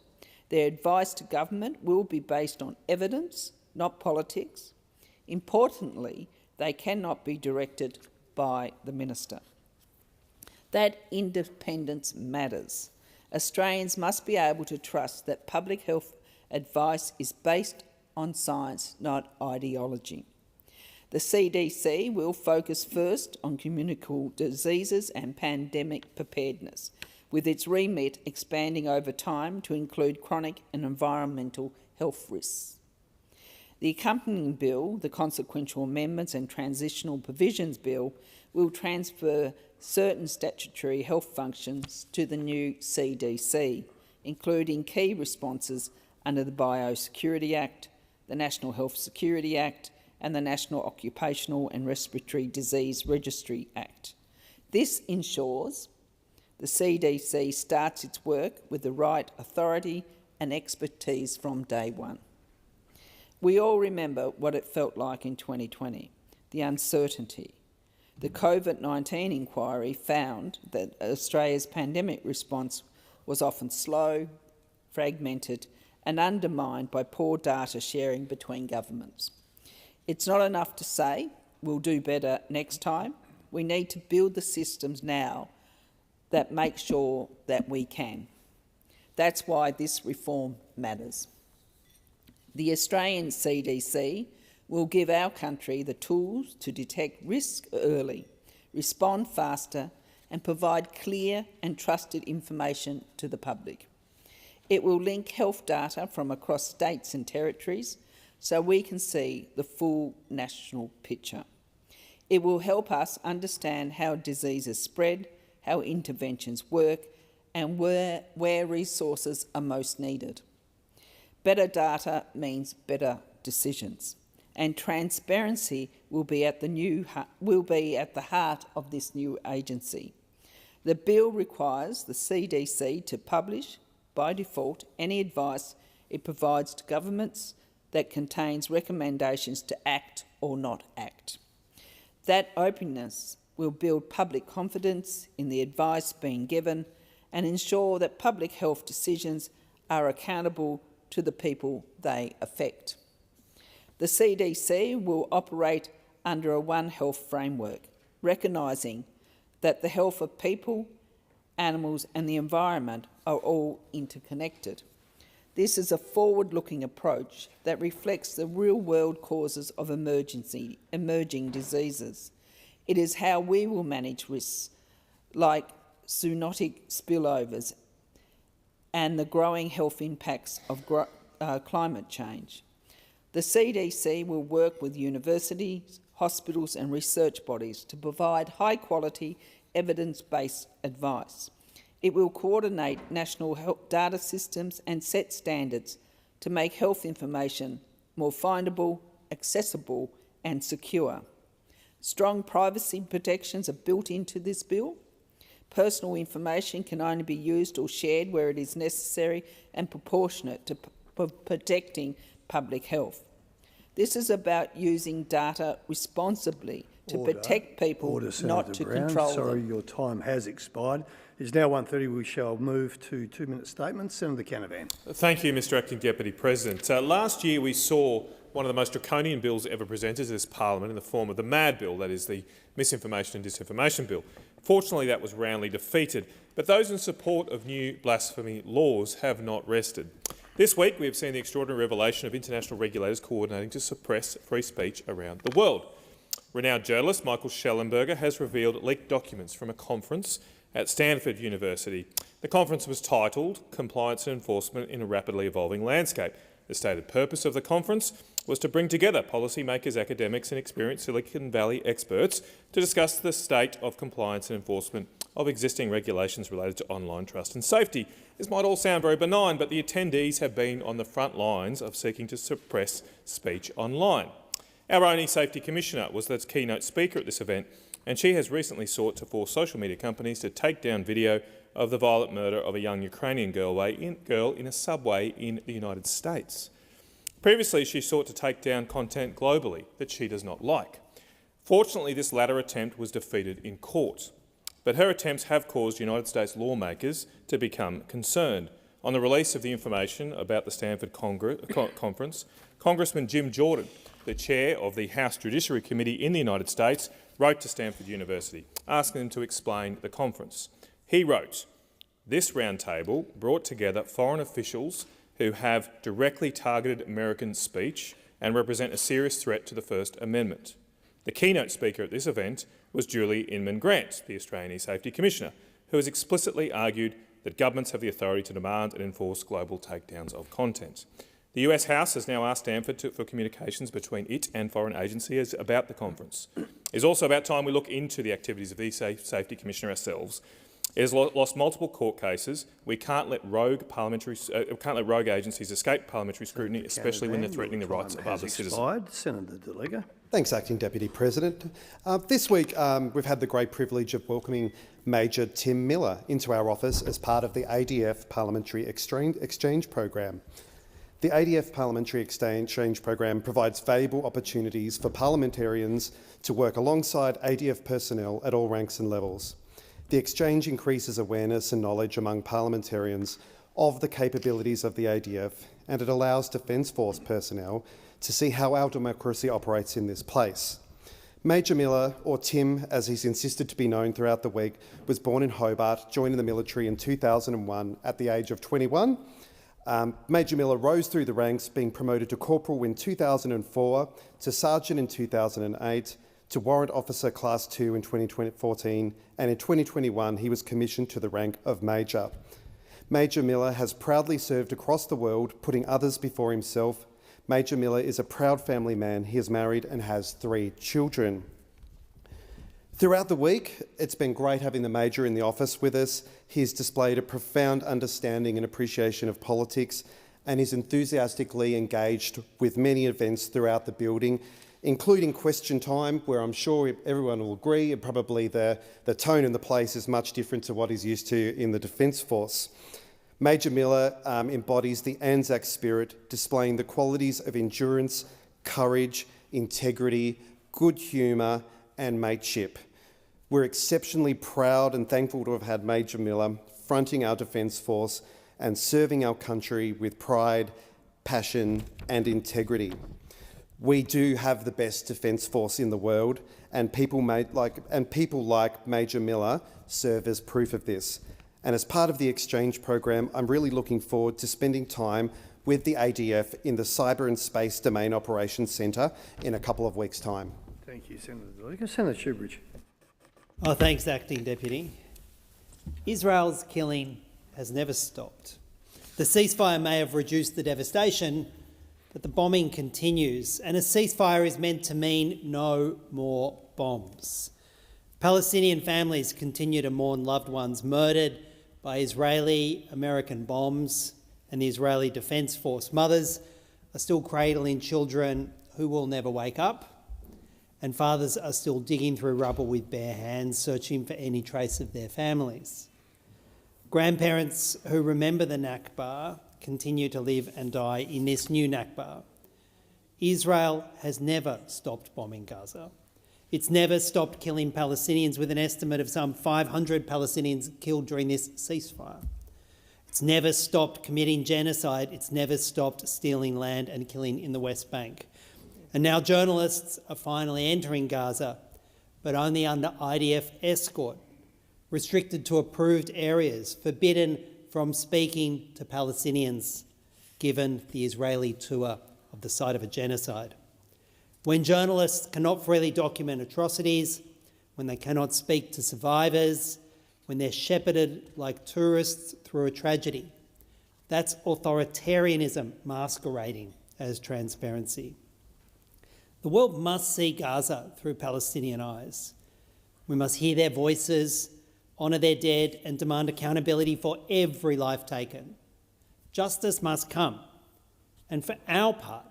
Their advice to government will be based on evidence, not politics. Importantly, they cannot be directed by the Minister. That independence matters. Australians must be able to trust that public health advice is based on science, not ideology. The CDC will focus first on communicable diseases and pandemic preparedness, with its remit expanding over time to include chronic and environmental health risks. The accompanying bill, the Consequential Amendments and Transitional Provisions Bill, will transfer certain statutory health functions to the new CDC, including key responses under the Biosecurity Act, the National Health Security Act, and the National Occupational and Respiratory Disease Registry Act. This ensures the CDC starts its work with the right authority and expertise from day one. We all remember what it felt like in 2020, the uncertainty. The COVID-19 inquiry found that Australia's pandemic response was often slow, fragmented, and undermined by poor data sharing between governments. It's not enough to say we'll do better next time. We need to build the systems now that make sure that we can. That's why this reform matters. The Australian CDC will give our country the tools to detect risk early, respond faster, and provide clear and trusted information to the public. It will link health data from across states and territories so we can see the full national picture. It will help us understand how diseases spread, how interventions work, and where resources are most needed. Better data means better decisions, and transparency will be at the heart of this new agency. The bill requires the CDC to publish, by default, any advice it provides to governments that contains recommendations to act or not act. That openness will build public confidence in the advice being given and ensure that public health decisions are accountable to the people they affect. The CDC will operate under a One Health framework, recognising that the health of people, animals and the environment are all interconnected. This is a forward-looking approach that reflects the real-world causes of emerging diseases. It is how we will manage risks like zoonotic spillovers and the growing health impacts of climate change. The CDC will work with universities, hospitals and research bodies to provide high-quality, evidence-based advice. It will coordinate national health data systems and set standards to make health information more findable, accessible and secure. Strong privacy protections are built into this bill. Personal information can only be used or shared where it is necessary and proportionate to protecting public health. This is about using data responsibly to protect people, not to control them. Sorry, your time has expired. It's now 1:30. We shall move to 2-minute statements. Senator Canavan. Thank you, Mr Acting Deputy President. Last year we saw one of the most draconian bills ever presented to this parliament in the form of the MAD bill, that is the Misinformation and Disinformation Bill. Fortunately, that was roundly defeated, but those in support of new blasphemy laws have not rested. This week we have seen the extraordinary revelation of international regulators coordinating to suppress free speech around the world. Renowned journalist Michael Schellenberger has revealed leaked documents from a conference at Stanford University. The conference was titled Compliance and Enforcement in a Rapidly Evolving Landscape. The stated purpose of the conference was to bring together policymakers, academics and experienced Silicon Valley experts to discuss the state of compliance and enforcement of existing regulations related to online trust and safety. This might all sound very benign, but the attendees have been on the front lines of seeking to suppress speech online. Our own eSafety Commissioner was the keynote speaker at this event, and she has recently sought to force social media companies to take down video of the violent murder of a young Ukrainian girl in a subway in the United States. Previously, she sought to take down content globally that she does not like. Fortunately, this latter attempt was defeated in court, but her attempts have caused United States lawmakers to become concerned. On the release of the information about the Stanford conference, Congressman Jim Jordan, the chair of the House Judiciary Committee in the United States, wrote to Stanford University, asking them to explain the conference. He wrote, "This roundtable brought together foreign officials who have directly targeted American speech and represent a serious threat to the First Amendment. The keynote speaker at this event was Julie Inman-Grant, the Australian eSafety Commissioner, who has explicitly argued that governments have the authority to demand and enforce global takedowns of content. The US House has now asked Stanford for communications between it and foreign agencies about the conference. It is also about time we look into the activities of the eSafety Commissioner ourselves. It has lost multiple court cases. We can't let rogue agencies escape parliamentary scrutiny, especially when they're threatening the rights of other citizens." Senator De Liga. Thanks, Acting Deputy President. This week we've had the great privilege of welcoming Major Tim Miller into our office as part of the ADF Parliamentary Exchange Program. The ADF Parliamentary Exchange Program provides valuable opportunities for parliamentarians to work alongside ADF personnel at all ranks and levels. The exchange increases awareness and knowledge among parliamentarians of the capabilities of the ADF, and it allows Defence Force personnel to see how our democracy operates in this place. Major Miller, or Tim as he's insisted to be known throughout the week, was born in Hobart, joining the military in 2001 at the age of 21. Major Miller rose through the ranks, being promoted to corporal in 2004, to sergeant in 2008, to Warrant Officer Class 2 in 2014, and in 2021 he was commissioned to the rank of Major. Major Miller has proudly served across the world, putting others before himself. Major Miller is a proud family man. He is married and has 3 children. Throughout the week, it's been great having the Major in the office with us. He has displayed a profound understanding and appreciation of politics, and is enthusiastically engaged with many events throughout the building, including question time, where I'm sure everyone will agree and probably the tone in the place is much different to what he's used to in the Defence Force. Major Miller embodies the Anzac spirit, displaying the qualities of endurance, courage, integrity, good humour and mateship. We're exceptionally proud and thankful to have had Major Miller fronting our Defence Force and serving our country with pride, passion and integrity. We do have the best Defence Force in the world, and people like Major Miller serve as proof of this. And as part of the exchange program, I'm really looking forward to spending time with the ADF in the Cyber and Space Domain Operations Centre in a couple of weeks' time. Thank you, Senator De Liga. Senator Shoebridge. Thanks, Acting Deputy. Israel's killing has never stopped. The ceasefire may have reduced the devastation, but the bombing continues, and a ceasefire is meant to mean no more bombs. Palestinian families continue to mourn loved ones murdered by Israeli-American bombs, and the Israeli Defence Force. Mothers are still cradling children who will never wake up, and fathers are still digging through rubble with bare hands, searching for any trace of their families. Grandparents who remember the Nakba continue to live and die in this new Nakba. Israel has never stopped bombing Gaza. It's never stopped killing Palestinians, with an estimate of some 500 Palestinians killed during this ceasefire. It's never stopped committing genocide. It's never stopped stealing land and killing in the West Bank. And now journalists are finally entering Gaza, but only under IDF escort, restricted to approved areas, forbidden from speaking to Palestinians, given the Israeli tour of the site of a genocide. When journalists cannot freely document atrocities, when they cannot speak to survivors, when they're shepherded like tourists through a tragedy, that's authoritarianism masquerading as transparency. The world must see Gaza through Palestinian eyes. We must hear their voices, honour their dead, and demand accountability for every life taken. Justice must come. And for our part,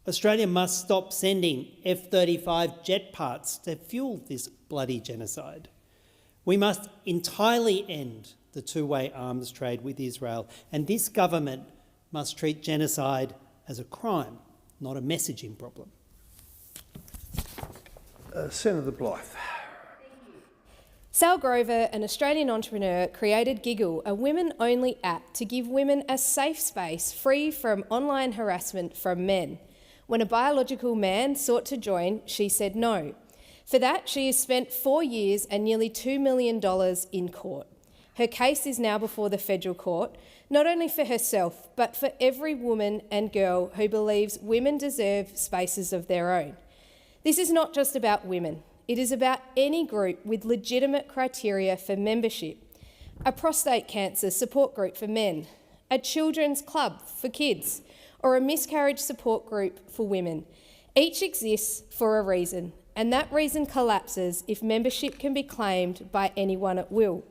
Australia must stop sending F-35 jet parts to fuel this bloody genocide. We must entirely end the two-way arms trade with Israel, and this government must treat genocide as a crime, not a messaging problem. Senator Blythe. Sal Grover, an Australian entrepreneur, created Giggle, a women-only app to give women a safe space free from online harassment from men. When a biological man sought to join, she said no. For that, she has spent 4 years and nearly $2 million in court. Her case is now before the federal court, not only for herself, but for every woman and girl who believes women deserve spaces of their own. This is not just about women. It is about any group with legitimate criteria for membership. A prostate cancer support group for men, a children's club for kids, or a miscarriage support group for women. Each exists for a reason, and that reason collapses if membership can be claimed by anyone at will.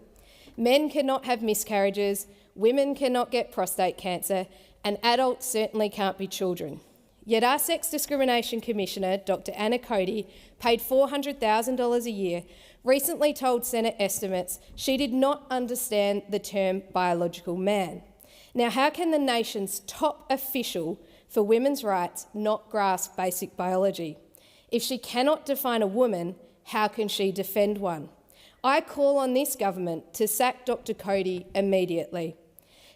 Men cannot have miscarriages, women cannot get prostate cancer, and adults certainly can't be children. Yet our Sex Discrimination Commissioner, Dr Anna Cody, paid $400,000 a year, recently told Senate estimates she did not understand the term biological man. Now, how can the nation's top official for women's rights not grasp basic biology? If she cannot define a woman, how can she defend one? I call on this government to sack Dr Cody immediately.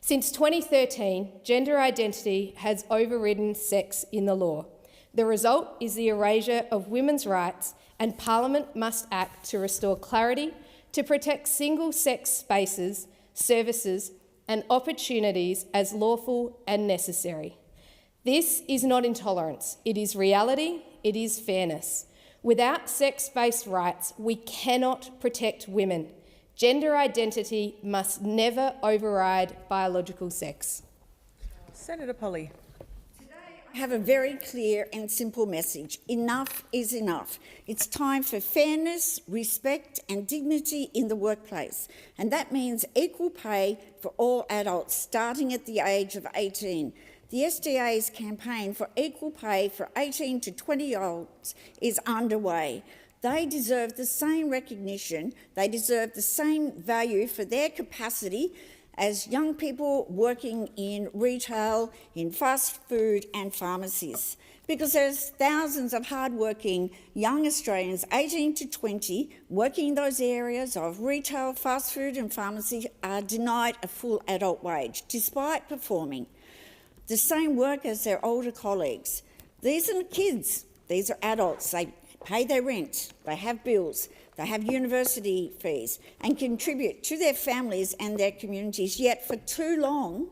Since 2013, gender identity has overridden sex in the law. The result is the erasure of women's rights, and Parliament must act to restore clarity, to protect single-sex spaces, services and opportunities as lawful and necessary. This is not intolerance, it is reality, it is fairness. Without sex-based rights, we cannot protect women. Gender identity must never override biological sex. Senator Polley. I have a very clear and simple message. Enough is enough. It's time for fairness, respect and dignity in the workplace. And that means equal pay for all adults starting at the age of 18. The SDA's campaign for equal pay for 18 to 20-year-olds is underway. They deserve the same recognition, they deserve the same value for their capacity as young people working in retail, in fast food and pharmacies. Because there's thousands of hard-working young Australians, 18 to 20, working in those areas of retail, fast food and pharmacy are denied a full adult wage, despite performing the same work as their older colleagues. These are kids, these are adults. They pay their rent, they have bills, they have university fees and contribute to their families and their communities, yet for too long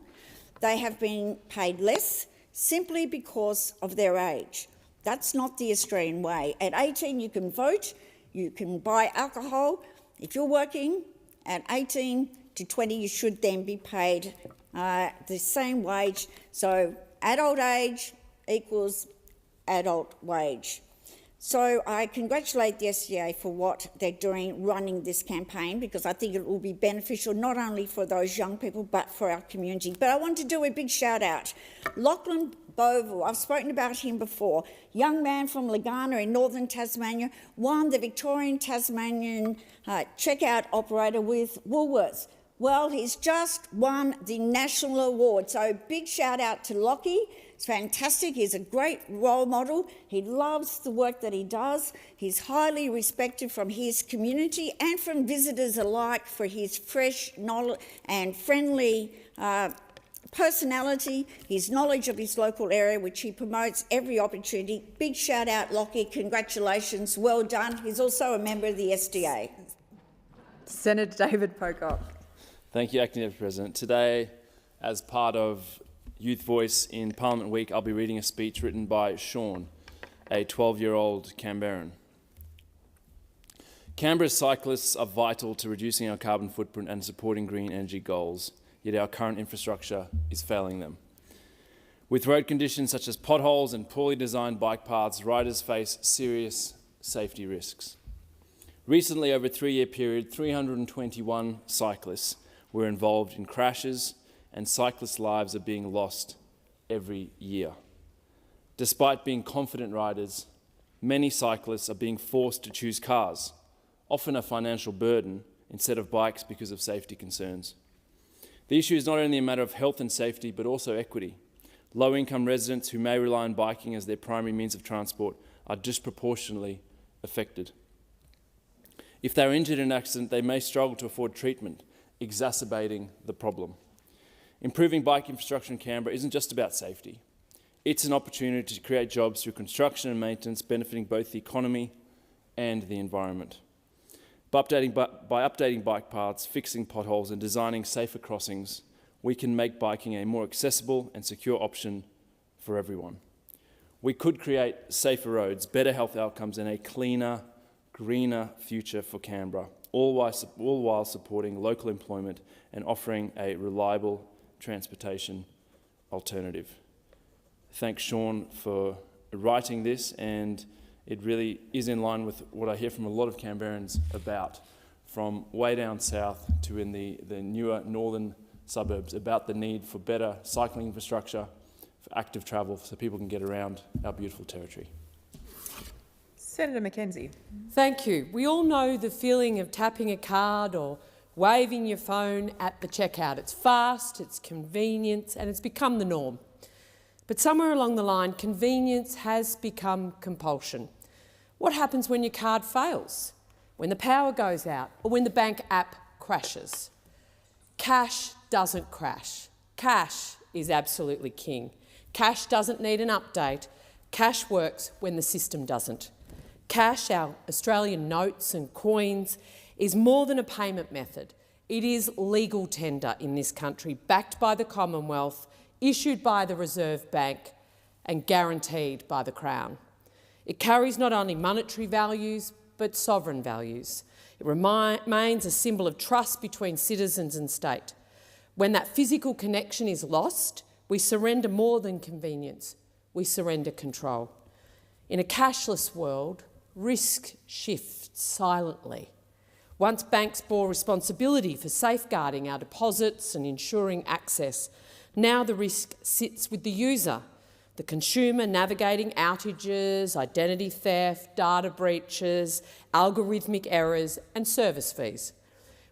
they have been paid less simply because of their age. That's not the Australian way. At 18 you can vote, you can buy alcohol. If you're working at 18 to 20 you should then be paid the same wage. So adult age equals adult wage. So I congratulate the SDA for what they're doing running this campaign, because I think it will be beneficial not only for those young people but for our community. But I want to do a big shout out. Lachlan Bovell, I've spoken about him before, young man from Legana in northern Tasmania, won the Victorian Tasmanian checkout operator with Woolworths. Well, he's just won the national award. So big shout out to Lockie. It's fantastic. He's a great role model. He loves the work that he does. He's highly respected from his community and from visitors alike for his fresh knowledge and friendly personality, his knowledge of his local area, which he promotes every opportunity. Big shout out, Lockie. Congratulations. Well done. He's also a member of the SDA. Senator David Pocock. Thank you, Acting Deputy President. Today, as part of Youth Voice in Parliament Week, I'll be reading a speech written by Sean, a 12-year-old Canberran. Canberra's cyclists are vital to reducing our carbon footprint and supporting green energy goals, yet our current infrastructure is failing them. With road conditions such as potholes and poorly designed bike paths, riders face serious safety risks. Recently, over a 3-year period, 321 cyclists were involved in crashes, and cyclists' lives are being lost every year. Despite being confident riders, many cyclists are being forced to choose cars, often a financial burden, instead of bikes because of safety concerns. The issue is not only a matter of health and safety, but also equity. Low-income residents who may rely on biking as their primary means of transport are disproportionately affected. If they are injured in an accident, they may struggle to afford treatment, exacerbating the problem. Improving bike infrastructure in Canberra isn't just about safety. It's an opportunity to create jobs through construction and maintenance, benefiting both the economy and the environment. By updating bike paths, fixing potholes and designing safer crossings, we can make biking a more accessible and secure option for everyone. We could create safer roads, better health outcomes and a cleaner, greener future for Canberra, all while supporting local employment and offering a reliable transportation alternative. Thanks, Sean, for writing this, and it really is in line with what I hear from a lot of Canberrans about, from way down south to in the newer northern suburbs, about the need for better cycling infrastructure, for active travel, so people can get around our beautiful territory. Senator Mackenzie. Thank you. We all know the feeling of tapping a card or waving your phone at the checkout. It's fast, it's convenient, and it's become the norm. But somewhere along the line, convenience has become compulsion. What happens when your card fails? When the power goes out or when the bank app crashes? Cash doesn't crash. Cash is absolutely king. Cash doesn't need an update. Cash works when the system doesn't. Cash, our Australian notes and coins, is more than a payment method. It is legal tender in this country, backed by the Commonwealth, issued by the Reserve Bank and guaranteed by the Crown. It carries not only monetary values, but sovereign values. It remains a symbol of trust between citizens and state. When that physical connection is lost, we surrender more than convenience. We surrender control. In a cashless world, risk shifts silently. Once banks bore responsibility for safeguarding our deposits and ensuring access, now the risk sits with the user, the consumer navigating outages, identity theft, data breaches, algorithmic errors and service fees.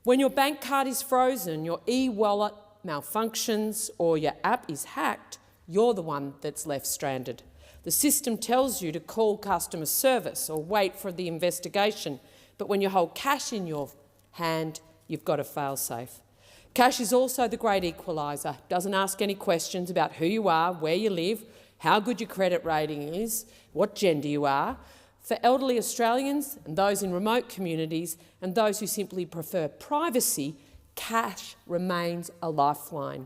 When your bank card is frozen, your e-wallet malfunctions or your app is hacked, you're the one that's left stranded. The system tells you to call customer service or wait for the investigation, but when you hold cash in your hand, you've got a fail-safe. Cash is also the great equaliser. Doesn't ask any questions about who you are, where you live, how good your credit rating is, what gender you are. For elderly Australians and those in remote communities and those who simply prefer privacy, cash remains a lifeline.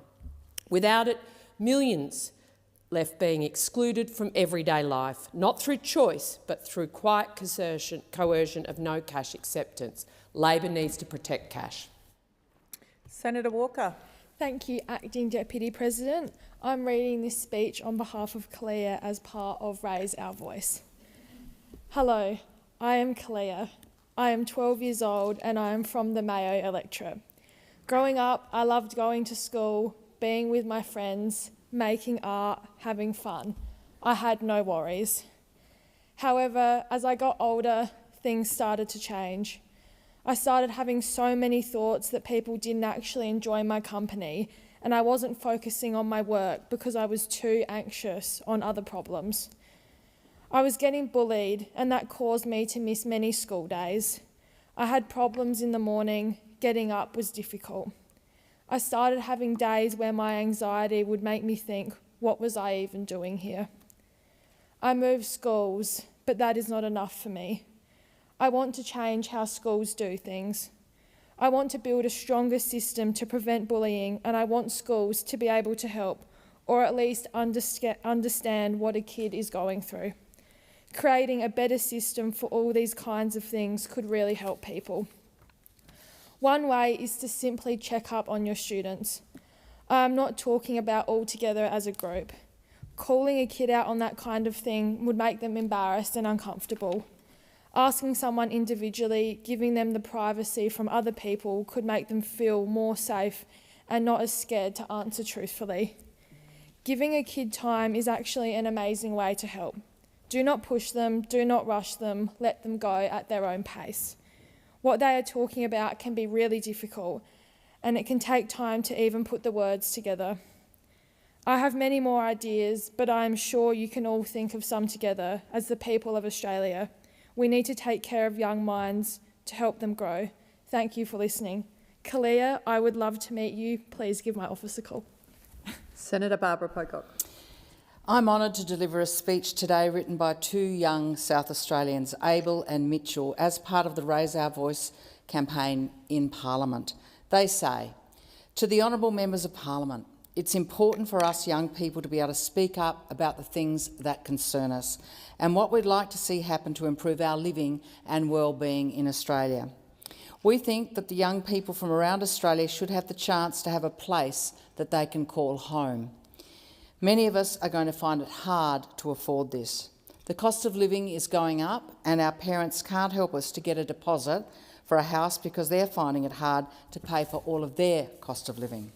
Without it, millions left being excluded from everyday life, not through choice, but through quiet coercion of no cash acceptance. Labor needs to protect cash. Senator Walker. Thank you, Acting Deputy President. I'm reading this speech on behalf of Kalia as part of Raise Our Voice. Hello, I am Kalia. I am 12 years old and I am from the Mayo electorate. Growing up, I loved going to school, being with my friends, making art, having fun. I had no worries. However, as I got older, things started to change. I started having so many thoughts that people didn't actually enjoy my company, and I wasn't focusing on my work because I was too anxious on other problems. I was getting bullied, and that caused me to miss many school days. I had problems in the morning. Getting up was difficult. I started having days where my anxiety would make me think, what was I even doing here? I moved schools, but that is not enough for me. I want to change how schools do things. I want to build a stronger system to prevent bullying, and I want schools to be able to help, or at least understand what a kid is going through. Creating a better system for all these kinds of things could really help people. One way is to simply check up on your students. I'm not talking about all together as a group. Calling a kid out on that kind of thing would make them embarrassed and uncomfortable. Asking someone individually, giving them the privacy from other people could make them feel more safe and not as scared to answer truthfully. Giving a kid time is actually an amazing way to help. Do not push them, do not rush them, let them go at their own pace. What they are talking about can be really difficult, and it can take time to even put the words together. I have many more ideas, but I am sure you can all think of some together as the people of Australia. We need to take care of young minds to help them grow. Thank you for listening. Kalia, I would love to meet you. Please give my office a call. Senator Barbara Pocock. I'm honoured to deliver a speech today written by two young South Australians, Abel and Mitchell, as part of the Raise Our Voice campaign in Parliament. They say, to the honourable members of Parliament, it's important for us young people to be able to speak up about the things that concern us and what we'd like to see happen to improve our living and well-being in Australia. We think that the young people from around Australia should have the chance to have a place that they can call home. Many of us are going to find it hard to afford this. The cost of living is going up, and our parents can't help us to get a deposit for a house because they're finding it hard to pay for all of their cost of living.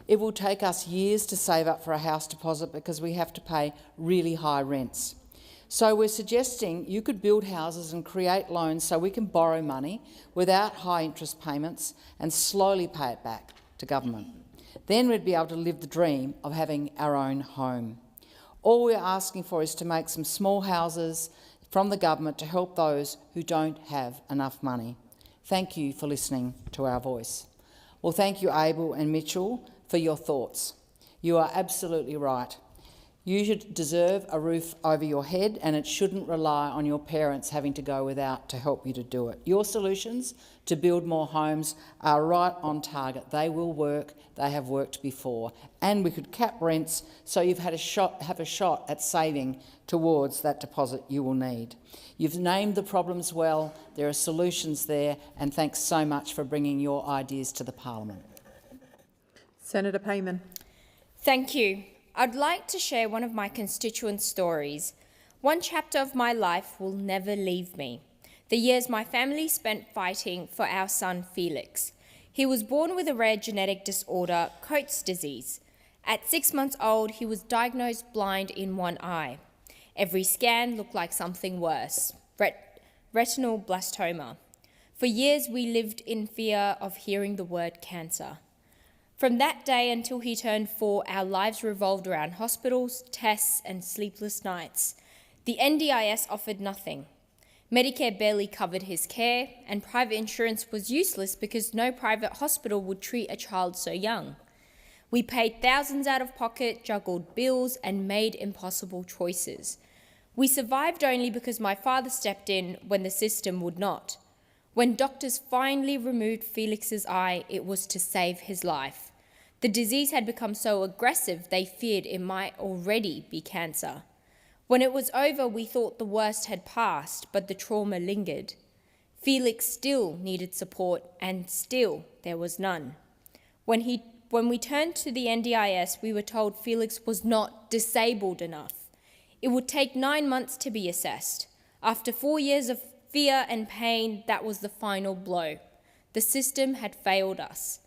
It will take us years to save up for a house deposit because we have to pay really high rents. So we're suggesting you could build houses and create loans so we can borrow money without high interest payments and slowly pay it back to government. Then we'd be able to live the dream of having our own home. All we're asking for is to make some small houses from the government to help those who don't have enough money. Thank you for listening to our voice. Well, thank you, Abel and Mitchell, for your thoughts. You are absolutely right. You should deserve a roof over your head, and it shouldn't rely on your parents having to go without to help you to do it. Your solutions to build more homes are right on target. They will work. They have worked before. And we could cap rents so you've have a shot at saving towards that deposit you will need. You've named the problems well. There are solutions there, and thanks so much for bringing your ideas to the Parliament. Senator Payman. Thank you. I'd like to share one of my constituents' stories. One chapter of my life will never leave me. The years my family spent fighting for our son Felix. He was born with a rare genetic disorder, Coates disease. At 6 months old, he was diagnosed blind in one eye. Every scan looked like something worse, retinal blastoma. For years, we lived in fear of hearing the word cancer. From that day until he turned 4, our lives revolved around hospitals, tests, and sleepless nights. The NDIS offered nothing. Medicare barely covered his care, and private insurance was useless because no private hospital would treat a child so young. We paid thousands out of pocket, juggled bills, and made impossible choices. We survived only because my father stepped in when the system would not. When doctors finally removed Felix's eye, it was to save his life. The disease had become so aggressive they feared it might already be cancer. When it was over, we thought the worst had passed, but the trauma lingered. Felix still needed support, and still there was none. When we turned to the NDIS, we were told Felix was not disabled enough. It would take 9 months to be assessed. After 4 years of fear and pain, that was the final blow. The system had failed us.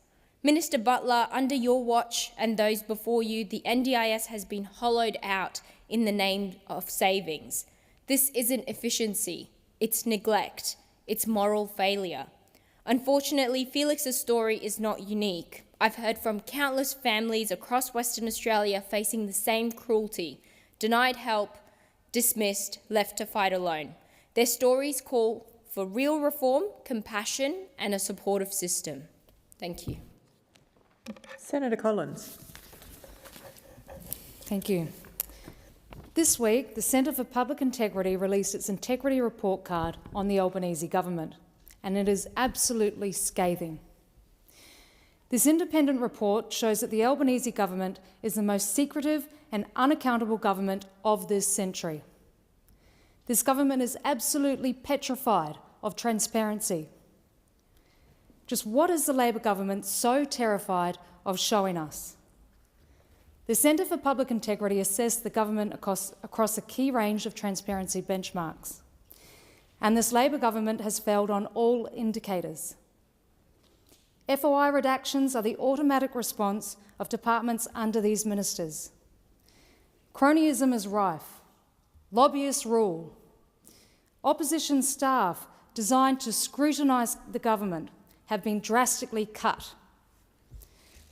Minister Butler, under your watch and those before you, the NDIS has been hollowed out in the name of savings. This isn't efficiency, it's neglect, it's moral failure. Unfortunately, Felix's story is not unique. I've heard from countless families across Western Australia facing the same cruelty: denied help, dismissed, left to fight alone. Their stories call for real reform, compassion, and a supportive system. Thank you. Senator Collins. Thank you. This week, the Centre for Public Integrity released its Integrity Report Card on the Albanese government, and it is absolutely scathing. This independent report shows that the Albanese government is the most secretive and unaccountable government of this century. This government is absolutely petrified of transparency. Just what is the Labor government so terrified of showing us? The Centre for Public Integrity assessed the government across a key range of transparency benchmarks, and this Labor government has failed on all indicators. FOI redactions are the automatic response of departments under these ministers. Cronyism is rife. Lobbyists rule. Opposition staff designed to scrutinise the government have been drastically cut.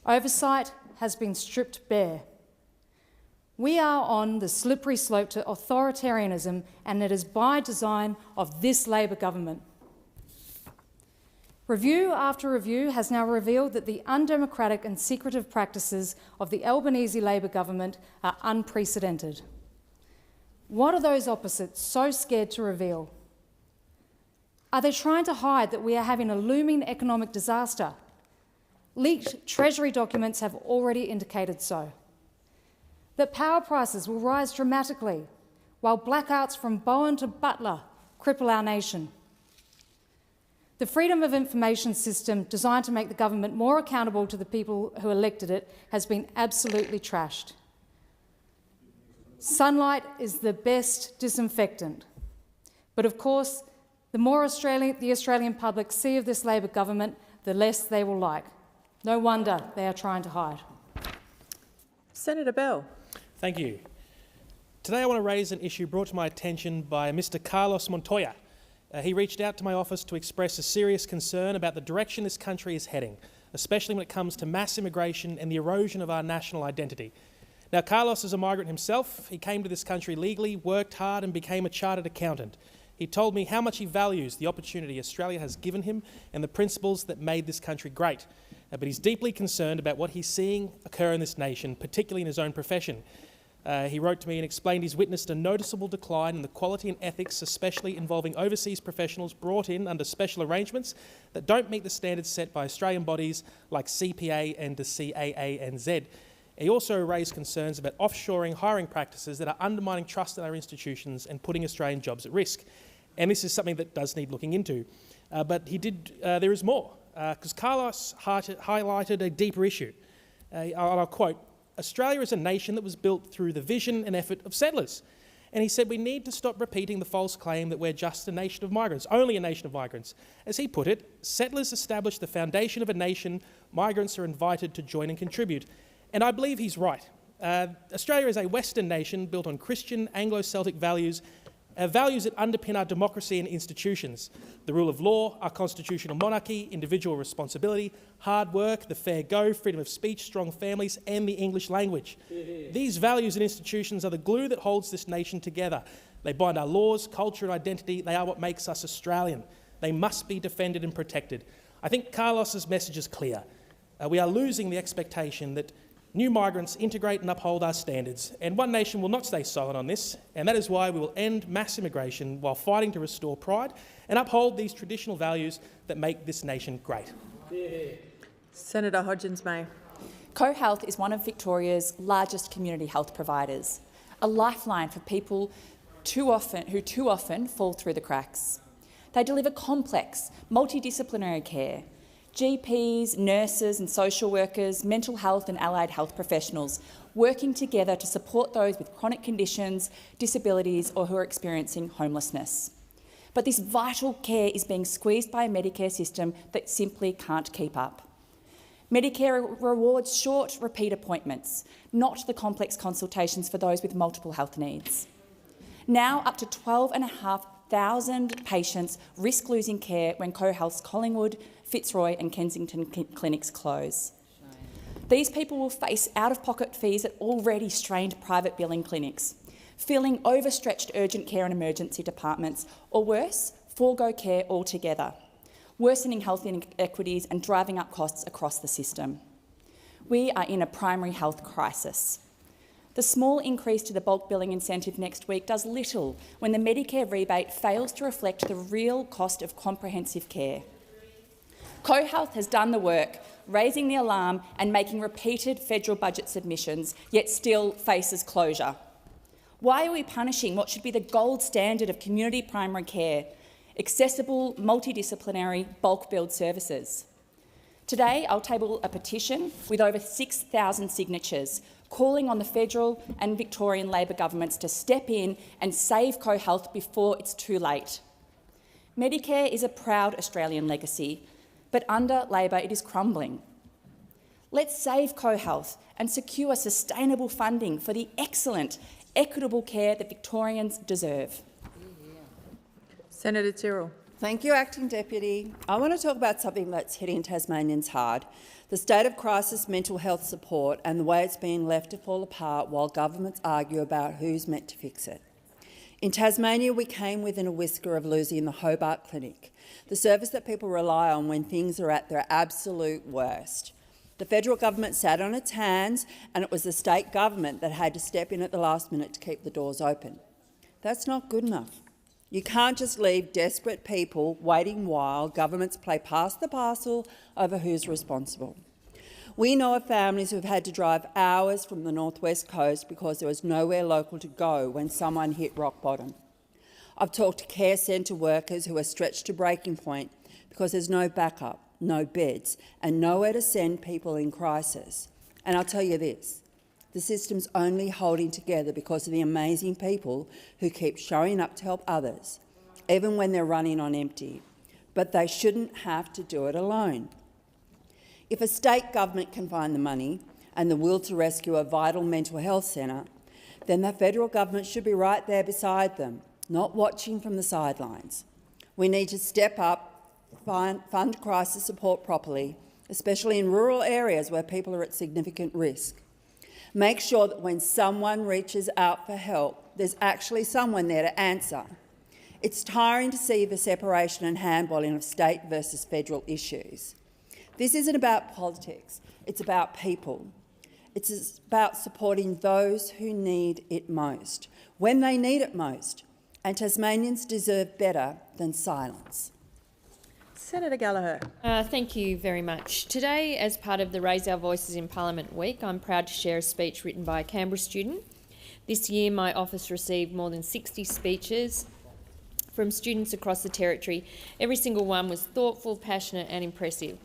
Oversight has been stripped bare. We are on the slippery slope to authoritarianism, and it is by design of this Labor government. Review after review has now revealed that the undemocratic and secretive practices of the Albanese Labor government are unprecedented. What are those opposites so scared to reveal? Are they trying to hide that we are having a looming economic disaster? Leaked Treasury documents have already indicated so. That power prices will rise dramatically, while blackouts from Bowen to Butler cripple our nation. The Freedom of Information system, designed to make the government more accountable to the people who elected it, has been absolutely trashed. Sunlight is the best disinfectant. But of course, the more the Australian public see of this Labor government, the less they will like. No wonder they are trying to hide. Senator Bell. Thank you. Today I want to raise an issue brought to my attention by Mr Carlos Montoya. He reached out to my office to express a serious concern about the direction this country is heading, especially when it comes to mass immigration and the erosion of our national identity. Now, Carlos is a migrant himself. He came to this country legally, worked hard and became a chartered accountant. He told me how much he values the opportunity Australia has given him and the principles that made this country great. But he's deeply concerned about what he's seeing occur in this nation, particularly in his own profession. He wrote to me and explained he's witnessed a noticeable decline in the quality and ethics, especially involving overseas professionals brought in under special arrangements that don't meet the standards set by Australian bodies like CPA and the CAANZ. He also raised concerns about offshoring hiring practices that are undermining trust in our institutions and putting Australian jobs at risk. And this is something that does need looking into. But there is more, because Carlos highlighted a deeper issue. I'll quote, "Australia is a nation that was built through the vision and effort of settlers." And he said we need to stop repeating the false claim that we're just a nation of migrants, only a nation of migrants. As he put it, settlers established the foundation of a nation, migrants are invited to join and contribute. And I believe he's right. Australia is a Western nation built on Christian, Anglo-Celtic values, values that underpin our democracy and institutions: the rule of law, our constitutional monarchy, individual responsibility, hard work, the fair go, freedom of speech, strong families, and the English language. These values and institutions are the glue that holds this nation together. They bind our laws, culture and identity. They are what makes us Australian. They must be defended and protected. I think Carlos's message is clear. We are losing the expectation that new migrants integrate and uphold our standards, and One Nation will not stay silent on this, and that is why we will end mass immigration while fighting to restore pride and uphold these traditional values that make this nation great. Senator Hodgins-May. CoHealth is one of Victoria's largest community health providers, a lifeline for people who too often fall through the cracks. They deliver complex, multidisciplinary care. GPs, nurses and social workers, mental health and allied health professionals working together to support those with chronic conditions, disabilities or who are experiencing homelessness. But this vital care is being squeezed by a Medicare system that simply can't keep up. Medicare rewards short, repeat appointments, not the complex consultations for those with multiple health needs. Now up to 12,500 1,000 patients risk losing care when CoHealth's Collingwood, Fitzroy and Kensington clinics close. These people will face out-of-pocket fees at already strained private billing clinics, filling overstretched urgent care and emergency departments, or worse, forego care altogether, worsening health inequities and driving up costs across the system. We are in a primary health crisis. The small increase to the bulk billing incentive next week does little when the Medicare rebate fails to reflect the real cost of comprehensive care. CoHealth has done the work, raising the alarm and making repeated federal budget submissions, yet still faces closure. Why are we punishing what should be the gold standard of community primary care, accessible, multidisciplinary, bulk billed services? Today, I'll table a petition with over 6,000 signatures calling on the federal and Victorian Labor governments to step in and save CoHealth before it's too late. Medicare is a proud Australian legacy, but under Labor it is crumbling. Let's save CoHealth and secure sustainable funding for the excellent, equitable care that Victorians deserve. Senator Tyrrell. Thank you, Acting Deputy. I want to talk about something that's hitting Tasmanians hard: the state of crisis mental health support and the way it's being left to fall apart while governments argue about who's meant to fix it. In Tasmania, we came within a whisker of losing the Hobart Clinic, the service that people rely on when things are at their absolute worst. The federal government sat on its hands, and it was the state government that had to step in at the last minute to keep the doors open. That's not good enough. You can't just leave desperate people waiting while governments play pass the parcel over who's responsible. We know of families who've had to drive hours from the northwest coast because there was nowhere local to go when someone hit rock bottom. I've talked to care centre workers who are stretched to breaking point because there's no backup, no beds and nowhere to send people in crisis. And I'll tell you this: the system's only holding together because of the amazing people who keep showing up to help others, even when they're running on empty. But they shouldn't have to do it alone. If a state government can find the money and the will to rescue a vital mental health centre, then the federal government should be right there beside them, not watching from the sidelines. We need to step up, fund crisis support properly, especially in rural areas where people are at significant risk. Make sure that when someone reaches out for help, there's actually someone there to answer. It's tiring to see the separation and handballing of state versus federal issues. This isn't about politics, it's about people. It's about supporting those who need it most, when they need it most, and Tasmanians deserve better than silence. Senator Gallagher. Thank you very much. Today, as part of the Raise Our Voices in Parliament week, I'm proud to share a speech written by a Canberra student. This year, my office received more than 60 speeches from students across the Territory. Every single one was thoughtful, passionate and impressive,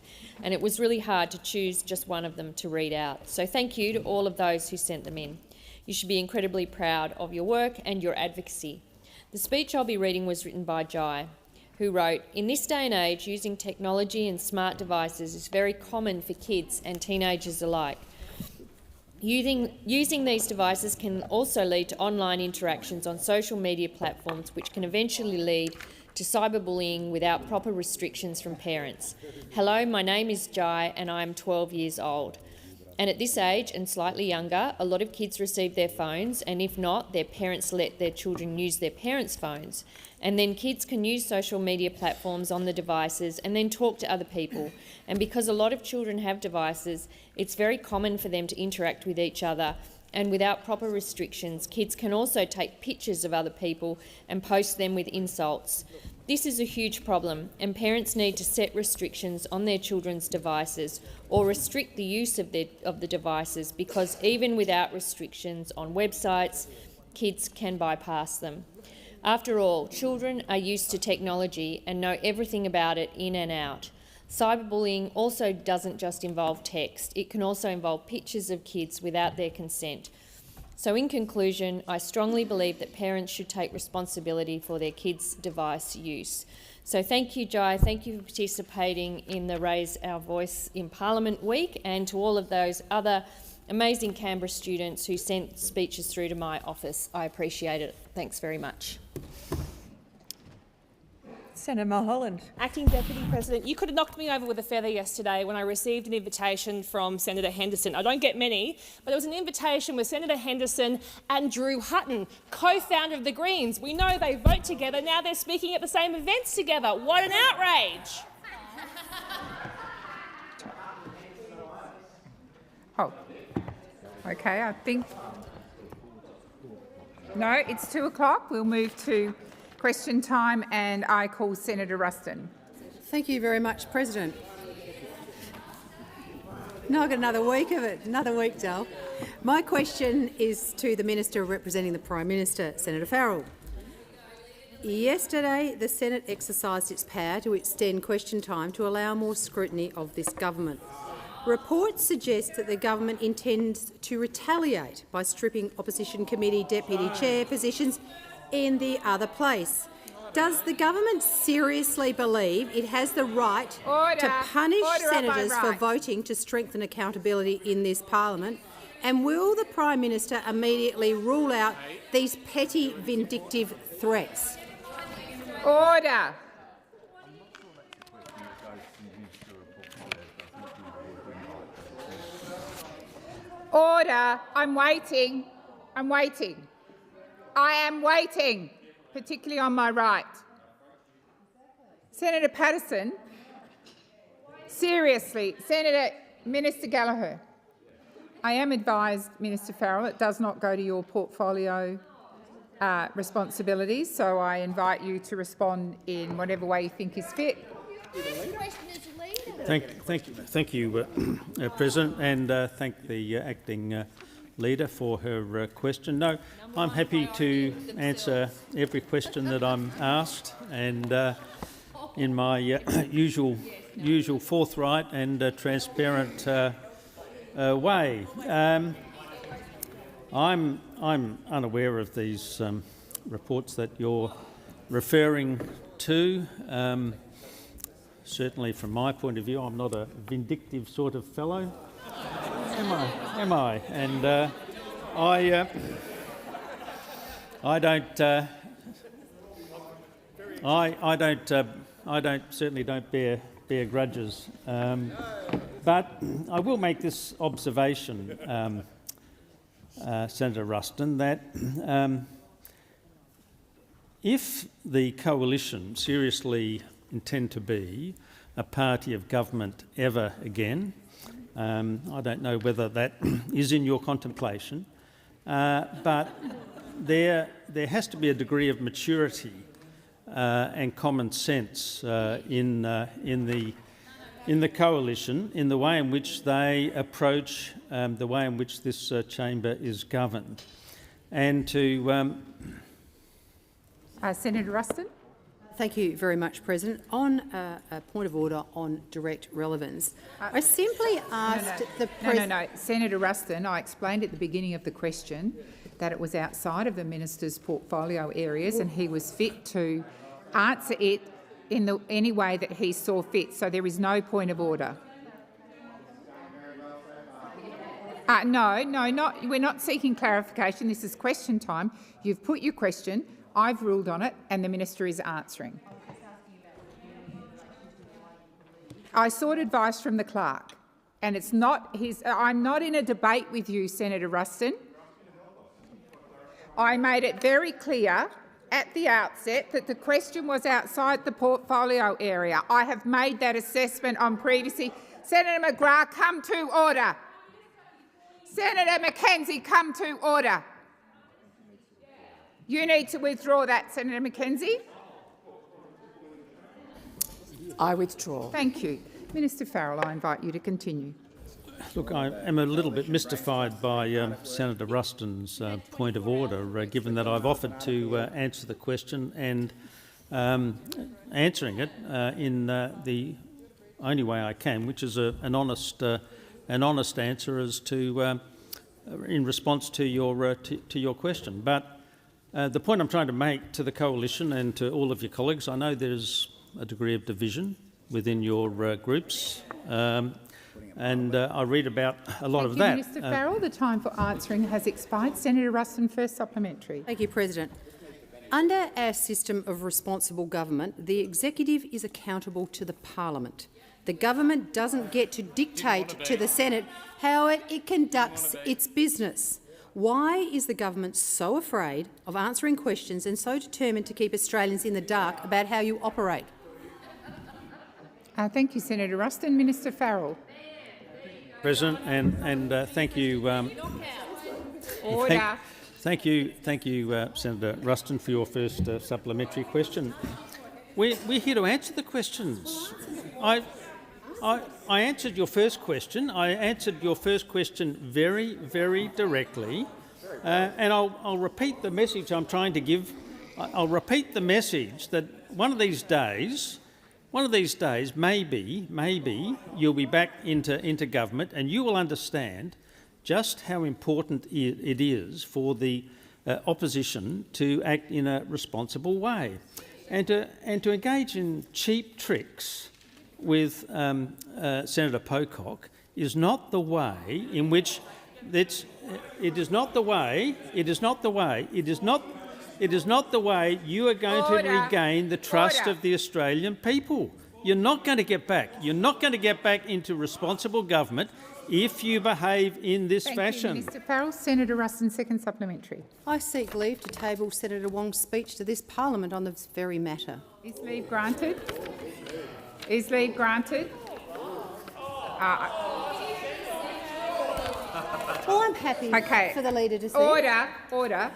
and it was really hard to choose just one of them to read out. So thank you to all of those who sent them in. You should be incredibly proud of your work and your advocacy. The speech I'll be reading was written by Jai, who wrote, "In this day and age, using technology and smart devices is very common for kids and teenagers alike. Using these devices can also lead to online interactions on social media platforms, which can eventually lead to cyberbullying without proper restrictions from parents. Hello, my name is Jai and I am 12 years old. And at this age and slightly younger, a lot of kids receive their phones, and if not, their parents let their children use their parents' phones. And then kids can use social media platforms on the devices and then talk to other people. And because a lot of children have devices, it's very common for them to interact with each other. And without proper restrictions, kids can also take pictures of other people and post them with insults. This is a huge problem, and parents need to set restrictions on their children's devices or restrict the use of the devices, because even without restrictions on websites, kids can bypass them. After all, children are used to technology and know everything about it in and out. Cyberbullying also doesn't just involve text. It can also involve pictures of kids without their consent. So in conclusion, I strongly believe that parents should take responsibility for their kids' device use. So thank you, Jai. Thank you for participating in the Raise Our Voice in Parliament week, and to all of those other amazing Canberra students who sent speeches through to my office. I appreciate it. Thanks very much. Senator Mulholland. Acting Deputy President, you could have knocked me over with a feather yesterday when I received an invitation from Senator Henderson. I don't get many, but it was an invitation with Senator Henderson and Drew Hutton, co-founder of the Greens. We know they vote together. Now they're speaking at the same events together. What an outrage! Oh, okay, I think... No, it's 2 o'clock. We'll move to question time, and I call Senator Ruston. Thank you very much, President. No, I've got another week of it. Another week, Dale. My question is to the Minister representing the Prime Minister, Senator Farrell. Yesterday, the Senate exercised its power to extend question time to allow more scrutiny of this government. Reports suggest that the government intends to retaliate by stripping opposition committee deputy chair positions in the other place. Does the government seriously believe it has the right to punish senators for voting to strengthen accountability in this parliament? And will the Prime Minister immediately rule out these petty, vindictive threats? Order. Order. I'm waiting. I'm waiting. I am waiting, particularly on my right. Senator Patterson, seriously, Minister Gallagher, I am advised, Minister Farrell, it does not go to your portfolio responsibilities, so I invite you to respond in whatever way you think is fit. Thank you, President, and thank the acting leader for her question. No, I'm happy to answer every question that I'm asked, and in my usual forthright and transparent way. I'm unaware of these reports that you're referring to. Certainly, from my point of view, I'm not a vindictive sort of fellow. Am I? And I certainly don't bear grudges. But I will make this observation, Senator Ruston, that if the coalition seriously intend to be a party of government ever again, I don't know whether that is in your contemplation, but there has to be a degree of maturity and common sense in the coalition, in the way in which they approach the way in which this chamber is governed. And to... Senator Ruston. Thank you very much, President. On a point of order on direct relevance, I simply asked the President... No, Senator Ruston, I explained at the beginning of the question that it was outside of the minister's portfolio areas and he was fit to answer it in any way that he saw fit, so there is no point of order. We're not seeking clarification. This is question time. You've put your question. I've ruled on it and the minister is answering. I sought advice from the clerk and it's not his... I'm not in a debate with you, Senator Ruston. I made it very clear at the outset that the question was outside the portfolio area. I have made that assessment on previously. Senator McGrath, come to order. Senator McKenzie, come to order. You need to withdraw that, Senator McKenzie. I withdraw. Thank you. Minister Farrell, I invite you to continue. Look, I am a little bit mystified by Senator Ruston's point of order, given that I've offered to answer the question and answering it in the only way I can, which is an honest answer as to in response to your question. But the point I'm trying to make to the coalition and to all of your colleagues, I know there's a degree of division within your groups. And I read about a lot of that. Minister Farrell, the time for answering has expired. Senator Ruston, first supplementary. Thank you, President. Under our system of responsible government, the executive is accountable to the parliament. The government doesn't get to dictate to the Senate how it conducts its business. Why is the government so afraid of answering questions and so determined to keep Australians in the dark about how you operate? Thank you, Senator Ruston. Minister Farrell. President, and thank you. Order. Thank you, Senator Ruston, for your first supplementary question. We're here to answer the questions. I answered your first question. I answered your first question very, very directly, and I'll repeat the message I'm trying to give. I'll repeat the message that one of these days, maybe you'll be back into government, and you will understand just how important it is for the opposition to act in a responsible way, and to engage in cheap tricks with Senator Pocock is not the way in which it is not the way you are going to regain the trust of the Australian people. You're not going to get back. You're not going to get back into responsible government if you behave in this fashion. Thank you, Mr Farrell. Senator Ruston, second supplementary. I seek leave to table Senator Wong's speech to this parliament on this very matter. Is leave granted? Is leave granted? Well, I'm happy for the leader to speak. Order.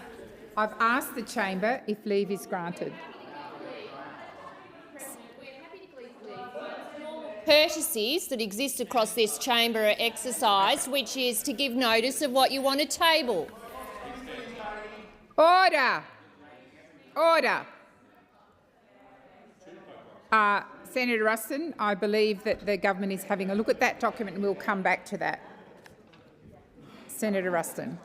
I've asked the chamber if leave is granted. Courtesies that exist across this chamber are exercised, which is to give notice of what you want to table. Order. Senator Ruston, I believe that the government is having a look at that document and we'll come back to that. Senator Ruston.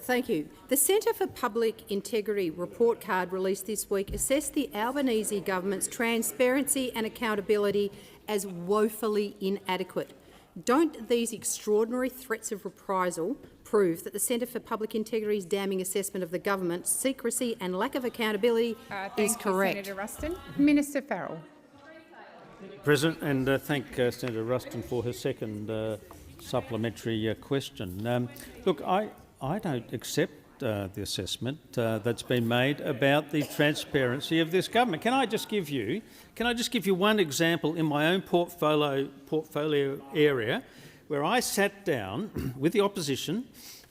Thank you. The Centre for Public Integrity report card released this week assessed the Albanese government's transparency and accountability as woefully inadequate. Don't these extraordinary threats of reprisal prove that the Centre for Public Integrity's damning assessment of the government's secrecy and lack of accountability is correct? Thank you, Senator Ruston. Minister Farrell. President, and thank Senator Ruston for her second supplementary question. Look, I don't accept the assessment that's been made about the transparency of this government. Can I just give you one example in my own portfolio area where I sat down with the opposition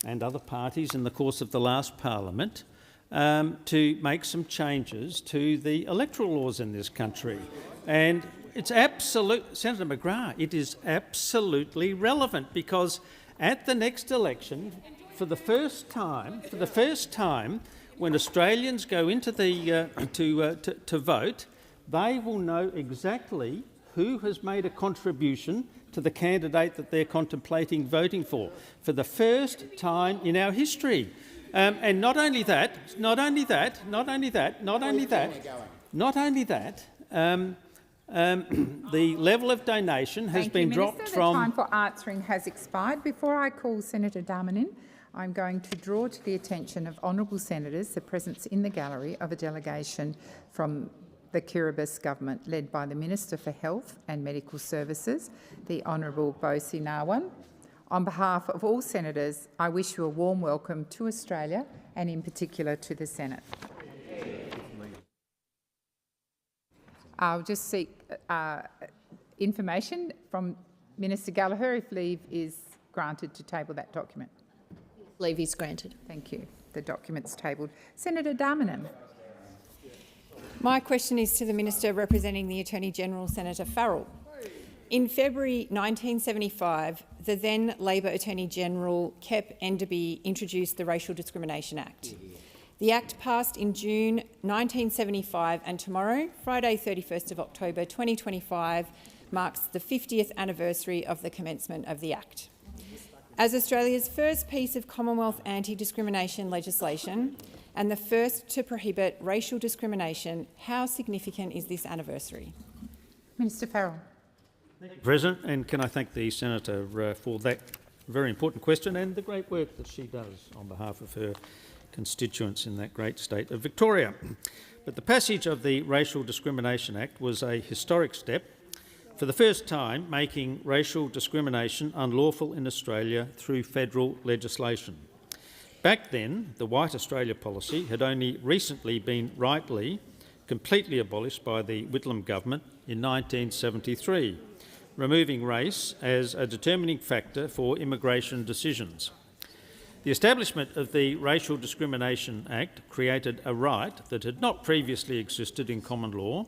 and other parties in the course of the last parliament to make some changes to the electoral laws in this country, and it's Senator McGrath, it is absolutely relevant, because at the next election, for the first time, when Australians go into the to vote, they will know exactly who has made a contribution to the candidate that they're contemplating voting for the first time in our history. And not only that, the level of donation has been dropped from... The time for answering has expired. Before I call Senator Darmanin, I'm going to draw to the attention of honourable senators the presence in the gallery of a delegation from the Kiribati government led by the Minister for Health and Medical Services, the Honourable Bosi Narwan. On behalf of all senators, I wish you a warm welcome to Australia and in particular to the Senate. I'll just seek information from Minister Gallagher if leave is granted to table that document. Leave is granted. Thank you. The document's tabled. Senator Darmanin. My question is to the Minister representing the Attorney-General, Senator Farrell. In February 1975, the then Labor Attorney-General, Kep Enderby, introduced the Racial Discrimination Act. The Act passed in June 1975, and tomorrow, Friday 31st of October 2025, marks the 50th anniversary of the commencement of the Act. As Australia's first piece of Commonwealth anti-discrimination legislation and the first to prohibit racial discrimination, how significant is this anniversary? Minister Farrell. Thank you, President, and can I thank the Senator for that very important question and the great work that she does on behalf of her constituents in that great state of Victoria. But the passage of the Racial Discrimination Act was a historic step, for the first time making racial discrimination unlawful in Australia through federal legislation. Back then, the White Australia policy had only recently been rightly completely abolished by the Whitlam government in 1973, removing race as a determining factor for immigration decisions. The establishment of the Racial Discrimination Act created a right that had not previously existed in common law,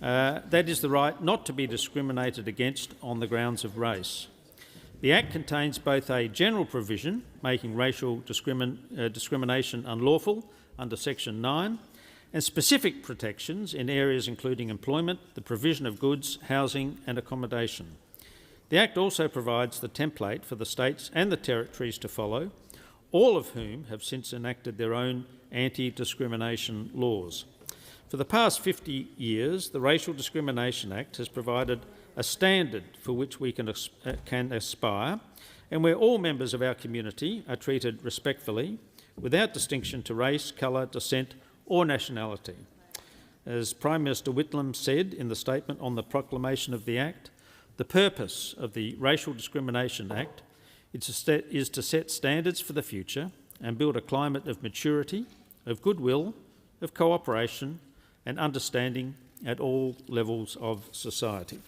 that is the right not to be discriminated against on the grounds of race. The Act contains both a general provision making racial discrimination unlawful under Section 9 and specific protections in areas including employment, the provision of goods, housing and accommodation. The Act also provides the template for the states and the territories to follow, all of whom have since enacted their own anti-discrimination laws. For the past 50 years, the Racial Discrimination Act has provided a standard for which we can aspire, and where all members of our community are treated respectfully, without distinction to race, colour, descent or nationality. As Prime Minister Whitlam said in the statement on the proclamation of the Act, the purpose of the Racial Discrimination Act is to set standards for the future and build a climate of maturity, of goodwill, of cooperation and understanding at all levels of society.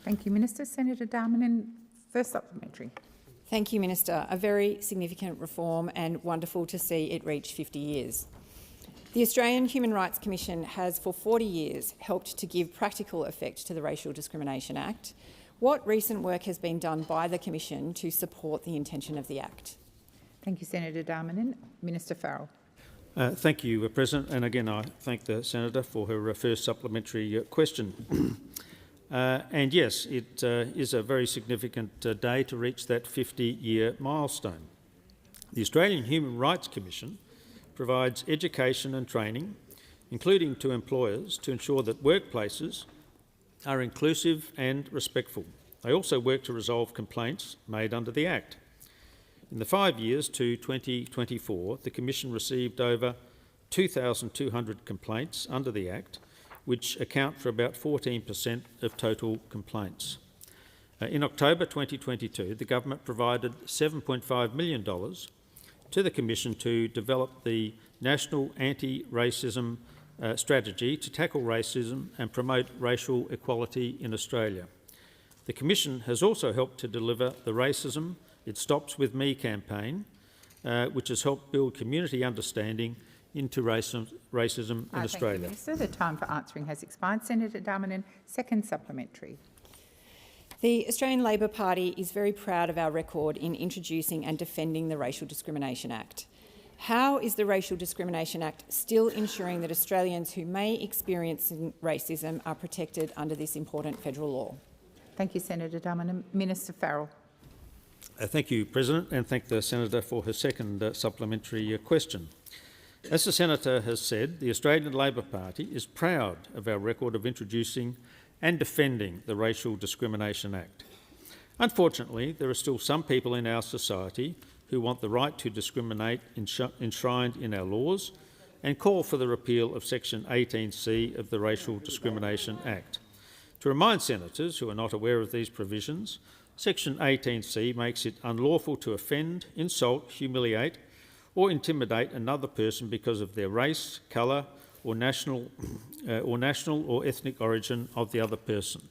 Thank you, Minister. Senator Darmanin, first supplementary. Thank you, Minister. A very significant reform and wonderful to see it reach 50 years. The Australian Human Rights Commission has for 40 years helped to give practical effect to the Racial Discrimination Act. What recent work has been done by the Commission to support the intention of the Act? Thank you, Senator Darmanin. Minister Farrell. Thank you, President. And again, I thank the Senator for her first supplementary question. And yes, it is a very significant day to reach that 50-year milestone. The Australian Human Rights Commission provides education and training, including to employers, to ensure that workplaces are inclusive and respectful. They also work to resolve complaints made under the Act. In the 5 years to 2024, the Commission received over 2,200 complaints under the Act, which account for about 14% of total complaints. In October 2022, the government provided $7.5 million to the Commission to develop the National Anti-Racism Strategy to tackle racism and promote racial equality in Australia. The Commission has also helped to deliver the Racism It Stops With Me campaign, which has helped build community understanding into racism in Australia. Thank you, Minister. The time for answering has expired. Senator Darmanin, second supplementary. The Australian Labor Party is very proud of our record in introducing and defending the Racial Discrimination Act. How is the Racial Discrimination Act still ensuring that Australians who may experience racism are protected under this important federal law? Thank you, Senator Darmanin. Minister Farrell. Thank you, President, and thank the Senator for her second supplementary question. As the Senator has said, the Australian Labor Party is proud of our record of introducing and defending the Racial Discrimination Act. Unfortunately, there are still some people in our society who want the right to discriminate enshrined in our laws and call for the repeal of Section 18C of the Racial Discrimination Act. To remind senators who are not aware of these provisions, Section 18C makes it unlawful to offend, insult, humiliate or intimidate another person because of their race, colour or national or ethnic origin of the other person.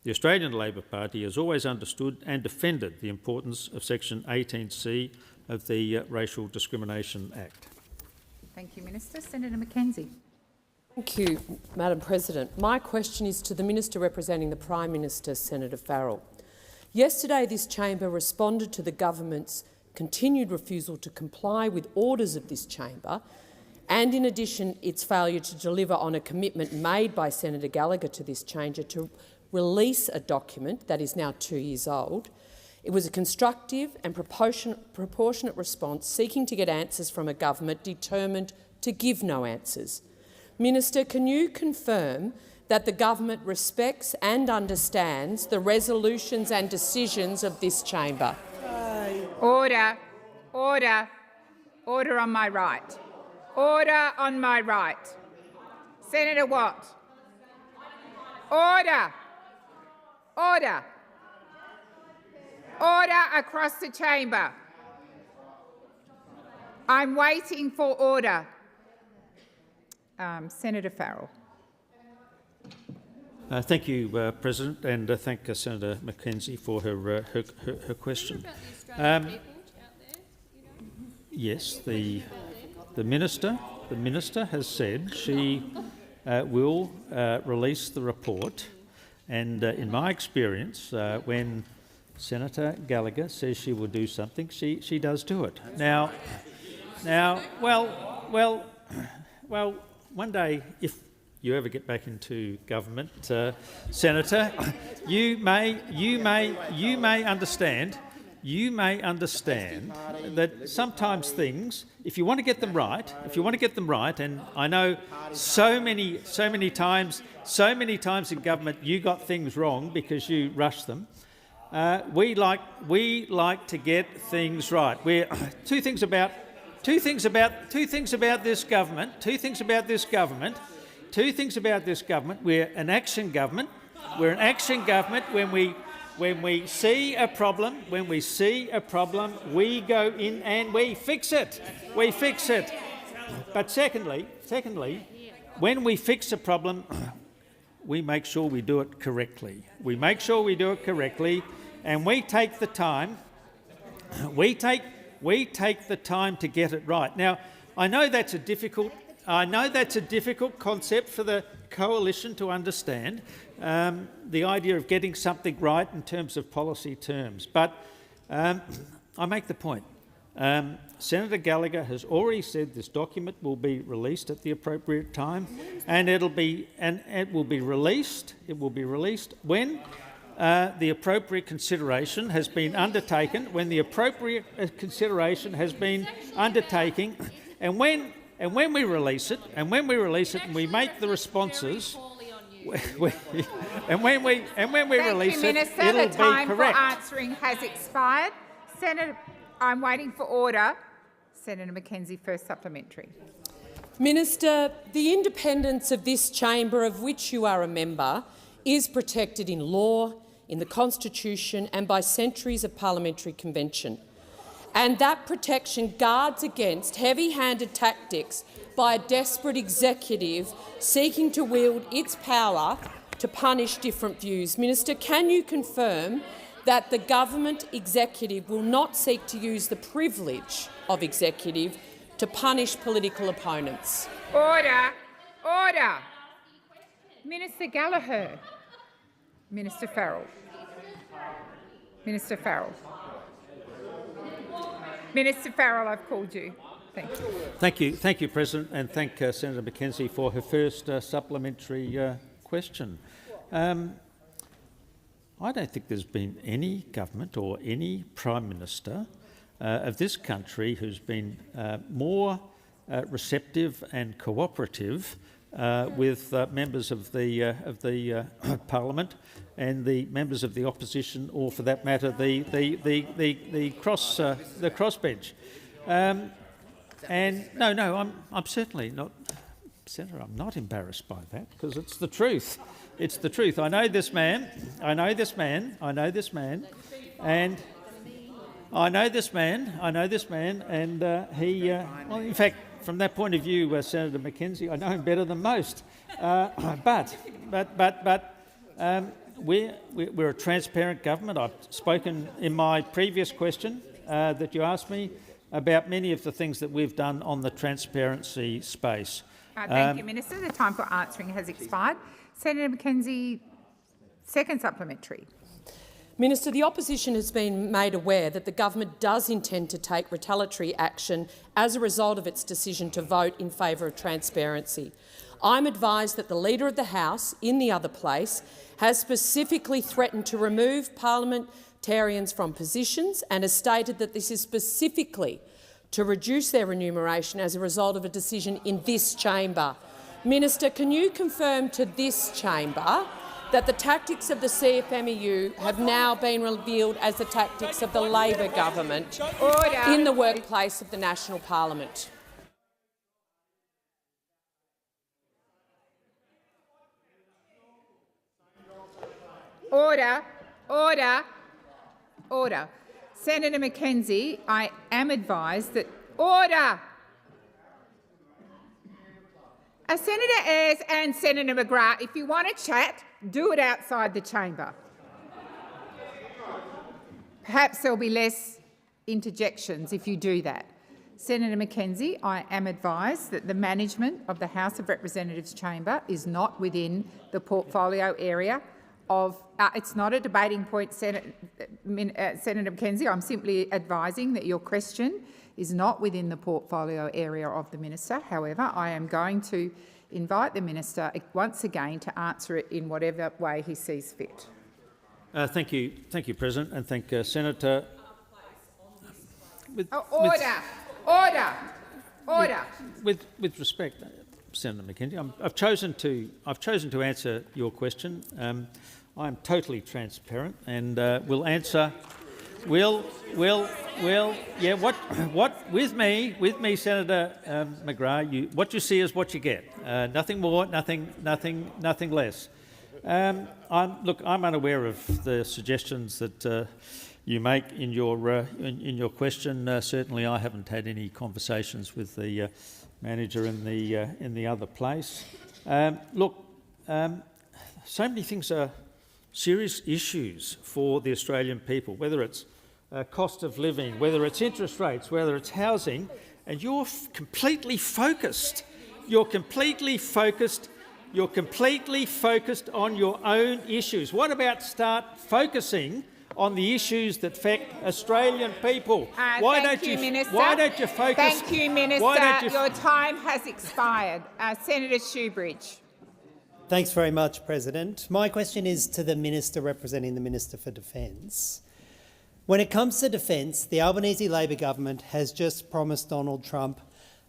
The Australian Labor Party has always understood and defended the importance of Section 18C of the Racial Discrimination Act. Thank you, Minister. Senator Mackenzie. Thank you, Madam President. My question is to the Minister representing the Prime Minister, Senator Farrell. Yesterday, this chamber responded to the government's continued refusal to comply with orders of this chamber and, in addition, its failure to deliver on a commitment made by Senator Gallagher to this chamber to release a document that is now 2 years old. It was a constructive and proportionate response seeking to get answers from a government determined to give no answers. Minister, can you confirm that the government respects and understands the resolutions and decisions of this chamber? Order. Order. Order on my right. Order on my right. Senator Watt. Order. Order. Order across the chamber. I'm waiting for order. Senator Farrell. Thank you, President, and thank Senator Mackenzie for her question. Yes, the minister has said she will release the report, and in my experience, when Senator Gallagher says she will do something, she does do it. Now, well, one day, if you ever get back into government, Senator, you may understand that sometimes things, if you want to get them right, and I know so many times in government you got things wrong because you rushed them. We like to get things right. We're two things about this government. We're an action government. When we see a problem, we go in and we fix it. But secondly, when we fix a problem, we make sure we do it correctly. And we take the time. We take the time to get it right. Now, I know that's a difficult concept for the coalition to understand, the idea of getting something right in terms of policy terms. But I make the point. Senator Gallagher has already said this document will be released at the appropriate time, and it will be released when the appropriate consideration has been undertaken. And when we release it, and we make the responses, and when we release it, it'll be correct. The time for answering has expired. Senator, I'm waiting for order. Senator Mackenzie, first supplementary. Minister, the independence of this chamber, of which you are a member, is protected in law, in the Constitution and by centuries of parliamentary convention. And that protection guards against heavy-handed tactics by a desperate executive seeking to wield its power to punish different views. Minister, can you confirm that the government executive will not seek to use the privilege of executive to punish political opponents? Order. Order. Minister Gallagher. Minister Farrell. Minister Farrell. Minister Farrell, I've called you. Thank you. Thank you, President, and thank Senator Mackenzie for her first supplementary question. I don't think there's been any government or any Prime Minister of this country who's been more receptive and cooperative with members of the Parliament and the members of the opposition, or for that matter, the crossbench. And no, I'm certainly not, Senator. I'm not embarrassed by that because it's the truth. It's the truth. I know this man, and he. Well, in fact, from that point of view, Senator Mackenzie, I know him better than most. But we're a transparent government. I've spoken in my previous question that you asked me about many of the things that we've done on the transparency space. Thank you, Minister. The time for answering has expired. Senator Mackenzie, second supplementary. Minister, the opposition has been made aware that the government does intend to take retaliatory action as a result of its decision to vote in favour of transparency. I'm advised that the Leader of the House, in the other place, has specifically threatened to remove parliamentarians from positions and has stated that this is specifically to reduce their remuneration as a result of a decision in this chamber. Minister, can you confirm to this chamber that the tactics of the CFMEU have now been revealed as the tactics of the Labor government in the workplace of the National Parliament. Order. Order. Order. Senator McKenzie, I am advised that— Order! Senator Ayres and Senator McGrath, if you want to chat, do it outside the chamber. Perhaps there'll be less interjections if you do that. Senator McKenzie, I am advised that the management of the House of Representatives chamber is not within the portfolio area of— it's not a debating point, Senator McKenzie. I'm simply advising that your question is not within the portfolio area of the minister. However, I am going to invite the minister once again to answer it in whatever way he sees fit. Thank you, President, and thank Senator. Order. With respect, Senator McKenzie, I've chosen to answer your question. I am totally transparent and will answer. Yeah. What with me, Senator McGrath. What you see is what you get. Nothing more. Nothing less. I'm unaware of the suggestions that you make in your question. Certainly, I haven't had any conversations with the manager in the other place. So many things are serious issues for the Australian people, whether it's cost of living, whether it's interest rates, whether it's housing, and you're completely focused. You're completely focused on your own issues. What about start focusing on the issues that affect Australian people? Why don't you focus? Thank you, Minister. Your time has expired. Senator Shoebridge. Thanks very much, President. My question is to the Minister representing the Minister for Defence. When it comes to defence, the Albanese Labor government has just promised Donald Trump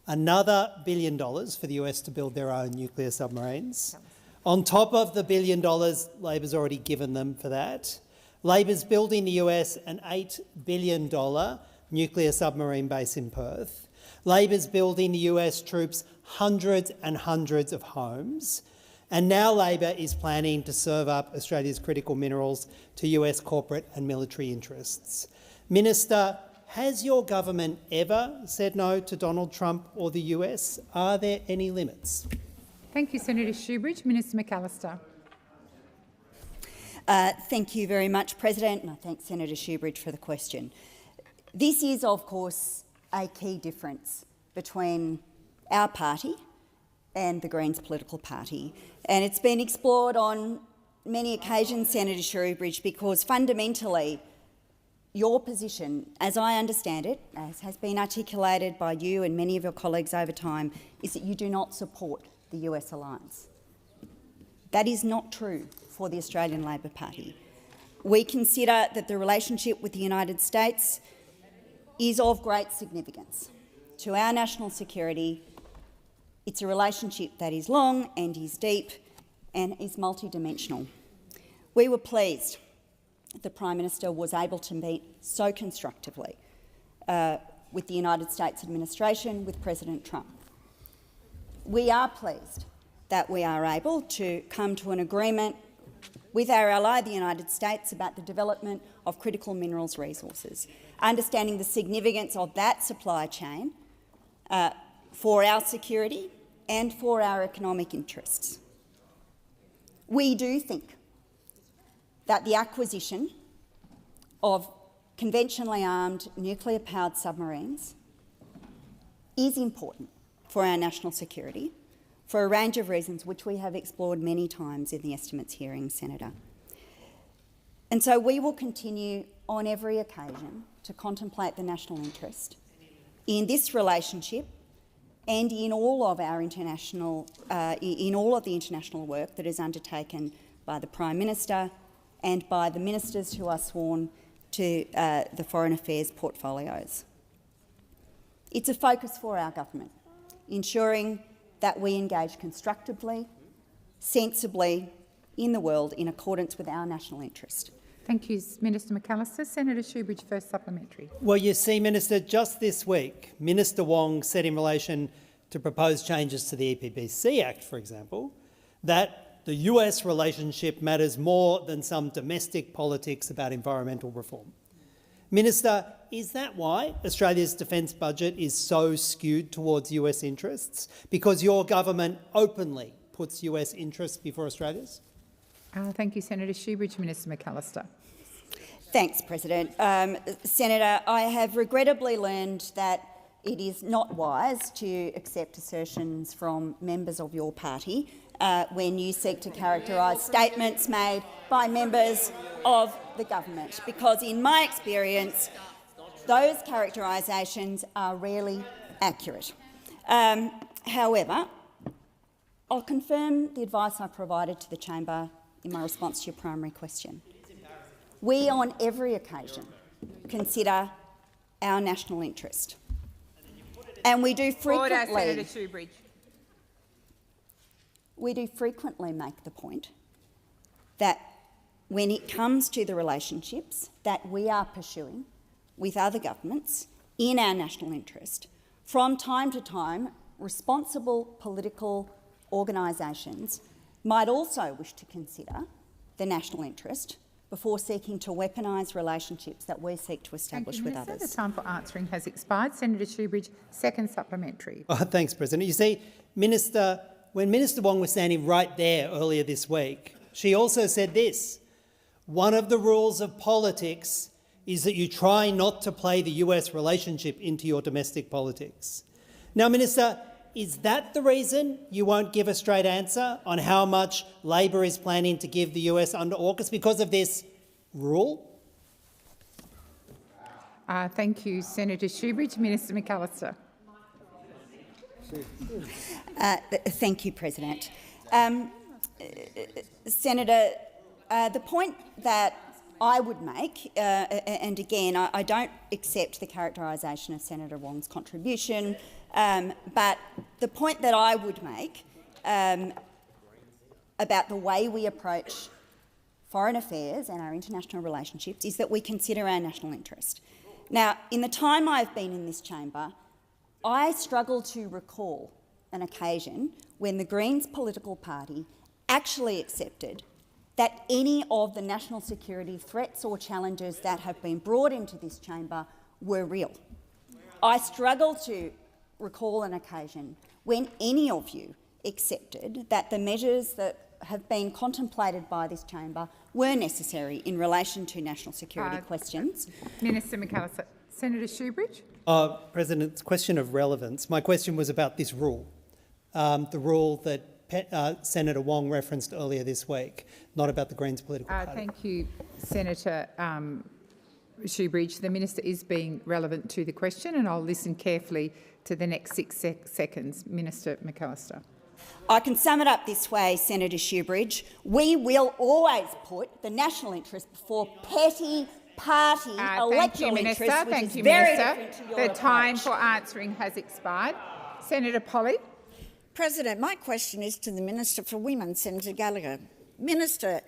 another $1 billion for the US to build their own nuclear submarines. On top of the $1 billion Labor's already given them for that, Labor's building the US an $8 billion nuclear submarine base in Perth. Labor's building the US troops hundreds and hundreds of homes. And now Labor is planning to serve up Australia's critical minerals to US corporate and military interests. Minister, has your government ever said no to Donald Trump or the US? Are there any limits? Thank you, Senator Shoebridge. Minister McAllister. Thank you very much, President, and I thank Senator Shoebridge for the question. This is, of course, a key difference between our party and the Greens political party. And it's been explored on many occasions, Senator Shoebridge, because fundamentally your position, as I understand it, as has been articulated by you and many of your colleagues over time, is that you do not support the US alliance. That is not true for the Australian Labor Party. We consider that the relationship with the United States is of great significance to our national security. It's a relationship that is long and is deep and is multidimensional. We were pleased the Prime Minister was able to meet so constructively with the United States administration, with President Trump. We are pleased that we are able to come to an agreement with our ally, the United States, about the development of critical minerals resources, understanding the significance of that supply chain for our security and for our economic interests. We do think that the acquisition of conventionally armed nuclear-powered submarines is important for our national security for a range of reasons which we have explored many times in the estimates hearing, Senator. And so we will continue on every occasion to contemplate the national interest in this relationship and in all of our international, in all of the international work that is undertaken by the Prime Minister and by the ministers who are sworn to the Foreign Affairs portfolios. It's a focus for our government, ensuring that we engage constructively, sensibly in the world in accordance with our national interest. Thank you, Minister McAllister. Senator Shoebridge, first supplementary. Well, you see, Minister, just this week, Minister Wong said in relation to proposed changes to the EPBC Act, for example, that the US relationship matters more than some domestic politics about environmental reform. Minister, is that why Australia's defence budget is so skewed towards US interests? Because your government openly puts US interests before Australia's? Thank you, Senator Shoebridge. Minister McAllister. Thanks, President. Senator, I have regrettably learned that it is not wise to accept assertions from members of your party when you seek to characterise statements made by members of the government, because in my experience, those characterisations are rarely accurate. However, I'll confirm the advice I provided to the chamber in my response to your primary question. We, on every occasion, consider our national interest, and we do frequently. Order, Senator Shoebridge. We do frequently make the point that when it comes to the relationships that we are pursuing with other governments in our national interest, from time to time, responsible political organisations might also wish to consider the national interest before seeking to weaponise relationships that we seek to establish with others. The time for answering has expired. Senator Shoebridge, second supplementary. Thanks, President. You see, Minister, when Minister Wong was standing right there earlier this week, she also said this: one of the rules of politics is that you try not to play the US relationship into your domestic politics. Now, Minister, is that the reason you won't give a straight answer on how much Labor is planning to give the US under AUKUS, because of this rule? Thank you, Senator Shoebridge. Minister McAllister. Thank you, President. Senator, the point that I would make, and again, I don't accept the characterisation of Senator Wong's contribution, but the point that I would make about the way we approach foreign affairs and our international relationships is that we consider our national interest. Now, in the time I've been in this chamber, I struggle to recall an occasion when the Greens political party actually accepted that any of the national security threats or challenges that have been brought into this chamber were real. I struggle to recall an occasion when any of you accepted that the measures that have been contemplated by this chamber were necessary in relation to national security questions. Minister McAllister. Senator Shoebridge. President, it's a question of relevance. My question was about this rule, the rule that Senator Wong referenced earlier this week, not about the Greens political party. Thank you, Senator Shoebridge. The minister is being relevant to the question, and I'll listen carefully to the next 6 seconds. Minister McAllister. I can sum it up this way, Senator Shoebridge. We will always put the national interest before petty party electoral interests, which is very different to your approach. The time for answering has expired. Senator Polley. President, my question is to the Minister for Women, Senator Gallagher. Minister,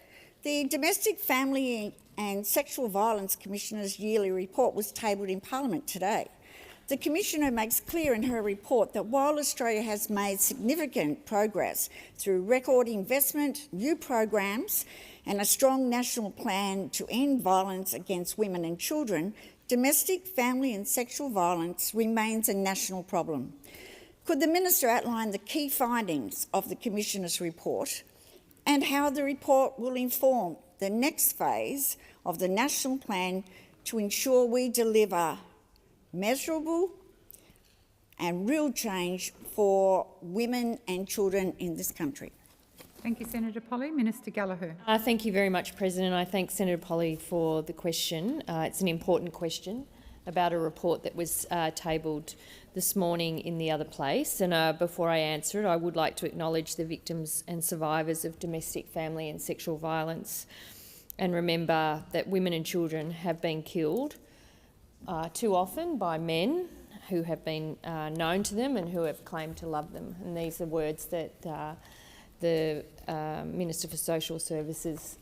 the Domestic Family and Sexual Violence Commissioner's yearly report was tabled in Parliament today. The Commissioner makes clear in her report that while Australia has made significant progress through record investment, new programs and a strong national plan to end violence against women and children, domestic, family and sexual violence remains a national problem. Could the Minister outline the key findings of the Commissioner's report and how the report will inform the next phase of the national plan to ensure we deliver measurable and real change for women and children in this country? Thank you, Senator Polley. Minister Gallagher. Thank you very much, President. I thank Senator Polley for the question. It's an important question about a report that was tabled this morning in the other place. And before I answer it, I would like to acknowledge the victims and survivors of domestic, family and sexual violence, and remember that women and children have been killed too often by men who have been known to them and who have claimed to love them. And these are words that the Minister for Social Services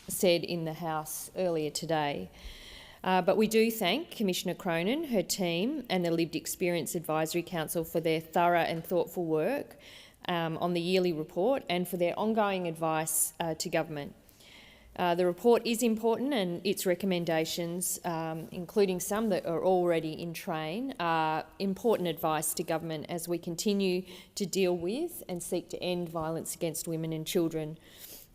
said in the House earlier today. But we do thank Commissioner Cronin, her team and the Lived Experience Advisory Council for their thorough and thoughtful work on the yearly report and for their ongoing advice to government. The report is important and its recommendations, including some that are already in train, are important advice to government as we continue to deal with and seek to end violence against women and children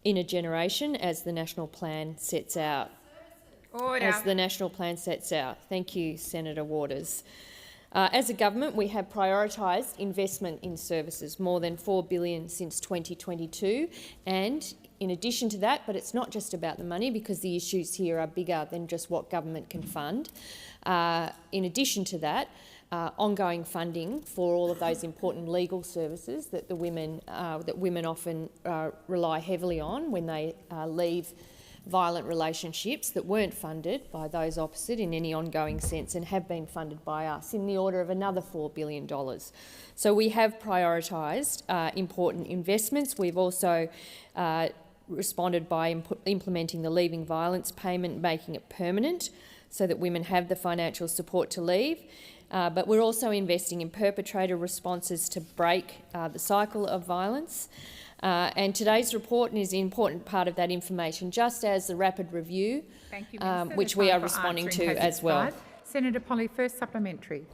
in a generation as the National Plan sets out. Thank you, Senator Waters. As a government, we have prioritised investment in services, more than $4 billion since 2022, and in addition to that, but it's not just about the money because the issues here are bigger than just what government can fund. In addition to that, ongoing funding for all of those important legal services that women often rely heavily on when they leave violent relationships that weren't funded by those opposite in any ongoing sense and have been funded by us in the order of another $4 billion. So we have prioritised important investments. We've also responded by implementing the leaving violence payment, making it permanent so that women have the financial support to leave. But we're also investing in perpetrator responses to break the cycle of violence. And today's report is an important part of that information, just as the rapid review, which we are responding to as well. Senator Polley, first supplementary.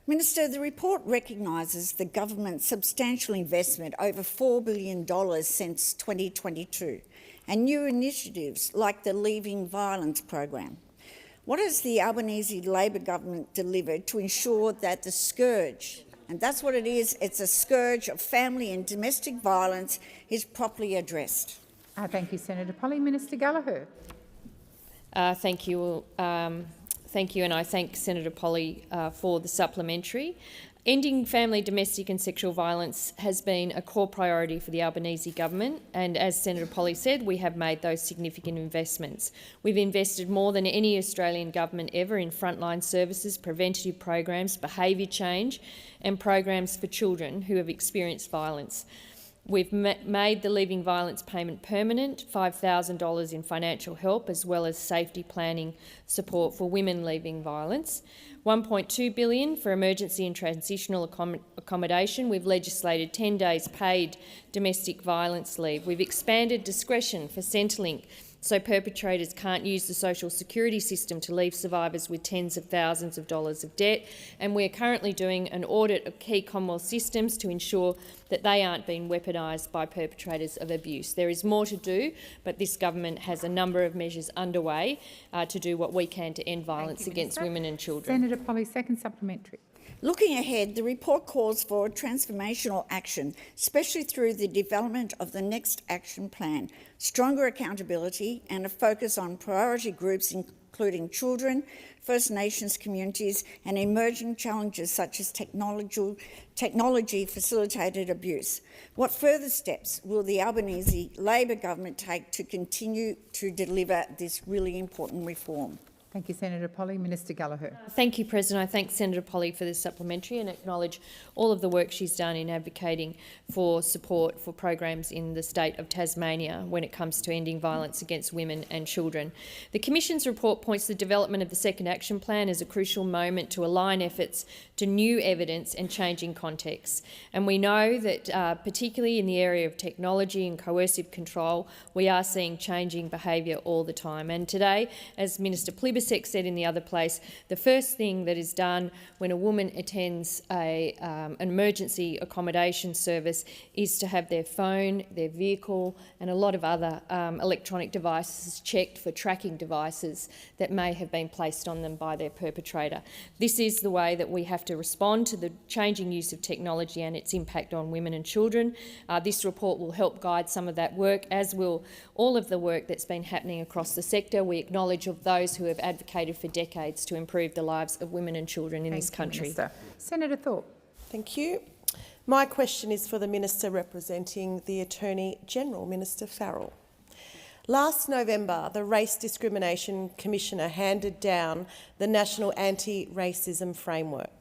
Minister, the report recognises the government's substantial investment, over $4 billion since 2022, and new initiatives like the Leaving Violence program. What has the Albanese Labor government delivered to ensure that the scourge, and that's what it is, it's a scourge of family and domestic violence, is properly addressed? Thank you, Senator Polley. Minister Gallagher. Thank you, and I thank Senator Polley for the supplementary. Ending family, domestic and sexual violence has been a core priority for the Albanese government, and as Senator Polley said, we have made those significant investments. We've invested more than any Australian government ever in frontline services, preventative programs, behaviour change and programs for children who have experienced violence. We've made the leaving violence payment permanent, $5,000 in financial help, as well as safety planning support for women leaving violence. $1.2 billion for emergency and transitional accommodation. We've legislated 10 days paid domestic violence leave. We've expanded discretion for Centrelink so perpetrators can't use the social security system to leave survivors with tens of thousands of dollars of debt. And we're currently doing an audit of key Commonwealth systems to ensure that they aren't being weaponised by perpetrators of abuse. There is more to do, but this government has a number of measures underway to do what we can to end violence against women and children. Senator Polley, second supplementary. Looking ahead, the report calls for transformational action, especially through the development of the next action plan, stronger accountability and a focus on priority groups including children, First Nations communities and emerging challenges such as technology-facilitated abuse. What further steps will the Albanese Labor government take to continue to deliver this really important reform? Thank you, Senator Polley. Minister Gallagher. Thank you, President. I thank Senator Polley for this supplementary and acknowledge all of the work she's done in advocating for support for programs in the state of Tasmania when it comes to ending violence against women and children. The Commission's report points to the development of the second action plan as a crucial moment to align efforts to new evidence and changing contexts. And we know that particularly in the area of technology and coercive control, we are seeing changing behaviour all the time. And today, as Minister Plibersek said in the other place, the first thing that is done when a woman attends an emergency accommodation service is to have their phone, their vehicle and a lot of other electronic devices checked for tracking devices that may have been placed on them by their perpetrator. This is the way that we have to respond to the changing use of technology and its impact on women and children. This report will help guide some of that work, as will all of the work that's been happening across the sector. We acknowledge of those who have advocated for decades to improve the lives of women and children in this country. Minister. Senator Thorpe. Thank you. My question is for the Minister representing the Attorney-General, Minister Farrell. Last November, the Race Discrimination Commissioner handed down the National Anti-Racism Framework.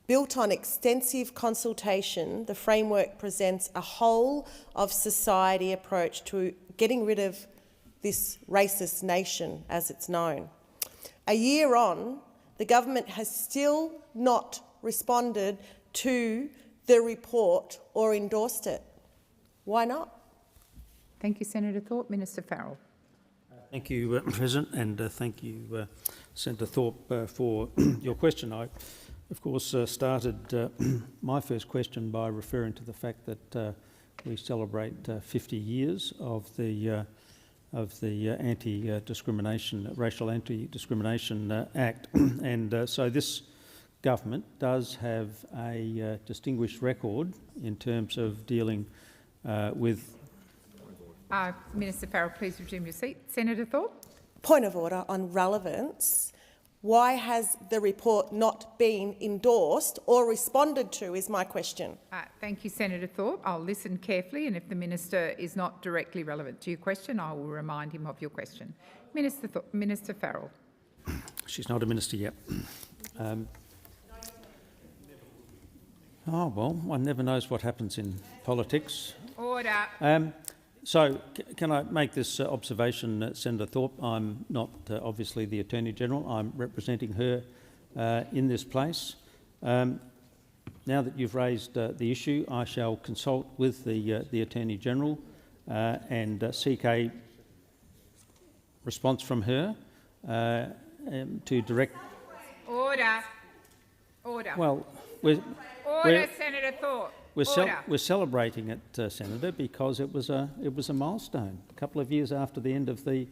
Built on extensive consultation, the framework presents a whole-of-society approach to getting rid of this racist nation, as it's known. A year on, the government has still not responded to the report or endorsed it. Why not? Thank you, Senator Thorpe. Minister Farrell. Thank you, President, and thank you, Senator Thorpe, for your question. I, of course, started my first question by referring to the fact that we celebrate 50 years of the Racial Anti-Discrimination Act, and so this government does have a distinguished record in terms of dealing with. Minister Farrell, please resume your seat. Senator Thorpe. Point of order on relevance. Why has the report not been endorsed or responded to is my question. Thank you, Senator Thorpe. I'll listen carefully, and if the minister is not directly relevant to your question, I will remind him of your question. Minister Farrell. She's not a minister yet. Oh, well, one never knows what happens in politics. Order. So, can I make this observation, Senator Thorpe? I'm not obviously the Attorney-General. I'm representing her in this place. Now that you've raised the issue, I shall consult with the Attorney-General and seek a response from her to direct... Order. Order. Well, Senator Thorpe. We're celebrating it, Senator, because it was a milestone. A couple of years after the end of the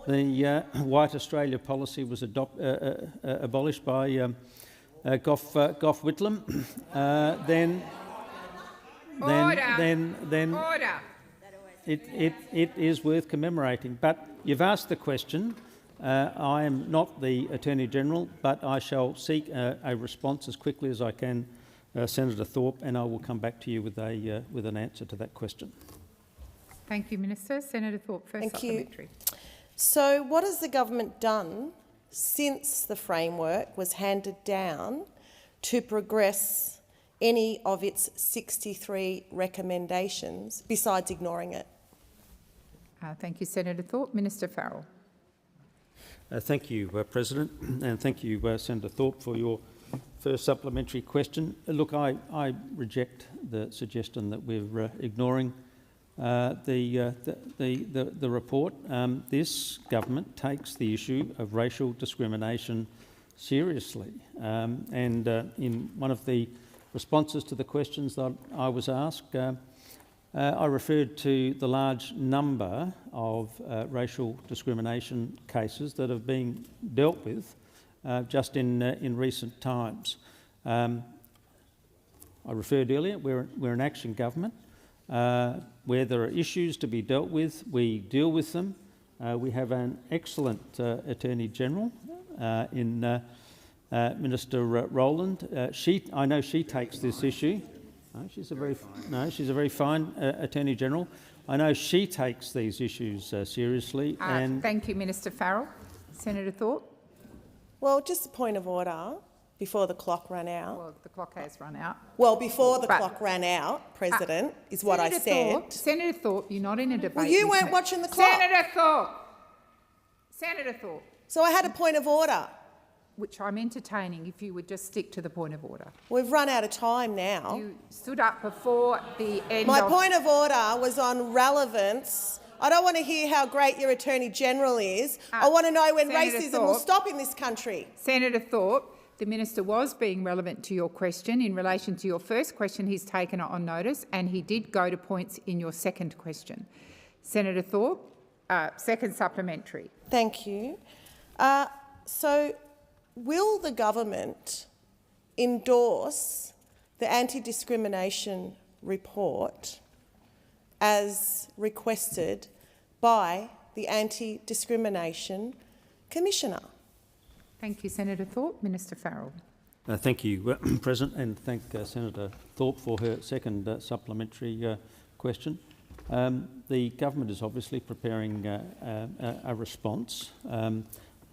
White Australia policy was abolished by Gough Whitlam, then it is worth commemorating. But you've asked the question. I am not the Attorney-General, but I shall seek a response as quickly as I can, Senator Thorpe, and I will come back to you with an answer to that question. Thank you, Minister. Senator Thorpe, first supplementary. So what has the government done since the framework was handed down to progress any of its 63 recommendations besides ignoring it? Thank you, Senator Thorpe. Minister Farrell. Thank you, President, and thank you, Senator Thorpe, for your first supplementary question. Look, I reject the suggestion that we're ignoring the report. This government takes the issue of racial discrimination seriously, and in one of the responses to the questions that I was asked, I referred to the large number of racial discrimination cases that have been dealt with just in recent times. I referred earlier, we're an action government. Where there are issues to be dealt with, we deal with them. We have an excellent Attorney-General in Minister Rowland. I know she takes this issue. She's a very fine Attorney-General. I know she takes these issues seriously. Thank you, Minister Farrell. Senator Thorpe. Well, just a point of order before the clock ran out. Well, the clock has run out. Well, before the clock ran out, President, is what I said. Senator Thorpe, you're not in a debate. Well, you weren't watching the clock. Senator Thorpe. So I had a point of order. Which I'm entertaining if you would just stick to the point of order. We've run out of time now. You stood up before the end My point of order was on relevance. I don't want to hear how great your Attorney-General is. I want to know when Senator racism will stop in this country. Senator Thorpe, the minister was being relevant to your question. In relation to your first question, he's taken it on notice, and he did go to points in your second question. Senator Thorpe, second supplementary. Thank you. So will the government endorse the anti-discrimination report as requested by the Anti-Discrimination Commissioner? Thank you, Senator Thorpe. Minister Farrell. Thank you, President, and thank Senator Thorpe for her second supplementary question. The government is obviously preparing a response.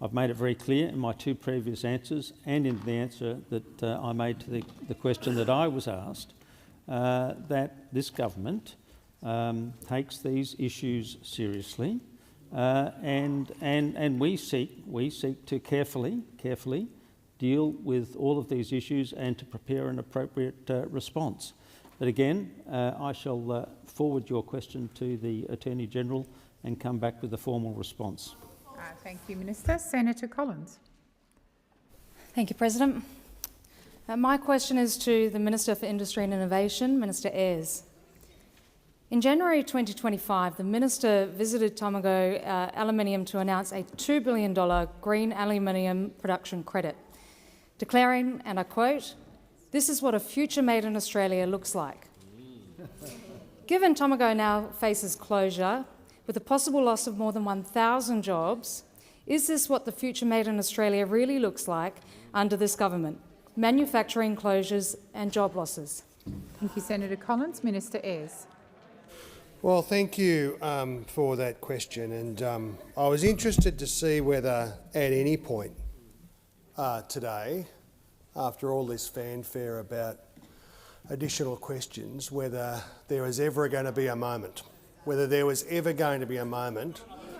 I've made it very clear in my two previous answers and in the answer that I made to the question that I was asked, that this government takes these issues seriously, and we seek to carefully deal with all of these issues and to prepare an appropriate response. But again, I shall forward your question to the Attorney-General and come back with a formal response. Thank you, Minister. Senator Collins. Thank you, President. My question is to the Minister for Industry and Innovation, Minister Ayres. In January 2025, the Minister visited Tomago Aluminium to announce a $2 billion green aluminium production credit, declaring, and I quote, "This is what a future made in Australia looks like." Given Tomago now faces closure, with the possible loss of more than 1,000 jobs, is this what the future made in Australia really looks like under this government? Manufacturing closures and job losses. Thank you, Senator Collins. Minister Ayres. Well, thank you for that question, and I was interested to see whether at any point today, after all this fanfare about additional questions, whether there was ever going to be a moment,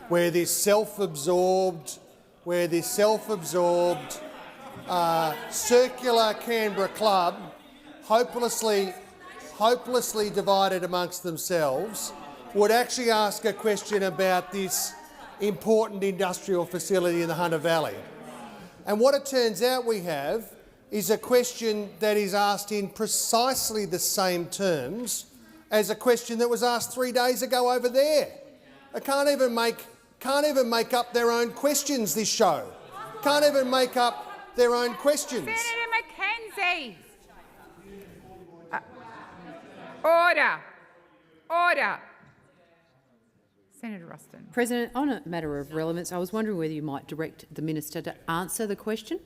where this self-absorbed, circular Canberra club, hopelessly divided amongst themselves, would actually ask a question about this important industrial facility in the Hunter Valley. And what it turns out we have is a question that is asked in precisely the same terms as a question that was asked 3 days ago over there. They can't even make up their own questions, this show. Can't even make up their own questions. Senator Mackenzie. Order. Senator Ruston. President, on a matter of relevance, I was wondering whether you might direct the Minister to answer the question.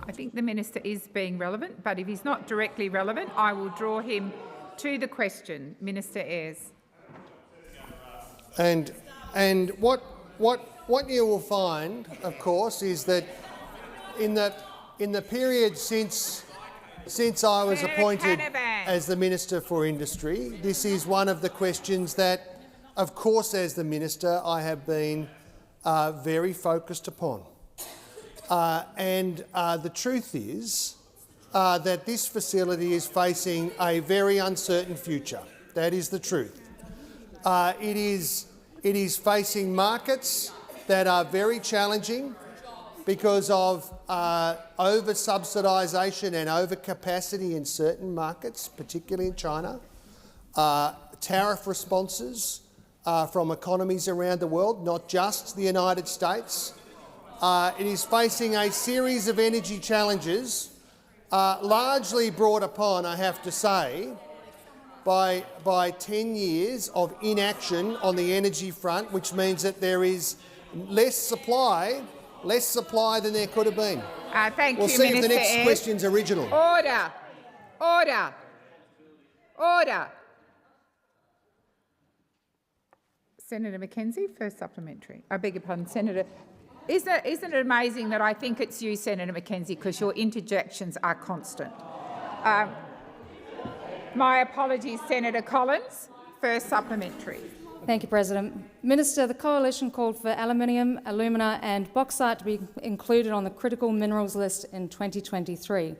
I think the Minister is being relevant, but if he's not directly relevant, I will draw him to the question. Minister Ayres. And what you will find, of course, is that in the period since I was appointed as the Minister for Industry, this is one of the questions that, of course, as the Minister, I have been very focused upon. The truth is that this facility is facing a very uncertain future. That is the truth. It is facing markets that are very challenging because of over-subsidisation and overcapacity in certain markets, particularly in China, tariff responses from economies around the world, not just the United States. It is facing a series of energy challenges, largely brought upon, I have to say, by 10 years of inaction on the energy front, which means that there is less supply than there could have been. Thank we'll you, see Minister if the next Ayres. question's original. Order. Senator Mackenzie, first supplementary. I beg your pardon, Senator. Isn't it amazing that I think it's you, Senator Mackenzie, because your interjections are constant? My apologies, Senator Collins. First supplementary. Thank you, President. Minister, the Coalition called for aluminium, alumina and bauxite to be included on the critical minerals list in 2023,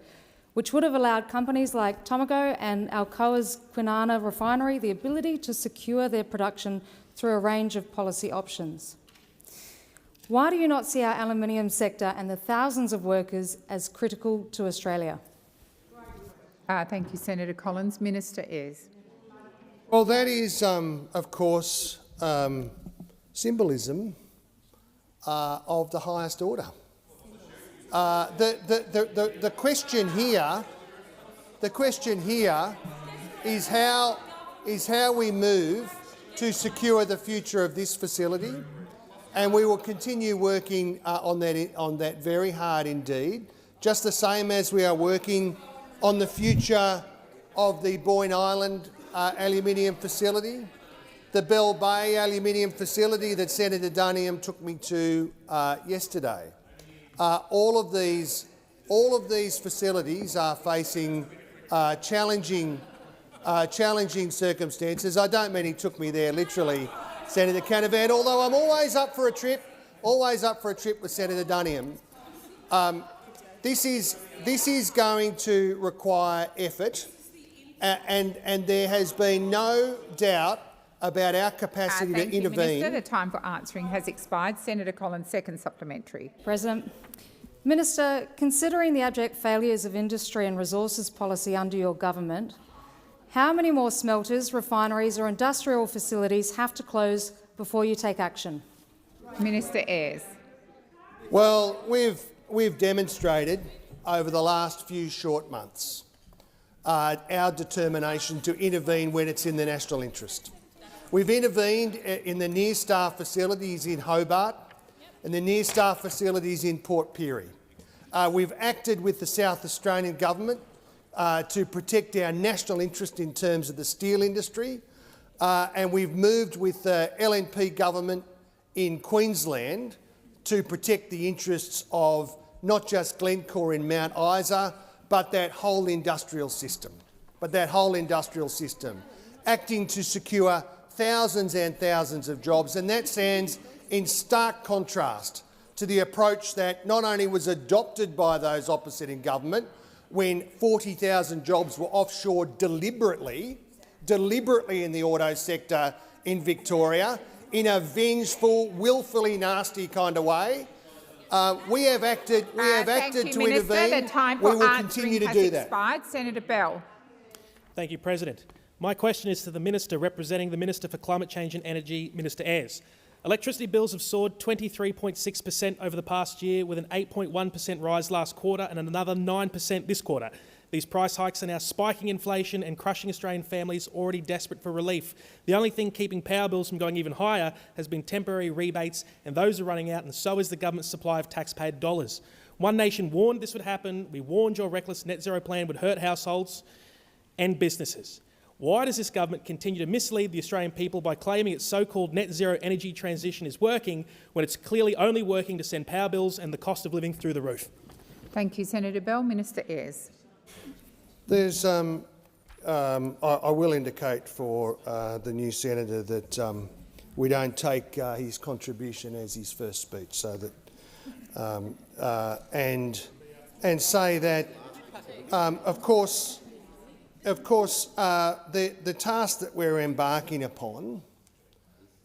which would have allowed companies like Tomago and Alcoa's Kwinana refinery the ability to secure their production through a range of policy options. Why do you not see our aluminium sector and the thousands of workers as critical to Australia? Thank you, Senator Collins. Minister Ayres. Well, that is, of course, symbolism of the highest order. The question here is how we move to secure the future of this facility, and we will continue working on that very hard indeed, just the same as we are working on the future of the Boyne Island aluminium facility, the Bell Bay aluminium facility that Senator Duniam took me to yesterday. All of these facilities are facing challenging circumstances. I don't mean he took me there literally, Senator Canavan, although I'm always up for a trip with Senator Duniam. This is going to require effort, and there has been no doubt about our capacity to intervene. Thank you, Minister. The time for answering has expired. Senator Collins, second supplementary. President. Minister, considering the abject failures of industry and resources policy under your government, how many more smelters, refineries or industrial facilities have to close before you take action? Minister Ayres. Well, we've demonstrated over the last few short months our determination to intervene when it's in the national interest. We've intervened in the Near-Star facilities in Hobart and the Near-Star facilities in Port Pirie. We've acted with the South Australian government to protect our national interest in terms of the steel industry, and we've moved with the LNP government in Queensland to protect the interests of not just Glencore in Mount Isa, but that whole industrial system. Acting to secure thousands and thousands of jobs, and that stands in stark contrast to the approach that not only was adopted by those opposite in government when 40,000 jobs were offshored deliberately in the auto sector in Victoria, in a vengeful, willfully nasty kind of way. We have acted to intervene. The time we for will continue to do that. Expired. Senator Bell. Thank you, President. My question is to the Minister representing the Minister for Climate Change and Energy, Minister Ayres. Electricity bills have soared 23.6% over the past year, with an 8.1% rise last quarter and another 9% this quarter. These price hikes are now spiking inflation and crushing Australian families already desperate for relief. The only thing keeping power bills from going even higher has been temporary rebates, and those are running out, and so is the government's supply of taxpayer dollars. One Nation warned this would happen. We warned your reckless net zero plan would hurt households and businesses. Why does this government continue to mislead the Australian people by claiming its so-called net zero energy transition is working when it's clearly only working to send power bills and the cost of living through the roof? Thank you, Senator Bell. Minister Ayres. There's, I will indicate for the new senator that we don't take his contribution as his first speech, so that and say that, of course, the task that we're embarking upon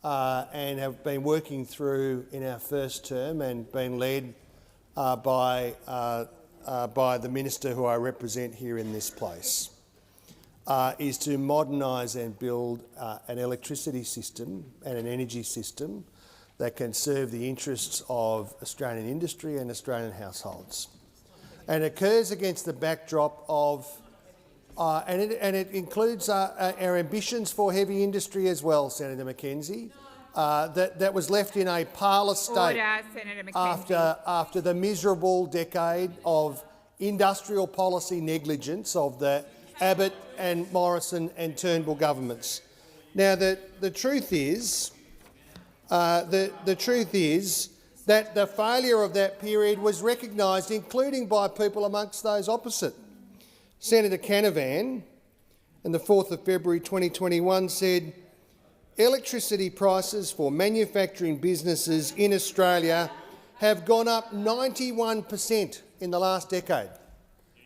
and have been working through in our first term and been led by the minister who I represent here in this place is to modernise and build an electricity system and an energy system that can serve the interests of Australian industry and Australian households. And it occurs against the backdrop of and it includes our ambitions for heavy industry as well, Senator McKenzie, that was left in a parlous state after the miserable decade of industrial policy negligence of the Abbott and Morrison and Turnbull governments. Now, the truth is that the failure of that period was recognised, including by people amongst those opposite. Senator Canavan, on the 4th of February 2021, said, "Electricity prices for manufacturing businesses in Australia have gone up 91% in the last decade."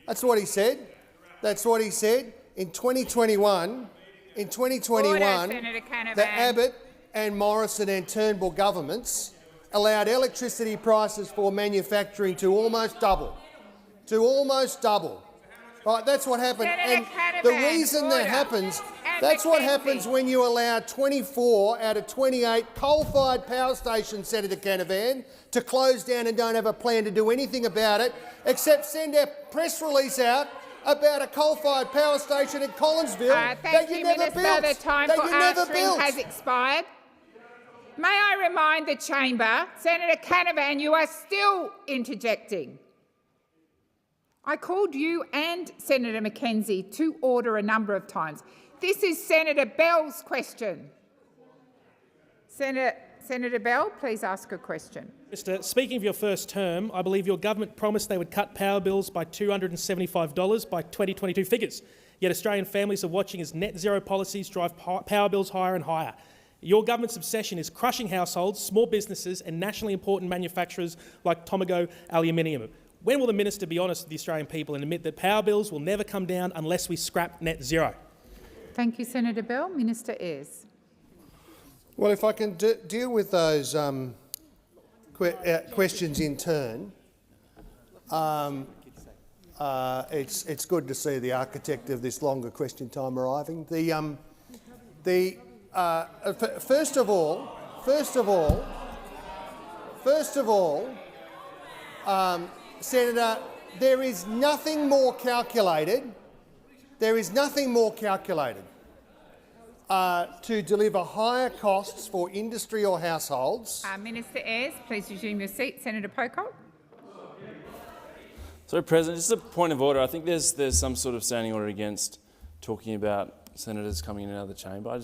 That's what he said. That's what he said. In 2021, the Abbott and Morrison and Turnbull governments allowed electricity prices for manufacturing to almost double. Right, that's what happened. And the reason that happens, that's what happens when you allow 24 out of 28 coal-fired power stations, Senator Canavan, to close down and don't have a plan to do anything about it, except send a press release out about a coal-fired power station in Collinsville that you never built. The time for answering has expired. May I remind the chamber, Senator Canavan, you are still interjecting. I called you and Senator McKenzie to order a number of times. This is Senator Bell's question. Senator Bell, please ask a question. Minister, speaking of your first term, I believe your government promised they would cut power bills by $275 by 2022 figures. Yet Australian families are watching as net zero policies drive power bills higher and higher. Your government's obsession is crushing households, small businesses and nationally important manufacturers like Tomago Aluminium. When will the minister be honest with the Australian people and admit that power bills will never come down unless we scrap net zero? Thank you, Senator Bell. Minister Ayres. Well, if I can deal with those questions in turn, it's good to see the architect of this longer question time arriving. First of all, Senator, there is nothing more calculated. To deliver higher costs for industry or households. Minister Ayres, please resume your seat. Senator Pocock. So, President, just a point of order. I think there's some sort of standing order against talking about senators coming in and out of the chamber. I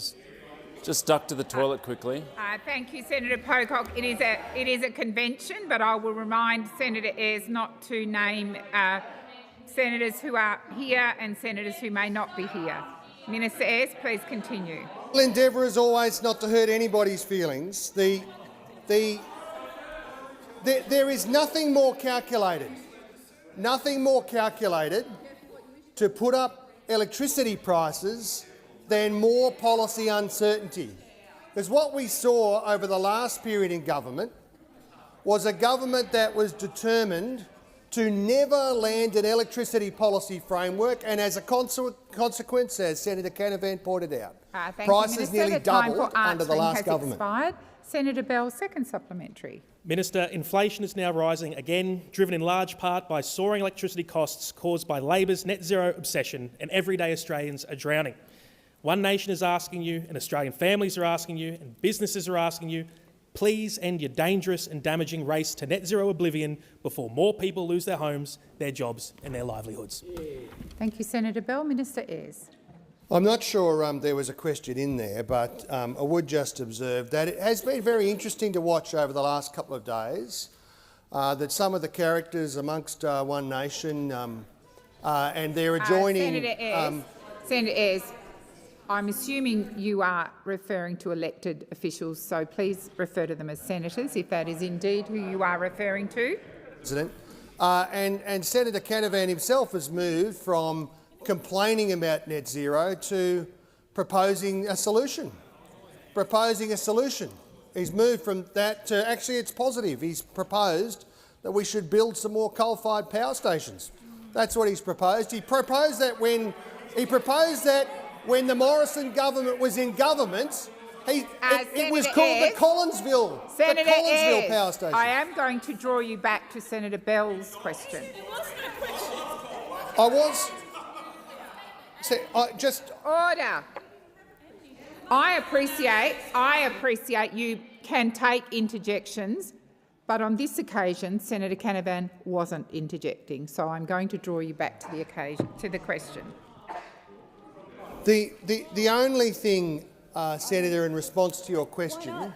just duck to the toilet quickly. Thank you, Senator Pocock. It is a convention, but I will remind Senator Ayres not to name senators who are here and senators who may not be here. Minister Ayres, please continue. The endeavour is always not to hurt anybody's feelings. There is nothing more calculated to put up electricity prices than more policy uncertainty. Because what we saw over the last period in government was a government that was determined to never land an electricity policy framework, and as a consequence, as Senator Canavan pointed out, prices nearly doubled under the last government. Expired. Senator Bell, second supplementary. Minister, inflation is now rising again, driven in large part by soaring electricity costs caused by Labor's net zero obsession, and everyday Australians are drowning. One Nation is asking you, and Australian families are asking you, and businesses are asking you, please end your dangerous and damaging race to net zero oblivion before more people lose their homes, their jobs and their livelihoods. Thank you, Senator Bell. Minister Ayres. I'm not sure there was a question in there, but I would just observe that it has been very interesting to watch over the last couple of days that some of the characters amongst One Nation and their adjoining... Senator Ayres, I'm assuming you are referring to elected officials, so please refer to them as senators, if that is indeed who you are referring to. President. And Senator Canavan himself has moved from complaining about net zero to proposing a solution. He's moved from that to actually it's positive. He's proposed that we should build some more coal-fired power stations. That's what he's proposed. He proposed that when the Morrison government was in government, it was called the Collinsville Power Station. I am going to draw you back to Senator Bell's question. Order. I appreciate you can take interjections, but on this occasion, Senator Canavan wasn't interjecting, so I'm going to draw you back to the question. The only thing, Senator, in response to your question,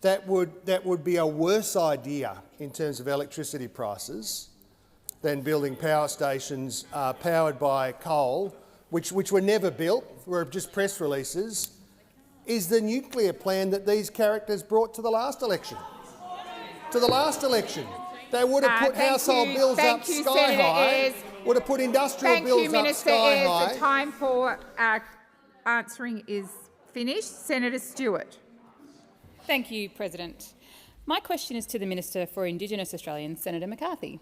that would be a worse idea in terms of electricity prices than building power stations powered by coal, which were never built, were just press releases, is the nuclear plan that these characters brought to the last election. They would have put household bills up sky high. Would have put industrial bills up sky high. The time for answering is finished. Senator Stewart. Thank you, President. My question is to the Minister for Indigenous Australians, Senator McCarthy.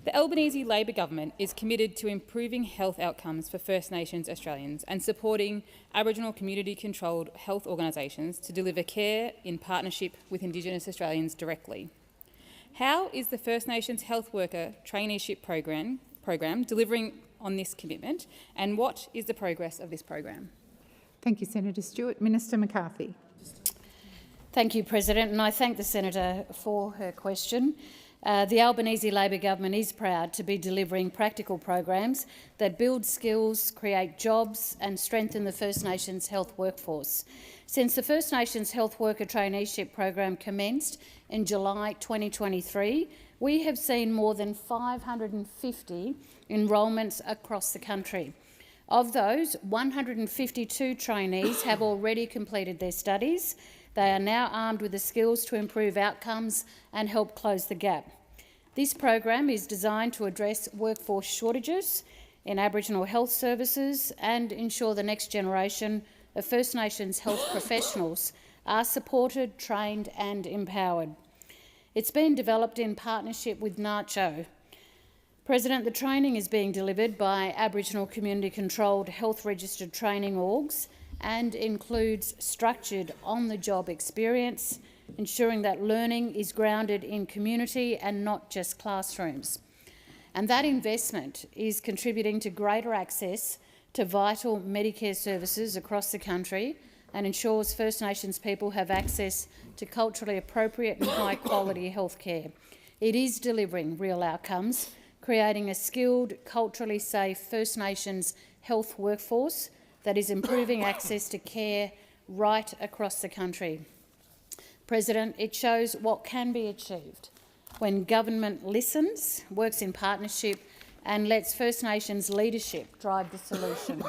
The Albanese Labor government is committed to improving health outcomes for First Nations Australians and supporting Aboriginal community-controlled health organisations to deliver care in partnership with Indigenous Australians directly. How is the First Nations Health Worker Traineeship program delivering on this commitment, and what is the progress of this program? Thank you, Senator Stewart. Minister McCarthy. Thank you, President, and I thank the Senator for her question. The Albanese Labor government is proud to be delivering practical programs that build skills, create jobs and strengthen the First Nations health workforce. Since the First Nations Health Worker Traineeship program commenced in July 2023, we have seen more than 550 enrolments across the country. Of those, 152 trainees have already completed their studies. They are now armed with the skills to improve outcomes and help close the gap. This program is designed to address workforce shortages in Aboriginal health services and ensure the next generation of First Nations health professionals are supported, trained and empowered. It's been developed in partnership with NACCHO. President, the training is being delivered by Aboriginal community-controlled health registered training orgs and includes structured on-the-job experience, ensuring that learning is grounded in community and not just classrooms. And that investment is contributing to greater access to vital Medicare services across the country and ensures First Nations people have access to culturally appropriate and high-quality health care. It is delivering real outcomes, creating a skilled, culturally safe First Nations health workforce that is improving access to care right across the country. President, it shows what can be achieved when government listens, works in partnership and lets First Nations leadership drive the solutions.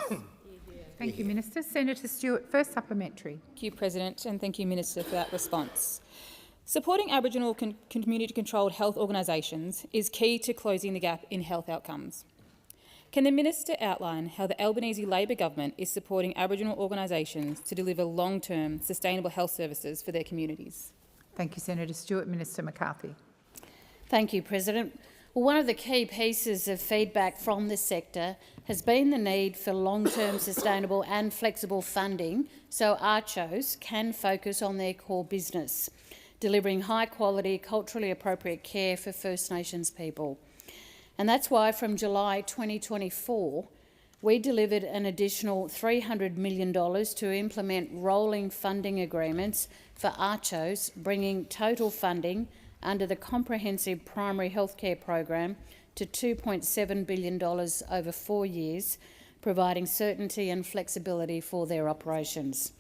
Thank you, Minister. Senator Stewart, first supplementary. Thank you, President, and thank you, Minister, for that response. Supporting Aboriginal community-controlled health organisations is key to closing the gap in health outcomes. Can the Minister outline how the Albanese Labor government is supporting Aboriginal organisations to deliver long-term sustainable health services for their communities? Thank you, Senator Stewart. Minister McCarthy. Thank you, President. Well, one of the key pieces of feedback from the sector has been the need for long-term sustainable and flexible funding so ARCHOs can focus on their core business, delivering high-quality, culturally appropriate care for First Nations people. And that's why from July 2024, we delivered an additional $300 million to implement rolling funding agreements for ARCHOs, bringing total funding under the Comprehensive Primary Healthcare Program to $2.7 billion over 4 years, providing certainty and flexibility for their operations.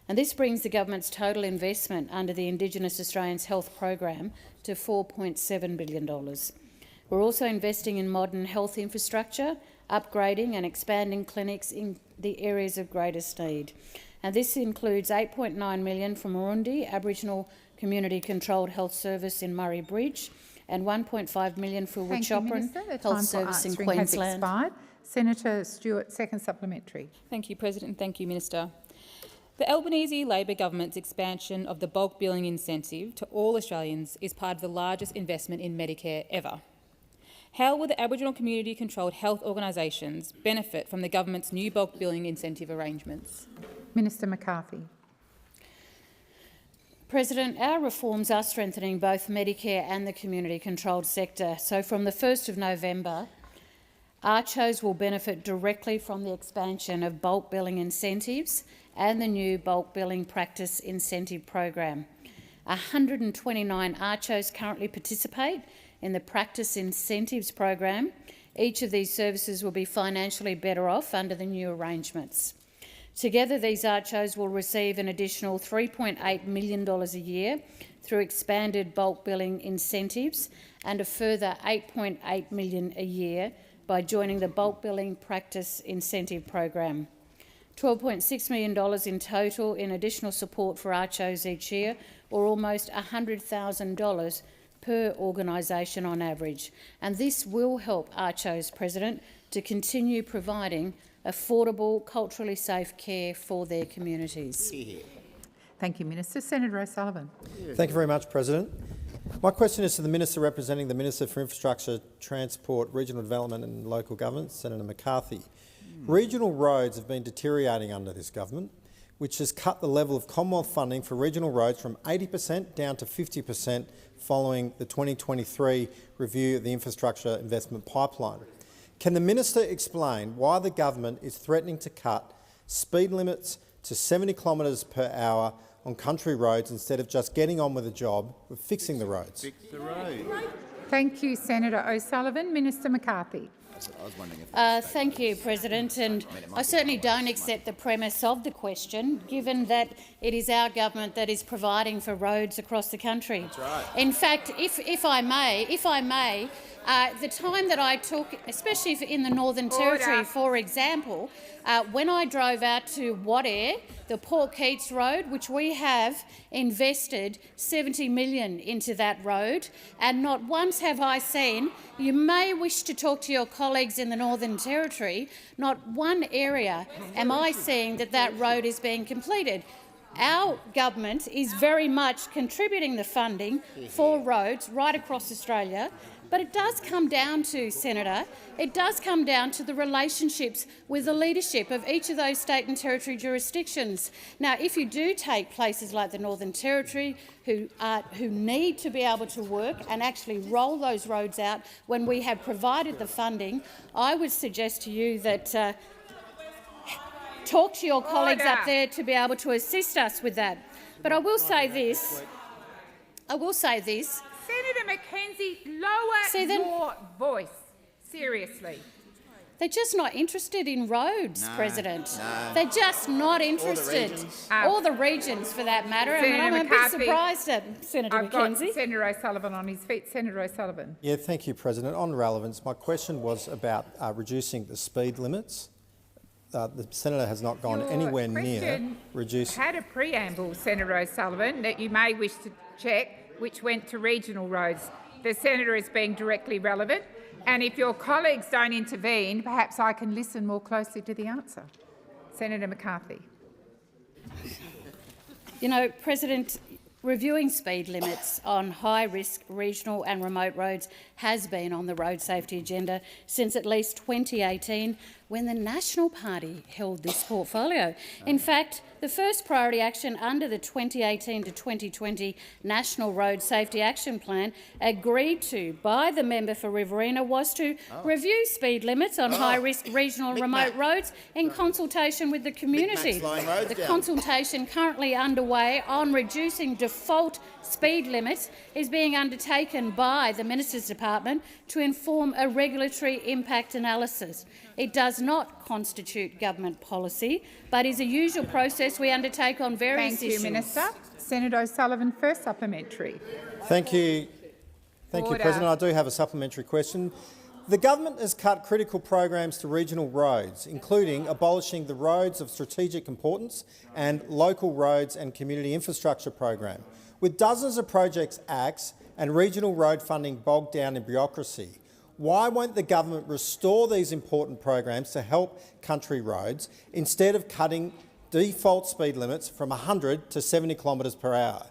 And this brings the government's total investment under the Indigenous Australians Health Program to $4.7 billion. We're also investing in modern health infrastructure, upgrading and expanding clinics in the areas of greatest need. And this includes $8.9 million from Urundi Aboriginal Community-Controlled Health Service in Murray Bridge and $1.5 million for Witchopperen Health Service in Queensland. Senator Stewart, second supplementary. Thank you, President, and thank you, Minister. The Albanese Labor government's expansion of the bulk billing incentive to all Australians is part of the largest investment in Medicare ever. How will the Aboriginal community-controlled health organisations benefit from the government's new bulk billing incentive arrangements? Minister McCarthy. President, our reforms are strengthening both Medicare and the community-controlled sector. So from the 1st of November, ARCHOs will benefit directly from the expansion of bulk billing incentives and the new bulk billing practice incentive program. 129 ARCHOs currently participate in the practice incentives program. Each of these services will be financially better off under the new arrangements. Together, these ARCHOs will receive an additional $3.8 million a year through expanded bulk billing incentives and a further $8.8 million a year by joining the bulk billing practice incentive program. $12.6 million in total in additional support for ARCHOs each year, or almost $100,000 per organisation on average. And this will help ARCHOs, President, to continue providing affordable, culturally safe care for their communities. Thank you, Minister. Senator O'Sullivan. Thank you very much, President. My question is to the Minister representing the Minister for Infrastructure, Transport, Regional Development and Local Government, Senator McCarthy. Regional roads have been deteriorating under this government, which has cut the level of Commonwealth funding for regional roads from 80% down to 50% following the 2023 review of the infrastructure investment pipeline. Can the Minister explain why the government is threatening to cut speed limits to 70 kilometres per hour on country roads instead of just getting on with the job of fixing the roads? Fix the road. Thank you, Senator O'Sullivan. Minister McCarthy. Thank you, President. And I certainly don't accept the premise of the question, given that it is our government that is providing for roads across the country. That's right. In fact, if I may, the time that I took, especially in the Northern Territory, for example, when I drove out to Wadair, the Port Keats Road, which we have invested $70 million into that road, and not once have I seen, you may wish to talk to your colleagues in the Northern Territory, not one area am I seeing that road is being completed. Our government is very much contributing the funding for roads right across Australia, but it does come down to, Senator, it does come down to the relationships with the leadership of each of those state and territory jurisdictions. Now, if you do take places like the Northern Territory, who need to be able to work and actually roll those roads out when we have provided the funding, I would suggest to you that talk to your colleagues up there to be able to assist us with that. But I will say this. Senator McKenzie, lower your voice. Seriously. They're just not interested in roads, President. No. They're just not interested. All the regions, for that matter. Senator I'm a bit McCarthy, surprised at Senator I've McKenzie. got Senator O'Sullivan on his feet. Senator O'Sullivan. Yeah, thank you, President. On relevance, my question was about reducing the speed limits. The senator has not gone anywhere near reducing. Had a preamble, Senator O'Sullivan, that you may wish to check, which went to regional roads. The senator is being directly relevant, and if your colleagues don't intervene, perhaps I can listen more closely to the answer. Senator McCarthy. You know, President, reviewing speed limits on high-risk regional and remote roads has been on the road safety agenda since at least 2018, when the National Party held this portfolio. In fact, the first priority action under the 2018 to 2020 National Road Safety Action Plan, agreed to by the member for Riverina, was to review speed limits on high-risk regional and remote roads in consultation with the community. The consultation currently underway on reducing default speed limits is being undertaken by the Minister's Department to inform a regulatory impact analysis. It does not constitute government policy, but is a usual process we undertake on various issues. Thank you, Minister. Senator O'Sullivan, first supplementary. Thank you, President. I do have a supplementary question. The government has cut critical programs to regional roads, including abolishing the Roads of Strategic Importance and Local Roads and Community Infrastructure program. With dozens of projects axed and regional road funding bogged down in bureaucracy, why won't the government restore these important programs to help country roads instead of cutting default speed limits from 100 to 70 kilometres per hour?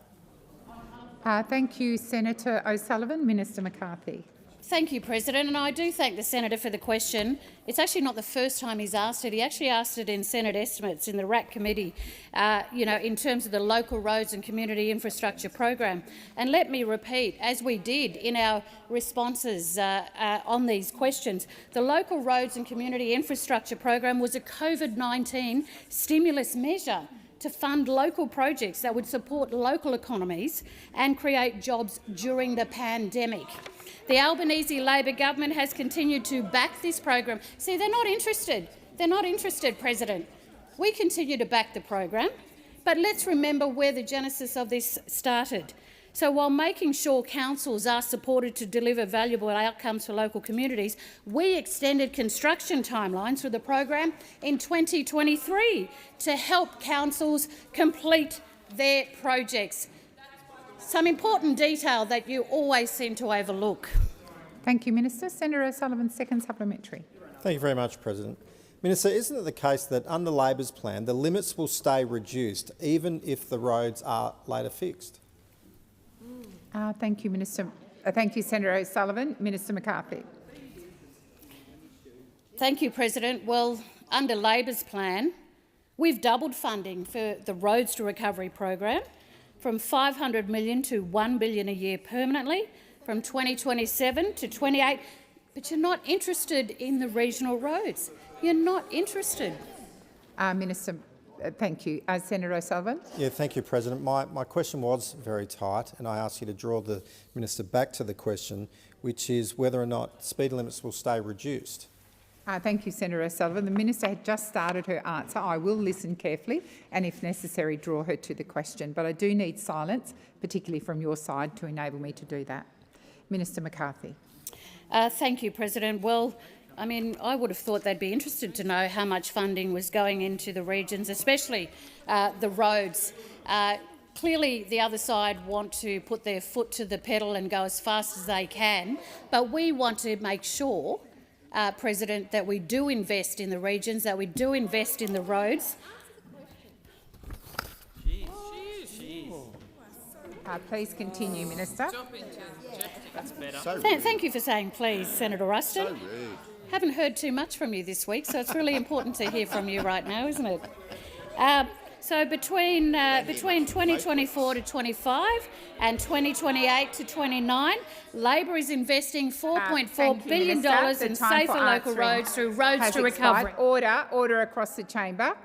Thank you, Senator O'Sullivan. Minister McCarthy. Thank you, President, and I do thank the senator for the question. It's actually not the first time he's asked it. He actually asked it in Senate estimates in the RAC committee, in terms of the Local Roads and Community Infrastructure program. And let me repeat, as we did in our responses on these questions, the Local Roads and Community Infrastructure program was a COVID-19 stimulus measure to fund local projects that would support local economies and create jobs during the pandemic. The Albanese Labor government has continued to back this program. See, they're not interested. They're not interested, President. We continue to back the program, but let's remember where the genesis of this started. So while making sure councils are supported to deliver valuable outcomes for local communities, we extended construction timelines for the program in 2023 to help councils complete their projects. Some important detail that you always seem to overlook. Thank you, Minister. Senator O'Sullivan, second supplementary. Thank you very much, President. Minister, isn't it the case that under Labor's plan the limits will stay reduced even if the roads are later fixed? Thank you, Minister. Thank you, Senator O'Sullivan. Minister McCarthy. Thank you, President. Well, under Labor's plan, we've doubled funding for the Roads to Recovery program, from $500 million to $1 billion a year permanently, from 2027 to 28. But you're not interested in the regional roads. You're not interested. Minister Thank you. Senator O'Sullivan. Yeah, thank you, President. My question was very tight, and I ask you to draw the Minister back to the question, which is whether or not speed limits will stay reduced. Thank you, Senator O'Sullivan. The Minister had just started her answer. I will listen carefully and, if necessary, draw her to the question. But I do need silence, particularly from your side, to enable me to do that. Minister McCarthy. Thank you, President. Well, I mean, I would have thought they'd be interested to know how much funding was going into the regions, especially the roads. Clearly, the other side want to put their foot to the pedal and go as fast as they can, but we want to make sure, President, that we do invest in the regions, that we do invest in the roads. Please continue, Minister. Thank you for saying please, Senator Ruston. So rude. Haven't heard too much from you this week, so it's really important to hear from you right now, isn't it? So between 2024 to 25 and 2028 to 29, Labor is investing $4.4 billion in safer local roads through Roads to Recovery. Order across the chamber.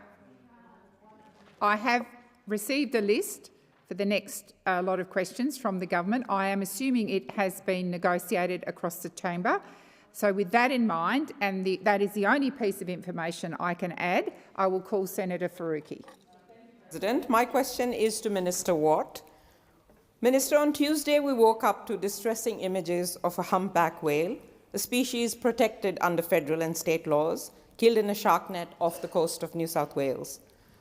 I have received a list for the next lot of questions from the government. I am assuming it has been negotiated across the chamber. So with that in mind, and that is the only piece of information I can add, I will call Senator Faruqi. President, my question is to Minister Watt. Minister, on Tuesday we woke up to distressing images of a humpback whale, a species protected under federal and state laws, killed in a shark net off the coast of New South Wales.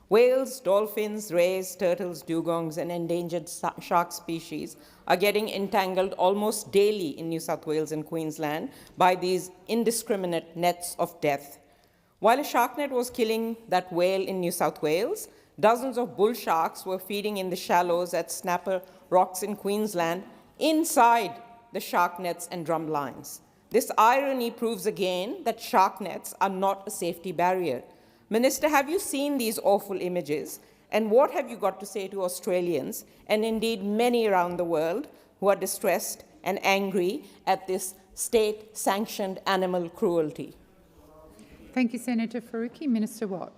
Whales, dolphins, rays, turtles, dugongs and endangered shark species are getting entangled almost daily in New South Wales and Queensland by these indiscriminate nets of death. While a shark net was killing that whale in New South Wales, dozens of bull sharks were feeding in the shallows at Snapper Rocks in Queensland inside the shark nets and drum lines. This irony proves again that shark nets are not a safety barrier. Minister, have you seen these awful images? And what have you got to say to Australians, and indeed many around the world, who are distressed and angry at this state-sanctioned animal cruelty? Thank you, Senator Faruqi. Minister Watt.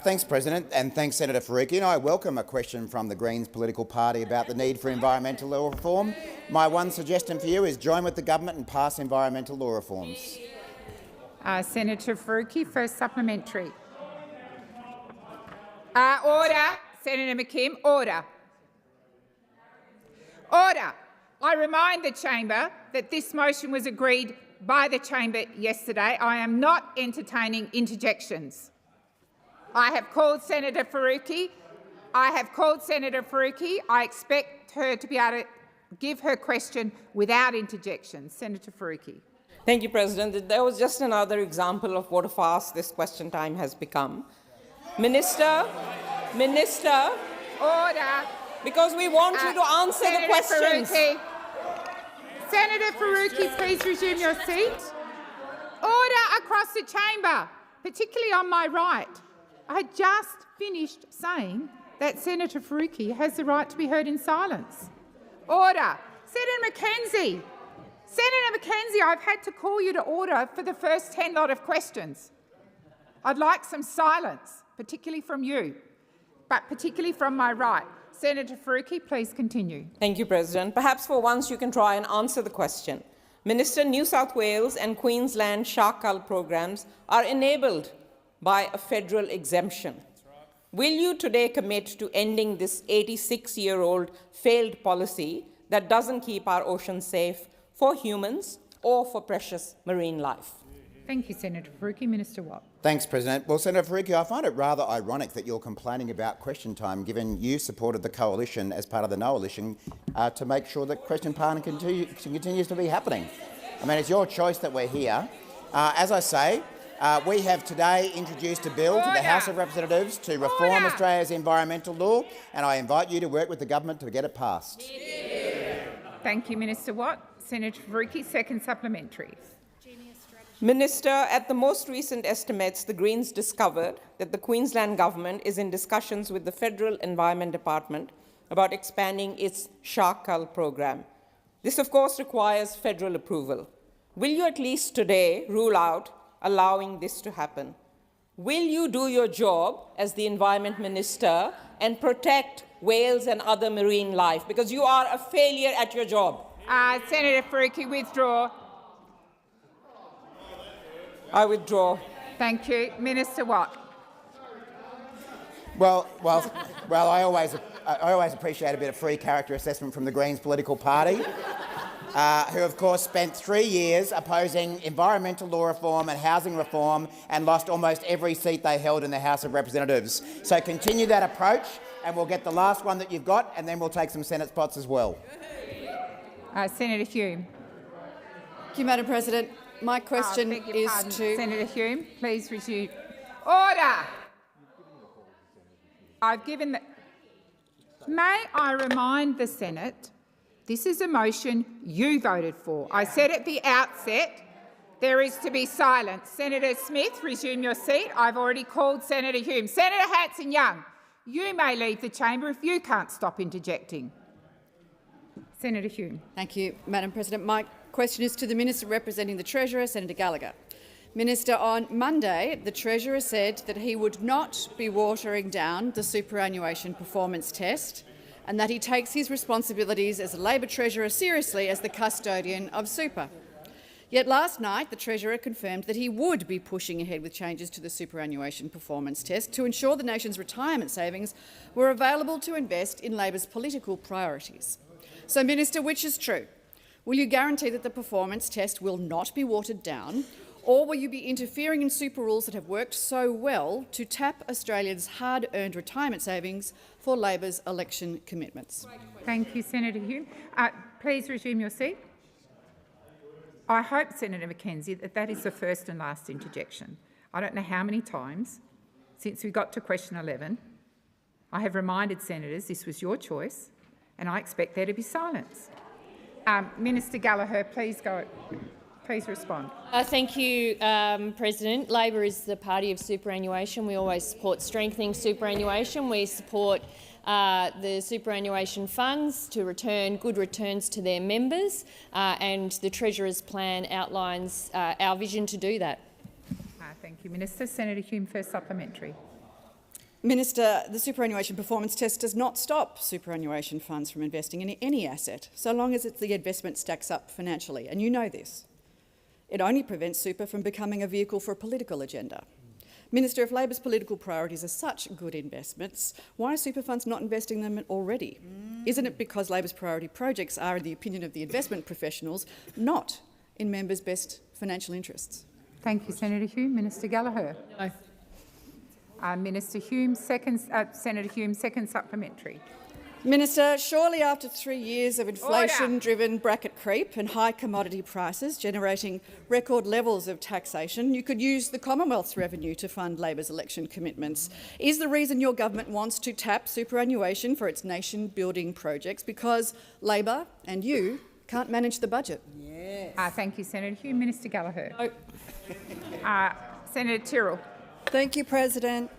Thanks, President, and thanks, Senator Faruqi. And I welcome a question from the Greens political party about the need for environmental law reform. My one suggestion for you is join with the government and pass environmental law reforms. Senator Faruqi, first supplementary. Order. Senator McKim, order. Order. I remind the chamber that this motion was agreed by the chamber yesterday. I am not entertaining interjections. I have called Senator Faruqi. I expect her to be able to give her question without interjections. Senator Faruqi. Thank you, President. That was just another example of what a farce this question time has become. Minister, order. Because we want you to answer the questions. Senator Faruqi, please resume your seat. Order across the chamber, particularly on my right. I had just finished saying that Senator Faruqi has the right to be heard in silence. Order. Senator McKenzie, I've had to call you to order for the first 10 lot of questions. I'd like some silence, particularly from you, but particularly from my right. Senator Faruqi, please continue. Thank you, President. Perhaps for once you can try and answer the question. Minister, New South Wales and Queensland shark cull programs are enabled by a federal exemption. Will you today commit to ending this 86-year-old failed policy that doesn't keep our oceans safe for humans or for precious marine life? Thank you, Senator Faruqi. Minister Watt. Thanks, President. Well, Senator Faruqi, I find it rather ironic that you're complaining about question time, given you supported the coalition as part of the coalition to make sure that question time continues to be happening. I mean, it's your choice that we're here. As I say, we have today introduced a bill to the House of Representatives to reform Australia's environmental law, and I invite you to work with the government to get it passed. Thank you, Minister Watt. Senator Faruqi, second supplementary. Minister, at the most recent estimates, the Greens discovered that the Queensland government is in discussions with the Federal Environment Department about expanding its shark cull program. This, of course, requires federal approval. Will you at least today rule out allowing this to happen? Will you do your job as the Environment Minister and protect whales and other marine life? Because you are a failure at your job. Senator Faruqi, withdraw. I withdraw. Thank you. Minister Watt. Well, I always appreciate a bit of free character assessment from the Greens political party, who of course spent 3 years opposing environmental law reform and housing reform and lost almost every seat they held in the House of Representatives. So continue that approach and we'll get the last one that you've got and then we'll take some Senate spots as well. Senator Hume. Thank you, Madam President. My question is to... Senator Hume, please resume. Order! I've given the... May I remind the Senate, this is a motion you voted for. I said at the outset there is to be silence. Senator Smith, resume your seat. I've already called Senator Hume. Senator Hanson-Young, you may leave the chamber if you can't stop interjecting. Senator Hume. Thank you, Madam President. My question is to the Minister representing the Treasurer, Senator Gallagher. Minister, on Monday, the Treasurer said that he would not be watering down the superannuation performance test and that he takes his responsibilities as a Labor Treasurer seriously as the custodian of super. Yet last night, the Treasurer confirmed that he would be pushing ahead with changes to the superannuation performance test to ensure the nation's retirement savings were available to invest in Labor's political priorities. So, Minister, which is true? Will you guarantee that the performance test will not be watered down, or will you be interfering in super rules that have worked so well to tap Australians' hard-earned retirement savings for Labor's election commitments? Thank you, Senator Hume. Please resume your seat. I hope, Senator McKenzie, that is the first and last interjection. I don't know how many times since we got to question 11 I have reminded senators this was your choice and I expect there to be silence. Minister Gallagher, please respond. Thank you, President. Labor is the party of superannuation. We always support strengthening superannuation. We support the superannuation funds to return good returns to their members, and the Treasurer's plan outlines our vision to do that. Thank you, Minister. Senator Hume, first supplementary. Minister, the superannuation performance test does not stop superannuation funds from investing in any asset, so long as the investment stacks up financially, and you know this. It only prevents super from becoming a vehicle for a political agenda. Minister, if Labor's political priorities are such good investments, why are super funds not investing them already? Isn't it because Labor's priority projects are, in the opinion of the investment professionals, not in members' best financial interests? Thank you, Senator Hume. Minister Gallagher. No. Minister Hume, Senator Hume, second supplementary. Minister, surely after 3 years of inflation-driven bracket creep and high commodity prices generating record levels of taxation, you could use the Commonwealth's revenue to fund Labor's election commitments. Is the reason your government wants to tap superannuation for its nation-building projects because Labor and you can't manage the budget? Yes. Thank you, Senator Hume. Minister Gallagher. Senator Tyrrell. Thank you, President.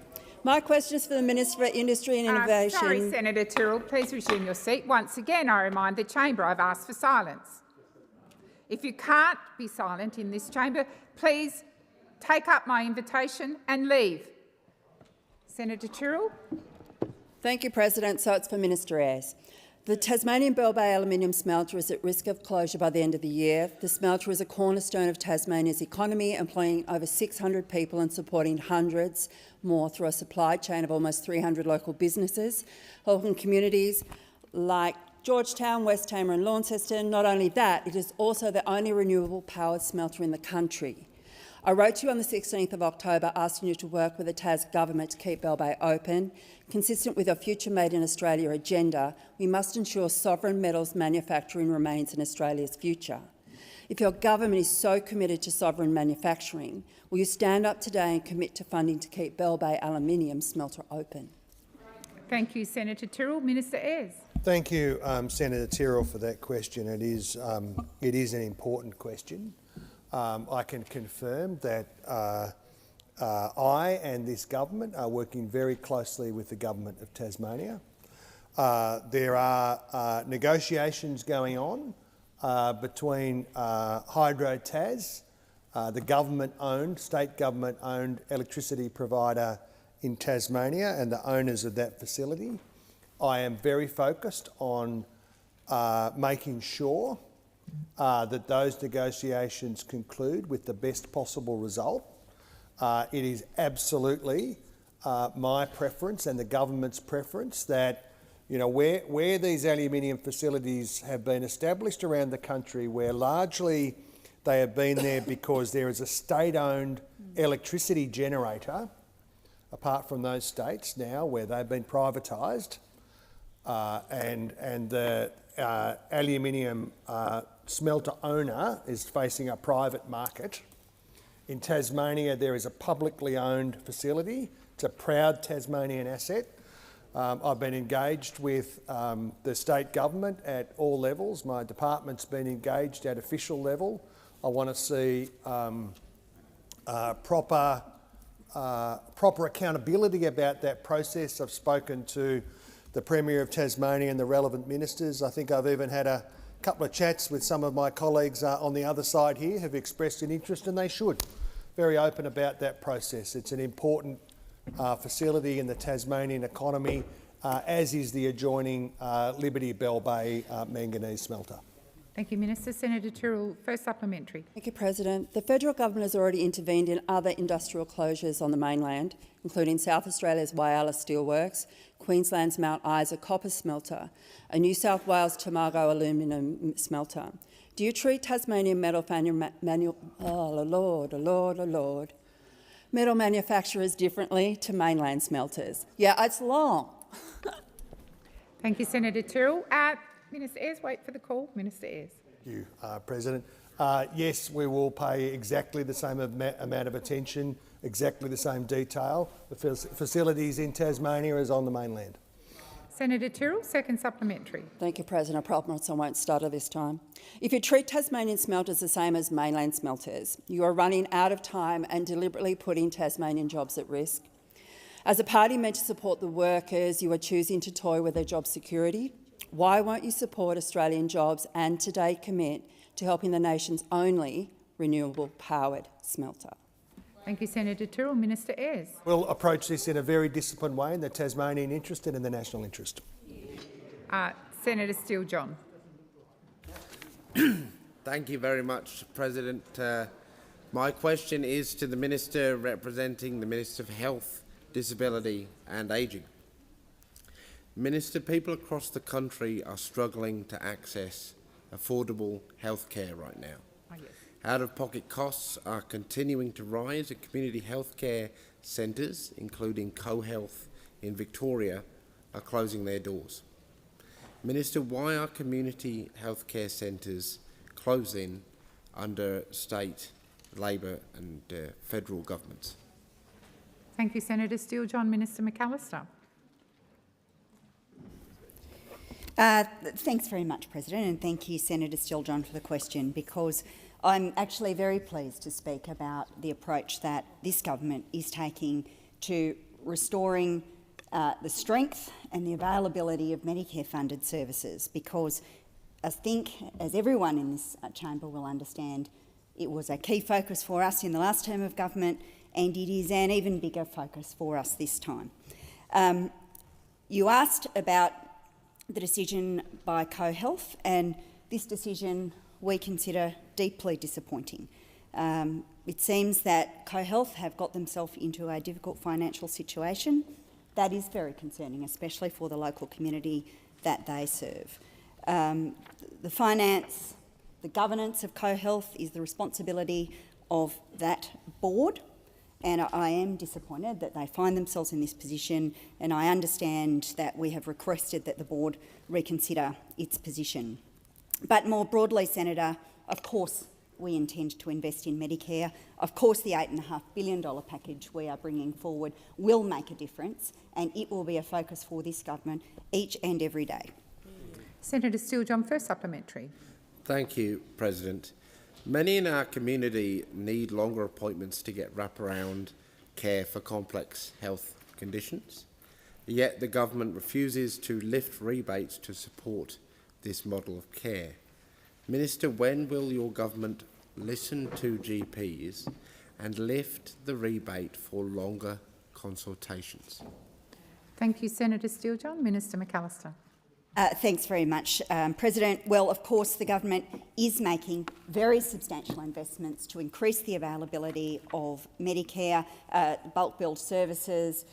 My question is for the Minister for Industry and Innovation. Sorry, Senator Tyrrell. Please resume your seat. Once again, I remind the chamber I've asked for silence. If you can't be silent in this chamber, please take up my invitation and leave. Senator Tyrrell. Thank you, President. So it's for Minister Ayres. The Tasmanian Bell Bay aluminium smelter is at risk of closure by the end of the year. The smelter is a cornerstone of Tasmania's economy, employing over 600 people and supporting hundreds more through a supply chain of almost 300 local businesses, helping communities like Georgetown, West Tamar and Launceston. Not only that, it is also the only renewable powered smelter in the country. I wrote to you on the 16th of October asking you to work with the Tas government to keep Bell Bay open. Consistent with our Future Made in Australia agenda, we must ensure sovereign metals manufacturing remains in Australia's future. If your government is so committed to sovereign manufacturing, will you stand up today and commit to funding to keep Bell Bay aluminium smelter open? Thank you, Senator Tyrrell. Minister Ayres. Thank you, Senator Tyrrell, for that question. It is an important question. I can confirm that I and this government are working very closely with the Government of Tasmania. There are negotiations going on between Hydro Tas the government-owned, state government-owned electricity provider in Tasmania and the owners of that facility. I am very focused on making sure that those negotiations conclude with the best possible result. It is absolutely my preference and the government's preference that, you know, where these aluminium facilities have been established around the country, where largely they have been there because there is a state-owned electricity generator, apart from those states now where they've been privatised, and the aluminium smelter owner is facing a private market. In Tasmania, there is a publicly owned facility. It's a proud Tasmanian asset. I've been engaged with the state government at all levels. My department's been engaged at official level. I want to see proper accountability about that process. I've spoken to the Premier of Tasmania and the relevant ministers. I think I've even had a couple of chats with some of my colleagues on the other side here who've expressed an interest, and they should. Very open about that process. It's an important facility in the Tasmanian economy, as is the adjoining Liberty Bell Bay manganese smelter. Thank you, Minister. Senator Tyrrell, first supplementary. Thank you, President. The federal government has already intervened in other industrial closures on the mainland, including South Australia's Whyalla Steelworks, Queensland's Mount Isa copper smelter, a New South Wales Tomago aluminium smelter. Do you treat Tasmanian metal metal manufacturers differently to mainland smelters? Yeah, it's long. Thank you, Senator Tyrrell. Minister Ayres, wait for the call. Minister Ayres. Thank you, President. Yes, we will pay exactly the same amount of attention, exactly the same detail. The facilities in Tasmania is on the mainland. Senator Tyrrell, second supplementary. Thank you, President. I promise I won't stutter this time. If you treat Tasmanian smelters the same as mainland smelters, you are running out of time and deliberately putting Tasmanian jobs at risk. As a party meant to support the workers, you are choosing to toy with their job security. Why won't you support Australian jobs and today commit to helping the nation's only renewable-powered smelter? Thank you, Senator Tyrrell. Minister Ayres. We'll approach this in a very disciplined way in the Tasmanian interest and in the national interest. Senator Steele-John. Thank you very much, President. My question is to the Minister representing the Minister for Health, Disability and Ageing. Minister, people across the country are struggling to access affordable health care right now. Out-of-pocket costs are continuing to rise at community health care centres, including CoHealth in Victoria, are closing their doors. Minister, why are community health care centres closing under state, Labor and federal governments? Thank you, Senator Steele-John. Minister McAllister. Thanks very much, President, and thank you, Senator Steele-John, for the question, because I'm actually very pleased to speak about the approach that this government is taking to restoring the strength and the availability of Medicare-funded services, because I think, as everyone in this chamber will understand, it was a key focus for us in the last term of government, and it is an even bigger focus for us this time. You asked about the decision by CoHealth, and this decision we consider deeply disappointing. It seems that CoHealth have got themselves into a difficult financial situation. That is very concerning, especially for the local community that they serve. The finance, the governance of CoHealth is the responsibility of that board, and I am disappointed that they find themselves in this position, and I understand that we have requested that the board reconsider its position. But more broadly, Senator, of course we intend to invest in Medicare. Of course the $8.5 billion package we are bringing forward will make a difference, and it will be a focus for this government each and every day. Senator Steele-John, first supplementary. Thank you, President. Many in our community need longer appointments to get wraparound care for complex health conditions, yet the government refuses to lift rebates to support this model of care. Minister, when will your government listened to GPs and left the rebate for longer consultations? Thank you, Senator Steele-John. Minister McAllister. Thanks very much, President. Well, of course, the government is making very substantial investments to increase the availability of Medicare, bulk billed services.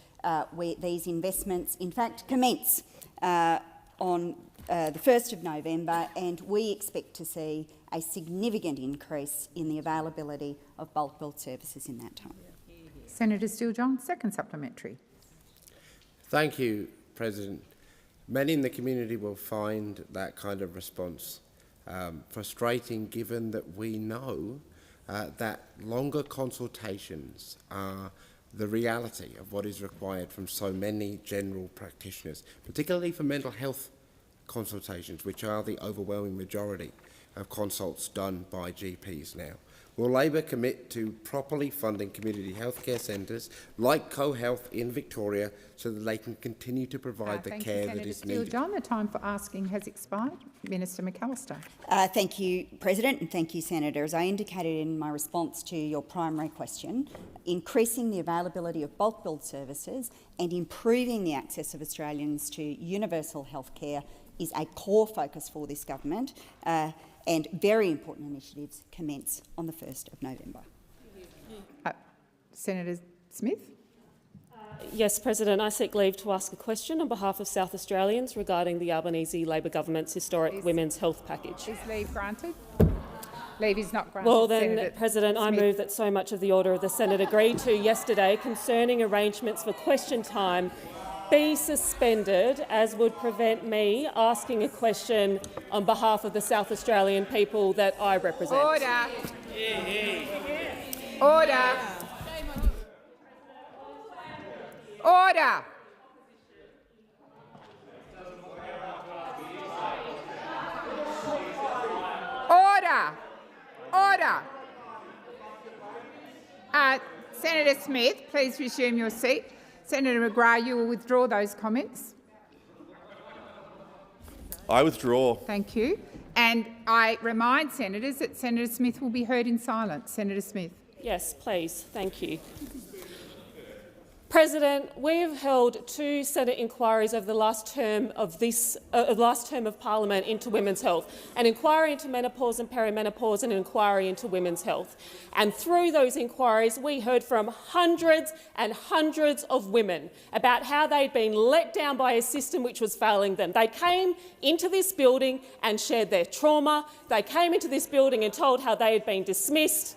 These investments, in fact, commence on the 1st of November, and we expect to see a significant increase in the availability of bulk billed services in that time. Senator Steele-John, second supplementary. Thank you, President. Many in the community will find that kind of response frustrating, given that we know that longer consultations are the reality of what is required from so many general practitioners, particularly for mental health consultations, which are the overwhelming majority of consults done by GPs now. Will Labor commit to properly funding community healthcare centres like CoHealth in Victoria so that they can continue to provide the care that is needed? John, the time for asking has expired. Minister McAllister. Thank you, President, and thank you, Senator. As I indicated in my response to your primary question, increasing the availability of bulk billed services and improving the access of Australians to universal healthcare is a core focus for this government. And very important initiatives commence on the 1st of November. Senator Smith. Yes, President. I seek leave to ask a question on behalf of South Australians regarding the Albanese Labor government's historic women's health package. Is leave granted? Leave is not granted. Well then, Senator President, I Smith. move that so much of the order of the Senate agreed to yesterday concerning arrangements for question time be suspended, as would prevent me asking a question on behalf of the South Australian people that I represent. Order. Order. Order. Order. Order. Senator Smith, please resume your seat. Senator McGrath, you will withdraw those comments. I withdraw. Thank you. And I remind senators that Senator Smith will be heard in silence. Senator Smith. Yes, please. Thank you. President, we have held 2 Senate inquiries over the last term of Parliament into women's health, an inquiry into menopause and perimenopause and an inquiry into women's health. And through those inquiries, we heard from hundreds and hundreds of women about how they'd been let down by a system which was failing them. They came into this building and shared their trauma. They came into this building and told how they had been dismissed.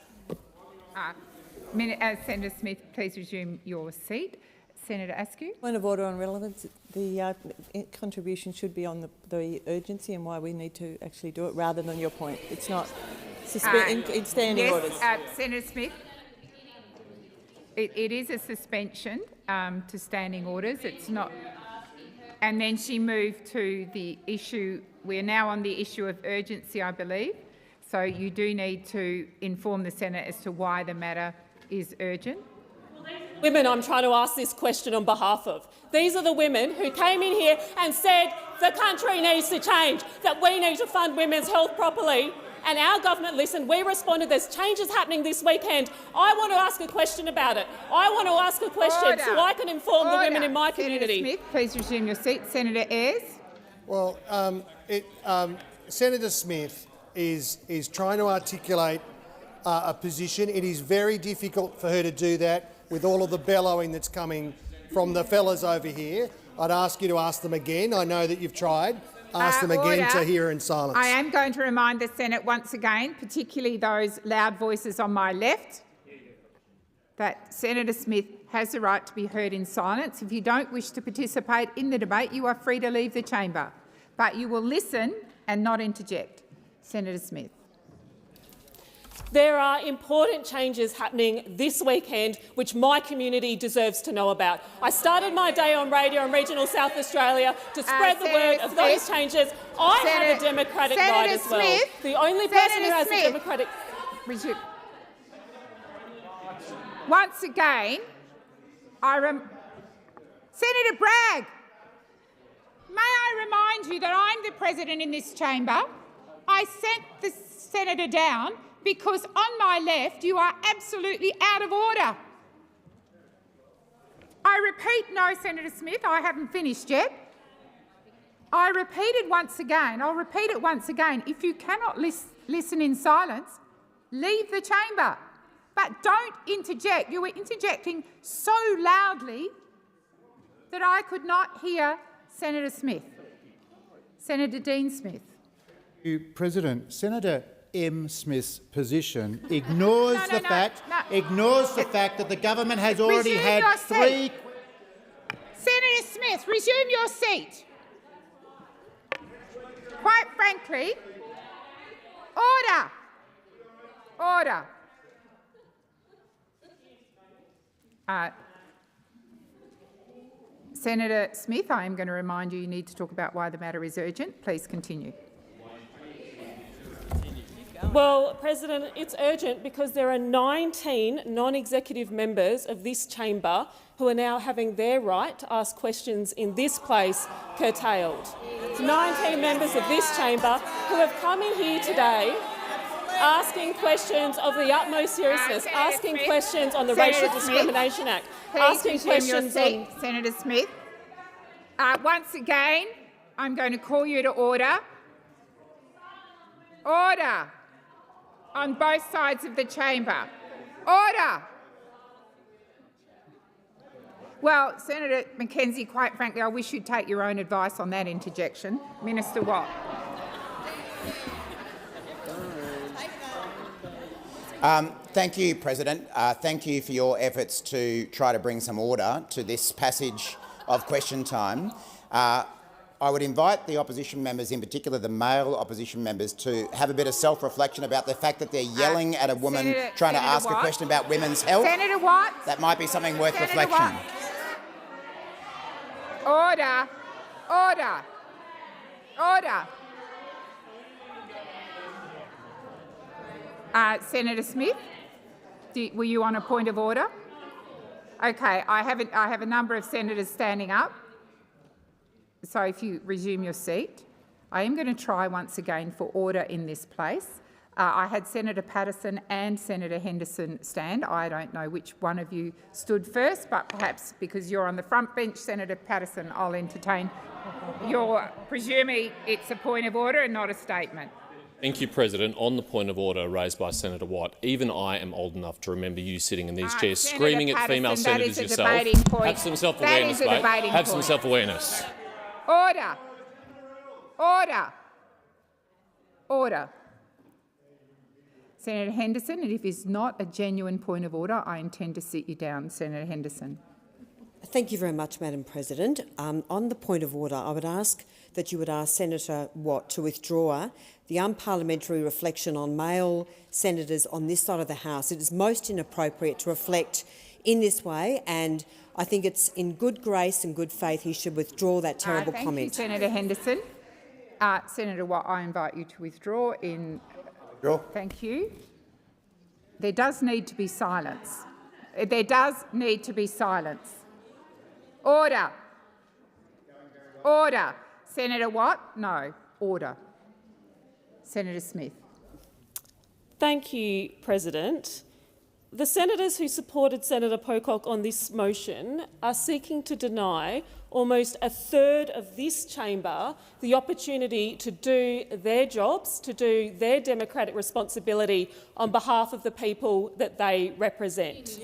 Senator Smith, please resume your seat. Senator Askew. Point of order on relevance. The contribution should be on the urgency and why we need to actually do it, rather than your point. It's not in standing orders. Senator Smith, it is a suspension to standing orders. It's not. And then she moved to the issue. We're now on the issue of urgency, I believe. So you do need to inform the Senate as to why the matter is urgent. Women I'm trying to ask this question on behalf of. These are the women who came in here and said the country needs to change, that we need to fund women's health properly, and our government listened. We responded. There's changes happening this weekend. I want to ask a question about it. I want to ask a question so I can inform the women in my community. Senator Smith, please resume your seat. Senator Ayres. Well, Senator Smith is trying to articulate a position. It is very difficult for her to do that with all of the bellowing that's coming from the fellas over here. I'd ask you to ask them again. I know that you've tried. Ask them again to hear in silence. I am going to remind the Senate once again, particularly those loud voices on my left, that Senator Smith has the right to be heard in silence. If you don't wish to participate in the debate, you are free to leave the chamber, but you will listen and not interject. Senator Smith. There are important changes happening this weekend which my community deserves to know about. I started my day on radio in regional South Australia to spread the word of those changes. I have a democratic right as well. The only person who has a democratic... Once again, Senator Bragg, may I remind you that I'm the president in this chamber. I sent the senator down because on my left you are absolutely out of order. I repeat, no, Senator Smith, I haven't finished yet. I repeat it once again. I'll repeat it once again. If you cannot listen in silence, leave the chamber. But don't interject. You were interjecting so loudly that I could not hear Senator Smith. Senator Dean Smith. President, Senator M. Smith's position ignores the fact that the government has already had three. Senator Smith, resume your seat. Quite frankly, order. Order. Senator Smith, I am going to remind you need to talk about why the matter is urgent. Please continue. Well, President, it's urgent because there are 19 non-executive members of this chamber who are now having their right to ask questions in this place curtailed. It's 19 members of this chamber who have come in here today asking questions of the utmost seriousness, asking questions on the Racial Discrimination Act, asking questions on... Senator Smith, once again, I'm going to call you to order. Order on both sides of the chamber. Order. Well, Senator Mackenzie, quite frankly, I wish you'd take your own advice on that interjection. Minister Watt. Thank you, President. Thank you for your efforts to try to bring some order to this passage of question time. I would invite the opposition members, in particular the male opposition members, to have a bit of self-reflection about the fact that they're yelling at a woman trying to ask a question about women's health. Senator Watt. That might be something worth Senator reflection. Watt. Order. Order. Order. Senator Smith, were you on a point of order? Okay, I have a number of senators standing up. So if you resume your seat, I am going to try once again for order in this place. I had Senator Patterson and Senator Henderson stand. I don't know which one of you stood first, but perhaps because you're on the front bench, Senator Patterson, I'll entertain your presuming it's a point of order and not a statement. Thank you, President. On the point of order raised by Senator Watt, even I am old enough to remember you sitting in these chairs screaming at female senators yourself. Have some self-awareness, mate. Have some self-awareness. Order. Order. Order. Senator Henderson, and if it's not a genuine point of order, I intend to sit you down. Senator Henderson. Thank you very much, Madam President. On the point of order, I would ask that you would ask Senator Watt to withdraw the unparliamentary reflection on male senators on this side of the House. It is most inappropriate to reflect in this way, and I think it's in good grace and good faith he should withdraw that terrible comment. Thank you, Senator Henderson. Senator Watt, I invite you to withdraw. Thank you. There does need to be silence. There does need to be silence. Order. Order. Senator Watt? No. Order. Senator Smith. Thank you, President. The senators who supported Senator Pocock on this motion are seeking to deny almost a third of this chamber the opportunity to do their jobs, to do their democratic responsibility on behalf of the people that they represent.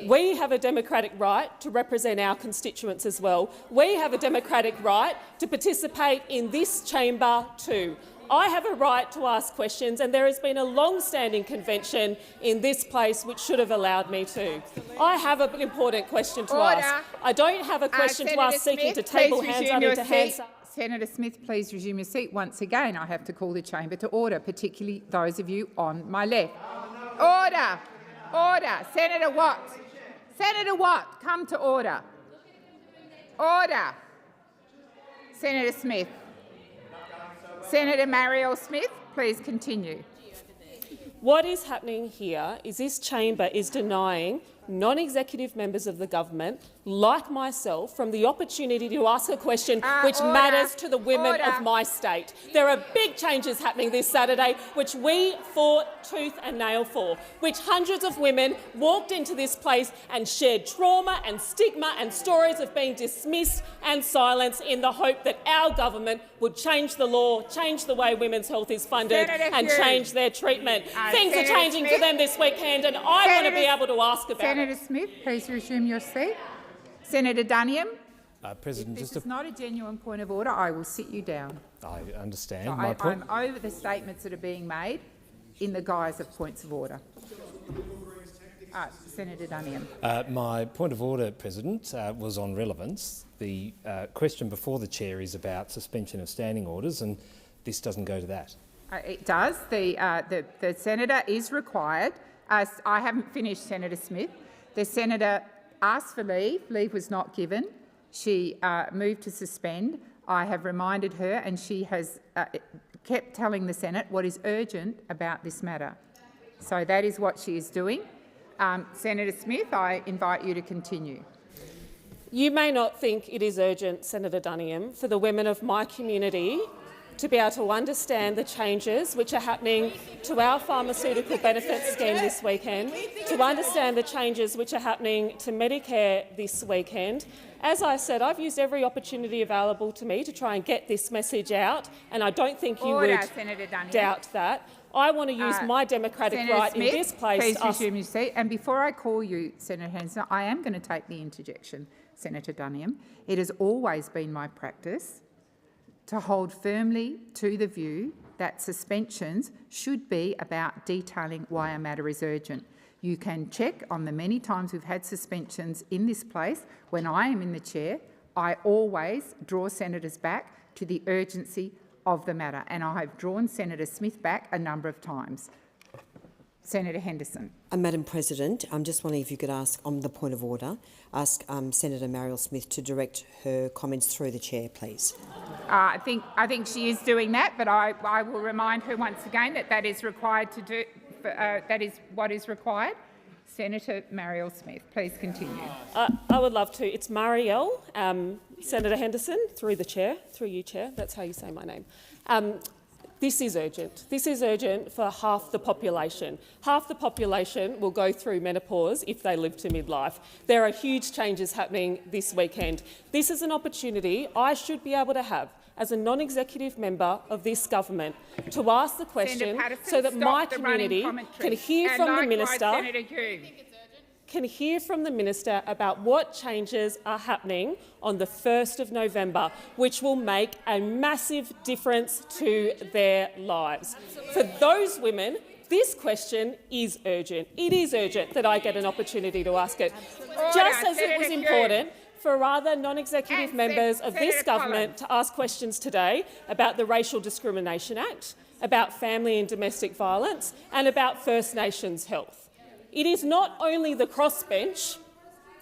We have a democratic right to represent our constituents as well. We have a democratic right to participate in this chamber too. I have a right to ask questions, and there has been a long-standing convention in this place which should have allowed me to. I have an important question to ask. I don't have a question to ask seeking to table hands under to hands. Senator Smith, please resume your seat. Once again, I have to call the chamber to order, particularly those of you on my left. Order! Order! Senator Watt! Senator Watt, come to order. Order! Senator Smith. Senator Marielle Smith, please continue. What is happening here is this chamber is denying non-executive members of the government, like myself, from the opportunity to ask a question which matters to the women of my state. There are big changes happening this Saturday which we fought tooth and nail for, which hundreds of women walked into this place and shared trauma and stigma and stories of being dismissed and silenced in the hope that our government would change the law, change the way women's health is funded and change their treatment. Things are changing for them this weekend and I want to be able to ask about it. Senator Smith, please resume your seat. Senator Duniam, President, if this is not a genuine point of order, I will sit you down. I understand. So My point. I'm over the statements that are being made in the guise of points of order. Senator Duniam. My point of order, President, was on relevance. The question before the chair is about suspension of standing orders, and this doesn't go to that. It does. The senator is required. I haven't finished, Senator Smith. The senator asked for leave. Leave was not given. She moved to suspend. I have reminded her, and she has kept telling the Senate what is urgent about this matter. So that is what she is doing. Senator Smith, I invite you to continue. You may not think it is urgent, Senator Duniam, for the women of my community to be able to understand the changes which are happening to our pharmaceutical benefits scheme this weekend, to understand the changes which are happening to Medicare this weekend. As I said, I've used every opportunity available to me to try and get this message out, and I don't think you would doubt that. I want to use my democratic Senator right Smith, in this place. Please resume your seat. And before I call you, Senator Henderson, I am going to take the interjection, Senator Duniam. It has always been my practice to hold firmly to the view that suspensions should be about detailing why a matter is urgent. You can check on the many times we've had suspensions in this place. When I am in the chair, I always draw senators back to the urgency of the matter, and I have drawn Senator Smith back a number of times. Senator Henderson. Madam President, I'm just wondering if you could ask, on the point of order, ask Senator Mariel Smith to direct her comments through the chair, please. I think she is doing that, but I will remind her once again that that is required to do. That is what is required. Senator Mariel Smith, please continue. I would love to. It's Marielle, Senator Henderson, through the chair, through you, Chair. That's how you say my name. This is urgent. This is urgent for half the population. Half the population will go through menopause if they live to midlife. There are huge changes happening this weekend. This is an opportunity I should be able to have as a non-executive member of this government to ask the question so that my community can hear from the minister. Can hear from the minister about what changes are happening on the 1st of November, which will make a massive difference to their lives. For those women, this question is urgent. It is urgent that I get an opportunity to ask it. Just as it was important for other non-executive members of this government to ask questions today about the Racial Discrimination Act, about family and domestic violence, and about First Nations health. It is not only the crossbench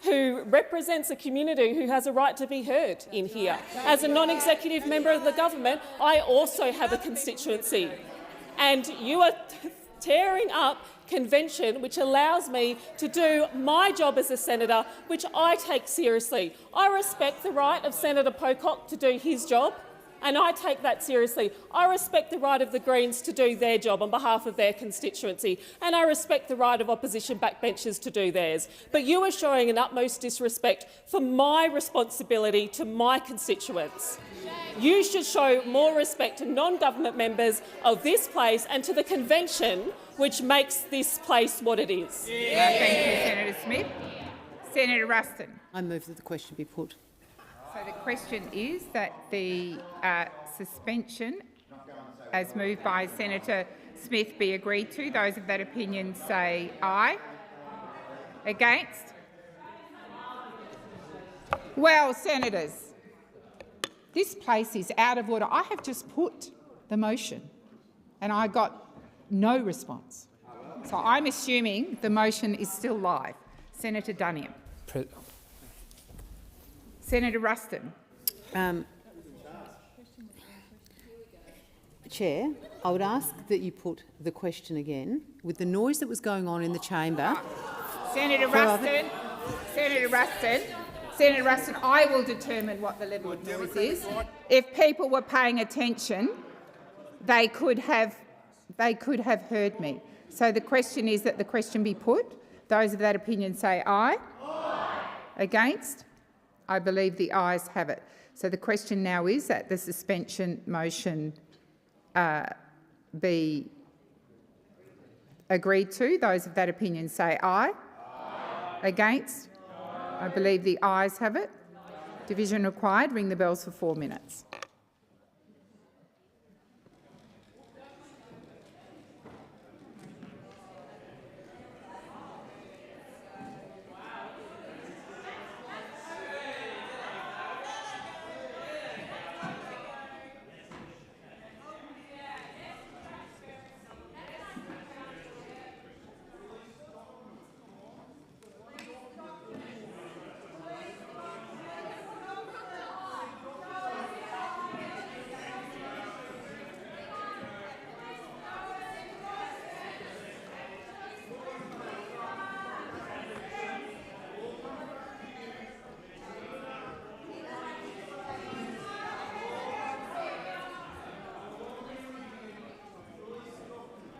who represents a community who has a right to be heard in here. As a non-executive member of the government, I also have a constituency. And you are tearing up convention which allows me to do my job as a senator, which I take seriously. I respect the right of Senator Pocock to do his job, and I take that seriously. I respect the right of the Greens to do their job on behalf of their constituency, and I respect the right of opposition backbenchers to do theirs. But you are showing an utmost disrespect for my responsibility to my constituents. You should show more respect to non-government members of this place and to the convention which makes this place what it is. Thank you, Senator Smith. Senator Ruston. I move that the question be put. So the question is that the suspension, as moved by Senator Smith, be agreed to. Those of that opinion say aye. Against? Well, senators, this place is out of order. I have just put the motion and I got no response. So I'm assuming the motion is still live. Senator Duniam. Senator Ruston. Chair, I would ask that you put the question again. With the noise that was going on in the chamber, Senator Ruston, Senator Ruston, I will determine what the level of noise is. If people were paying attention, they could have heard me. So the question is that the question be put. Those of that opinion say aye. Aye. Against? I believe the ayes have it. So the question now is that the suspension motion be agreed to. Those of that opinion say aye. Aye. Against? I believe the ayes have it. Division required. Ring the bells for 4 minutes.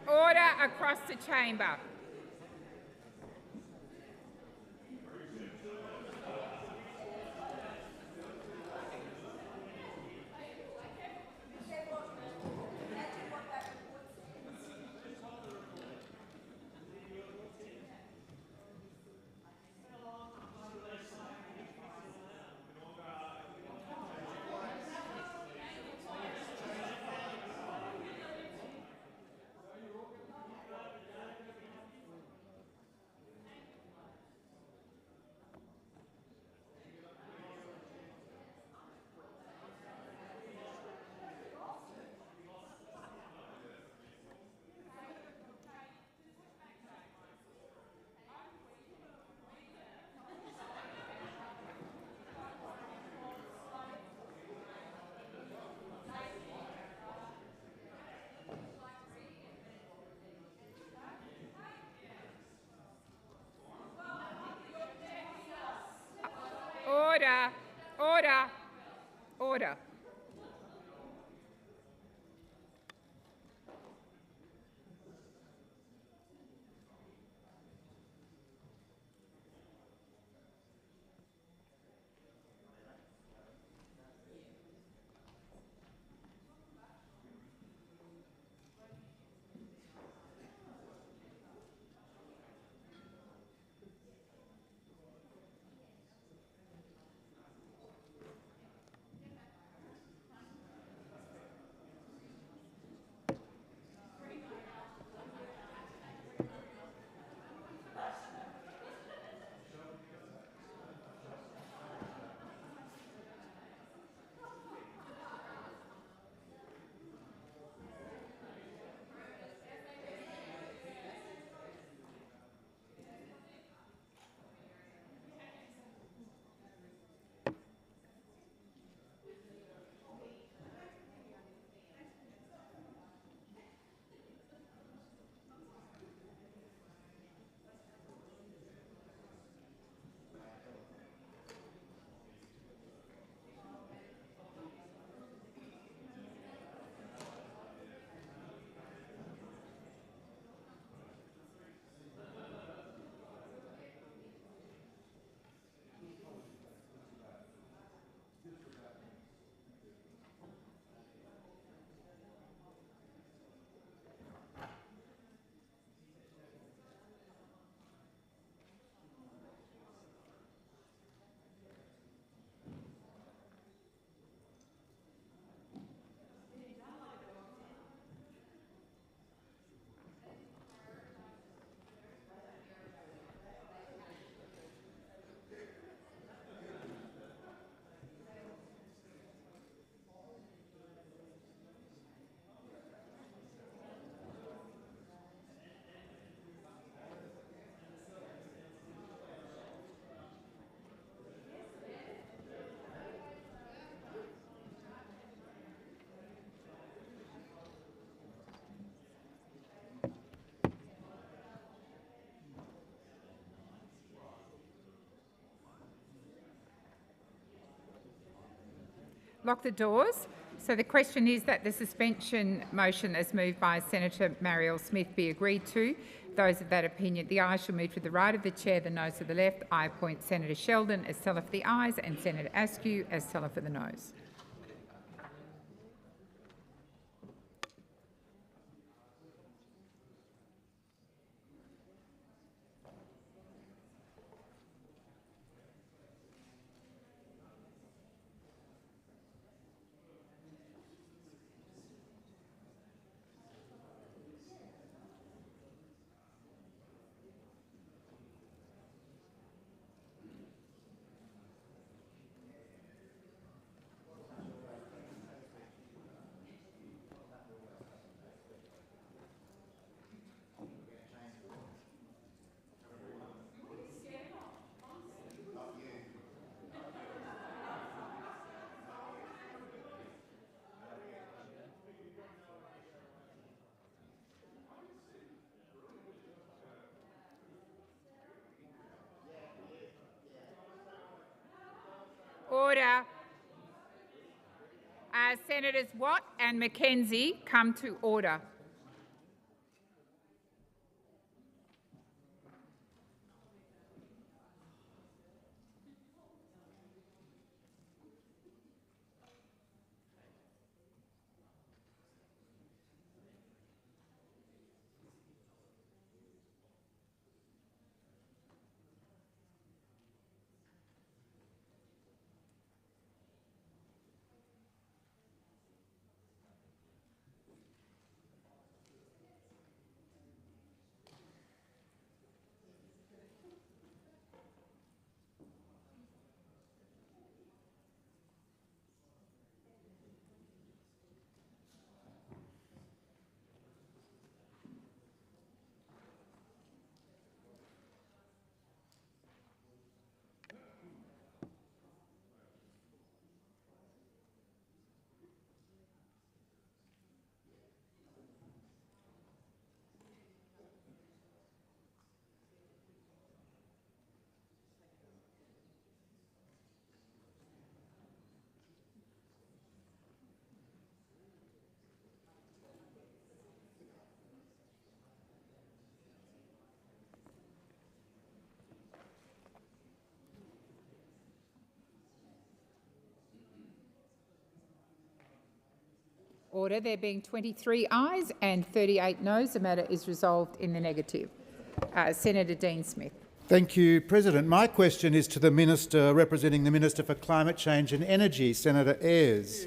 Order across the chamber. Order. Order. Order. Lock the doors. So the question is that the suspension motion as moved by Senator Marielle Smith be agreed to. Those of that opinion, the ayes shall move to the right of the chair, the noes to the left. I appoint Senator Sheldon as teller for the ayes and Senator Askew as teller for the noes. Order. Senators Watt and McKenzie come to order. Order. There being 23 ayes and 38 noes, the matter is resolved in the negative. Senator Dean Smith. Thank you, President. My question is to the Minister representing the Minister for Climate Change and Energy, Senator Ayres.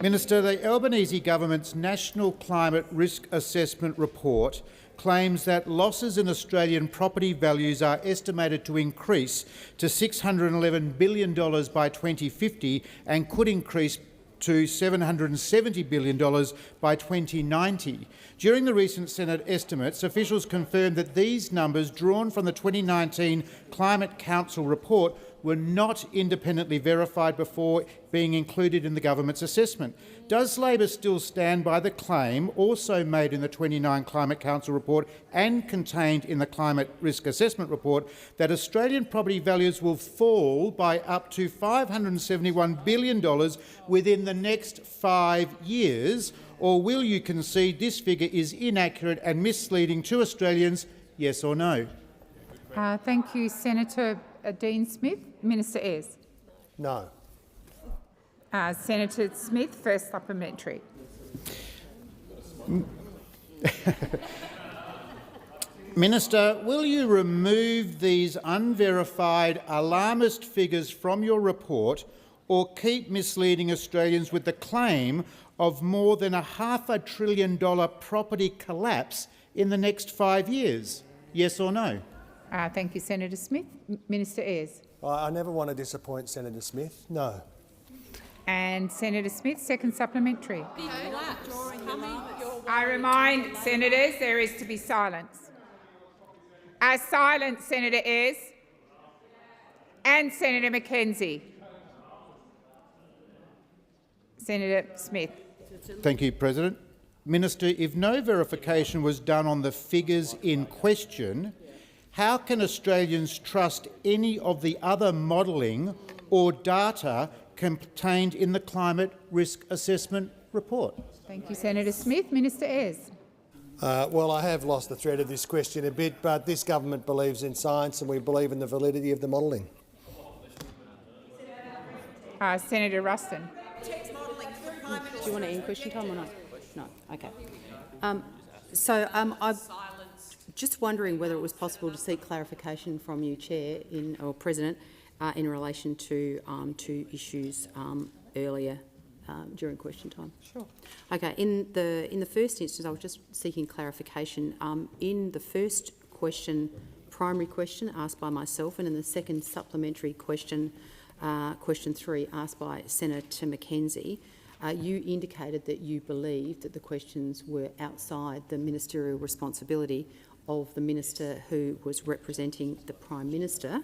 Minister, the Albanese government's National Climate Risk Assessment report claims that losses in Australian property values are estimated to increase to $611 billion by 2050 and could increase to $770 billion by 2090. During the recent Senate estimates, officials confirmed that these numbers, drawn from the 2019 Climate Council report, were not independently verified before being included in the government's assessment. Does Labor still stand by the claim, also made in the 2019 Climate Council report and contained in the Climate Risk Assessment report, that Australian property values will fall by up to $571 billion within the next 5 years? Or will you concede this figure is inaccurate and misleading to Australians? Yes or no? Thank you, Senator Dean Smith. Minister Ayres. No. Senator Smith, first supplementary. Minister, will you remove these unverified alarmist figures from your report or keep misleading Australians with the claim of more than $500 billion property collapse in the next 5 years? Yes or no? Thank you, Senator Smith. Minister Ayres. I never want to disappoint Senator Smith. No. And Senator Smith, second supplementary. I remind senators there is to be silence. Silence, Senator Ayres and Senator McKenzie. Senator Smith. Thank you, President. Minister, if no verification was done on the figures in question, how can Australians trust any of the other modelling or data contained in the Climate Risk Assessment report? Thank you, Senator Smith. Minister Ayres. Well, I have lost the thread of this question a bit, but this government believes in science and we believe in the validity of the modelling. Senator Ruston. Do you want to end question time or not? No. Okay. I'm just wondering whether it was possible to seek clarification from you, Chair, or President, in relation to two issues earlier during question time. Sure. Okay. In the first instance, I was just seeking clarification. In the first question, primary question asked by myself, and in the second supplementary question, question 3 asked by Senator Mackenzie, you indicated that you believed that the questions were outside the ministerial responsibility of the minister who was representing the Prime Minister,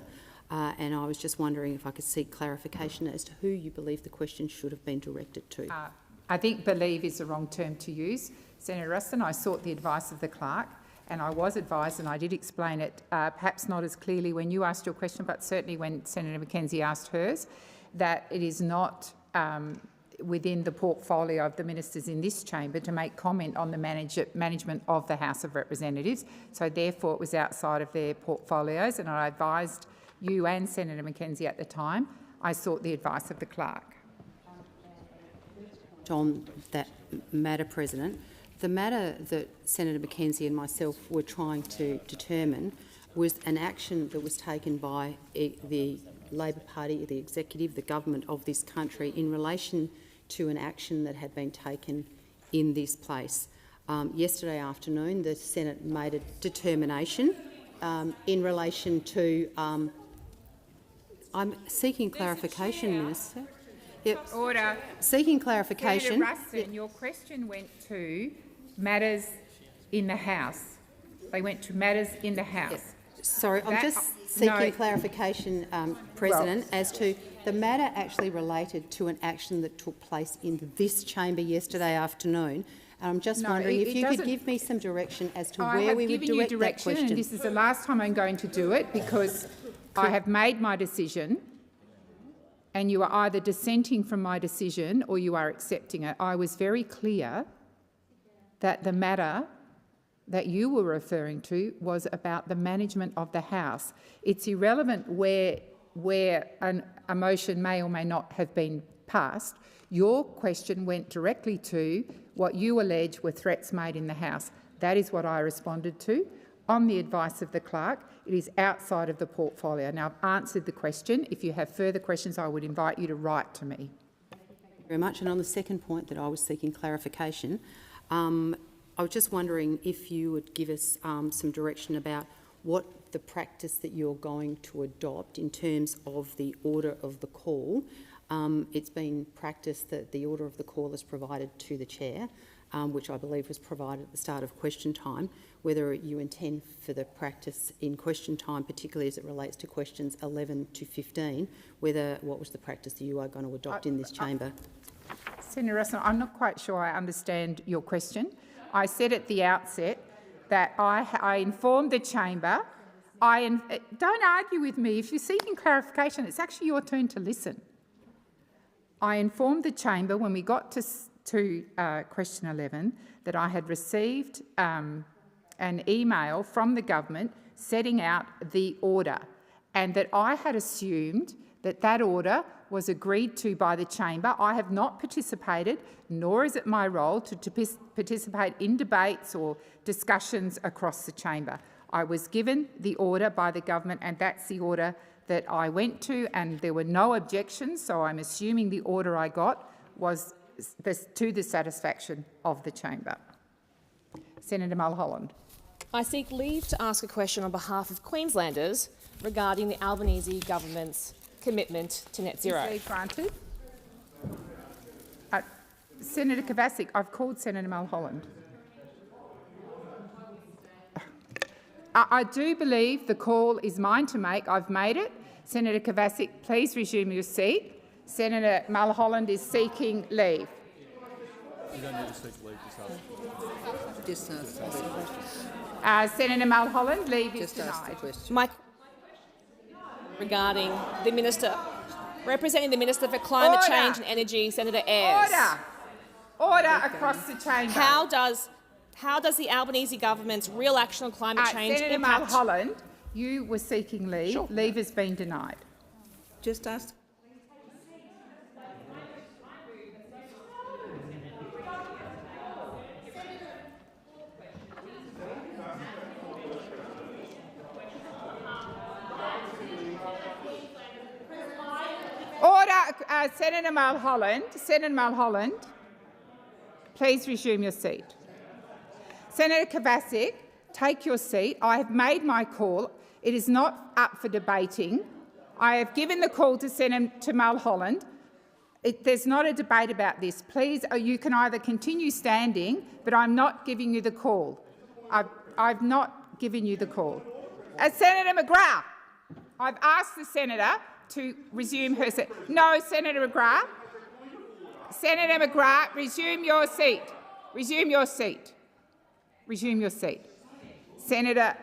and I was just wondering if I could seek clarification as to who you believe the question should have been directed to. I think believe is the wrong term to use. Senator Ruston, I sought the advice of the clerk, and I was advised, and I did explain it, perhaps not as clearly when you asked your question, but certainly when Senator Mackenzie asked hers, that it is not within the portfolio of the ministers in this chamber to make comment on the management of the House of Representatives. So therefore it was outside of their portfolios, and I advised you and Senator Mackenzie at the time. I sought the advice of the clerk. On that matter, President, the matter that Senator Mackenzie and myself were trying to determine was an action that was taken by the Labor Party, the executive, the government of this country in relation to an action that had been taken in this place. Yesterday afternoon, the Senate made a determination in relation to... I'm seeking clarification, Minister. Yep. Order. Seeking clarification. Senator Ruston, your question went to matters in the House. They went to matters in the House. Yep. Sorry, I'm just seeking clarification, President, as to the matter actually related to an action that took place in this chamber yesterday afternoon. I'm just wondering if you could give me some direction as to where we would direct that question. And this is the last time I'm going to do it because I have made my decision and you are either dissenting from my decision or you are accepting it. I was very clear that the matter that you were referring to was about the management of the House. It's irrelevant where a motion may or may not have been passed. Your question went directly to what you allege were threats made in the House. That is what I responded to. On the advice of the clerk, it is outside of the portfolio. Now, I've answered the question. If you have further questions, I would invite you to write to me. Thank you very much. And on the second point that I was seeking clarification, I was just wondering if you would give us some direction about what the practice that you're going to adopt in terms of the order of the call. It's been practiced that the order of the call is provided to the chair, which I believe was provided at the start of question time. Whether you intend for the practice in question time, particularly as it relates to questions 11 to 15, what was the practice that you are going to adopt in this chamber? Senator Russell, I'm not quite sure I understand your question. I said at the outset that I informed the chamber. Don't argue with me. If you're seeking clarification, it's actually your turn to listen. I informed the chamber when we got to question 11 that I had received an email from the government setting out the order and that I had assumed that that order was agreed to by the chamber. I have not participated, nor is it my role to participate in debates or discussions across the chamber. I was given the order by the government and that's the order that I went to, and there were no objections, so I'm assuming the order I got was to the satisfaction of the chamber. Senator Mulholland. I seek leave to ask a question on behalf of Queenslanders regarding the Albanese government's commitment to net zero. Leave granted. Senator Kovacic, I've called Senator Mulholland. I do believe the call is mine to make. I've made it. Senator Kovacic, please resume your seat. Senator Mulholland is seeking leave. You don't need to seek leave, Just ask the question. Senator Mulholland, leave is denied. My regarding the Minister Representing the Minister for Climate Change and Energy, Senator Ayres. Order across the chamber. How does the Albanese government's real action on climate change Senator impact? Mulholland, you were seeking leave. Sure. Leave has been denied. Just ask. Order, Senator Mulholland. Senator Mulholland, please resume your seat. Senator Kovacic, take your seat. I have made my call. It is not up for debating. I have given the call to Senator Mulholland. There's not a debate about this. Please, you can either continue standing, but I'm not giving you the call. I've not given you the call. Senator McGrath, I've asked the senator to resume her seat. No, Senator McGrath. Senator McGrath, resume your seat. Resume your seat. Resume your seat. Senator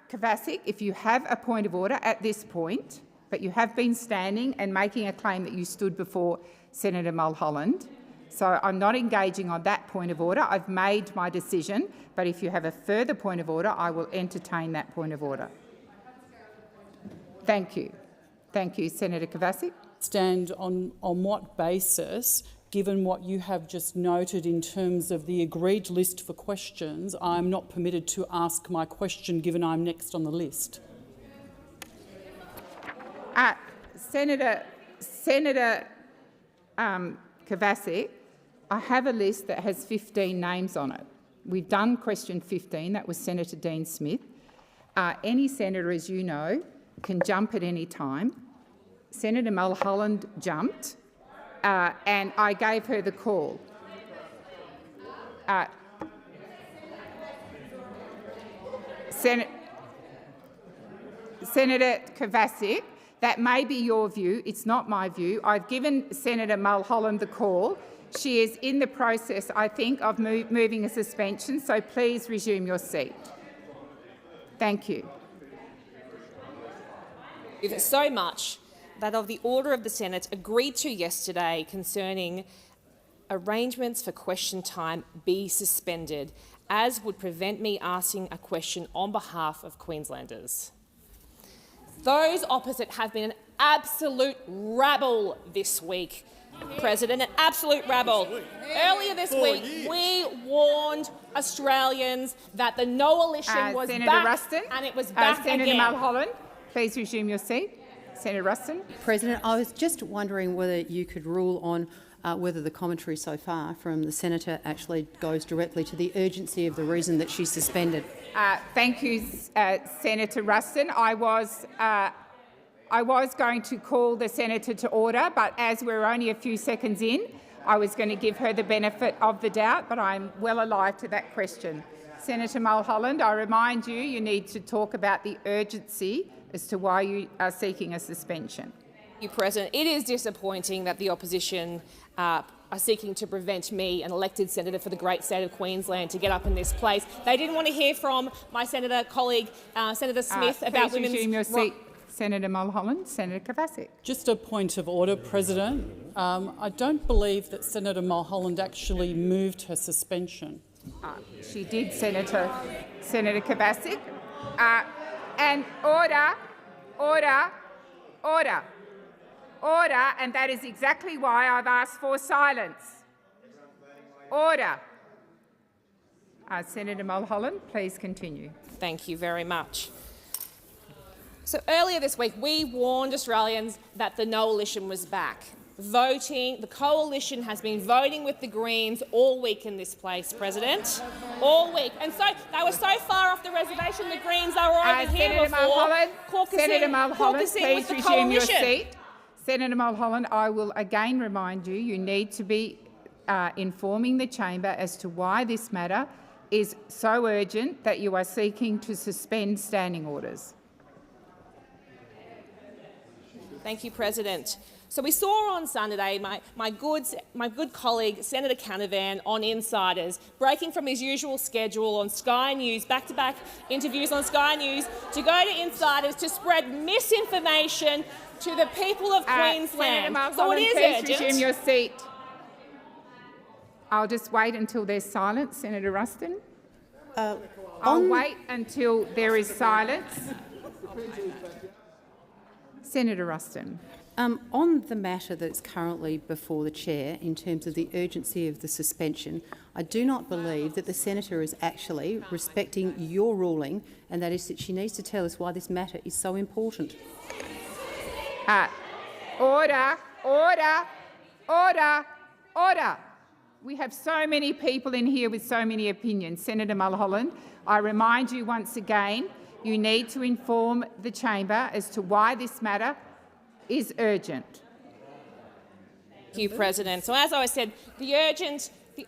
Kovacic, if you have a point of order at this point, but you have been standing and making a claim that you stood before Senator Mulholland, so I'm not engaging on that point of order. I've made my decision, but if you have a further point of order, I will entertain that point of order. Thank you. Thank you, Senator Kovacic. Stand on what basis, given what you have just noted in terms of the agreed list for questions, I'm not permitted to ask my question given I'm next on the list? Senator Kovacic, I have a list that has 15 names on it. We've done question 15, that was Senator Dean Smith. Any senator, as you know, can jump at any time. Senator Mulholland jumped, and I gave her the call. Senator Kovacic, that may be your view. It's not my view. I've given Senator Mulholland the call. She is in the process, I think, of moving a suspension, so please resume your seat. Thank you. So much that of the order of the Senate agreed to yesterday concerning arrangements for question time be suspended, as would prevent me asking a question on behalf of Queenslanders. Those opposite have been an absolute rabble this week, President, an absolute rabble. Earlier this week, we warned Australians that the no-alition was Senator back, Ruston, and it was back Senator again. Mulholland, please resume your seat. Senator Ruston. President, I was just wondering whether you could rule on whether the commentary so far from the senator actually goes directly to the urgency of the reason that she's suspended. Thank you, Senator Ruston. I was going to call the senator to order, but as we're only a few seconds in, I was going to give her the benefit of the doubt, but I'm well alive to that question. Senator Mulholland, I remind you, you need to talk about the urgency as to why you are seeking a suspension. Thank you, President. It is disappointing that the opposition are seeking to prevent me, an elected senator for the great state of Queensland, to get up in this place. They didn't want to hear from my senator colleague, Senator Smith, about women's... Resume your seat. Senator Mulholland. Senator Kovacic. Just a point of order, President. I don't believe that Senator Mulholland actually moved her suspension. She did, Senator Kovacic. And order, and that is exactly why I've asked for silence. Order. Senator Mulholland, please continue. Thank you very much. So earlier this week, we warned Australians that the no-alition was back. The coalition has been voting with the Greens all week in this place, President. All week. And so they were so far off the reservation, the Greens are over here Senator before Mulholland, Senator Mulholland, please resume your seat. Senator Mulholland, I will again remind you, you need to be informing the chamber as to why this matter is so urgent that you are seeking to suspend standing orders. Thank you, President. So we saw on Sunday my good colleague Senator Canavan on Insiders breaking from his usual schedule on Sky News, back-to-back interviews on Sky News, to go to Insiders to spread misinformation to the people of Queensland. So it is urgent. Please resume your seat. I'll just wait until there's silence, Senator Ruston. I'll wait until there is silence. Senator Ruston. On the matter that's currently before the chair, in terms of the urgency of the suspension, I do not believe that the senator is actually respecting your ruling, and that is that she needs to tell us why this matter is so important. Order, order, order, order. We have so many people in here with so many opinions. Senator Mulholland, I remind you once again, you need to inform the chamber as to why this matter is urgent. Thank you, President. So as I said, the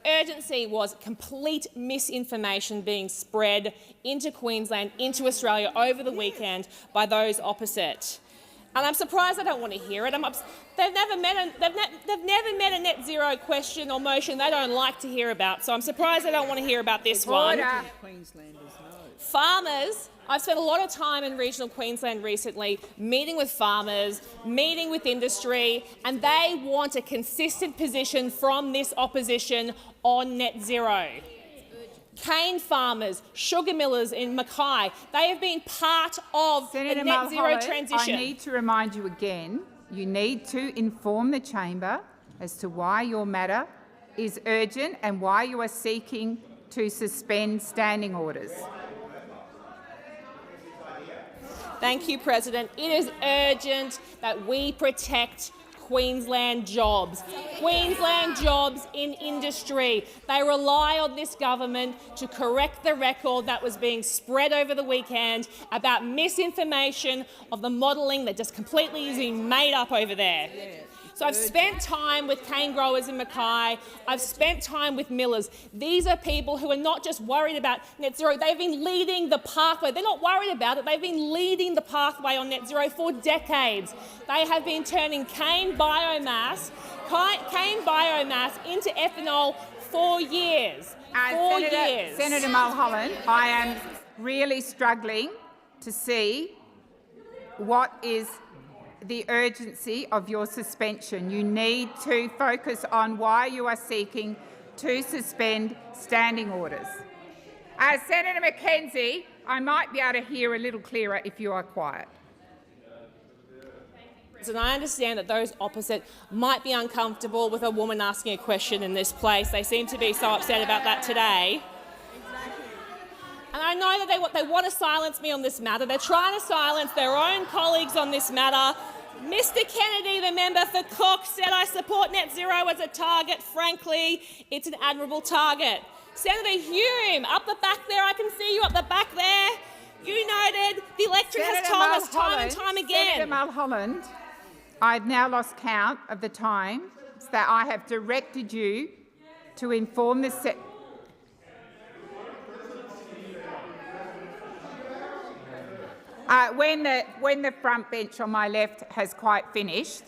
urgency was complete misinformation being spread into Queensland, into Australia over the weekend by those opposite. And I'm surprised they don't want to hear it. They've never met a net zero question or motion they don't like to hear about. So I'm surprised they don't want to hear about this one. Farmers. I've spent a lot of time in regional Queensland recently, meeting with farmers, meeting with industry, and they want a consistent position from this opposition on net zero. Cane farmers, sugar millers in Mackay, they have been part of Senator the net zero Mulholland, transition. I need to remind you again, you need to inform the chamber as to why your matter is urgent and why you are seeking to suspend standing orders. Thank you, President. It is urgent that we protect Queensland jobs. Queensland jobs in industry. They rely on this government to correct the record that was being spread over the weekend about misinformation of the modelling that just completely is being made up over there. So I've spent time with cane growers in Mackay. I've spent time with millers. These are people who are not just worried about net zero. They've been leading the pathway. They're not worried about it. They've been leading the pathway on net zero for decades. They have been turning cane biomass into ethanol for years. Senator Mulholland, I am really struggling to see what is the urgency of your suspension. You need to focus on why you are seeking to suspend standing orders. Senator Mackenzie, I might be able to hear a little clearer if you are quiet. And I understand that those opposite might be uncomfortable with a woman asking a question in this place. They seem to be so upset about that today. And I know that they want to silence me on this matter. They're trying to silence their own colleagues on this matter. Mr Kennedy, the member for Cook, said, I support net zero as a target. Frankly, it's an admirable target. Senator Hume, up the back there, I can see you up the back there. You noted the electorate has told us time and time again. Senator Mulholland, I've now lost count of the times that I have directed you to inform the when the front bench on my left has quite finished,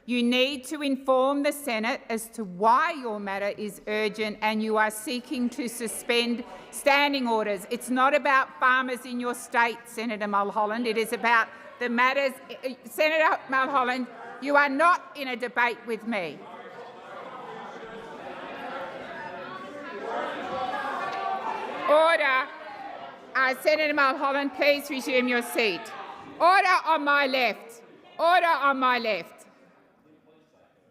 you need to inform the Senate as to why your matter is urgent and you are seeking to suspend standing orders. It's not about farmers in your state, Senator Mulholland. It is about the matters. Senator Mulholland, you are not in a debate with me. Order. Senator Mulholland, please resume your seat. Order on my left. Order on my left.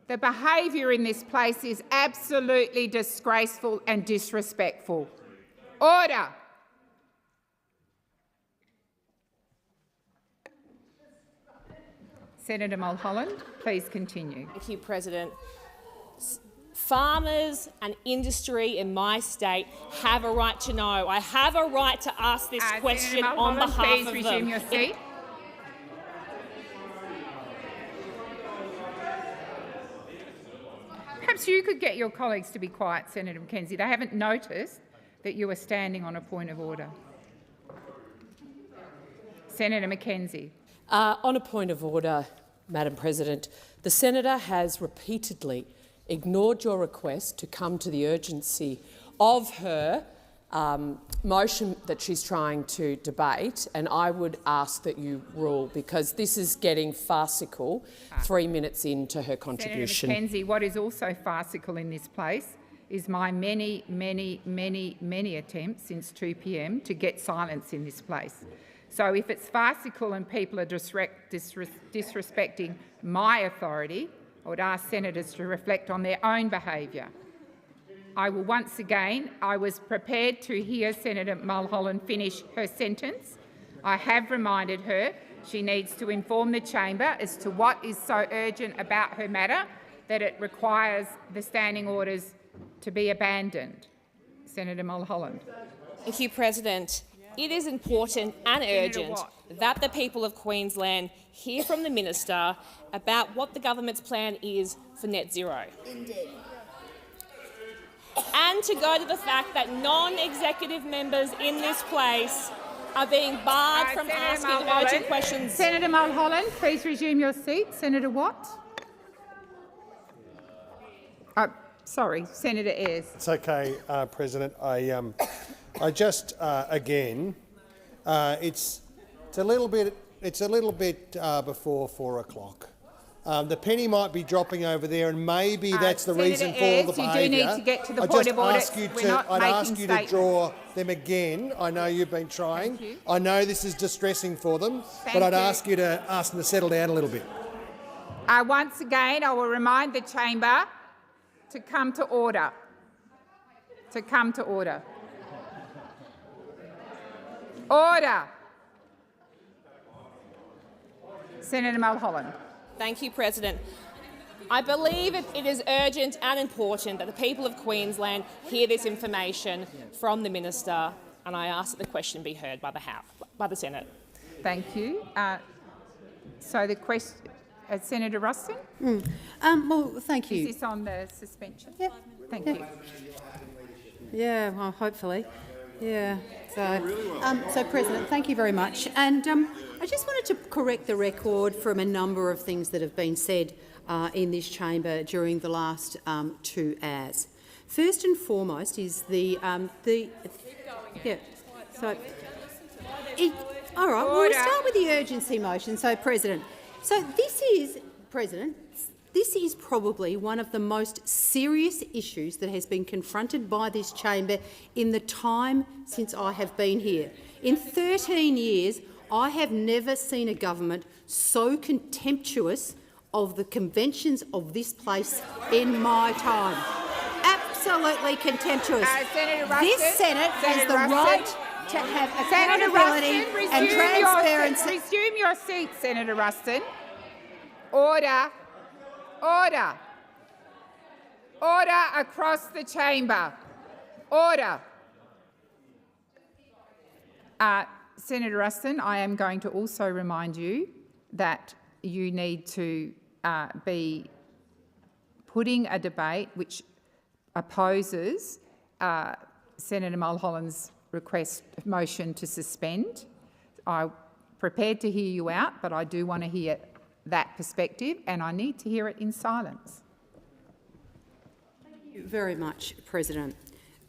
The behaviour in this place is absolutely disgraceful and disrespectful. Order. Senator Mulholland, please continue. Thank you, President. Farmers and industry in my state have a right to know. I have a right to ask this question on behalf of them. Please resume your seat. Perhaps you could get your colleagues to be quiet, Senator Mackenzie. They haven't noticed that you are standing on a point of order. Senator Mackenzie. On a point of order, Madam President, The senator has repeatedly ignored your request to come to the urgency of her motion that she's trying to debate, and I would ask that you rule, because this is getting farcical 3 minutes into her contribution. Senator McKenzie, what is also farcical in this place is my many attempts since 2 p.m. to get silence in this place. So if it's farcical and people are disrespecting my authority, I would ask senators to reflect on their own behaviour. I will once again, I was prepared to hear Senator Mulholland finish her sentence. I have reminded her she needs to inform the chamber as to what is so urgent about her matter that it requires the standing orders to be abandoned. Senator Mulholland. Thank you, President. It is important and urgent that the people of Queensland hear from the minister about what the government's plan is for net zero. Indeed. And to go to the fact that non-executive members in this place are being barred from asking urgent questions. Senator Mulholland, please resume your seat. Senator Watt. Sorry, Senator Ayres. It's okay, President. I just again, it's a little bit before 4 o'clock. The penny might be dropping over there, and maybe that's the reason for all the behaviour. You do need to get to the point of order. I'd ask you to draw them again. I know you've been trying. I know this is distressing for them, but I'd ask you to ask them to settle down a little bit. Once again, I will remind the chamber to come to order. To come to order. Order. Senator Mulholland. Thank you, President. I believe it is urgent and important that the people of Queensland hear this information from the minister, and I ask that the question be heard by the Senate. Thank you. So the question, Senator Ruston. Well, thank you. Is this on the suspension? Yep. Thank you. Yeah, well, hopefully. Yeah. So, President, thank you very much. And I just wanted to correct the record from a number of things that have been said in this chamber during the last 2 hours. First and foremost is yeah. So, all right. Well, we'll start with the urgency motion. So, President. So this is, President. This is probably one of the most serious issues that has been confronted by this chamber in the time since I have been here. In 13 years, I have never seen a government so contemptuous of the conventions of this place in my time. Absolutely contemptuous. This Senate has the right to have accountability and transparency. Resume your seat, Senator Ruston. Order. Order. Order across the chamber. Order. Senator Ruston, I am going to also remind you that you need to be putting a debate which opposes Senator Mulholland's motion to suspend. I'm prepared to hear you out, but I do want to hear that perspective, and I need to hear it in silence. Thank you very much, President.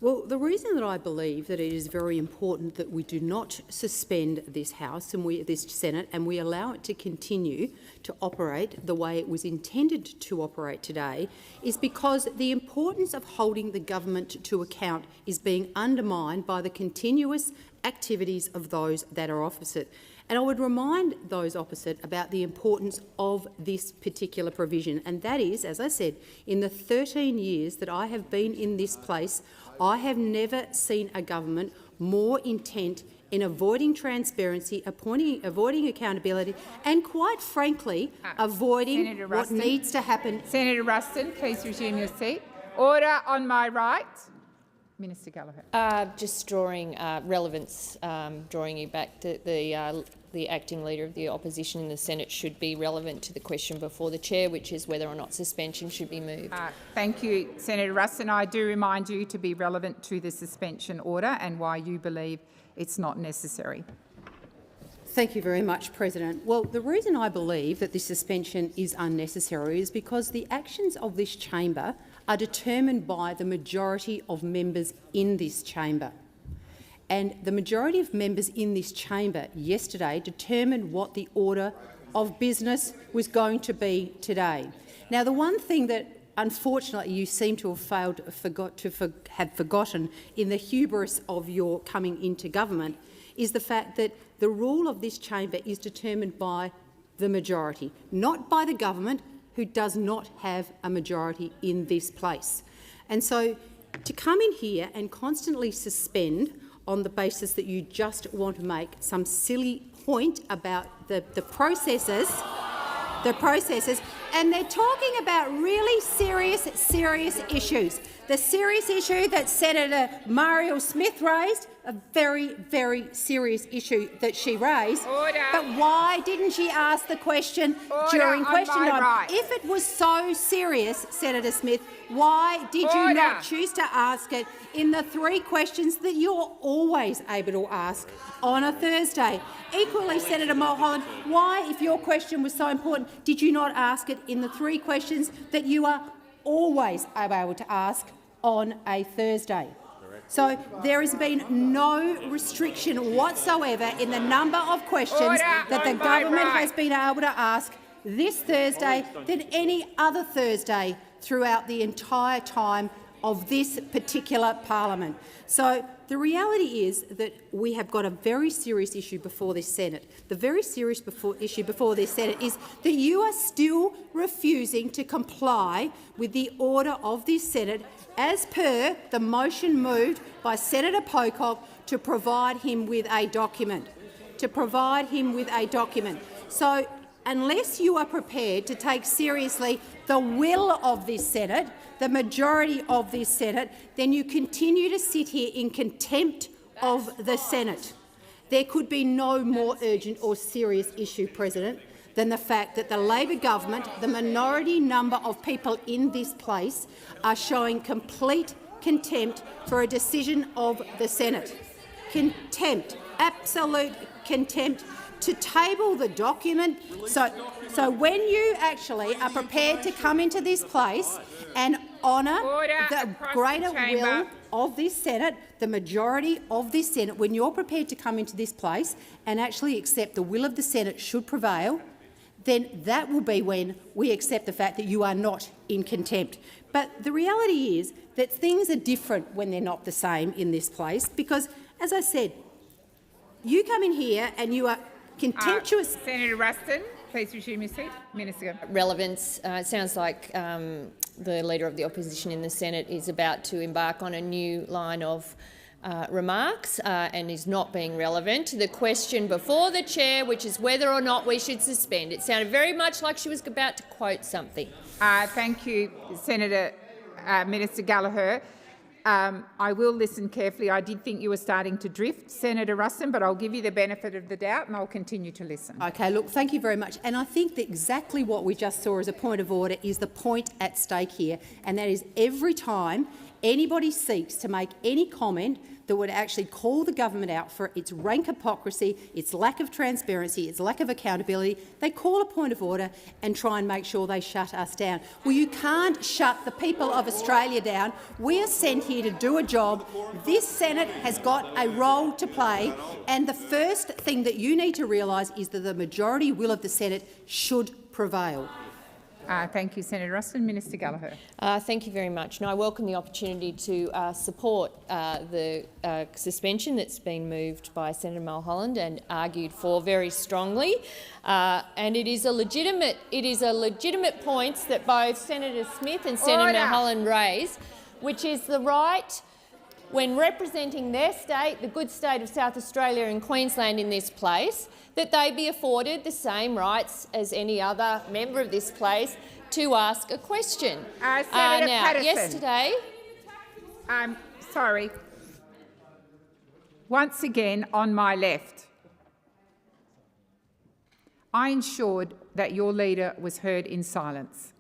Well, the reason that I believe that it is very important that we do not suspend this House and this Senate, and we allow it to continue to operate the way it was intended to operate today, is because the importance of holding the government to account is being undermined by the continuous activities of those that are opposite. And I would remind those opposite about the importance of this particular provision, and that is, as I said, in the 13 years that I have been in this place, I have never seen a government more intent in avoiding transparency, avoiding accountability, and quite frankly, avoiding what needs to happen. Senator Ruston, please resume your seat. Order on my right. Minister Gallagher. Just drawing relevance, drawing you back to the acting leader of the opposition in the Senate should be relevant to the question before the chair, which is whether or not suspension should be moved. Thank you, Senator Ruston. I do remind you to be relevant to the suspension order and why you believe it's not necessary. Thank you very much, President. Well, the reason I believe that this suspension is unnecessary is because the actions of this chamber are determined by the majority of members in this chamber. And the majority of members in this chamber yesterday determined what the order of business was going to be today. Now, the one thing that unfortunately you seem to have forgotten in the hubris of your coming into government is the fact that the rule of this chamber is determined by the majority, not by the government, who does not have a majority in this place. And so to come in here and constantly suspend on the basis that you just want to make some silly point about the processes, and they're talking about really serious issues. The serious issue that Senator Mario Smith raised, a very, very serious issue that she raised. Order. But why didn't she ask the question during question time? Right. If it was so serious, Senator Smith, why did you not choose to ask it in the 3 questions that you're always able to ask on a Thursday? Equally, Senator Mulholland, why, if your question was so important, did you not ask it in the 3 questions that you are always able to ask on a Thursday? So there has been no restriction whatsoever in the number of questions that the government has been able to ask this Thursday than any other Thursday throughout the entire time of this particular parliament. So the reality is that we have got a very serious issue before this Senate. The very serious issue before this Senate is that you are still refusing to comply with the order of this Senate as per the motion moved by Senator Pocock to provide him with a document. So unless you are prepared to take seriously the will of this Senate, the majority of this Senate, then you continue to sit here in contempt of the Senate. There could be no more urgent or serious issue, President, than the fact that the Labor government, the minority number of people in this place, are showing complete contempt for a decision of the Senate. Contempt, absolute contempt, to table the document. So when you actually are prepared to come into this place and honour the greater will of this Senate, the majority of this Senate, when you're prepared to come into this place and actually accept the will of the Senate should prevail, then that will be when we accept the fact that you are not in contempt. But the reality is that things are different when they're not the same in this place because, as I said, you come in here and you are contemptuous. Senator Ruston, please resume your seat. Minister. Relevance. It sounds like the Leader of the Opposition in the Senate is about to embark on a new line of remarks and is not being relevant to the question before the chair, which is whether or not we should suspend. It sounded very much like she was about to quote something. Thank you, Senator Minister Gallagher. I will listen carefully. I did think you were starting to drift, Senator Ruston, but I'll give you the benefit of the doubt and I'll continue to listen. Okay, look, thank you very much. And I think that exactly what we just saw as a point of order is the point at stake here, and that is every time anybody seeks to make any comment that would actually call the government out for its rank hypocrisy, its lack of transparency, its lack of accountability, they call a point of order and try and make sure they shut us down. Well, you can't shut the people of Australia down. We are sent here to do a job. This Senate has got a role to play, and the first thing that you need to realise is that the majority will of the Senate should prevail. Thank you, Senator Ruston. Minister Gallagher. Thank you very much. And I welcome the opportunity to support the suspension that's been moved by Senator Mulholland and argued for very strongly. And it is a legitimate point that both Senator Smith and Senator Mulholland raise, which is the right, when representing their state, the good state of South Australia and Queensland in this place, that they be afforded the same rights as any other member of this place to ask a question. Senator Patterson. Yesterday... Sorry. Once again, on my left, I ensured that your leader was heard in silence,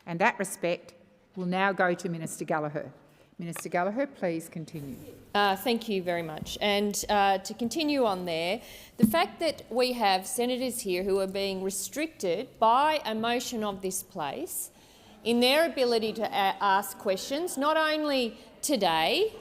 and that respect will now go to Minister Gallagher. Minister Gallagher, please continue. Thank you very much. And to continue on there, the fact that we have senators here who are being restricted by a motion of this place in their ability to ask questions, not only today,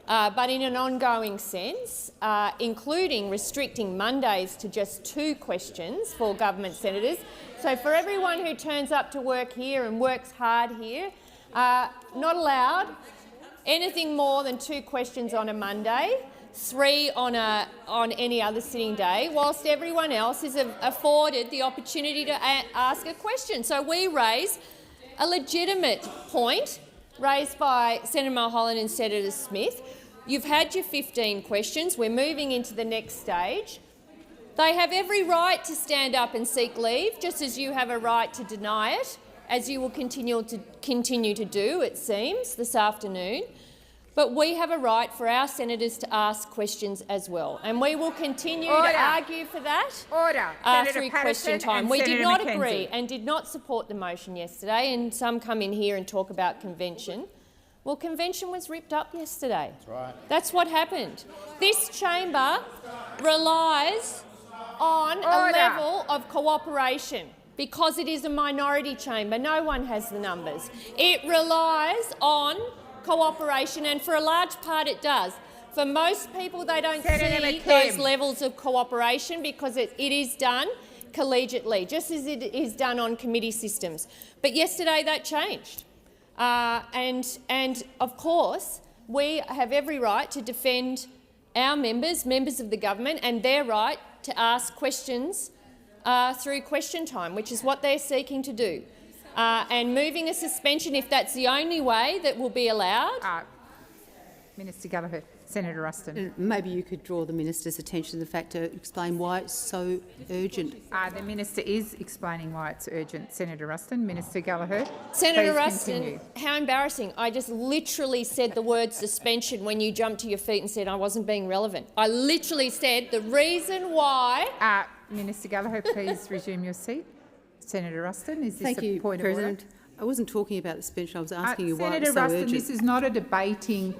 but in an ongoing sense, including restricting Mondays to just 2 questions for government senators. So for everyone who turns up to work here and works hard here, not allowed anything more than 2 questions on a Monday, 3 on any other sitting day, whilst everyone else is afforded the opportunity to ask a question. So we raise a legitimate point raised by Senator Mulholland and Senator Smith. You've had your 15 questions. We're moving into the next stage. They have every right to stand up and seek leave, just as you have a right to deny it, as you will continue to do, it seems, this afternoon. But we have a right for our senators to ask questions as well, and we will continue to argue for that through question time. We did not agree and did not support the motion yesterday, and some come in here and talk about convention. Well, convention was ripped up yesterday. That's right. That's what happened. This chamber relies on a level of cooperation because it is a minority chamber. No one has the numbers. It relies on cooperation, and for a large part it does. For most people, they don't see those levels of cooperation because it is done collegiately, just as it is done on committee systems. But yesterday that changed. And of course, we have every right to defend our members of the government, and their right to ask questions through question time, which is what they're seeking to do. And moving a suspension, if that's the only way that will be allowed. Minister Gallagher. Senator Ruston. Maybe you could draw the minister's attention to the fact to explain why it's so urgent. The minister is explaining why it's urgent. Senator Ruston. Minister Gallagher. Senator Ruston, how embarrassing. I just literally said the word suspension when you jumped to your feet and said I wasn't being relevant. I literally said the reason why— Minister Gallagher, please resume your seat. Senator Ruston, is this a point President. of order? I wasn't talking about the suspension. I was asking you why Senator it's so Ruston, urgent. this is not a debating—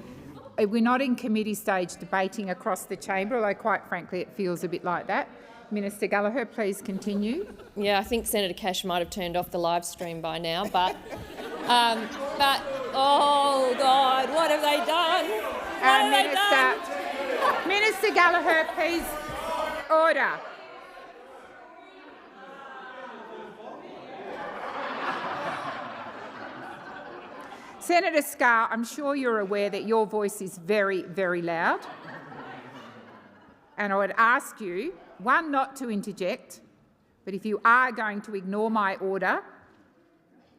we're not in committee stage debating across the chamber, although quite frankly it feels a bit like that. Minister Gallagher, please continue. Yeah, I think Senator Cash might have turned off the live stream by now, but oh God, what have they done? Minister Gallagher, please, order. Senator Scarr, I'm sure you're aware that your voice is very, very loud. And I would ask you, one, not to interject, but if you are going to ignore my order,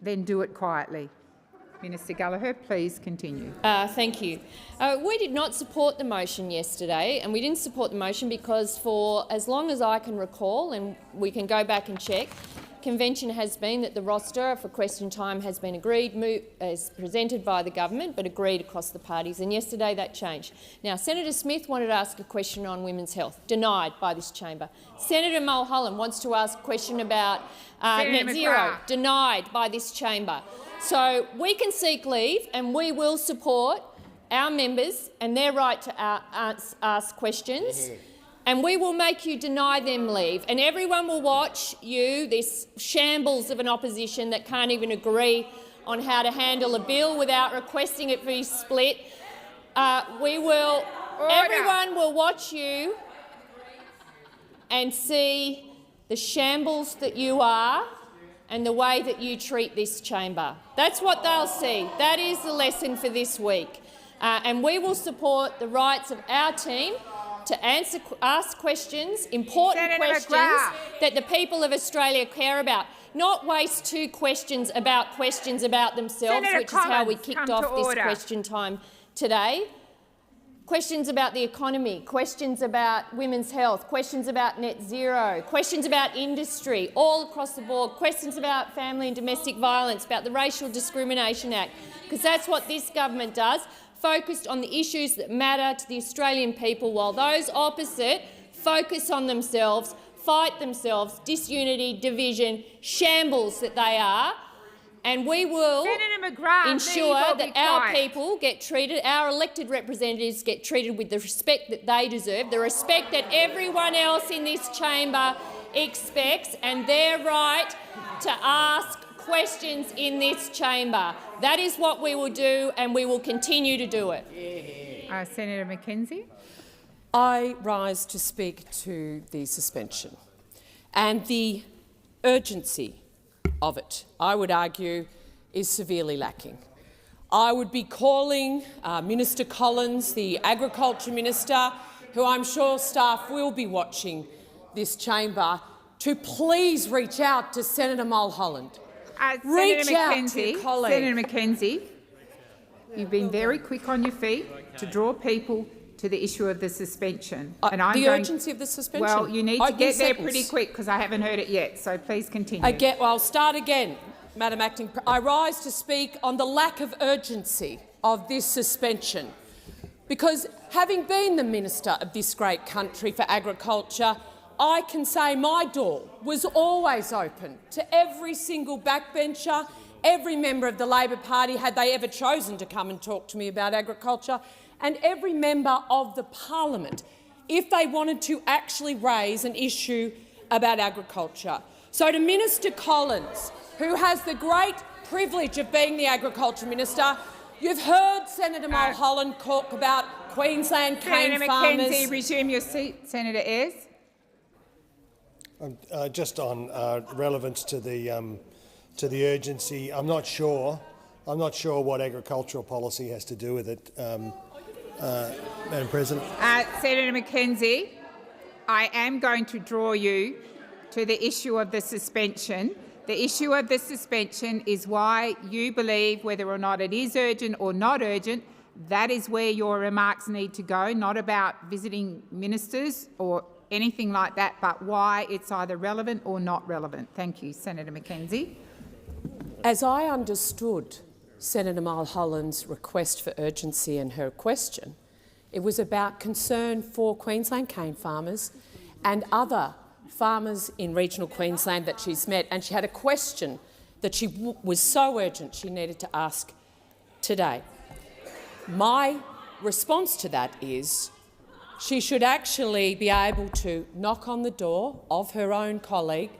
then do it quietly. Minister Gallagher, please continue. Thank you. We did not support the motion yesterday, and we didn't support the motion because for as long as I can recall, and we can go back and check, convention has been that the roster for question time has been agreed, as presented by the government, but agreed across the parties, and yesterday that changed. Now, Senator Smith wanted to ask a question on women's health, denied by this chamber. Senator Mulholland wants to ask a question about net zero, denied by this chamber. So we can seek leave, and we will support our members and their right to ask questions. And we will make you deny them leave, and everyone will watch you, this shambles of an opposition that can't even agree on how to handle a bill without requesting it be split. Everyone will watch you and see the shambles that you are and the way that you treat this chamber. That's what they'll see. That is the lesson for this week. And we will support the rights of our team to ask questions, important questions that the people of Australia care about, not waste 2 questions about themselves, which is how we kicked off this question time today. Questions about the economy, questions about women's health, questions about net zero, questions about industry, all across the board, questions about family and domestic violence, about the Racial Discrimination Act, because that's what this government does, focused on the issues that matter to the Australian people, while those opposite focus on themselves, fight themselves, disunity, division, shambles that they are. And we will ensure that our people get treated, our elected representatives get treated with the respect that they deserve, the respect that everyone else in this chamber expects, and their right to ask questions in this chamber. That is what we will do, and we will continue to do it. Senator Mackenzie. I rise to speak to the suspension and the urgency of it, I would argue, is severely lacking. I would be calling Minister Collins, the Agriculture Minister, who I'm sure staff will be watching this chamber, to please reach out to Senator Mulholland. Senator Mackenzie, you've been very quick on your feet to draw people to the issue of the suspension. Urgency of the suspension? Well, you need to get there pretty quick because I haven't heard it yet, so please continue. Well, I'll start again, Madam Acting. I rise to speak on the lack of urgency of this suspension, because having been the Minister of this great country for agriculture, I can say my door was always open to every single backbencher, every member of the Labor Party, had they ever chosen to come and talk to me about agriculture, and every member of the Parliament, if they wanted to actually raise an issue about agriculture. So to Minister Collins, who has the great privilege of being the Agriculture Minister, you've heard Senator Mulholland talk about Queensland cane Senator farmers. Mackenzie, resume your seat. Senator Ayres. Just on relevance to the urgency, I'm not sure what agricultural policy has to do with it, Madam President. Senator Mackenzie, I am going to draw you to the issue of the suspension. The issue of the suspension is why you believe whether or not it is urgent or not urgent. That is where your remarks need to go, not about visiting ministers or anything like that, but why it's either relevant or not relevant. Thank you, Senator Mackenzie. As I understood Senator Mulholland's request for urgency and her question, it was about concern for Queensland cane farmers and other farmers in regional Queensland that she's met, and she had a question that was so urgent she needed to ask today. My response to that is she should actually be able to knock on the door of her own colleague,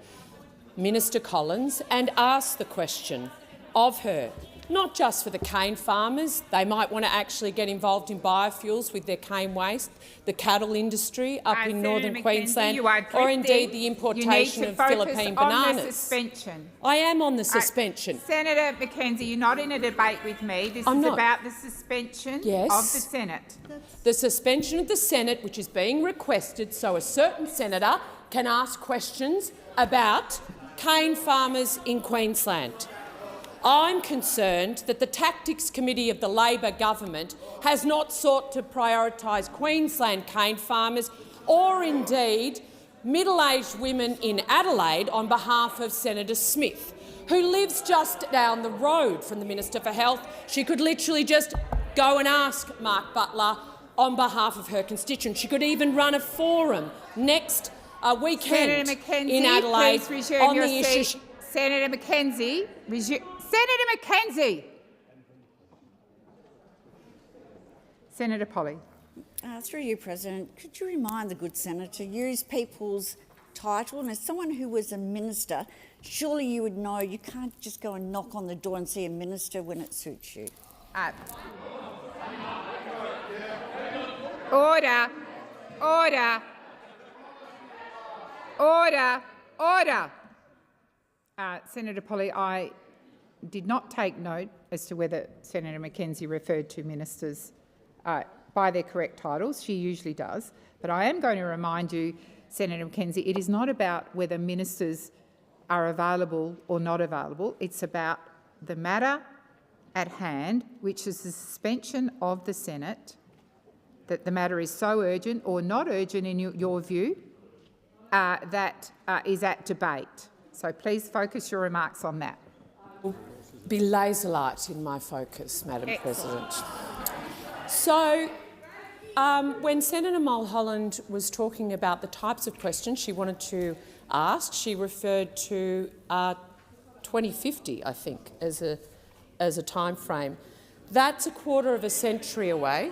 Minister Collins, and ask the question of her, not just for the cane farmers. They might want to actually get involved in biofuels with their cane waste, the cattle industry up in northern Queensland, or indeed the importation of Philippine bananas. The suspension. I am on the suspension. Senator Mackenzie, you're not in a debate with me. This is about the suspension of the Senate. The suspension of the Senate, which is being requested so a certain senator can ask questions about cane farmers in Queensland. I'm concerned that the Tactics Committee of the Labor government has not sought to prioritise Queensland cane farmers or indeed middle-aged women in Adelaide on behalf of Senator Smith, who lives just down the road from the Minister for Health. She could literally just go and ask Mark Butler on behalf of her constituents. She could even run a forum next weekend in Adelaide on the issue. Senator Mackenzie, Senator Mackenzie. Senator Polley. Through you, President, could you remind the good senator to use people's title? And as someone who was a minister, surely you would know you can't just go and knock on the door and see a minister when it suits you. Order. Order. Order. Order. Senator Polley, I did not take note as to whether Senator Mackenzie referred to ministers by their correct titles. She usually does. But I am going to remind you, Senator Mackenzie, it is not about whether ministers are available or not available. It's about the matter at hand, which is the suspension of the Senate, that the matter is so urgent or not urgent in your view, that is at debate. So please focus your remarks on that. Be laser-light in my focus, Madam President. So, when Senator Mulholland was talking about the types of questions she wanted to ask, she referred to 2050, I think, as a time frame. That's a quarter of a century away.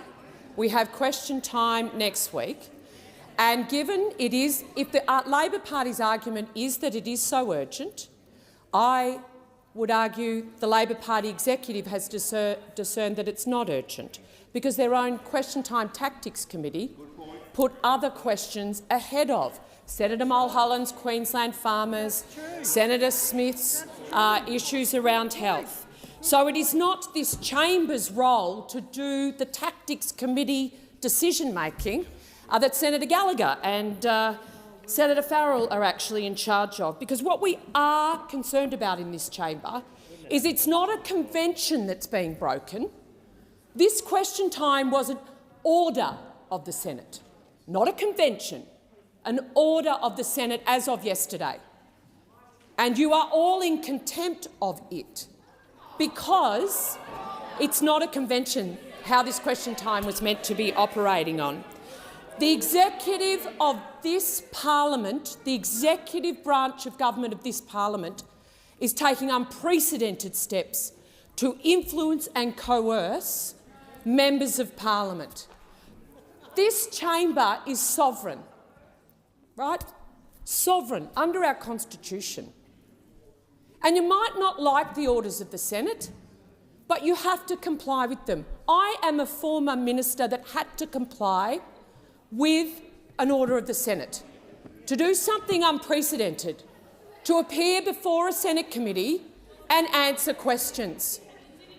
We have question time next week. And given it is, if the Labor Party's argument is that it is so urgent, I would argue the Labor Party executive has discerned that it's not urgent, because their own Question Time Tactics Committee put other questions ahead of Senator Mulholland's Queensland farmers, Senator Smith's issues around health. So it is not this chamber's role to do the Tactics Committee decision-making that Senator Gallagher and Senator Farrell are actually in charge of. Because what we are concerned about in this chamber is it's not a convention that's being broken. This question time was an order of the Senate, not a convention, an order of the Senate as of yesterday. And you are all in contempt of it because it's not a convention how this question time was meant to be operating on. The executive of this parliament, the executive branch of government of this parliament, is taking unprecedented steps to influence and coerce members of parliament. This chamber is sovereign, right? Sovereign under our constitution. And you might not like the orders of the Senate, but you have to comply with them. I am a former minister that had to comply with an order of the Senate to do something unprecedented, to appear before a Senate committee and answer questions.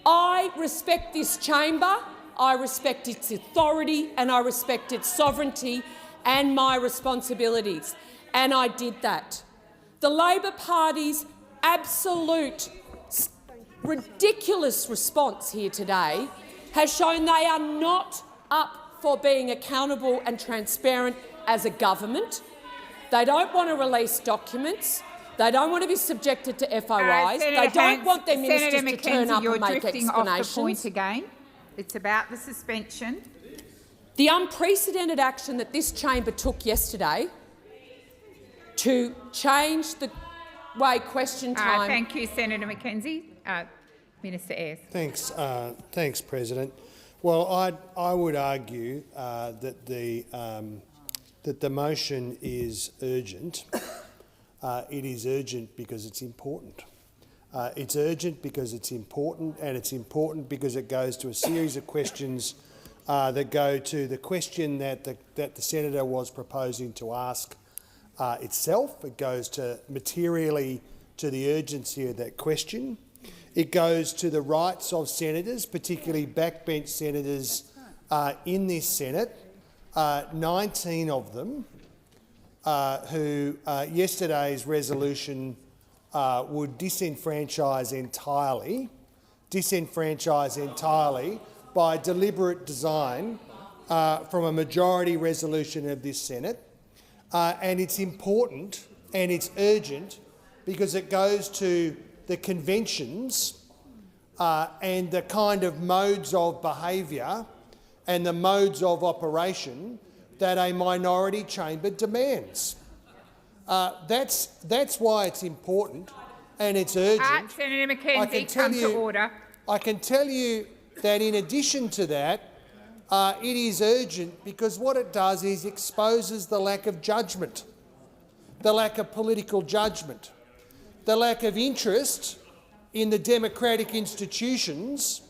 I respect this chamber, I respect its authority and I respect its sovereignty and my responsibilities, and I did that. The Labor Party's absolute ridiculous response here today has shown they are not up for being accountable and transparent as a government. They don't want to release documents. They don't want to be subjected to FOIs. They don't want their ministers to turn up and make explanations. Off the point again. It's about the suspension. The unprecedented action that this chamber took yesterday to change the way question time— Thank you, Senator Mackenzie. Minister Ayres. Thanks, President. Well, I would argue that the motion is urgent. It is urgent because it's important. It's urgent because it's important, and it's important because it goes to a series of questions that go to the question that the senator was proposing to ask itself. It goes to materially to the urgency of that question. It goes to the rights of senators, particularly backbench senators in this Senate, 19 of them, who yesterday's resolution would disenfranchise entirely by deliberate design from a majority resolution of this Senate. And it's important and it's urgent because it goes to the conventions and the kind of modes of behaviour and the modes of operation that a minority chamber demands. That's why it's important and it's urgent. Senator Mackenzie, come to order. I can tell you that in addition to that, it is urgent because what it does is exposes the lack of judgment, the lack of political judgment, the lack of interest in the democratic institutions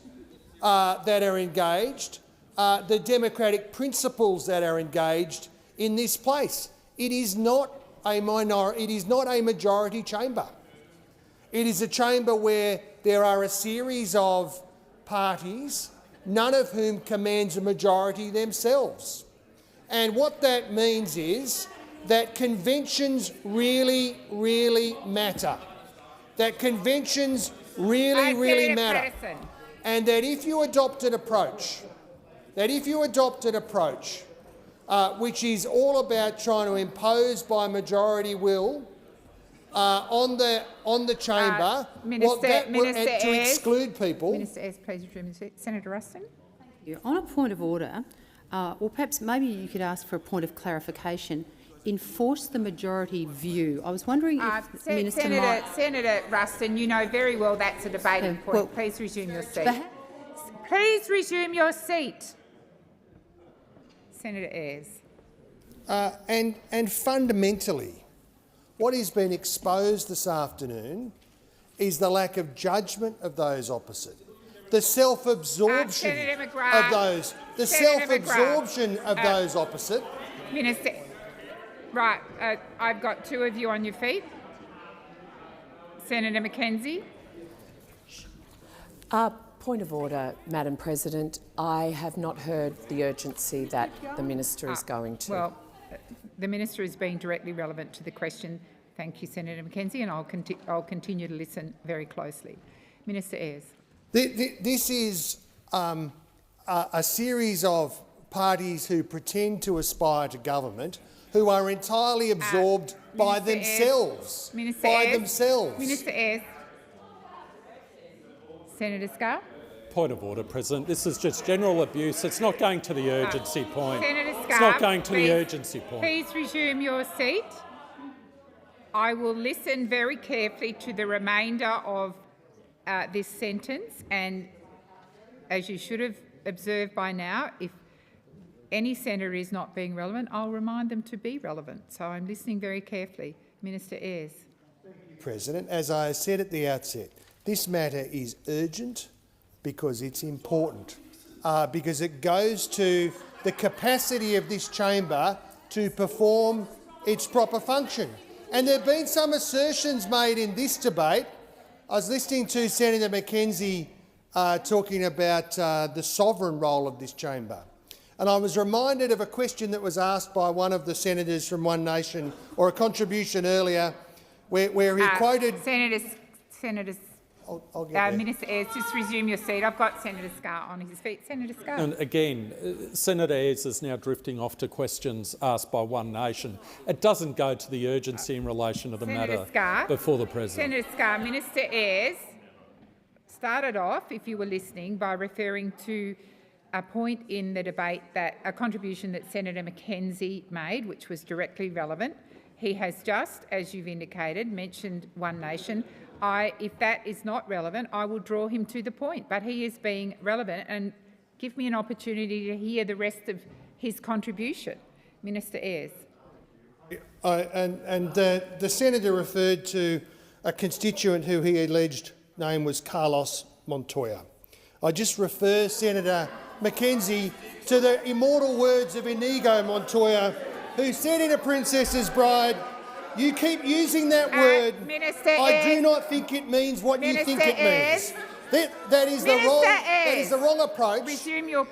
that are engaged, the democratic principles that are engaged in this place. It is not a majority chamber. It is a chamber where there are a series of parties, none of whom commands a majority themselves. And what that means is that conventions really, really matter. That conventions really, really matter. And that if you adopt an approach, which is all about trying to impose by majority will on the chamber, to exclude people. Minister Ayres, please resume. Senator Ruston. On a point of order, or perhaps maybe you could ask for a point of clarification. enforce the majority view. I was wondering if the Minister might... Senator Ruston, you know very well that's a debating point. Well, please resume your seat. Please resume your seat. Senator Ayres. And fundamentally, what has been exposed this afternoon is the lack of judgment of those opposite, the self-absorption of those, those opposite. Minister, right, I've got two of you on your feet. Senator Mackenzie. Point of order, Madam President. I have not heard the urgency that the Minister is going to. Well, the Minister is being directly relevant to the question. Thank you, Senator Mackenzie, and I'll continue to listen very closely. Minister Ayres. This is a series of parties who pretend to aspire to government who are entirely absorbed by themselves. Minister Ayres. Senator Scarr. Point of order, President. This is just general abuse. It's not going to the urgency point. Senator Scarr, it's not going to the urgency point. Please resume your seat. I will listen very carefully to the remainder of this sentence, and as you should have observed by now, if any senator is not being relevant, I'll remind them to be relevant. So I'm listening very carefully. Minister Ayres. President, as I said at the outset, this matter is urgent because it's important, because it goes to the capacity of this chamber to perform its proper function. And there have been some assertions made in this debate. I was listening to Senator Mackenzie talking about the sovereign role of this chamber. And I was reminded of a question that was asked by one of the senators from One Nation, or a contribution earlier, where he quoted... Minister Ayres, just resume your seat. I've got Senator Scarr on his feet. Senator Scarr. And again, Senator Ayres is now drifting off to questions asked by One Nation. It doesn't go to the urgency in relation to the matter before the President. Senator Scarr, Minister Ayres started off, if you were listening, by referring to a point in the debate, that a contribution that Senator Mackenzie made, which was directly relevant. He has just, as you've indicated, mentioned One Nation. If that is not relevant, I will draw him to the point, but he is being relevant, and give me an opportunity to hear the rest of his contribution. Minister Ayres. The senator referred to a constituent who he alleged name was Carlos Montoya. I just refer Senator Mackenzie to the immortal words of Inigo Montoya, who said in A Princess's Bride, "You keep using that word. I do not think it means what you think it means." That is the wrong approach. Resume your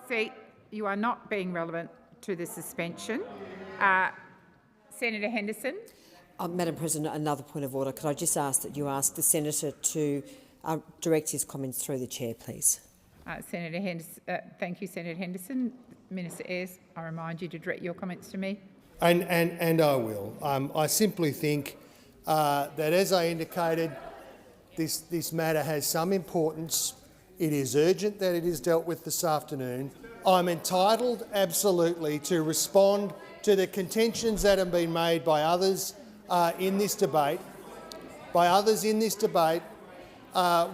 seat. You are not being relevant to the suspension. Senator Henderson. Madam President, another point of order. Could I just ask that you ask the senator to direct his comments through the chair, please? Senator Henderson. Thank you, Senator Henderson. Minister Ayres, I remind you to direct your comments to me. And I will. I simply think that, as I indicated, this matter has some importance. It is urgent that it is dealt with this afternoon. I'm entitled, absolutely, to respond to the contentions that have been made by others in this debate.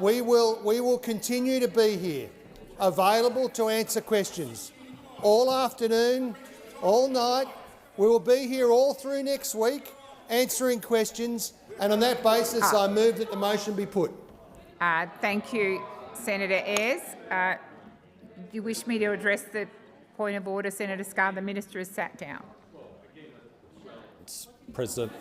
We will continue to be here, available to answer questions all afternoon, all night. We will be here all through next week answering questions, and on that basis I move that the motion be put. Thank you, Senator Ayres. Do you wish me to address the point of order, Senator Scarr? The minister has sat down. President,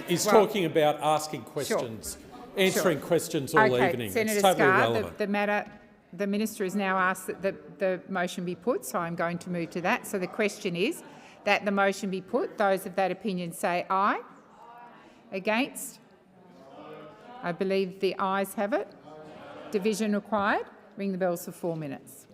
he's talking about asking questions, answering questions all evening. Senator it's totally Scarr, irrelevant. The minister has now asked that the motion be put, so I'm going to move to that. So the question is that the motion be put. Those of that opinion say aye. Against? I believe the ayes have it. Division required. Ring the bells for 4 minutes.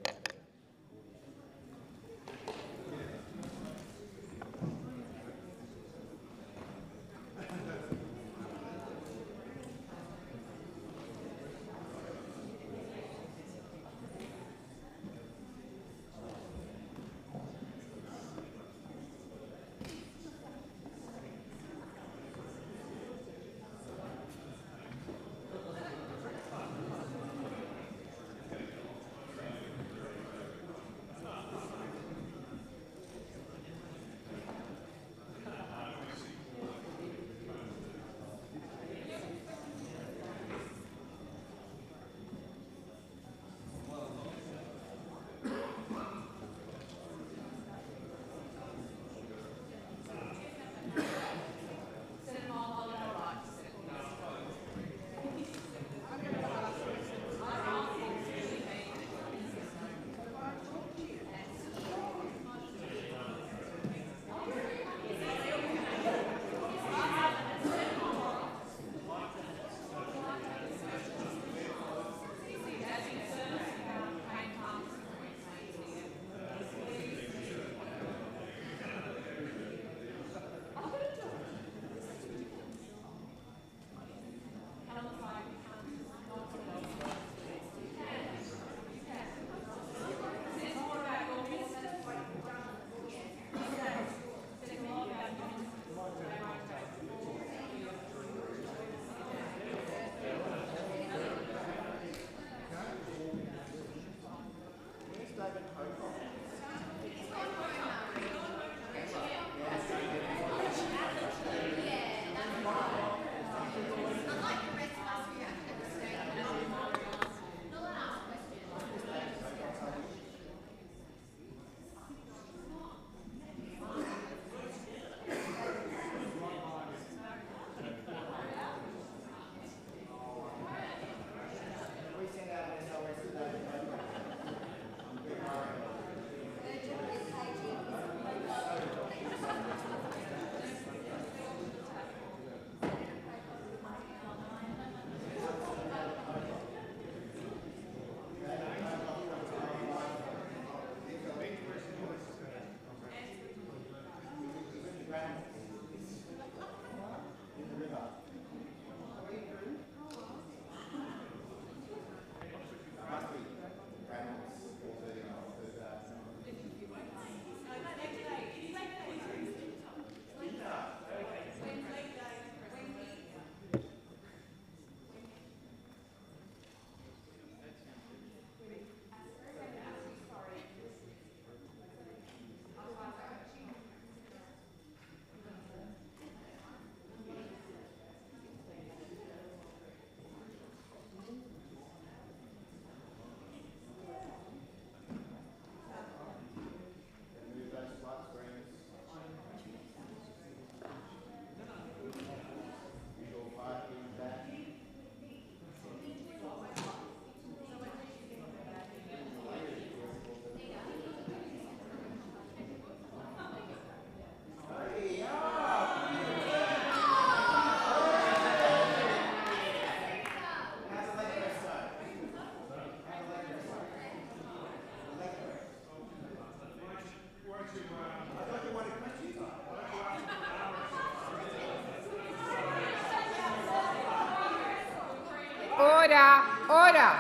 Order. Order.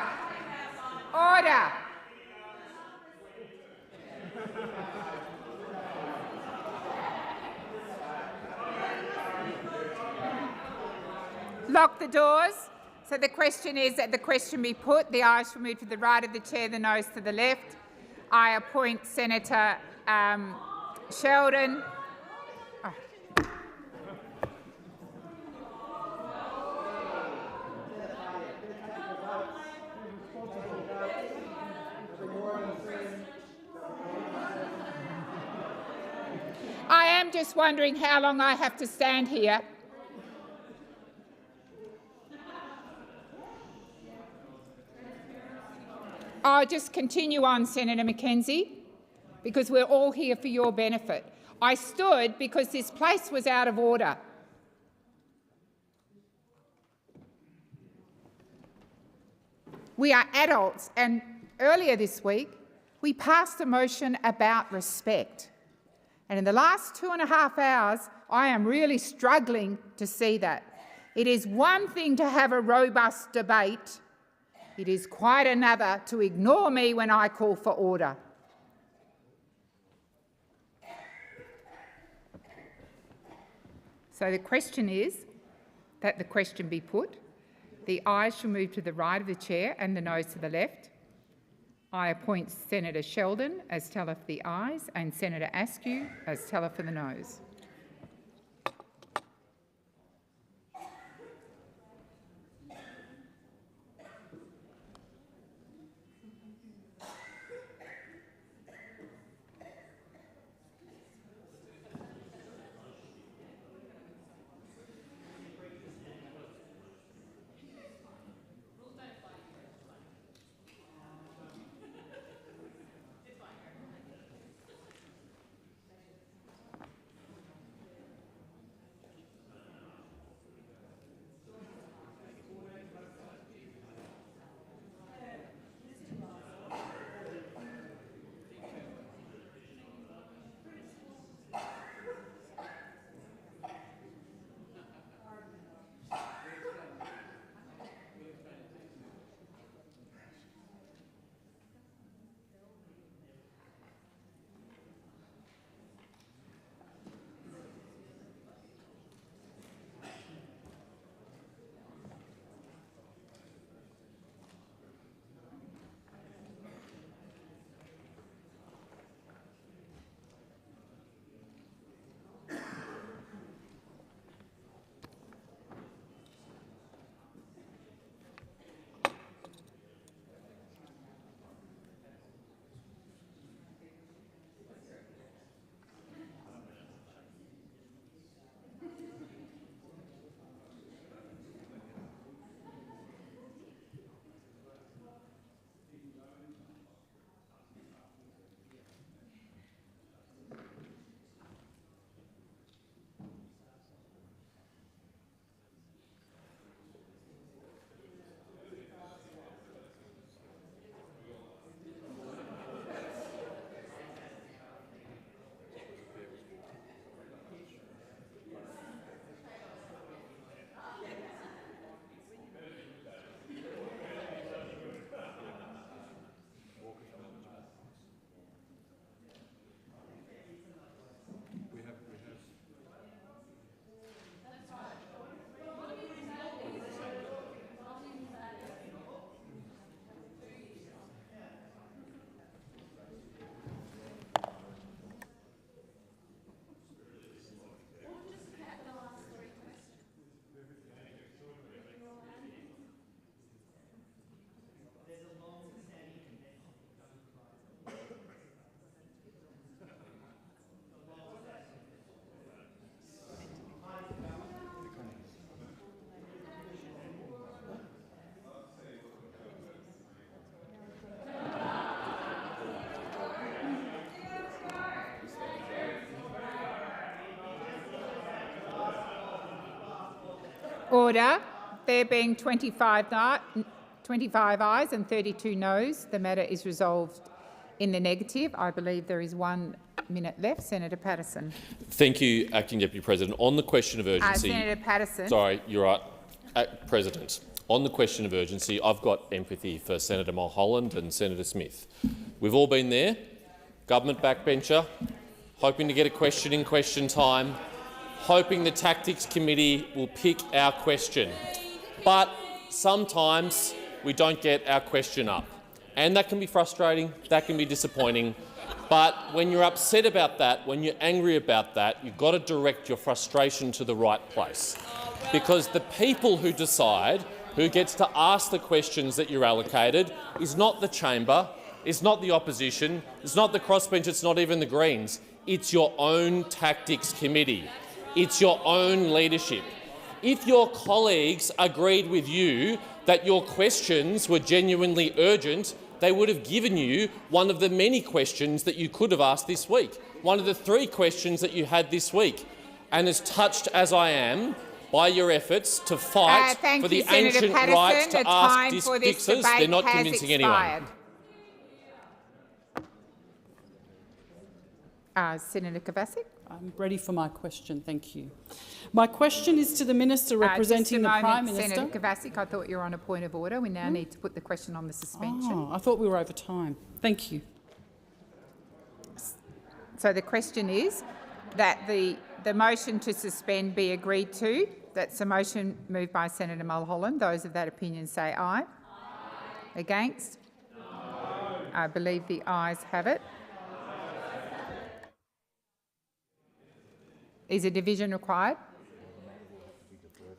Order. Lock the doors. So the question is that the question be put. The ayes shall move to the right of the chair, the noes to the left. I appoint Senator Sheldon. I am just wondering how long I have to stand here. I'll just continue on, Senator McKenzie, because we're all here for your benefit. I stood because this place was out of order. We are adults, and earlier this week we passed a motion about respect. And in the last 2.5 hours, I am really struggling to see that. It is one thing to have a robust debate. It is quite another to ignore me when I call for order. So the question is that the question be put. The ayes shall move to the right of the chair and the noes to the left. I appoint Senator Sheldon as teller for the ayes and Senator Askew as teller for the noes. Order. There being 25 ayes and 32 noes, the matter is resolved in the negative. I believe there is 1 minute left. Senator Patterson. Thank you, Acting Deputy President. On the question of urgency— Senator Patterson. Sorry, you're right. President. on the question of urgency, I've got empathy for Senator Mulholland and Senator Smith. We've all been there, government backbencher, hoping to get a question in question time, hoping the Tactics Committee will pick our question. But sometimes we don't get our question up. And that can be frustrating, that can be disappointing. But when you're upset about that, when you're angry about that, you've got to direct your frustration to the right place. Because the people who decide who gets to ask the questions that you're allocated is not the chamber, it's not the opposition, it's not the crossbench, it's not even the Greens. It's your own Tactics Committee. It's your own leadership. If your colleagues agreed with you that your questions were genuinely urgent, they would have given you one of the many questions that you could have asked this week, one of the 3 questions that you had this week. And as touched as I am by your efforts to fight for the ancient rights to ask Dixers, they're not convincing anyone. Senator Kovacic. I'm ready for my question, thank you. My question is to the Minister representing the Prime Minister. Senator Kovacic, I thought you were on a point of order. We now need to put the question on the suspension. Oh, I thought we were over time. Thank you. So the question is that the motion to suspend be agreed to. That's a motion moved by Senator Mulholland. Those of that opinion say aye. Aye. Against? No. I believe the ayes have it. Is a division required?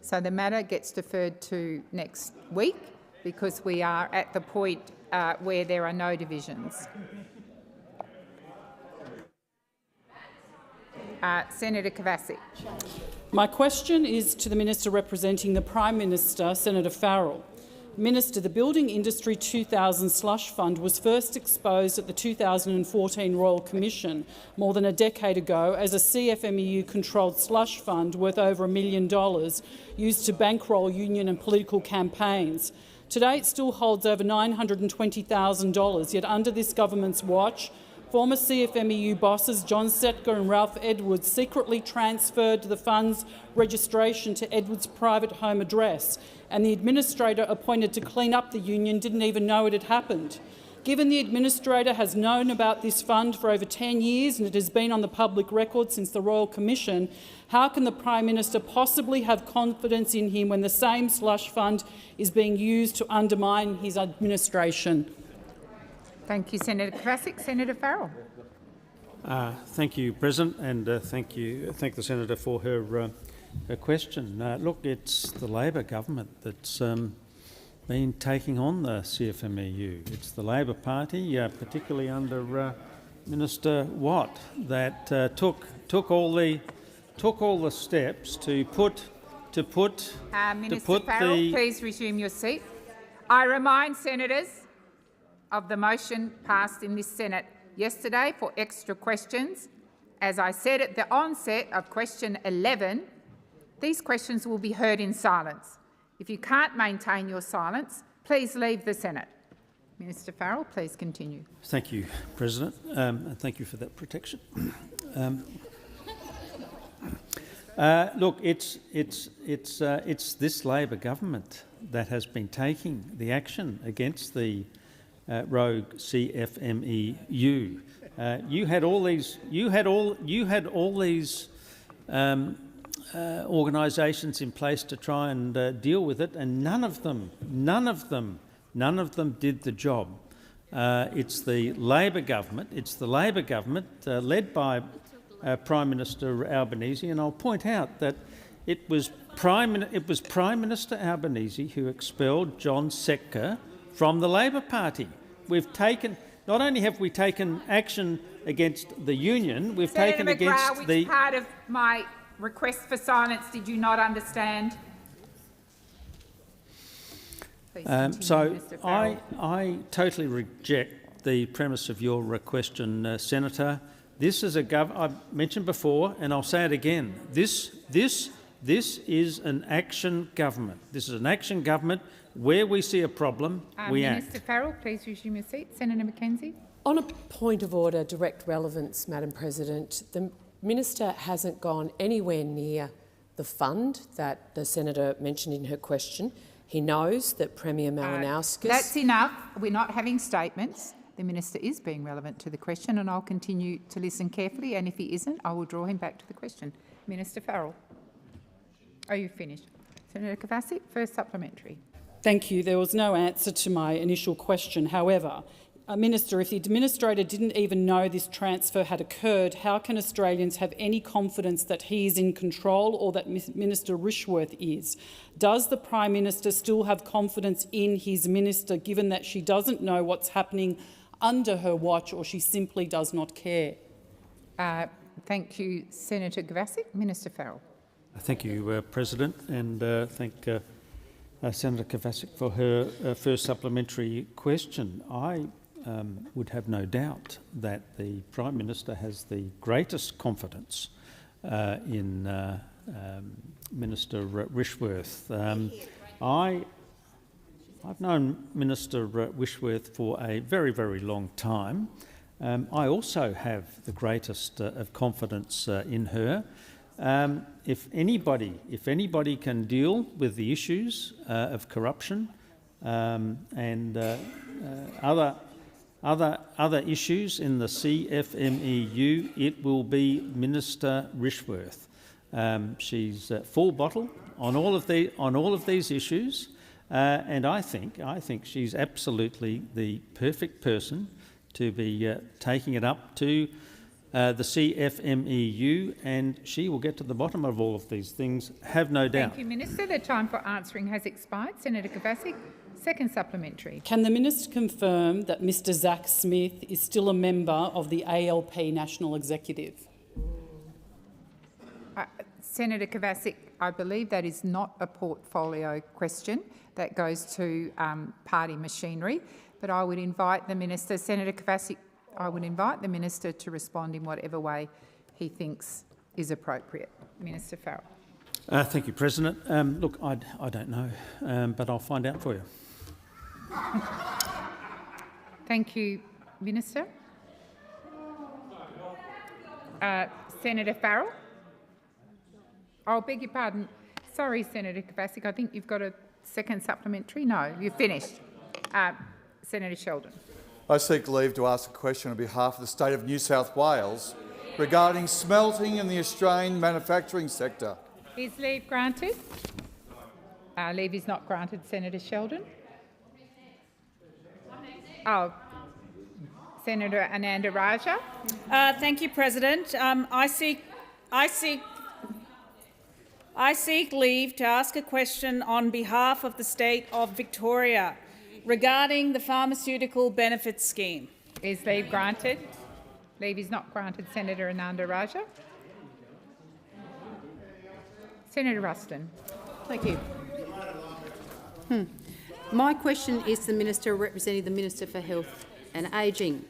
So the matter gets deferred to next week because we are at the point where there are no divisions. Senator Kovacic. My question is to the Minister representing the Prime Minister, Senator Farrell. Minister, the Building Industry 2000 Slush Fund was first exposed at the 2014 Royal Commission more than a decade ago as a CFMEU-controlled slush fund worth over $1 million used to bankroll union and political campaigns. Today it still holds over $920,000, yet under this government's watch, former CFMEU bosses John Setka and Ralph Edwards secretly transferred the fund's registration to Edwards' private home address, and the administrator appointed to clean up the union didn't even know it had happened. Given the administrator has known about this fund for over 10 years and it has been on the public record since the Royal Commission, how can the Prime Minister possibly have confidence in him when the same slush fund is being used to undermine his administration? Thank you, Senator Kovacic. Senator Farrell. Thank you, President, and thank the senator for her question. Look, it's the Labor government that's been taking on the CFMEU. It's the Labor Party, particularly under Minister Watt, that took all the steps to put Minister Farrell, please resume your seat. I remind senators of the motion passed in this Senate yesterday for extra questions. As I said at the onset of question 11, these questions will be heard in silence. If you can't maintain your silence, please leave the Senate. Minister Farrell, please continue. Thank you, President, and thank you for that protection. Look, it's this Labor government that has been taking the action against the rogue CFMEU. You had all these organisations in place to try and deal with it, and none of them did the job. It's the Labor government. It's the Labor government led by Prime Minister Albanese, and I'll point out that it was Prime Minister Albanese who expelled John Setka from the Labor Party. Not only have we taken action against the union, we've taken against which part of my request for silence did you not understand? So I totally reject the premise of your question, Senator. This is I've mentioned before, and I'll say it again. This is an action government. This is an action government. Where we see a problem, we act. Minister Farrell, please resume your seat. Senator McKenzie. On a point of order, direct relevance, Madam President, the Minister hasn't gone anywhere near the fund that the Senator mentioned in her question. He knows that Premier Malinowskis— That's enough. We're not having statements. The Minister is being relevant to the question, and I'll continue to listen carefully, and if he isn't, I will draw him back to the question. Minister Farrell. Are you finished? Senator Kovacic, first supplementary. Thank you. There was no answer to my initial question. However, Minister, if the Administrator didn't even know this transfer had occurred, how can Australians have any confidence that he is in control or that Minister Rishworth is? Does the Prime Minister still have confidence in his minister, given that she doesn't know what's happening under her watch, or she simply does not care? Thank you, Senator Kovacic. Minister Farrell. Thank you, President, and thank Senator Kovacic for her first supplementary question. I would have no doubt that the Prime Minister has the greatest confidence in Minister Rishworth. I've known Minister Rishworth for a very, very long time. I also have the greatest of confidence in her. If anybody can deal with the issues of corruption and other issues in the CFMEU, it will be Minister Rishworth. She's full bottle on all of these issues, and I think she's absolutely the perfect person to be taking it up to the CFMEU, and she will get to the bottom of all of these things, have no doubt. Thank you, Minister. The time for answering has expired. Senator Kovacic, second supplementary. Can the Minister confirm that Mr Zack Smith is still a member of the ALP National Executive? Senator Kovacic, I believe that is not a portfolio question. That goes to party machinery. But I would invite the Minister, Senator Kovacic, I would invite the Minister to respond in whatever way he thinks is appropriate. Minister Farrell. Thank you, President. Look, I don't know, but I'll find out for you. Thank you, Minister. Senator Farrell. Oh, beg your pardon. Sorry, Senator Kovacic, I think you've got a second supplementary. No, you're finished. Senator Sheldon. I seek leave to ask a question on behalf of the State of New South Wales regarding smelting in the Australian manufacturing sector. Is leave granted? Leave is not granted. Senator Sheldon. Oh, Senator Ananda Raja. Thank you, President. I seek leave to ask a question on behalf of the State of Victoria regarding the Pharmaceutical Benefits Scheme. Is leave granted? Leave is not granted. Senator Ananda Raja. Senator Ruston. Thank you. My question is to the Minister representing the Minister for Health and Ageing.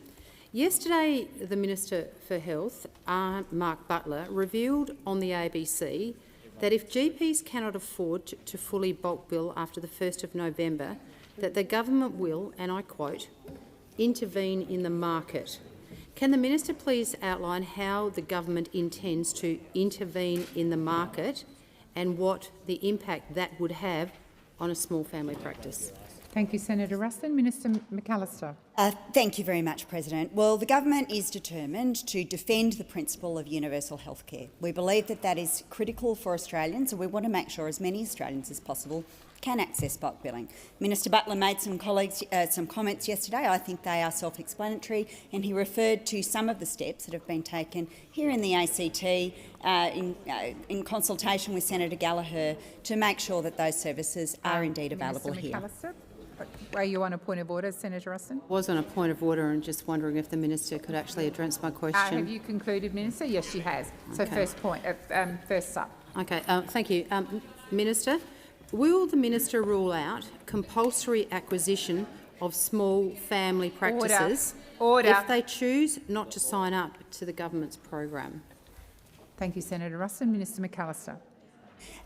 Yesterday, the Minister for Health, Mark Butler, revealed on the ABC that if GPs cannot afford to fully bulk bill after the 1st of November, that the government will, and I quote, intervene in the market. Can the Minister please outline how the government intends to intervene in the market and what the impact that would have on a small family practice? Thank you, Senator Ruston. Minister McAllister. Thank you very much, President. Well, the government is determined to defend the principle of universal health care. We believe that that is critical for Australians, and we want to make sure as many Australians as possible can access bulk billing. Minister Butler made some comments yesterday. I think they are self-explanatory, and he referred to some of the steps that have been taken here in the ACT in consultation with Senator Gallagher to make sure that those services are indeed available here. McAllister. Are you on a point of order, Senator Ruston? Was on a point of order and just wondering if the Minister could actually address my question. Have you concluded, Minister? Yes, she has. So Okay. first up. Okay, thank you. Minister, will the Minister rule out compulsory acquisition of small family practices if they choose not to sign up to the government's program? Thank you, Senator Ruston. Minister McAllister.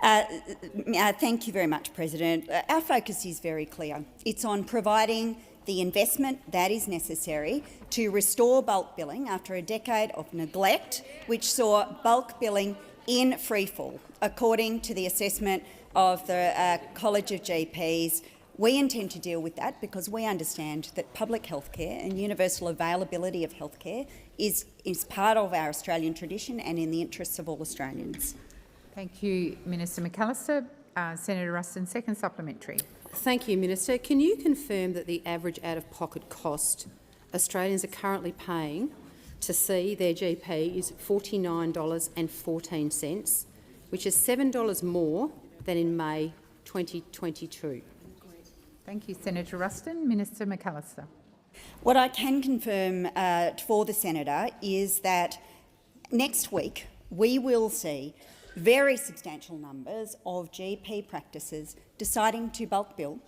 Thank you very much, President. Our focus is very clear. It's on providing the investment that is necessary to restore bulk billing after a decade of neglect, which saw bulk billing in freefall, according to the assessment of the College of GPs. We intend to deal with that because we understand that public health care and universal availability of health care is part of our Australian tradition and in the interests of all Australians. Thank you, Minister McAllister. Senator Ruston, second supplementary. Thank you, Minister. Can you confirm that the average out-of-pocket cost Australians are currently paying to see their GP is $49.14, which is $7 more than in May 2022? Thank you, Senator Ruston. Minister McAllister. What I can confirm for the senator is that next week we will see very substantial numbers of GP practices deciding to bulk bill,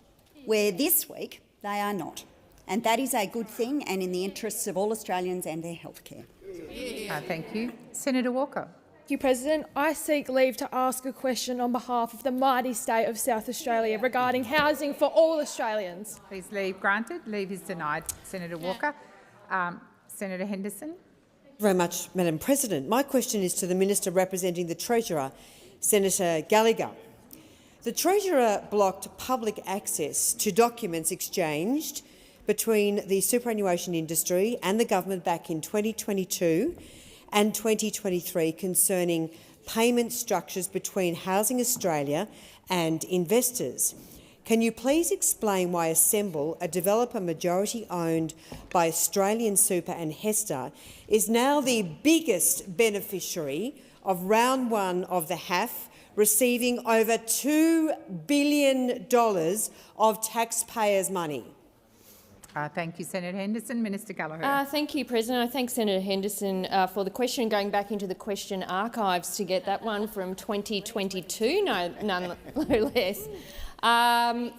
where this week they are not. And that is a good thing and in the interests of all Australians and their health care. Thank you. Senator Walker. Thank you, President. I seek leave to ask a question on behalf of the mighty state of South Australia regarding housing for all Australians. Please leave granted. Leave is denied. Senator Walker. Senator Henderson. Thank you very much, Madam President. My question is to the Minister representing the Treasurer, Senator Gallagher. The Treasurer blocked public access to documents exchanged between the superannuation industry and the government back in 2022 and 2023 concerning payment structures between Housing Australia and investors. Can you please explain why Assemble, a developer majority owned by Australian Super and Hester, is now the biggest beneficiary of round one of the HAF, receiving over $2 billion of taxpayers' money? Thank you, Senator Henderson. Minister Gallagher. Thank you, President. I thank Senator Henderson for the question, going back into the question archives to get that one from 2022, none less. On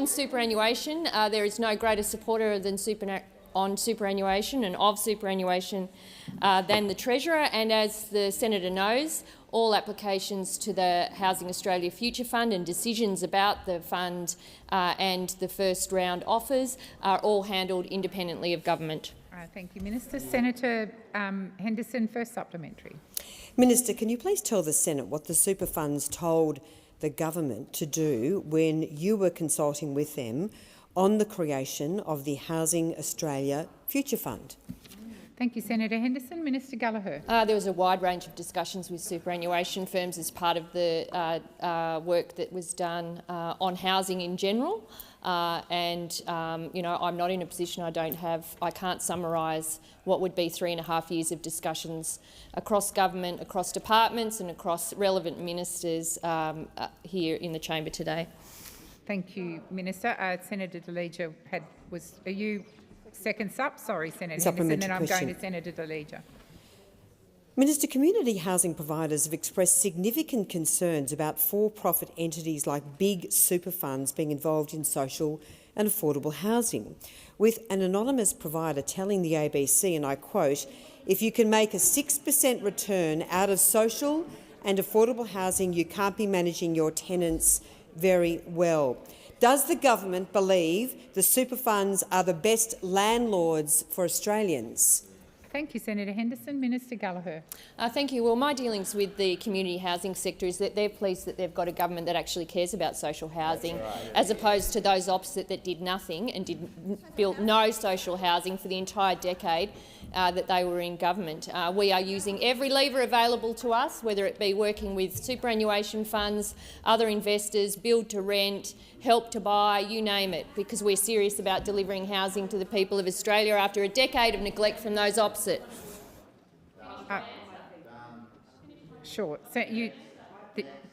superannuation, there is no greater supporter than superannuation and of superannuation than the Treasurer, and as the Senator knows, all applications to the Housing Australia Future Fund and decisions about the fund and the first round offers are all handled independently of government. Thank you, Minister. Senator Henderson, first supplementary. Minister, can you please tell the Senate what the super funds told the government to do when you were consulting with them on the creation of the Housing Australia Future Fund? Thank you, Senator Henderson. Minister Gallagher. There was a wide range of discussions with superannuation firms as part of the work that was done on housing in general. You know, I'm not in a position, I can't summarise what would be 3.5 years of discussions across government, across departments and across relevant ministers here in the chamber today. Thank you, Minister. Senator Deleija are you second sup? Sorry, Senator Henderson, then I'm going to Senator Deleija. Minister, community housing providers have expressed significant concerns about for-profit entities like big super funds being involved in social and affordable housing, with an anonymous provider telling the ABC, and I quote, "If you can make a 6% return out of social and affordable housing, you can't be managing your tenants very well." Does the government believe the super funds are the best landlords for Australians? Thank you, Senator Henderson. Minister Gallagher. Thank you. Well, my dealings with the community housing sector is that they're pleased that they've got a government that actually cares about social housing, as opposed to those opposite that did nothing and built no social housing for the entire decade that they were in government. We are using every lever available to us, whether it be working with superannuation funds, other investors, build to rent, help to buy, you name it, because we're serious about delivering housing to the people of Australia after a decade of neglect from those opposite. Sure. So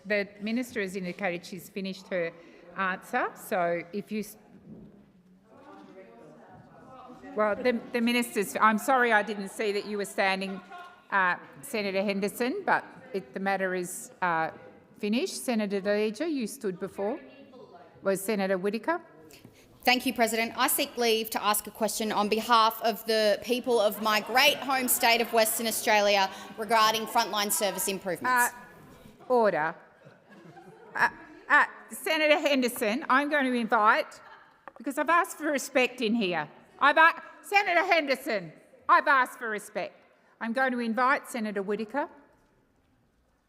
the Minister has indicated she's finished her answer. So if you... Well, the Minister's... I'm sorry I didn't see that you were standing, Senator Henderson, but the matter is finished. Senator Deleija, you stood before. Was Senator Whittaker? Thank you, President. I seek leave to ask a question on behalf of the people of my great home state of Western Australia regarding frontline service improvements. Order. Senator Henderson, I'm going to invite, because I've asked for respect in here. Senator Henderson, I've asked for respect. I'm going to invite Senator Whittaker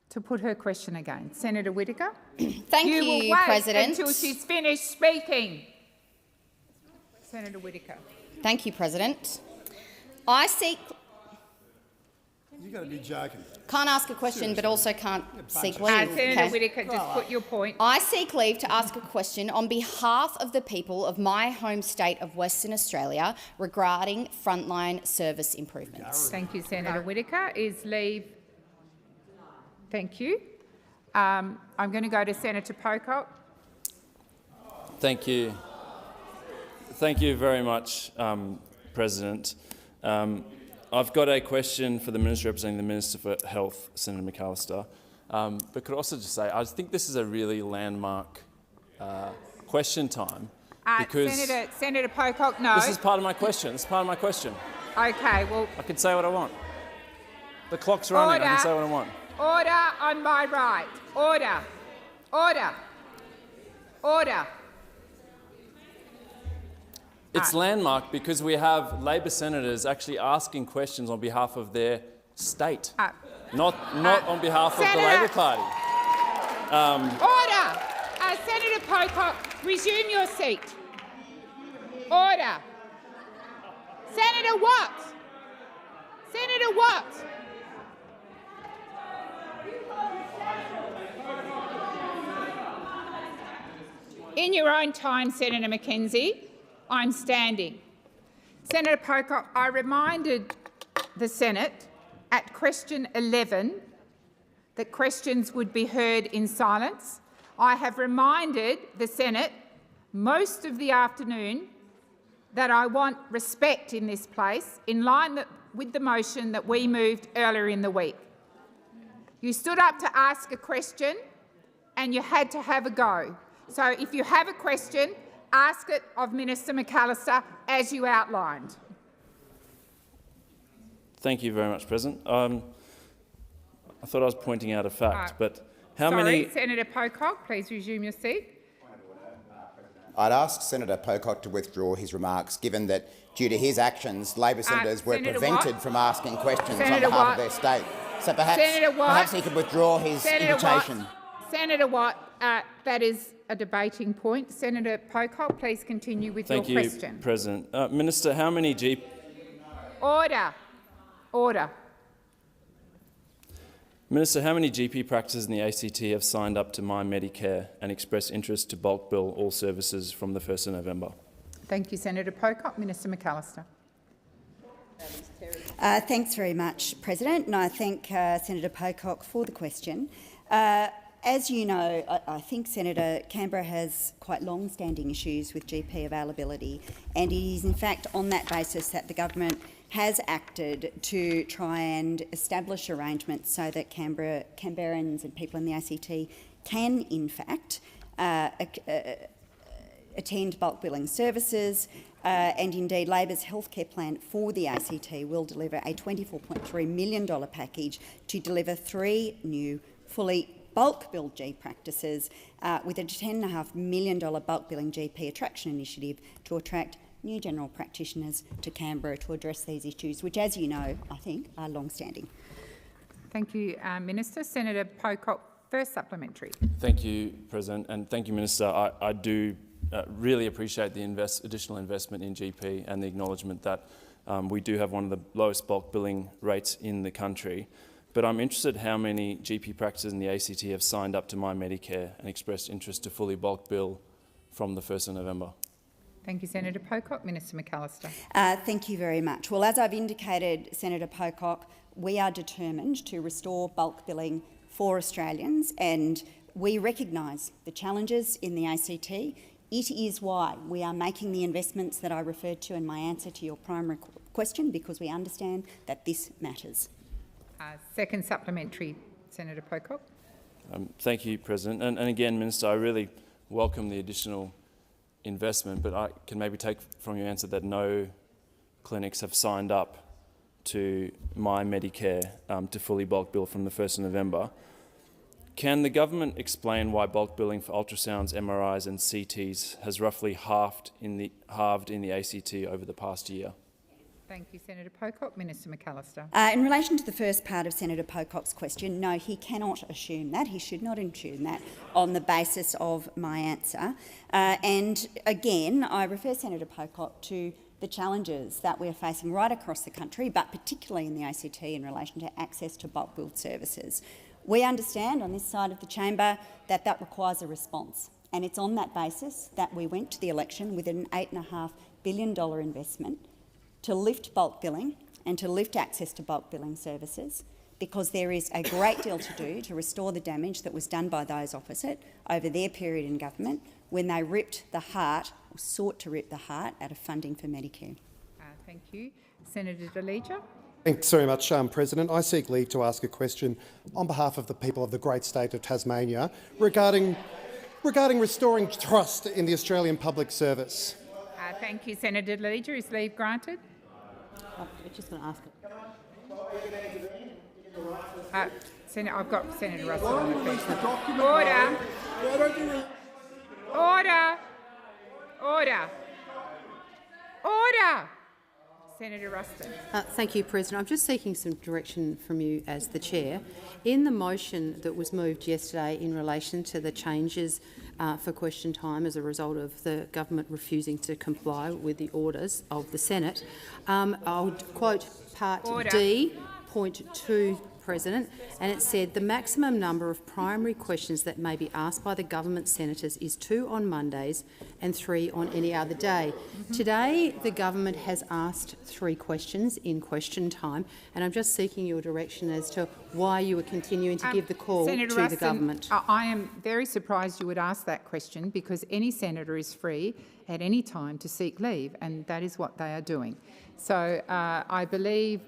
to put her question again. Senator Whittaker. Thank you you, will wait President. until she's finished speaking. Senator Whittaker. Thank you, President. I seek... You've got to be joking. Can't ask a question, but also can't seek leave. Senator okay? Whittaker, just put your point. I seek leave to ask a question on behalf of the people of my home state of Western Australia regarding frontline service improvements. Thank you, Senator Whittaker. Is leave... Thank you. I'm going to go to Senator Pocock. Thank you. Thank you very much, President. I've got a question for the Minister representing the Minister for Health, Senator McAllister. But could also just say, I think this is a really landmark question time because Senator Pocock, no. this is part of my question. This is part of my question. Okay, well... I can say what I want. The clock's running. I can say what I want. Order on my right. Order. Order. Order. It's landmark because we have Labor senators actually asking questions on behalf of their state, not on behalf of the Labor Party. Order! Senator Pocock, resume your seat. Order. Senator Watt. Senator Watt. In your own time, Senator McKenzie, I'm standing. Senator Pocock, I reminded the Senate at question 11 that questions would be heard in silence. I have reminded the Senate most of the afternoon that I want respect in this place, in line with the motion that we moved earlier in the week. You stood up to ask a question and you had to have a go. So if you have a question, ask it of Minister McAllister as you outlined. Thank you very much, President. I thought I was pointing out a fact, but how many... Senator Pocock, please resume your seat. I'd ask Senator Pocock to withdraw his remarks, given that due to his actions, Labor senators were prevented from asking questions on behalf of their state. So perhaps he could withdraw his invitation. Senator Watt, that is a debating point. Senator Pocock, please continue with your question. Thank you, President. Minister, how many GP... Order. Order. Minister, how many GP practices in the ACT have signed up to My Medicare and expressed interest to bulk bill all services from the 1st of November? Thank you, Senator Pocock. Minister McAllister. Thanks very much, President, and I thank Senator Pocock for the question. As you know, I think, Senator, Canberra has quite long-standing issues with GP availability, and it is in fact on that basis that the government has acted to try and establish arrangements so that Canberrans and people in the ACT can in fact attend bulk billing services, and indeed Labor's healthcare plan for the ACT will deliver a $24.3 million package to deliver 3 new fully bulk billed G practices with a $10.5 million bulk billing GP attraction initiative to attract new general practitioners to Canberra to address these issues, which, as you know, I think are long-standing. Thank you, Minister. Senator Pocock, first supplementary. Thank you, President, and thank you, Minister. I do really appreciate the additional investment in GP and the acknowledgement that we do have one of the lowest bulk billing rates in the country. But I'm interested how many GP practices in the ACT have signed up to My Medicare and expressed interest to fully bulk bill from the 1st of November. Thank you, Senator Pocock. Minister McAllister. Thank you very much. Well, as I've indicated, Senator Pocock, we are determined to restore bulk billing for Australians, and we recognise the challenges in the ACT. It is why we are making the investments that I referred to in my answer to your primary question, because we understand that this matters. Second supplementary, Senator Pocock. Thank you, President. And again, Minister, I really welcome the additional investment, but I can maybe take from your answer that no clinics have signed up to My Medicare to fully bulk bill from the 1st of November. Can the government explain why bulk billing for ultrasounds, MRIs and CTs has roughly halved in the ACT over the past year? Thank you, Senator Pocock. Minister McAllister. In relation to the first part of Senator Pocock's question, no, he cannot assume that. He should not assume that on the basis of my answer. And again, I refer Senator Pocock to the challenges that we're facing right across the country, but particularly in the ACT in relation to access to bulk billed services. We understand on this side of the chamber that that requires a response, and it's on that basis that we went to the election with an $8.5 billion investment to lift bulk billing and to lift access to bulk billing services, because there is a great deal to do to restore the damage that was done by those opposite over their period in government when they ripped the heart, or sought to rip the heart, out of funding for Medicare. Thank you. Senator De Leger. Thanks very much, President. I seek leave to ask a question on behalf of the people of the great state of Tasmania regarding restoring trust in the Australian public service. Thank you, Senator De Leger. Is leave granted? I'm just going to ask it. I've got Senator Russell on the feet. Order. Order. Order. Order. Senator Ruston. Thank you, President. I'm just seeking some direction from you as the chair. In the motion that was moved yesterday in relation to the changes for question time as a result of the government refusing to comply with the orders of the Senate, I would quote part D, point 2, President, and it said the maximum number of primary questions that may be asked by the government senators is 2 on Mondays and 3 on any other day. Today, the government has asked 3 questions in question time, and I'm just seeking your direction as to why you are continuing to give the call Senator to Ruston, the government. I am very surprised you would ask that question, because any senator is free at any time to seek leave, and that is what they are doing. So I believe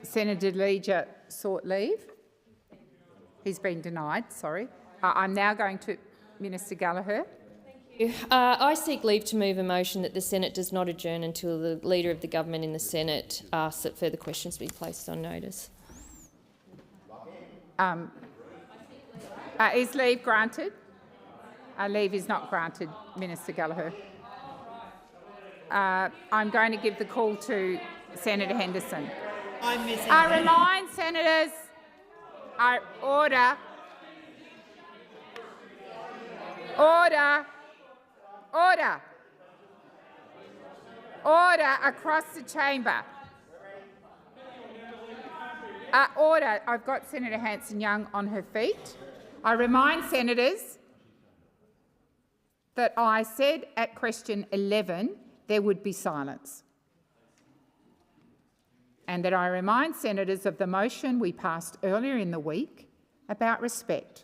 Senator De Leger sought leave. He's been denied, sorry. I'm now going to Minister Gallagher. I seek leave to move a motion that the Senate does not adjourn until the Leader of the Government in the Senate asks that further questions be placed on notice. Is leave granted? Leave is not granted, Minister Gallagher. I'm going to give the call to Senator Henderson. I remind senators, order, order, order, order across the chamber. Order. I've got Senator Hanson-Young on her feet. I remind senators that I said at question 11 there would be silence, and that I remind senators of the motion we passed earlier in the week about respect.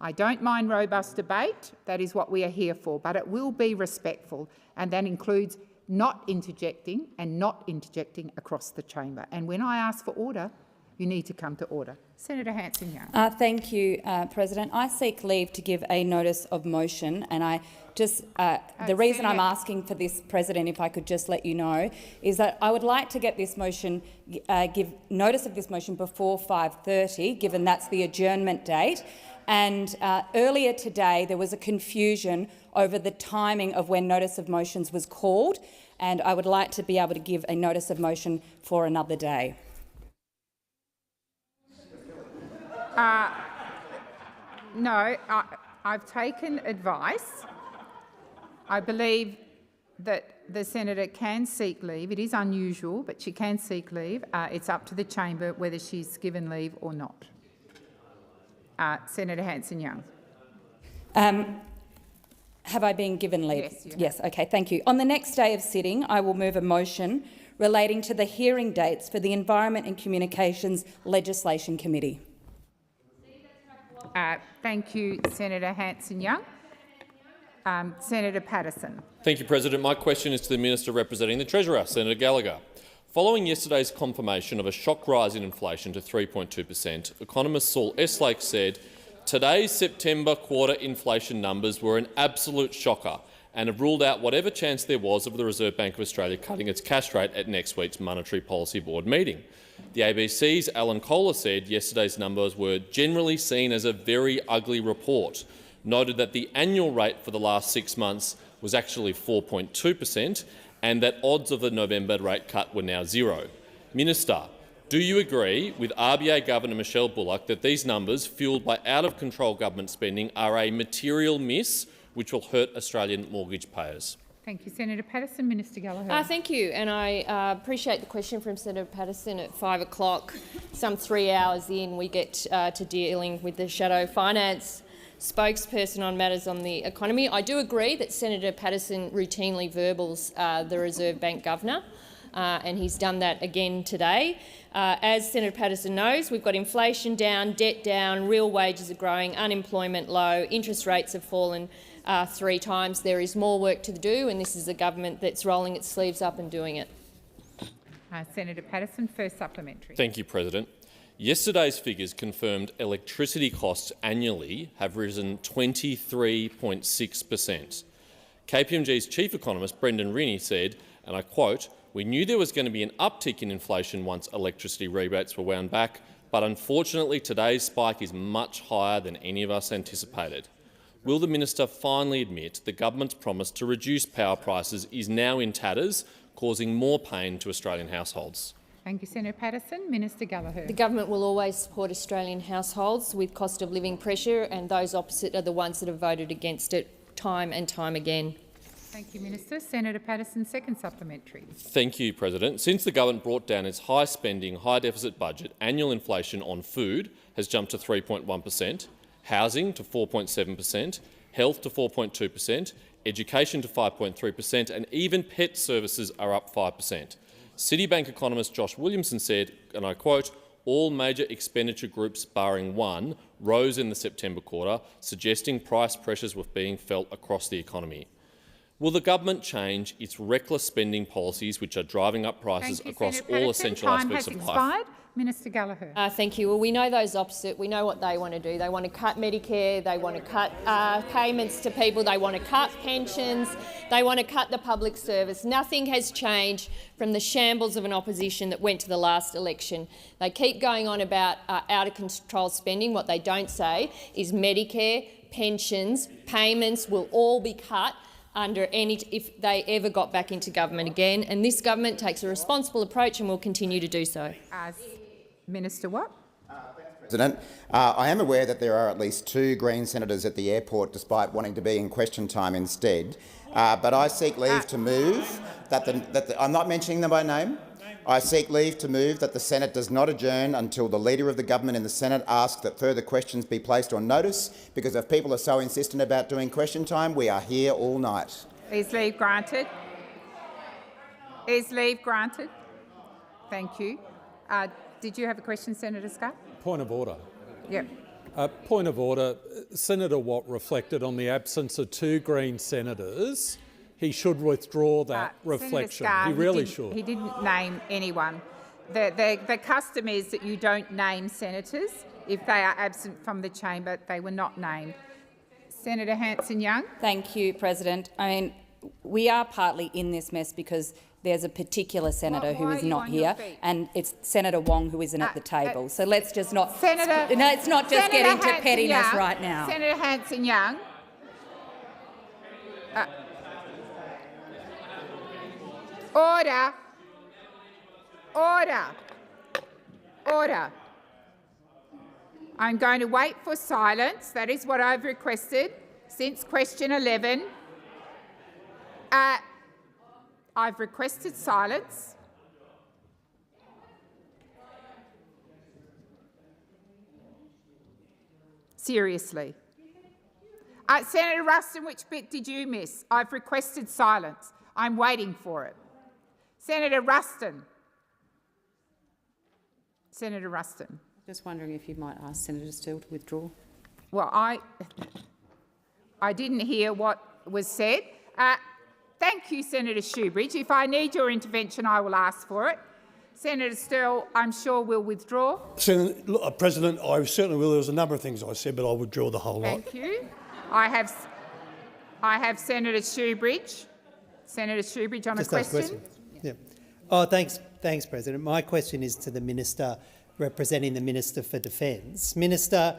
I don't mind robust debate, that is what we are here for, but it will be respectful, and that includes not interjecting across the chamber. And when I ask for order, you need to come to order. Senator Hanson-Young. Thank you, President. I seek leave to give a notice of motion, and I just the reason I'm asking for this, President, if I could just let you know, is that I would like to get this motion, give notice of this motion before 5:30, given that's the adjournment date. And earlier today there was a confusion over the timing of when notice of motions was called, and I would like to be able to give a notice of motion for another day. No, I've taken advice. I believe that the senator can seek leave. It is unusual, but she can seek leave. It's up to the chamber whether she's given leave or not. Senator Hanson-Young. Have I been given leave? Yes, you have. Yes, okay, thank you. On the next day of sitting, I will move a motion relating to the hearing dates for the Environment and Communications Legislation Committee. Thank you, Senator Hanson-Young. Senator Patterson. Thank you, President. My question is to the Minister representing the Treasurer, Senator Gallagher. Following yesterday's confirmation of a shock rise in inflation to 3.2%, economist Saul Eslake said today's September quarter inflation numbers were an absolute shocker and have ruled out whatever chance there was of the Reserve Bank of Australia cutting its cash rate at next week's Monetary Policy Board meeting. The ABC's Alan Kohler said yesterday's numbers were generally seen as a very ugly report, noted that the annual rate for the last 6 months was actually 4.2%, and that odds of the November rate cut were now zero. Minister, do you agree with RBA Governor Michelle Bullock that these numbers, fuelled by out-of-control government spending, are a material miss which will hurt Australian mortgage payers? Thank you, Senator Patterson. Minister Gallagher. Thank you, and I appreciate the question from Senator Patterson at 5 o'clock. Some 3 hours in, we get to dealing with the shadow finance spokesperson on matters on the economy. I do agree that Senator Patterson routinely verbals the Reserve Bank Governor, and he's done that again today. As Senator Patterson knows, we've got inflation down, debt down, real wages are growing, unemployment low, interest rates have fallen 3 times. There is more work to do, and this is a government that's rolling its sleeves up and doing it. Senator Patterson, first supplementary. Thank you, President. Yesterday's figures confirmed electricity costs annually have risen 23.6%. KPMG's chief economist, Brendan Rinnie, said, and I quote, "We knew there was going to be an uptick in inflation once electricity rebates were wound back, but unfortunately today's spike is much higher than any of us anticipated." Will the minister finally admit the government's promise to reduce power prices is now in tatters, causing more pain to Australian households? Thank you, Senator Patterson. Minister Gallagher. The government will always support Australian households with cost of living pressure, and those opposite are the ones that have voted against it time and time again. Thank you, Minister. Senator Patterson, second supplementary. Thank you, President. Since the government brought down its high-spending, high-deficit budget, annual inflation on food has jumped to 3.1%, housing to 4.7%, health to 4.2%, education to 5.3%, and even pet services are up 5%. Citibank economist Josh Williamson said, and I quote, "All major expenditure groups barring one rose in the September quarter, suggesting price pressures were being felt across the economy." Will the government change its reckless spending policies which are driving up prices across all essential aspects of life? Minister Gallagher. Thank you. Well, we know those opposite. We know what they want to do. They want to cut Medicare, they want to cut payments to people, they want to cut pensions, they want to cut the public service. Nothing has changed from the shambles of an opposition that went to the last election. They keep going on about out-of-control spending. What they don't say is Medicare, pensions, payments will all be cut if they ever got back into government again. And this government takes a responsible approach and will continue to do so. Minister Watt. President, I am aware that there are at least 2 Green senators at the airport, despite wanting to be in question time instead. But I seek leave to move that I'm not mentioning them by name. I seek leave to move that the Senate does not adjourn until the Leader of the Government in the Senate asks that further questions be placed on notice, because if people are so insistent about doing question time, we are here all night. Is leave granted? Is leave granted? Thank you. Did you have a question, Senator Scott? Point of order. Yep. Point of order. Senator Watt reflected on the absence of 2 Green senators. He should withdraw that reflection. Senator Scarr, he really should. He didn't name anyone. The custom is that you don't name senators if they are absent from the chamber. They were not named. Senator Hanson-Young. Thank you, President. I mean, we are partly in this mess because there's a particular senator who is not here, and it's Senator Wong who isn't at the table. So let's just not. Let's not just get into pettiness right now. Senator Hanson-Young. Order. Order. Order. I'm going to wait for silence. That is what I've requested since question 11. I've requested silence. Seriously. Senator Ruston, which bit did you miss? I've requested silence. I'm waiting for it. Senator Ruston. Senator Ruston. Just wondering if you might ask Senator Steele to withdraw. Well, I didn't hear what was said. Thank you, Senator Shoebridge. If I need your intervention, I will ask for it. Senator Steele, I'm sure, will withdraw. President, I certainly will. There was a number of things I said, but I'll withdraw the whole lot. Thank you. I have Senator Shoebridge. Senator Shoebridge on a question. Yeah. Oh, thanks, President. My question is to the Minister representing the Minister for Defence. Minister,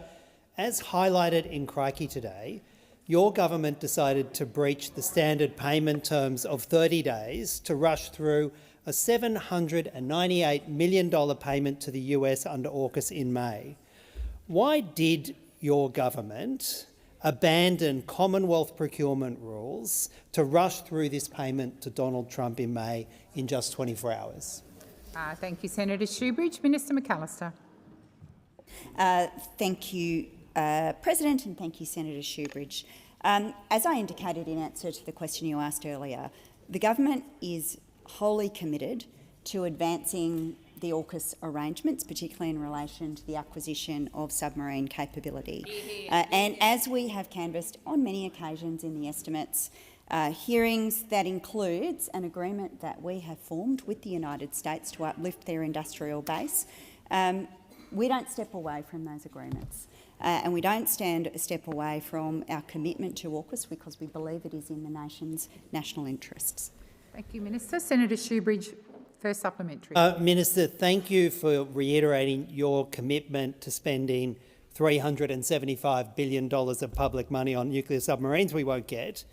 as highlighted in Crikey today, your government decided to breach the standard payment terms of 30 days to rush through a $798 million payment to the US under AUKUS in May. Why did your government abandon Commonwealth procurement rules to rush through this payment to Donald Trump in May in just 24 hours? Thank you, Senator Shoebridge. Minister McAllister. Thank you, President, and thank you, Senator Shoebridge. As I indicated in answer to the question you asked earlier, the government is wholly committed to advancing the AUKUS arrangements, particularly in relation to the acquisition of submarine capability. And as we have canvassed on many occasions in the estimates hearings, that includes an agreement that we have formed with the United States to uplift their industrial base. We don't step away from those agreements. And we don't stand a step away from our commitment to AUKUS because we believe it is in the nation's national interests. Thank you, Minister. Senator Shoebridge, first supplementary. Minister, thank you for reiterating your commitment to spending $375 billion of public money on nuclear submarines we won't get.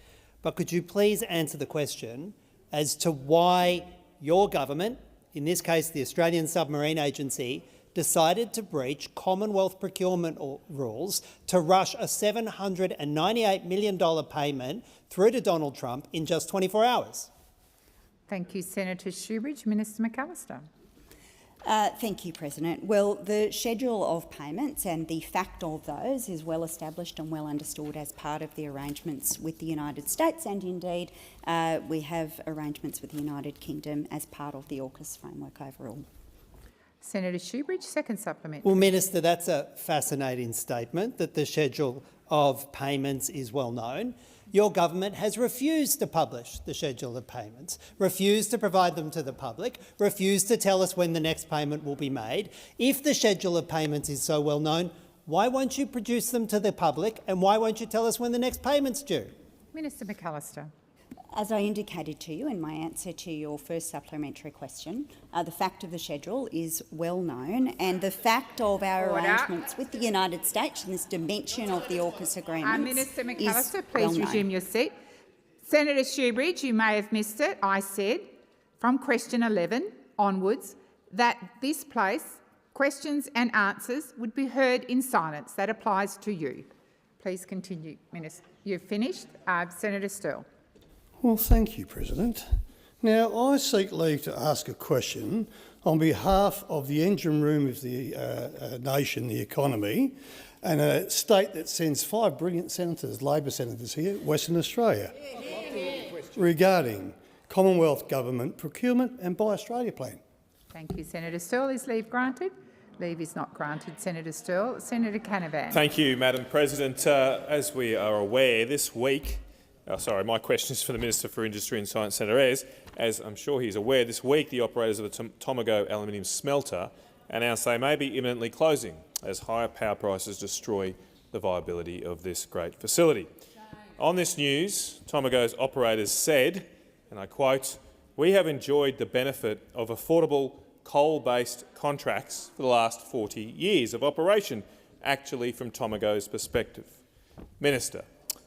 But could you please answer the question as to why your government, in this case the Australian Submarine Agency, decided to breach Commonwealth procurement rules to rush a $798 million payment through to Donald Trump in just 24 hours? Thank you, Senator Shoebridge. Minister McAllister. Thank you, President. Well, the schedule of payments and the fact of those is well established and well understood as part of the arrangements with the United States, and indeed we have arrangements with the United Kingdom as part of the AUKUS framework overall. Senator Shoebridge, second supplementary. Well, Minister, that's a fascinating statement that the schedule of payments is well known. Your government has refused to publish the schedule of payments, refused to provide them to the public, refused to tell us when the next payment will be made. If the schedule of payments is so well known, why won't you produce them to the public, and why won't you tell us when the next payment's due? Minister McAllister. As I indicated to you in my answer to your first supplementary question, the fact of the schedule is well known, and the fact of our arrangements with the United States and this dimension of the AUKUS agreement Minister McAllister, please resume your seat. Senator Shoebridge, you may have missed it. I said from question 11 onwards that this place, questions and answers would be heard in silence. That applies to you. Please continue, Minister. You've finished. Senator Sterle. Well, thank you, President. Now, I seek leave to ask a question on behalf of the engine room of the nation, the economy, and a state that sends 5 brilliant senators, Labor senators here, Western Australia, regarding Commonwealth Government procurement and Buy Australia plan. Thank you, Senator Sterle. Is leave granted? Leave is not granted, Senator Sterle. Senator Canavan. Thank you, Madam President. As we are aware, this week, my question is for the Minister for Industry and Science, Senator Ayres. As I'm sure he's aware, this week the operators of the Tomago aluminium smelter announced they may be imminently closing as higher power prices destroy the viability of this great facility. On this news, Tomago's operators said, and I quote, "We have enjoyed the benefit of affordable coal-based contracts for the last 40 years of operation," actually from Tomago's perspective. Minister,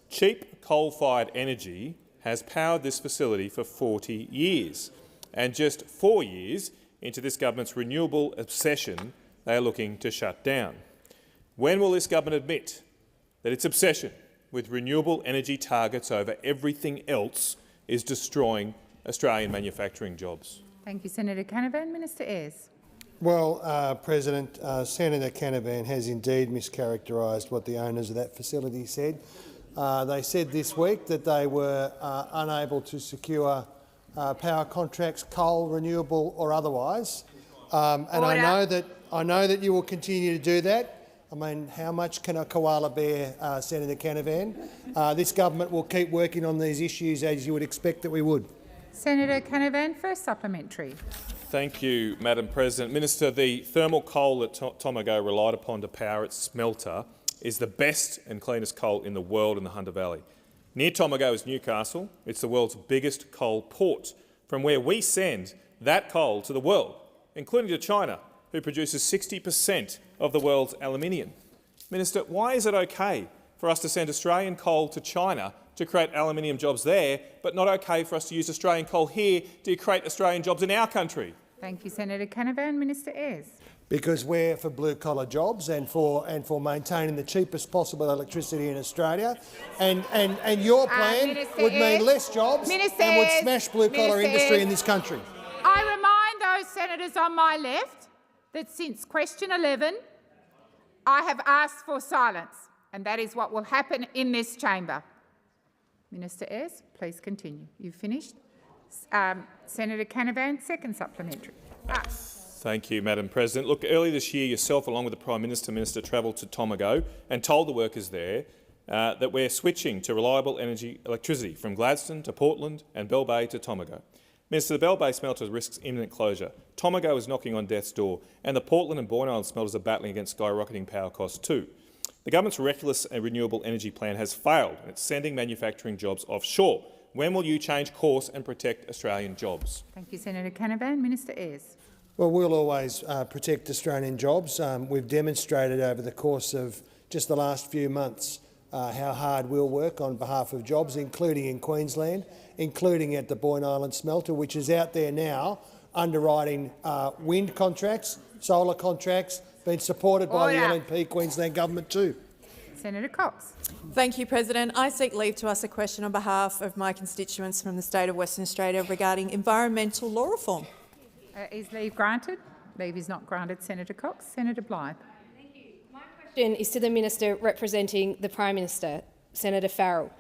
cheap coal-fired energy has powered this facility for 40 years, and just 4 years into this government's renewable obsession, they are looking to shut down. When will this government admit that its obsession with renewable energy targets over everything else is destroying Australian manufacturing jobs? Thank you, Senator Canavan. Minister Ayres. Well, President, Senator Canavan has indeed mischaracterised what the owners of that facility said. They said this week that they were unable to secure power contracts, coal, renewable or otherwise. And I know that you will continue to do that. I mean, how much can a koala bear, Senator Canavan? This government will keep working on these issues as you would expect that we would. Senator Canavan, first supplementary. Thank you, Madam President. Minister, the thermal coal that Tomago relied upon to power its smelter is the best and cleanest coal in the world in the Hunter Valley. Near Tomago is Newcastle. It's the world's biggest coal port, from where we send that coal to the world, including to China, who produces 60% of the world's aluminium. Minister, why is it okay for us to send Australian coal to China to create aluminium jobs there, but not okay for us to use Australian coal here to create Australian jobs in our country? Thank you, Senator Canavan. Minister Ayres. Because we're for blue-collar jobs and for maintaining the cheapest possible electricity in Australia, and your plan would mean less jobs and would smash blue-collar industry in this country. I remind those senators on my left that since question 11, I have asked for silence, and that is what will happen in this chamber. Minister Ayres, please continue. You've finished. Senator Canavan, second supplementary. Thank you, Madam President. Look, earlier this year, yourself, along with the Prime Minister, travelled to Tomago and told the workers there that we're switching to reliable electricity from Gladstone to Portland and Bell Bay to Tomago. Minister, the Bell Bay smelter risks imminent closure. Tomago is knocking on death's door, and the Portland and Boyne Island smelters are battling against skyrocketing power costs too. The government's reckless and renewable energy plan has failed, and it's sending manufacturing jobs offshore. When will you change course and protect Australian jobs? Thank you, Senator Canavan. Minister Ayres. Well, we'll always protect Australian jobs. We've demonstrated over the course of just the last few months how hard we'll work on behalf of jobs, including in Queensland, including at the Boyne Island smelter, which is out there now underwriting wind contracts, solar contracts, being supported by the LNP Queensland government too. Senator Cox. Thank you, President. I seek leave to ask a question on behalf of my constituents from the state of Western Australia regarding environmental law reform. Is leave granted? Leave is not granted. Senator Cox. Senator Blythe. Thank you. My question is to the Minister representing the Prime Minister, Senator Farrell.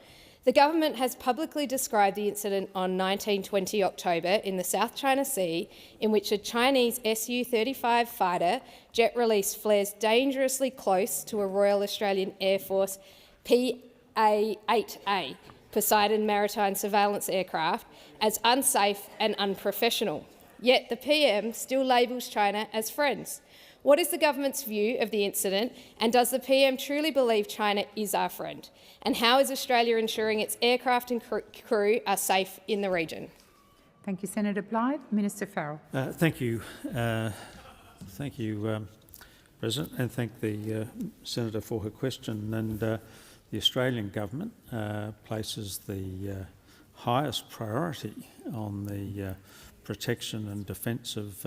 The government has publicly described the incident on 19-20 October in the South China Sea, in which a Chinese Su-35 fighter jet release flares dangerously close to a Royal Australian Air Force PA-8A, Poseidon maritime surveillance aircraft, as unsafe and unprofessional. Yet the PM still labels China as friends. What is the government's view of the incident, and does the PM truly believe China is our friend? And how is Australia ensuring its aircraft and crew are safe in the region? Thank you, Senator Blythe. Minister Farrell. Thank you, President, and thank the Senator for her question. And the Australian government places the highest priority on the protection and defence of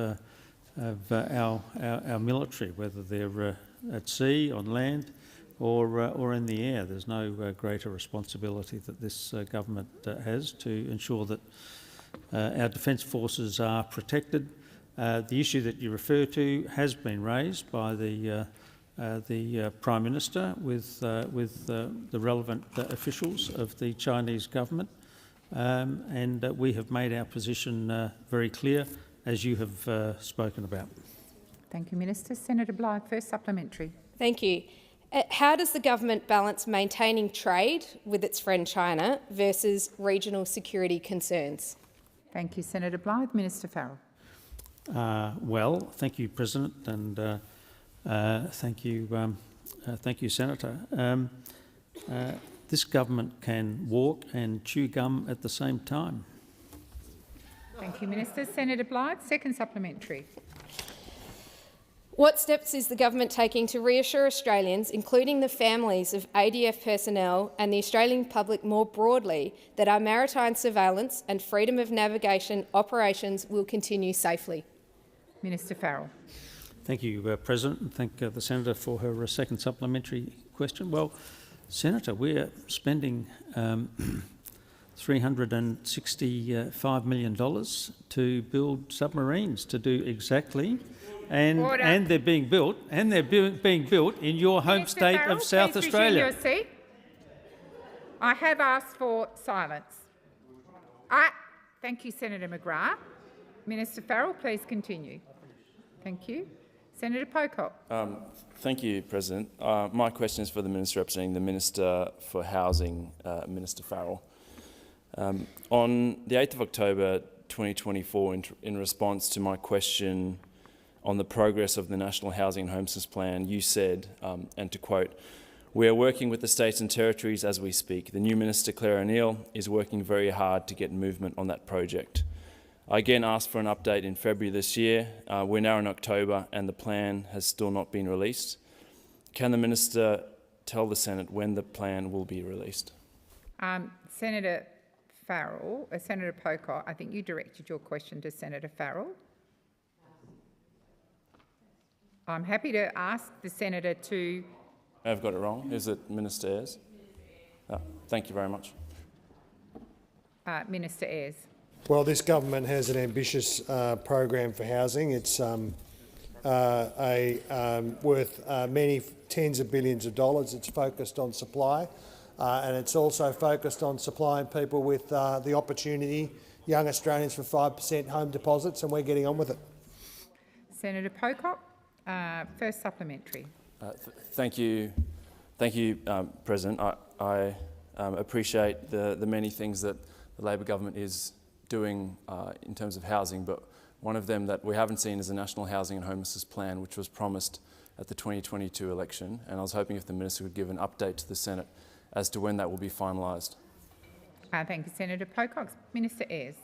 our military, whether they're at sea, on land, or in the air. There's no greater responsibility that this government has to ensure that our defence forces are protected. The issue that you refer to has been raised by the Prime Minister with the relevant officials of the Chinese government. And we have made our position very clear, as you have spoken about. Thank you, Minister. Senator Blythe, first supplementary. Thank you. How does the government balance maintaining trade with its friend China versus regional security concerns? Thank you, Senator Blythe. Minister Farrell. Well, thank you, President, and thank you, Senator. This government can walk and chew gum at the same time. Thank you, Minister. Senator Blythe, second supplementary. What steps is the government taking to reassure Australians, including the families of ADF personnel and the Australian public more broadly, that our maritime surveillance and freedom of navigation operations will continue safely? Minister Farrell. Thank you, President, and thank the Senator for her second supplementary question. Well, Senator, we're spending $365 million to build submarines to do exactly, and they're being built, in your home state Farrell, of South please Australia. resume your seat. I have asked for silence. Thank you, Senator McGrath. Minister Farrell, please continue. Thank you. Senator Pocock. Thank you, President. My question is for the Minister representing the Minister for Housing, Minister Farrell. On the 8th of October 2024, in response to my question on the progress of the National Housing and Homelessness Plan, you said, and to quote, "We are working with the states and territories as we speak. The new Minister, Claire O'Neill, is working very hard to get movement on that project." I again asked for an update in February this year. We're now in October and the plan has still not been released. Can the Minister tell the Senate when the plan will be released? Senator Farrell, Senator Pocock, I think you directed your question to Senator Farrell. I'm happy to ask the senator to... I've got it wrong. Is it Minister Ayres? Thank you very much. Minister Ayres. Well, this government has an ambitious program for housing. It's worth many tens of billions of dollars. It's focused on supply, and it's also focused on supplying people with the opportunity, young Australians, for 5% home deposits, and we're getting on with it. Senator Pocock, first supplementary. Thank you, President. I appreciate the many things that the Labor government is doing in terms of housing, but one of them that we haven't seen is a National Housing and Homelessness Plan, which was promised at the 2022 election, and I was hoping if the Minister could give an update to the Senate as to when that will be finalised. Thank you, Senator Pocock. Minister Ayres.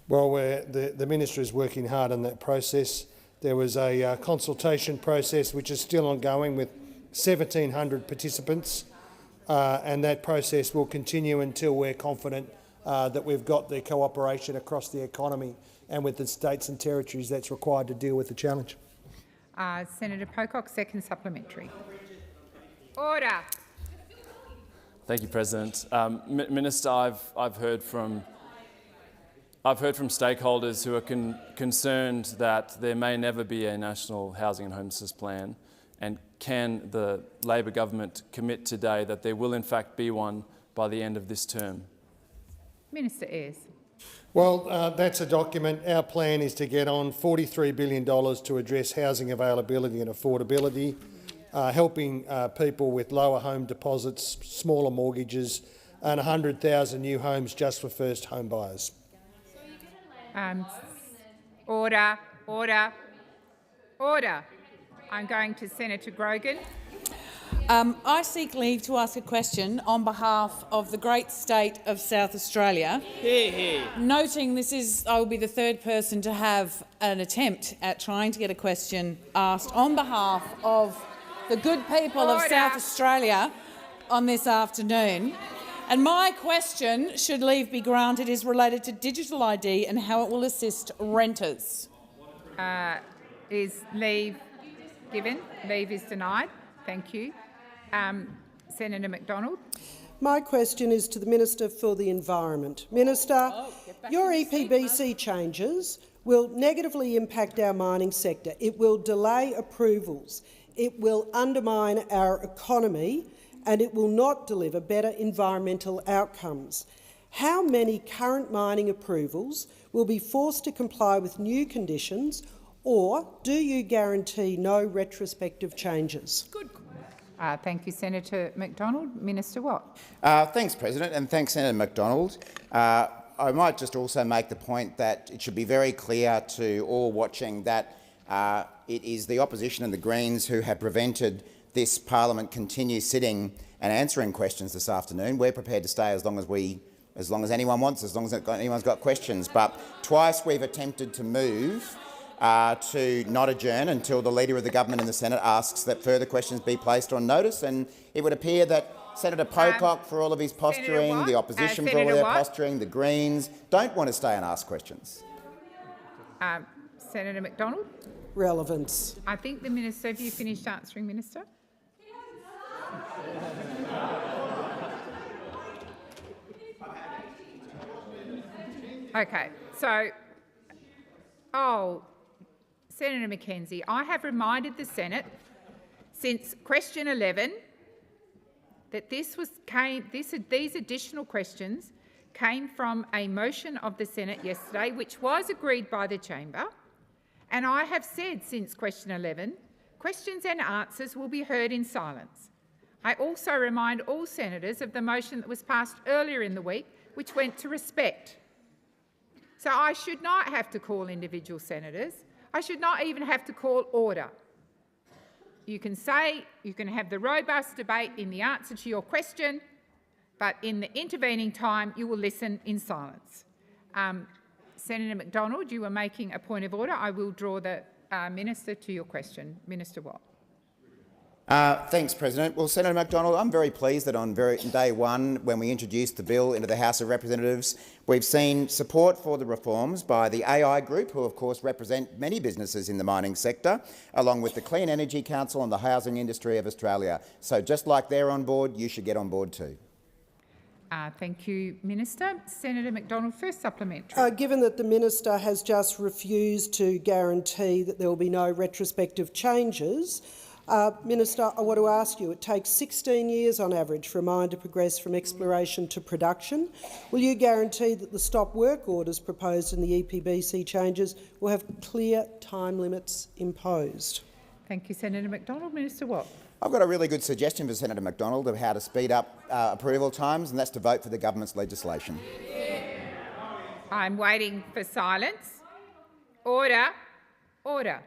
Well, the Minister is working hard on that process. There was a consultation process which is still ongoing with 1,700 participants, and that process will continue until we're confident that we've got the cooperation across the economy and with the states and territories that's required to deal with the challenge. Senator Pocock, second supplementary. Order. Thank you, President. Minister, I've heard from stakeholders who are concerned that there may never be a National Housing and Homelessness Plan, and can the Labor government commit today that there will in fact be one by the end of this term? Minister Ayres. Well, that's a document. Our plan is to get on $43 billion to address housing availability and affordability, helping people with lower home deposits, smaller mortgages, and 100,000 new homes just for first home buyers. Order. I'm going to Senator Grogan. I seek leave to ask a question on behalf of the great state of South Australia. Noting I will be the third person to have an attempt at trying to get a question asked on behalf of the good people of South Australia on this afternoon. And my question, should leave be granted, is related to digital ID and how it will assist renters. Is leave given? Leave is denied. Thank you. Senator McDonald. My question is to the Minister for the Environment. Minister, your EPBC changes will negatively impact our mining sector. It will delay approvals. It will undermine our economy, and it will not deliver better environmental outcomes. How many current mining approvals will be forced to comply with new conditions, or do you guarantee no retrospective changes? Good. Thank you, Senator McDonald. Minister Watt. Thanks, President, and thanks, Senator McDonald. I might just also make the point that it should be very clear to all watching that it is the opposition and the Greens who have prevented this parliament continue sitting and answering questions this afternoon. We're prepared to stay as long as anyone wants, as long as anyone's got questions. But twice we've attempted to move to not adjourn until the Leader of the Government in the Senate asks that further questions be placed on notice, and it would appear that Senator Pocock, for all of his posturing, the opposition for all of their posturing, the Greens, don't want to stay and ask questions. Senator McDonald. Relevance. I think the Minister, have you finished answering, Minister? Okay, so, Senator McKenzie, I have reminded the Senate since question 11 that these additional questions came from a motion of the Senate yesterday, which was agreed by the chamber, and I have said since question 11, questions and answers will be heard in silence. I also remind all senators of the motion that was passed earlier in the week, which went to respect. So I should not have to call individual senators. I should not even have to call order. You can have the robust debate in the answer to your question, but in the intervening time, you will listen in silence. Senator McDonald, you were making a point of order. I will draw the Minister to your question. Minister Watt. Thanks, President. Well, Senator McDonald, I'm very pleased that on day one, when we introduced the bill into the House of Representatives, we've seen support for the reforms by the AI Group, who of course represent many businesses in the mining sector, along with the Clean Energy Council and the housing industry of Australia. So just like they're on board, you should get on board too. Thank you, Minister. Senator McDonald, first supplementary. Given that the Minister has just refused to guarantee that there will be no retrospective changes, Minister, I want to ask you, it takes 16 years on average for a mine to progress from exploration to production. Will you guarantee that the stop work orders proposed in the EPBC changes will have clear time limits imposed? Thank you, Senator McDonald. Minister Watt. I've got a really good suggestion for Senator McDonald of how to speed up approval times, and that's to vote for the government's legislation. I'm waiting for silence. Order. Order.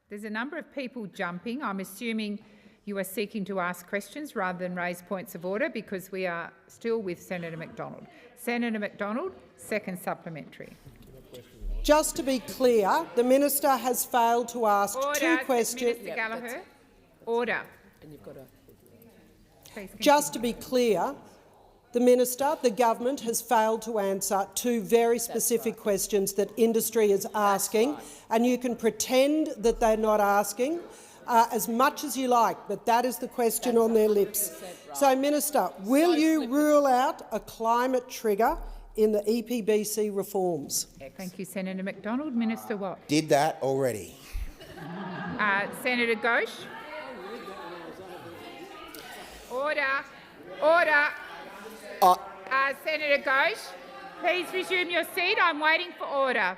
There's a number of people jumping. I'm assuming you are seeking to ask questions rather than raise points of order, because we are still with Senator McDonald. Senator McDonald, second supplementary. Just to be clear, the Minister has failed to ask two questions. Minister Gallagher. Order. Just to be clear, the Minister, the government has failed to answer two very specific questions that industry is asking, and you can pretend that they're not asking as much as you like, but that is the question on their lips. So, Minister, will you rule out a climate trigger in the EPBC reforms? Thank you, Senator McDonald. Minister Watt. Did that already. Senator Ghosh. Order. Order. Senator Ghosh, please resume your seat. I'm waiting for order.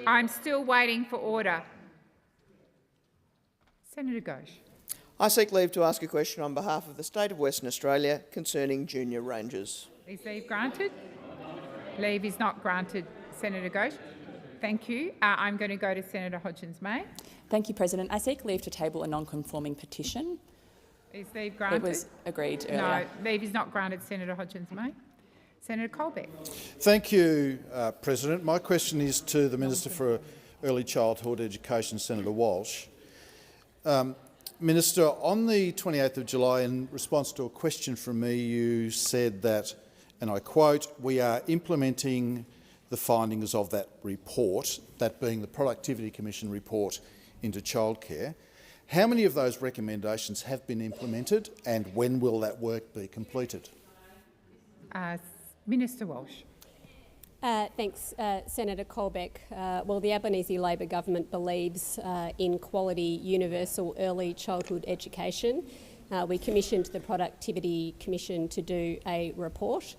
I'm still waiting for order. Senator Ghosh. I seek leave to ask a question on behalf of the State of Western Australia concerning junior rangers. Is leave granted? Leave is not granted, Senator Ghosh. Thank you. I'm going to go to Senator Hodgins-May. Thank you, President. I seek leave to table a non-conforming petition. Is leave granted? It was agreed earlier. No, leave is not granted, Senator Hodgins-May. Senator Colbeck. Thank you, President. My question is to the Minister for Early Childhood Education, Senator Walsh. Minister, on the 28th of July, in response to a question from me, you said that, and I quote, "We are implementing the findings of that report," that being the Productivity Commission report into childcare. How many of those recommendations have been implemented, and when will that work be completed? Minister Walsh. Thanks, Senator Colbeck. Well, the Albanese Labor government believes in quality, universal early childhood education. We commissioned the Productivity Commission to do a report.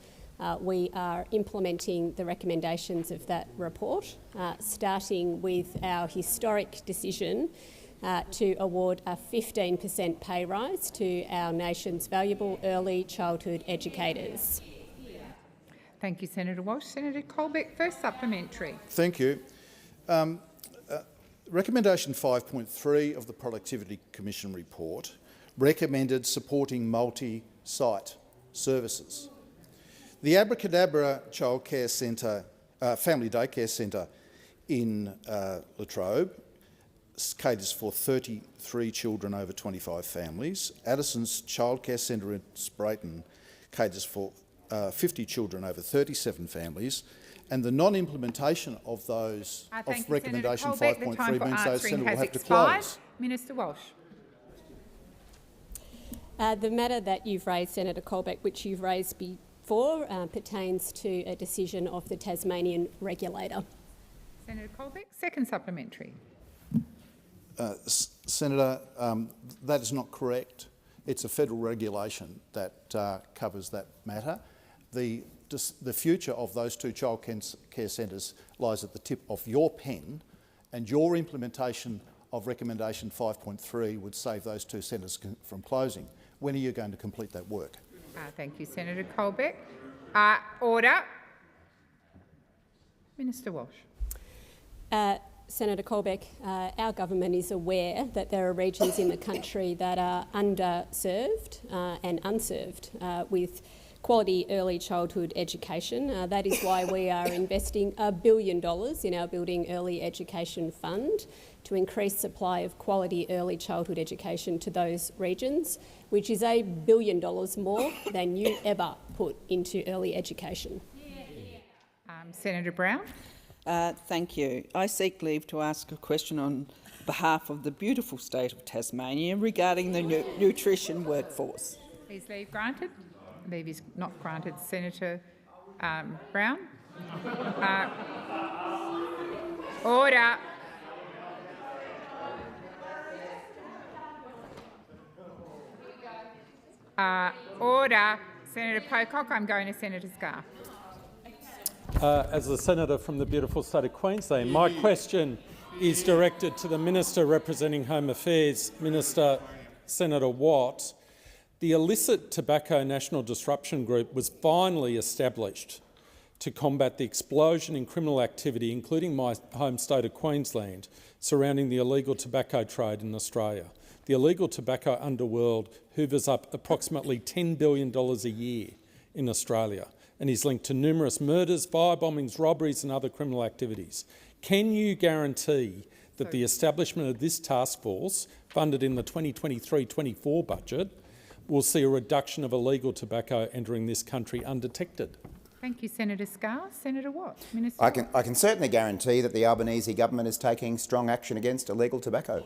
We are implementing the recommendations of that report, starting with our historic decision to award a 15% pay rise to our nation's valuable early childhood educators. Thank you, Senator Walsh. Senator Colbeck, first supplementary. Thank you. Recommendation 5.3 of the Productivity Commission report recommended supporting multi-site services. The Abracadabra Childcare Centre, Family Daycare Centre in Latrobe caters for 33 children over 25 families. Addison's Childcare Centre in Sprayton caters for 50 children over 37 families, and the non-implementation of those of recommendation 5.3 means those centres will have to close. Minister Walsh. The matter that you've raised, Senator Colbeck, which you've raised before, pertains to a decision of the Tasmanian regulator. Senator Colbeck, second supplementary. Senator, that is not correct. It's a federal regulation that covers that matter. The future of those two childcare centres lies at the tip of your pen, and your implementation of recommendation 5.3 would save those two centres from closing. When are you going to complete that work? Thank you, Senator Colbeck. Order. Minister Walsh. Senator Colbeck, our government is aware that there are regions in the country that are underserved and unserved with quality early childhood education. That is why we are investing $1 billion in our Building Early Education Fund to increase supply of quality early childhood education to those regions, which is $1 billion more than you ever put into early education. Senator Brown. Thank you. I seek leave to ask a question on behalf of the beautiful state of Tasmania regarding the nutrition workforce. Please leave granted. Leave is not granted. Senator Brown. Order. Order. Senator Pocock, I'm going to Senator Scarr. As a senator from the beautiful state of Queensland, my question is directed to the Minister representing Home Affairs, Minister Senator Watt. The Illicit Tobacco National Disruption Group was finally established to combat the explosion in criminal activity, including my home state of Queensland, surrounding the illegal tobacco trade in Australia. The illegal tobacco underworld hoovers up approximately $10 billion a year in Australia and is linked to numerous murders, firebombings, robberies and other criminal activities. Can you guarantee that the establishment of this task force, funded in the 2023-24 budget, will see a reduction of illegal tobacco entering this country undetected? Thank you, Senator Scarr. Senator Watt. Minister. I can certainly guarantee that the Albanese government is taking strong action against illegal tobacco.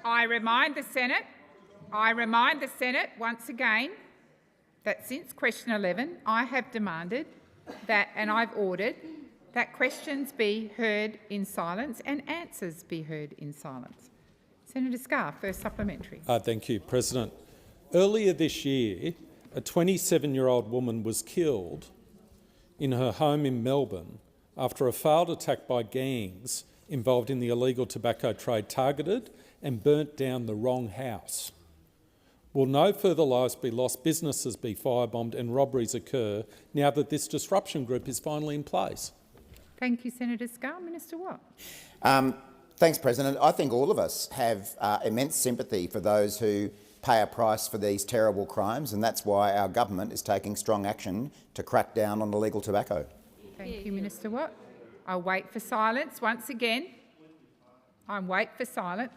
I remind the Senate once again that since question 11, I have demanded that, and I've ordered, that questions be heard in silence and answers be heard in silence. Senator Scarr, first supplementary. Thank you, President. Earlier this year, a 27-year-old woman was killed in her home in Melbourne after a failed attack by gangs involved in the illegal tobacco trade targeted and burnt down the wrong house. Will no further lives be lost, businesses be firebombed and robberies occur now that this disruption group is finally in place? Thank you, Senator Scarr. Minister Watt. Thanks, President. I think all of us have immense sympathy for those who pay a price for these terrible crimes, and that's why our government is taking strong action to crack down on illegal tobacco. Thank you, Minister Watt. I'll wait for silence once again. I'll wait for silence.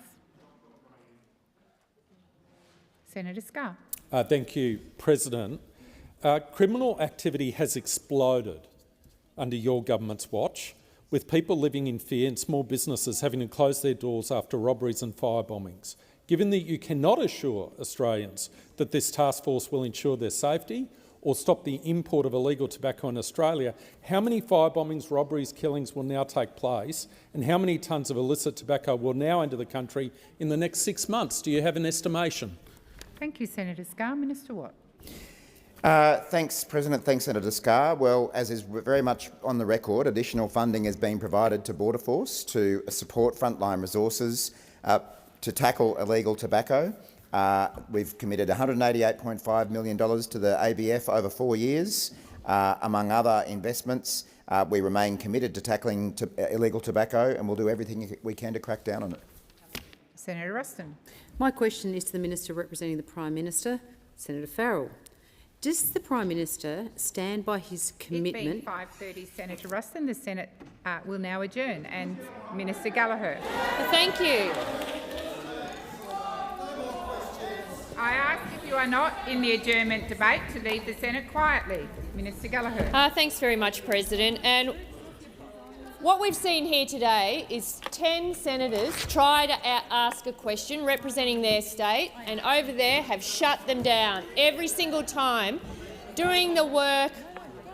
Senator Scarr. Thank you, President. Criminal activity has exploded under your government's watch, with people living in fear and small businesses having to close their doors after robberies and firebombings. Given that you cannot assure Australians that this task force will ensure their safety or stop the import of illegal tobacco in Australia, how many firebombings, robberies, killings will now take place, and how many tonnes of illicit tobacco will now enter the country in the next 6 months? Do you have an estimation? Thank you, Senator Scarr. Minister Watt. Thanks, President. Thanks, Senator Scarr. Well, as is very much on the record, additional funding has been provided to Border Force to support frontline resources to tackle illegal tobacco. We've committed $188.5 million to the ABF over 4 years. Among other investments, we remain committed to tackling illegal tobacco, and we'll do everything we can to crack down on it. Senator Ruston. My question is to the Minister representing the Prime Minister, Senator Farrell. Does the Prime Minister stand by his commitment? It being 5:30, Senator Ruston, the Senate will now adjourn. And Minister Gallagher. Thank you. I ask if you are not in the adjournment debate to leave the Senate quietly. Minister Gallagher. Thanks very much, President. And what we've seen here today is 10 senators try to ask a question representing their state, and over there have shut them down every single time, doing the work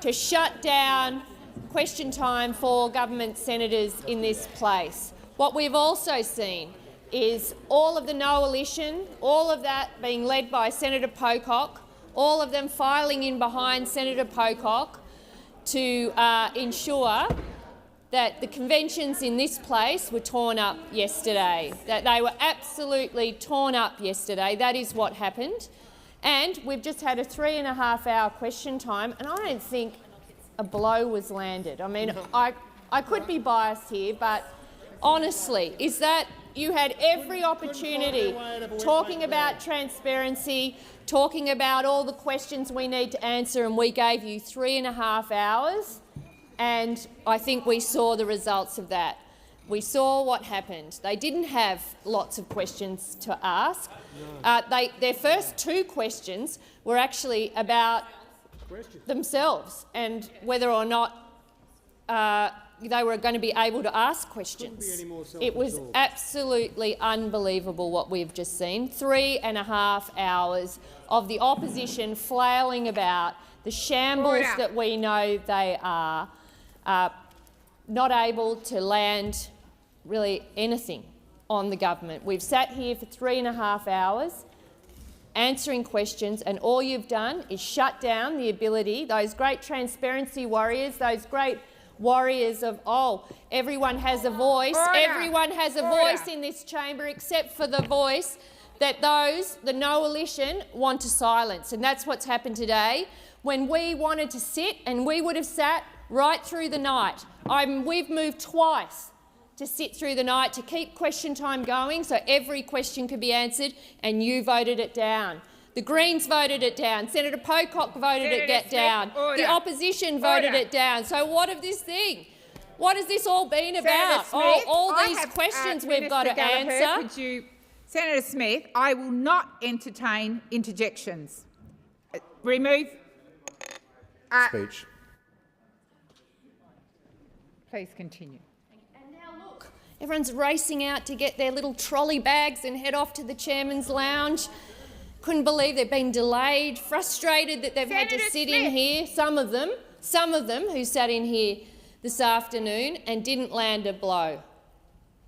to shut down question time for government senators in this place. What we've also seen is all of the no elision, all of that being led by Senator Pocock, all of them filing in behind Senator Pocock to ensure that the conventions in this place were torn up yesterday, that they were absolutely torn up yesterday. That is what happened. And we've just had a 3.5-hour question time, and I don't think a blow was landed. I mean, I could be biased here, but honestly, is that you had every opportunity talking about transparency, talking about all the questions we need to answer, and we gave you 3.5 hours, and I think we saw the results of that. We saw what happened. They didn't have lots of questions to ask. Their first 2 questions were actually about themselves and whether or not they were going to be able to ask questions. It was absolutely unbelievable what we've just seen. 3.5 hours of the opposition flailing about the shambles that we know they are, not able to land really anything on the government. We've sat here for 3.5 hours answering questions, and all you've done is shut down the ability, those great transparency warriors, those great warriors of, oh, everyone has a voice, everyone has a voice in this chamber except for the voice that the coalition want to silence. And that's what's happened today. When we wanted to sit, and we would have sat right through the night. We've moved twice to sit through the night to keep question time going so every question could be answered, and you voted it down. The Greens voted it down. Senator Pocock voted it down. The opposition voted it down. So what of this thing? What has this all been about? All these questions we've got to answer. Senator Smith, I will not entertain interjections. Remove. Speech. Please continue. And now look, everyone's racing out to get their little trolley bags and head off to the chairman's lounge. Couldn't believe they've been delayed, frustrated that they've had to sit in here, some of them who sat in here this afternoon and didn't land a blow.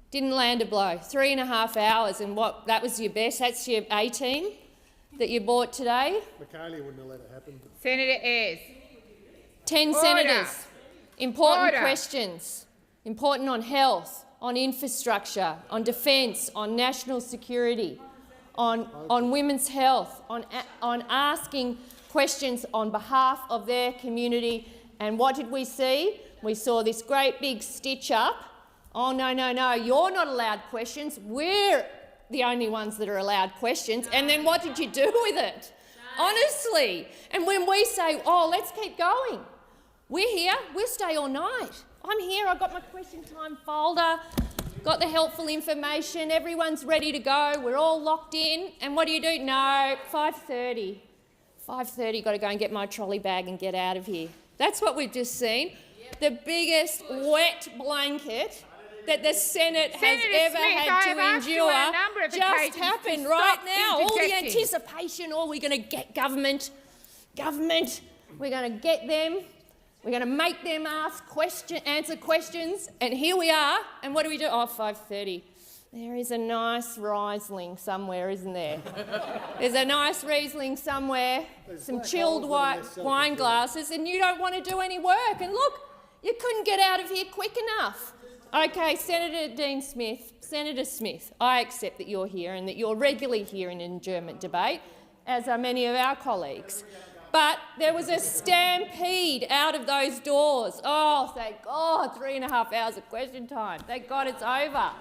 Didn't land a blow. 3.5 hours, and what, that was your best? That's your 18 that you bought today? Michaelia wouldn't have let it happen. Senator Ayres. 10 senators. Important questions. Important on health, on infrastructure, on defence, on national security, on women's health, on asking questions on behalf of their community. And what did we see? We saw this great big stitch up. Oh, no, no, no, you're not allowed questions. We're the only ones that are allowed questions. And then what did you do with it? Honestly. And when we say, oh, let's keep going, we're here, we'll stay all night. I'm here, I've got my question time folder, got the helpful information, everyone's ready to go, we're all locked in. And what do? No, 5:30. 5:30, got to go and get my trolley bag and get out of here. That's what we've just seen. The biggest wet blanket that the Senate has ever had to endure just happened right now. All the anticipation, oh, we're going to get government, we're going to get them, we're going to make them answer questions, and here we are, and what do? Oh, 5:30. There is a nice Riesling somewhere, isn't there? There's a nice Riesling somewhere, some chilled wine glasses, and you don't want to do any work. And look, you couldn't get out of here quick enough. Okay, Senator Smith, I accept that you're here and that you're regularly here in an adjournment debate, as are many of our colleagues. But there was a stampede out of those doors. Oh, thank God, 3.5 hours of question time. Thank God it's over.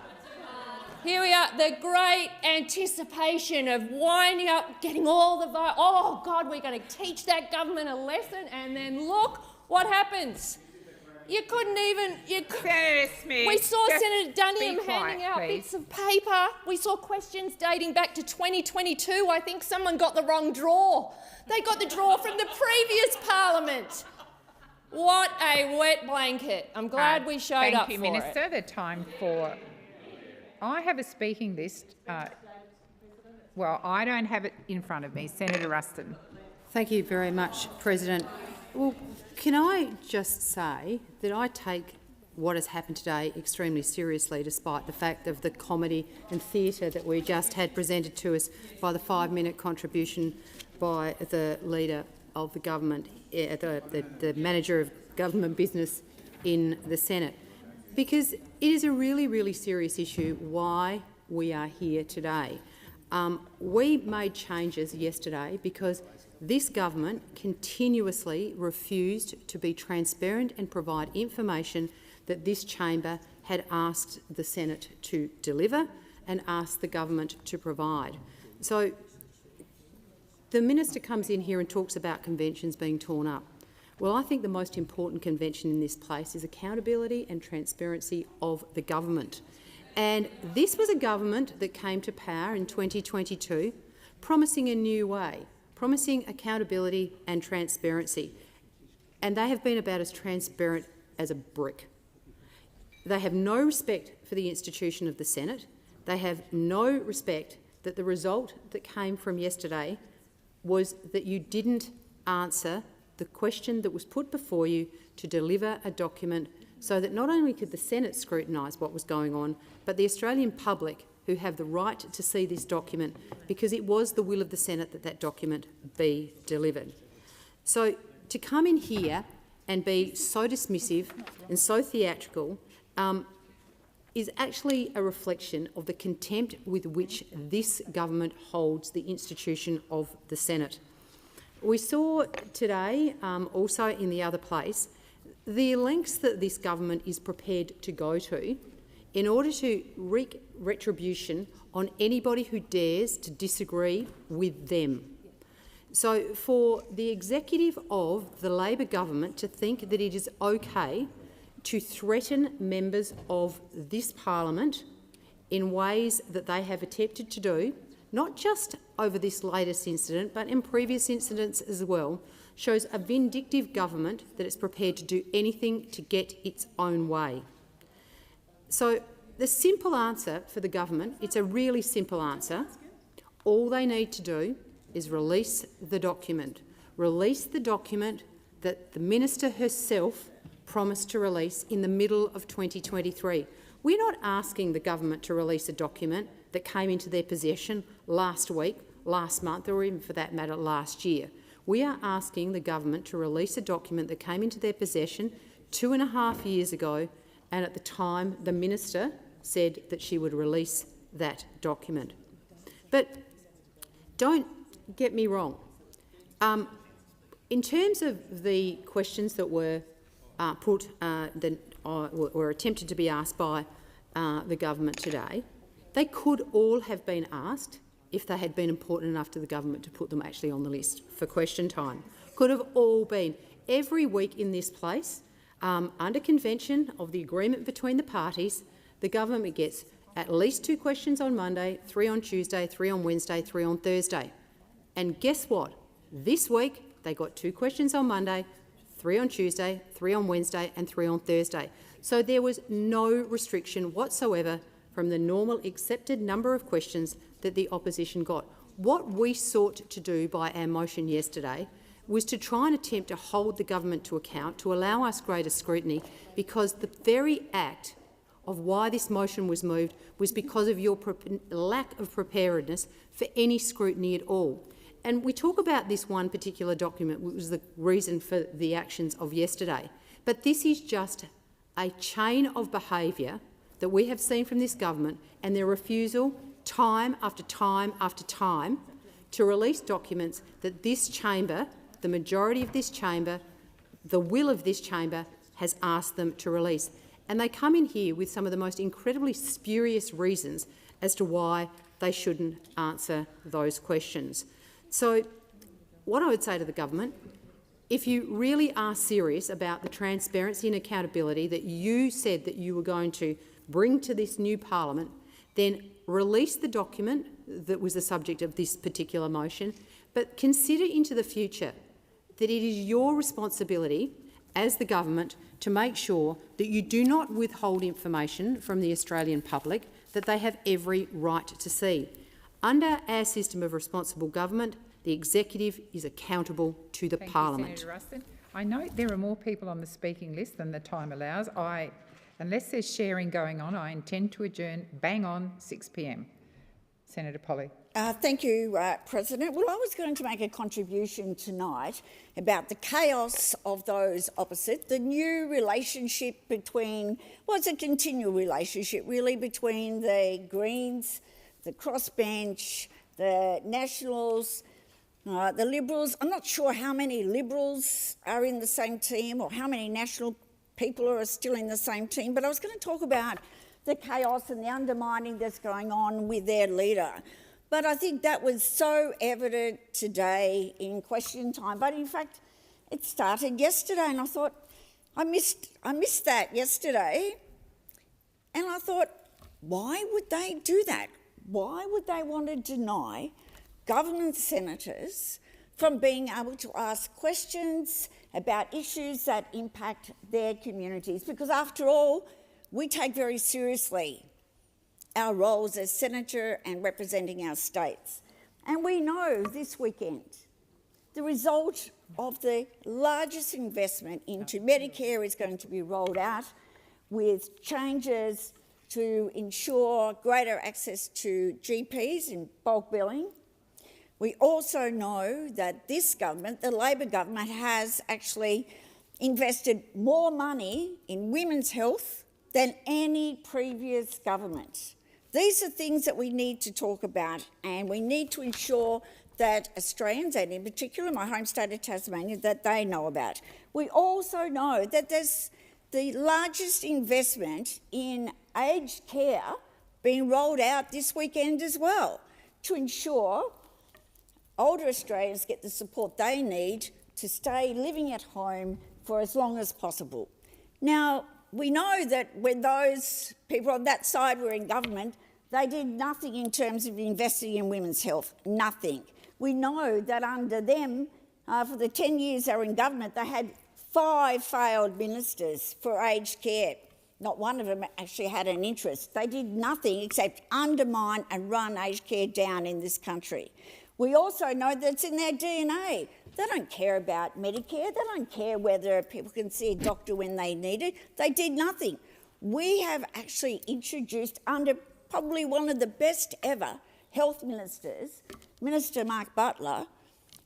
Here we are, the great anticipation of winding up, getting all the votes. Oh, God, we're going to teach that government a lesson, and then look what happens. You couldn't even... Senator Smith, we saw Senator Duniam handing out bits of paper. We saw questions dating back to 2022. I think someone got the wrong draw. They got the draw from the previous parliament. What a wet blanket. I'm glad we showed up for it. Thank you, Minister. The time for... I have a speaking list. Well, I don't have it in front of me. Senator Ruston. Thank you very much, President. Well, can I just say that I take what has happened today extremely seriously, despite the fact of the comedy and theatre that we just had presented to us by the 5-minute contribution by the Leader of the Government, the Manager of Government Business in the Senate. Because it is a really, really serious issue why we are here today. We made changes yesterday because this government continuously refused to be transparent and provide information that this chamber had asked the Senate to deliver and asked the government to provide. So the minister comes in here and talks about conventions being torn up. Well, I think the most important convention in this place is accountability and transparency of the government. And this was a government that came to power in 2022 promising a new way, promising accountability and transparency. And they have been about as transparent as a brick. They have no respect for the institution of the Senate. They have no respect that the result that came from yesterday was that you didn't answer the question that was put before you to deliver a document so that not only could the Senate scrutinise what was going on, but the Australian public, who have the right to see this document, because it was the will of the Senate that that document be delivered. So to come in here and be so dismissive and so theatrical is actually a reflection of the contempt with which this government holds the institution of the Senate. We saw today, also in the other place, the lengths that this government is prepared to go to in order to wreak retribution on anybody who dares to disagree with them. So for the executive of the Labor government to think that it is okay to threaten members of this parliament in ways that they have attempted to do, not just over this latest incident but in previous incidents as well, shows a vindictive government that is prepared to do anything to get its own way. So the simple answer for the government, it's a really simple answer. All they need to do is release the document. Release the document that the minister herself promised to release in the middle of 2023. We're not asking the government to release a document that came into their possession last week, last month, or even for that matter last year. We are asking the government to release a document that came into their possession 2.5 years ago, and at the time the minister said that she would release that document. But don't get me wrong. In terms of the questions that were were attempted to be asked by the government today, they could all have been asked if they had been important enough to the government to put them actually on the list for question time. Could have all been. Every week in this place, under convention of the agreement between the parties, the government gets at least 2 questions on Monday, 3 on Tuesday, 3 on Wednesday, 3 on Thursday. And guess what? This week they got 2 questions on Monday, 3 on Tuesday, 3 on Wednesday and 3 on Thursday. So there was no restriction whatsoever from the normal accepted number of questions that the opposition got. What we sought to do by our motion yesterday was to try and attempt to hold the government to account, to allow us greater scrutiny, because the very act of why this motion was moved was because of your lack of preparedness for any scrutiny at all. And we talk about this one particular document, which was the reason for the actions of yesterday. But this is just a chain of behaviour that we have seen from this government, and their refusal time after time after time to release documents that this chamber, the majority of this chamber, the will of this chamber, has asked them to release. And they come in here with some of the most incredibly spurious reasons as to why they shouldn't answer those questions. So what I would say to the government, if you really are serious about the transparency and accountability that you said that you were going to bring to this new parliament, then release the document that was the subject of this particular motion, but consider into the future that it is your responsibility as the government to make sure that you do not withhold information from the Australian public that they have every right to see. Under our system of responsible government, the executive is accountable to the parliament. Thank you, Senator Ruston. I note there are more people on the speaking list than the time allows. Unless there's sharing going on, I intend to adjourn bang on 6 p.m. Senator Polley. Thank you, President. Well, I was going to make a contribution tonight about the chaos of those opposite, the new relationship between, well, it's a continual relationship really between the Greens, the crossbench, the Nationals, the Liberals. I'm not sure how many Liberals are in the same team or how many National people who are still in the same team, but I was going to talk about the chaos and the undermining that's going on with their leader. But I think that was so evident today in question time. But in fact, it started yesterday, and I thought, I missed that yesterday. And I thought, why would they do that? Why would they want to deny government senators from being able to ask questions about issues that impact their communities? Because after all, we take very seriously our roles as senator and representing our states. And we know this weekend the result of the largest investment into Medicare is going to be rolled out, with changes to ensure greater access to GPs in bulk billing. We also know that this government, the Labor government, has actually invested more money in women's health than any previous government. These are things that we need to talk about, and we need to ensure that Australians, and in particular my home state of Tasmania, that they know about. We also know that there's the largest investment in aged care being rolled out this weekend as well, to ensure older Australians get the support they need to stay living at home for as long as possible. Now, we know that when those people on that side were in government, they did nothing in terms of investing in women's health, nothing. We know that under them, for the 10 years they were in government, they had 5 failed ministers for aged care. Not one of them actually had an interest. They did nothing except undermine and run aged care down in this country. We also know that it's in their DNA. They don't care about Medicare. They don't care whether people can see a doctor when they need it. They did nothing. We have actually introduced, under probably one of the best ever health ministers, Minister Mark Butler,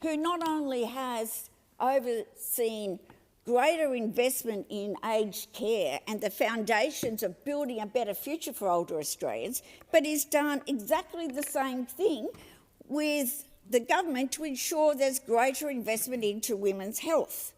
who not only has overseen greater investment in aged care and the foundations of building a better future for older Australians, but he's done exactly the same thing with the government to ensure there's greater investment into women's health.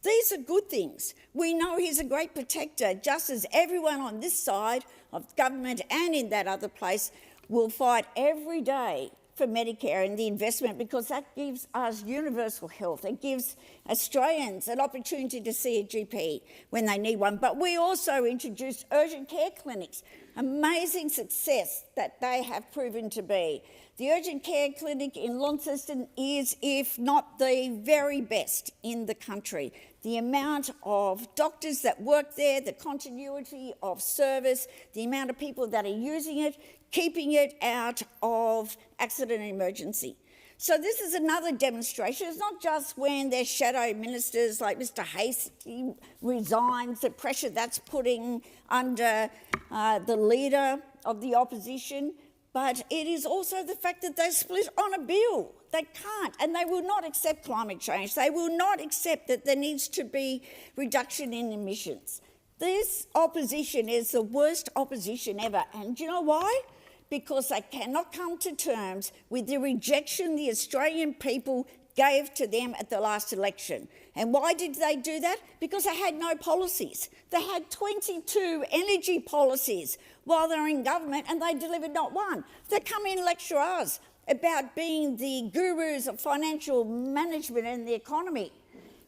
These are good things. We know he's a great protector, just as everyone on this side of government and in that other place will fight every day for Medicare and the investment, because that gives us universal health. It gives Australians an opportunity to see a GP when they need one. But we also introduced urgent care clinics, amazing success that they have proven to be. The urgent care clinic in Launceston is, if not the very best in the country. The amount of doctors that work there, the continuity of service, the amount of people that are using it, keeping it out of accident and emergency. So this is another demonstration. It's not just when there's shadow ministers like Mr Hastie resigns, the pressure that's putting under the leader of the opposition, but it is also the fact that they split on a bill. They can't, and they will not accept climate change. They will not accept that there needs to be reduction in emissions. This opposition is the worst opposition ever, and do you know why? Because they cannot come to terms with the rejection the Australian people gave to them at the last election. And why did they do that? Because they had no policies. They had 22 energy policies while they were in government, and they delivered not one. They come in and lecture us about being the gurus of financial management and the economy.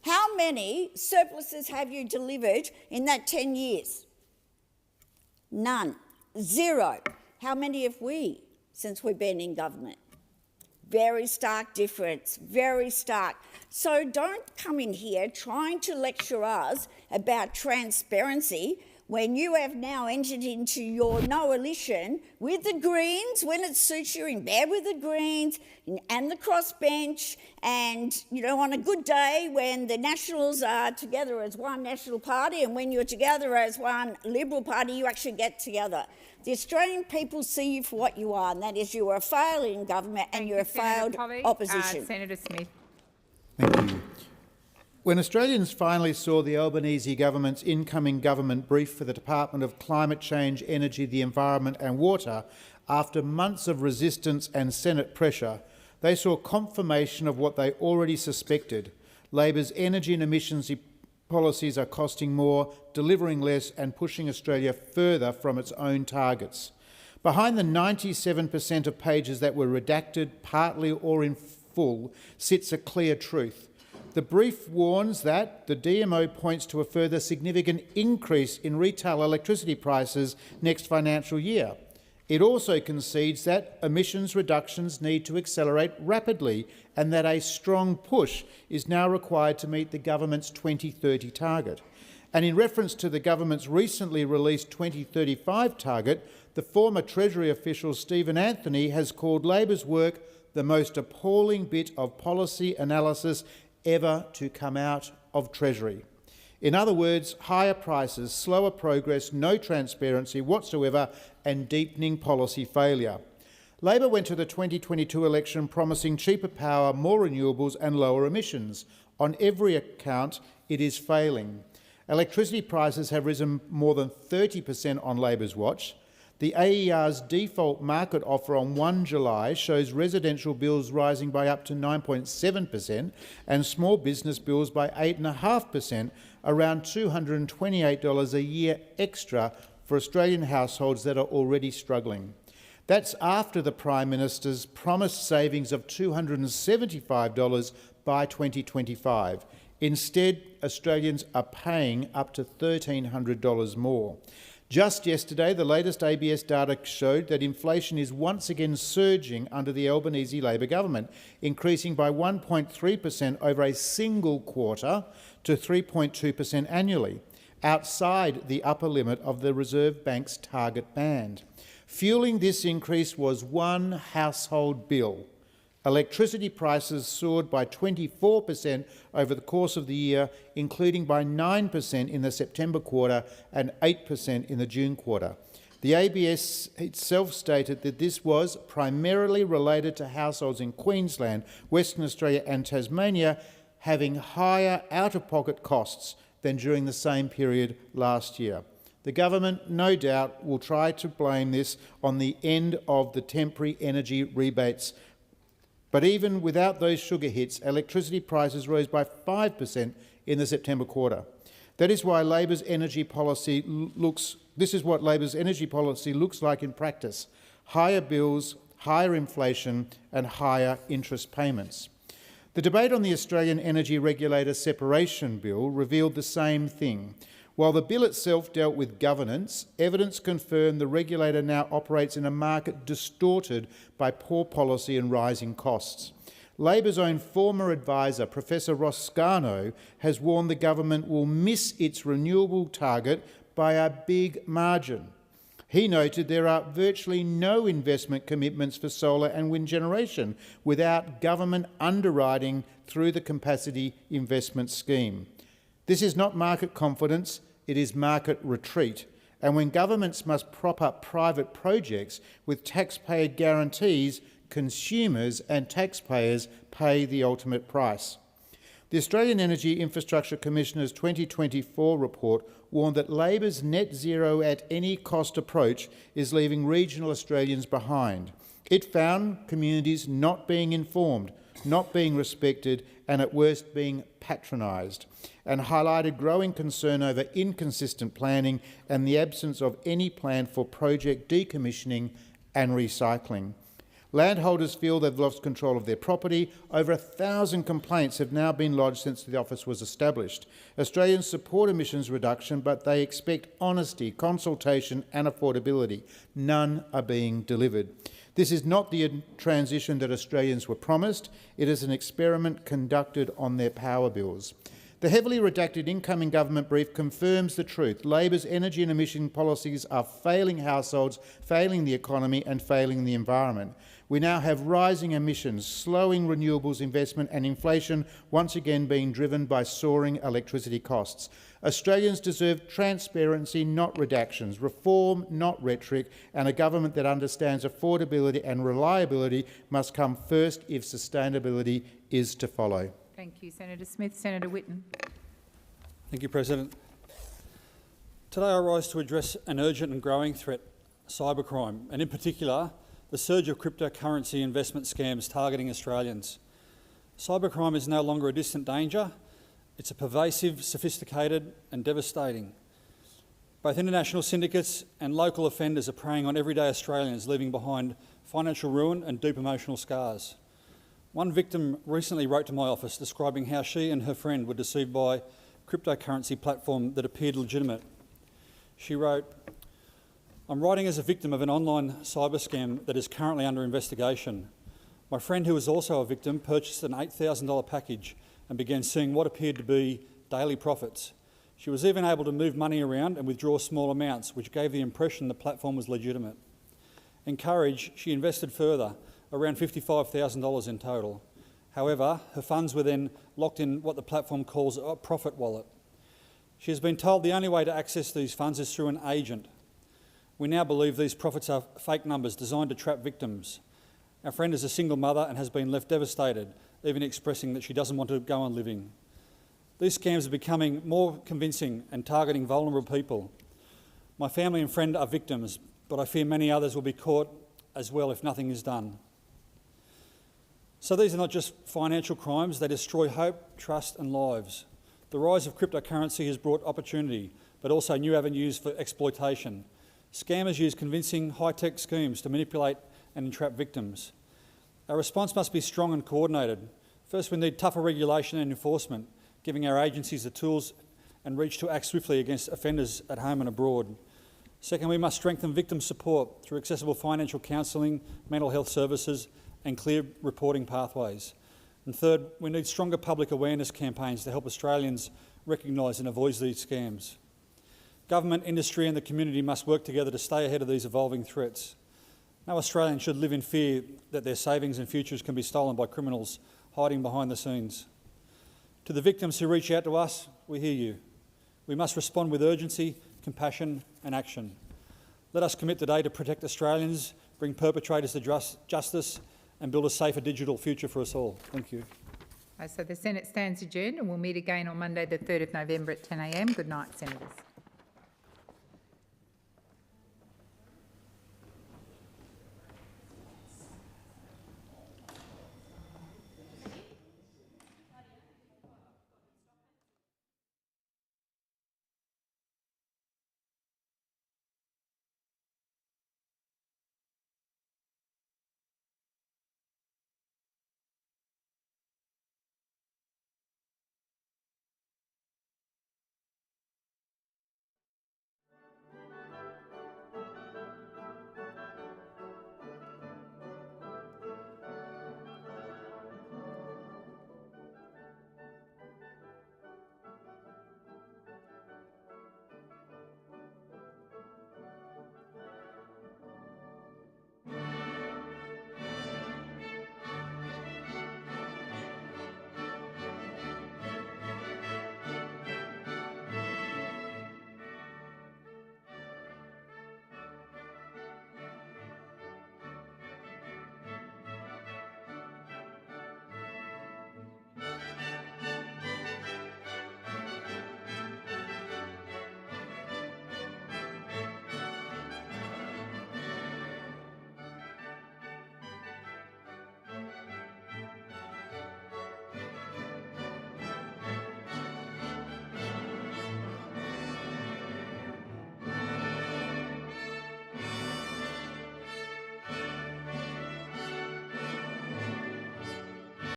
How many surpluses have you delivered in that 10 years? None. Zero. How many have we since we've been in government? Very stark difference, very stark. So don't come in here trying to lecture us about transparency when you have now entered into your coalition with the Greens, when it suits you, in bed with the Greens and the crossbench, and, you know, on a good day when the Nationals are together as one National Party, and when you're together as one Liberal Party, you actually get together. The Australian people see you for what you are, and that is you are a failure in government and you're a failed opposition. Senator Smith. Thank you. When Australians finally saw the Albanese government's incoming government brief for the Department of Climate Change, Energy, the Environment and Water, after months of resistance and Senate pressure, they saw confirmation of what they already suspected. Labor's energy and emissions policies are costing more, delivering less and pushing Australia further from its own targets. Behind the 97% of pages that were redacted, partly or in full, sits a clear truth. The brief warns that the DMO points to a further significant increase in retail electricity prices next financial year. It also concedes that emissions reductions need to accelerate rapidly and that a strong push is now required to meet the government's 2030 target. And in reference to the government's recently released 2035 target, the former Treasury official Stephen Anthony has called Labor's work the most appalling bit of policy analysis ever to come out of Treasury. In other words, higher prices, slower progress, no transparency whatsoever and deepening policy failure. Labor went to the 2022 election promising cheaper power, more renewables and lower emissions. On every account, it is failing. Electricity prices have risen more than 30% on Labor's watch. The AER's default market offer on 1 July shows residential bills rising by up to 9.7% and small business bills by 8.5%, around $228 a year extra for Australian households that are already struggling. That's after the Prime Minister's promised savings of $275 by 2025. Instead, Australians are paying up to $1,300 more. Just yesterday, the latest ABS data showed that inflation is once again surging under the Albanese Labor government, increasing by 1.3% over a single quarter to 3.2% annually, outside the upper limit of the Reserve Bank's target band. Fueling this increase was one household bill. Electricity prices soared by 24% over the course of the year, including by 9% in the September quarter and 8% in the June quarter. The ABS itself stated that this was primarily related to households in Queensland, Western Australia and Tasmania having higher out-of-pocket costs than during the same period last year. The government, no doubt, will try to blame this on the end of the temporary energy rebates. But even without those sugar hits, electricity prices rose by 5% in the September quarter. That is why Labor's energy policy this is what Labor's energy policy looks like in practice: higher bills, higher inflation and higher interest payments. The debate on the Australian Energy Regulator Separation Bill revealed the same thing. While the bill itself dealt with governance, evidence confirmed the regulator now operates in a market distorted by poor policy and rising costs. Labor's own former advisor, Professor Roscano, has warned the government will miss its renewable target by a big margin. He noted there are virtually no investment commitments for solar and wind generation without government underwriting through the Capacity Investment Scheme. This is not market confidence, it is market retreat. And when governments must prop up private projects with taxpayer guarantees, consumers and taxpayers pay the ultimate price. The Australian Energy Infrastructure Commissioner's 2024 report warned that Labor's net zero at any cost approach is leaving regional Australians behind. It found communities not being informed, not being respected and at worst being patronised, and highlighted growing concern over inconsistent planning and the absence of any plan for project decommissioning and recycling. Landholders feel they've lost control of their property. Over 1,000 complaints have now been lodged since the office was established. Australians support emissions reduction, but they expect honesty, consultation and affordability. None are being delivered. This is not the transition that Australians were promised. It is an experiment conducted on their power bills. The heavily redacted incoming government brief confirms the truth. Labor's energy and emission policies are failing households, failing the economy and failing the environment. We now have rising emissions, slowing renewables investment and inflation once again being driven by soaring electricity costs. Australians deserve transparency, not redactions, reform, not rhetoric, and a government that understands affordability and reliability must come first if sustainability is to follow. Thank you, Senator Smith. Senator Whitten. Thank you, President. Today I rise to address an urgent and growing threat, cybercrime, and in particular, the surge of cryptocurrency investment scams targeting Australians. Cybercrime is no longer a distant danger. It's a pervasive, sophisticated and devastating. Both international syndicates and local offenders are preying on everyday Australians, leaving behind financial ruin and deep emotional scars. One victim recently wrote to my office describing how she and her friend were deceived by a cryptocurrency platform that appeared legitimate. She wrote, "I'm writing as a victim of an online cyber scam that is currently under investigation. My friend, who was also a victim, purchased an $8,000 package and began seeing what appeared to be daily profits. She was even able to move money around and withdraw small amounts, which gave the impression the platform was legitimate. Encouraged, she invested further, around $55,000 in total. However, her funds were then locked in what the platform calls a profit wallet. She has been told the only way to access these funds is through an agent. We now believe these profits are fake numbers designed to trap victims. Our friend is a single mother and has been left devastated, even expressing that she doesn't want to go on living. These scams are becoming more convincing and targeting vulnerable people. My family and friend are victims, but I fear many others will be caught as well if nothing is done." So these are not just financial crimes, they destroy hope, trust and lives. The rise of cryptocurrency has brought opportunity, but also new avenues for exploitation. Scammers use convincing high-tech schemes to manipulate and entrap victims. Our response must be strong and coordinated. First, we need tougher regulation and enforcement, giving our agencies the tools and reach to act swiftly against offenders at home and abroad. Second, we must strengthen victim support through accessible financial counselling, mental health services and clear reporting pathways. And third, we need stronger public awareness campaigns to help Australians recognise and avoid these scams. Government, industry and the community must work together to stay ahead of these evolving threats. No Australian should live in fear that their savings and futures can be stolen by criminals hiding behind the scenes. To the victims who reach out to us, we hear you. We must respond with urgency, compassion and action. Let us commit today to protect Australians, bring perpetrators to justice and build a safer digital future for us all. Thank you. So the Senate stands adjourned and we'll meet again on Monday the 3rd of November at 10 a.m. Good night, Senators.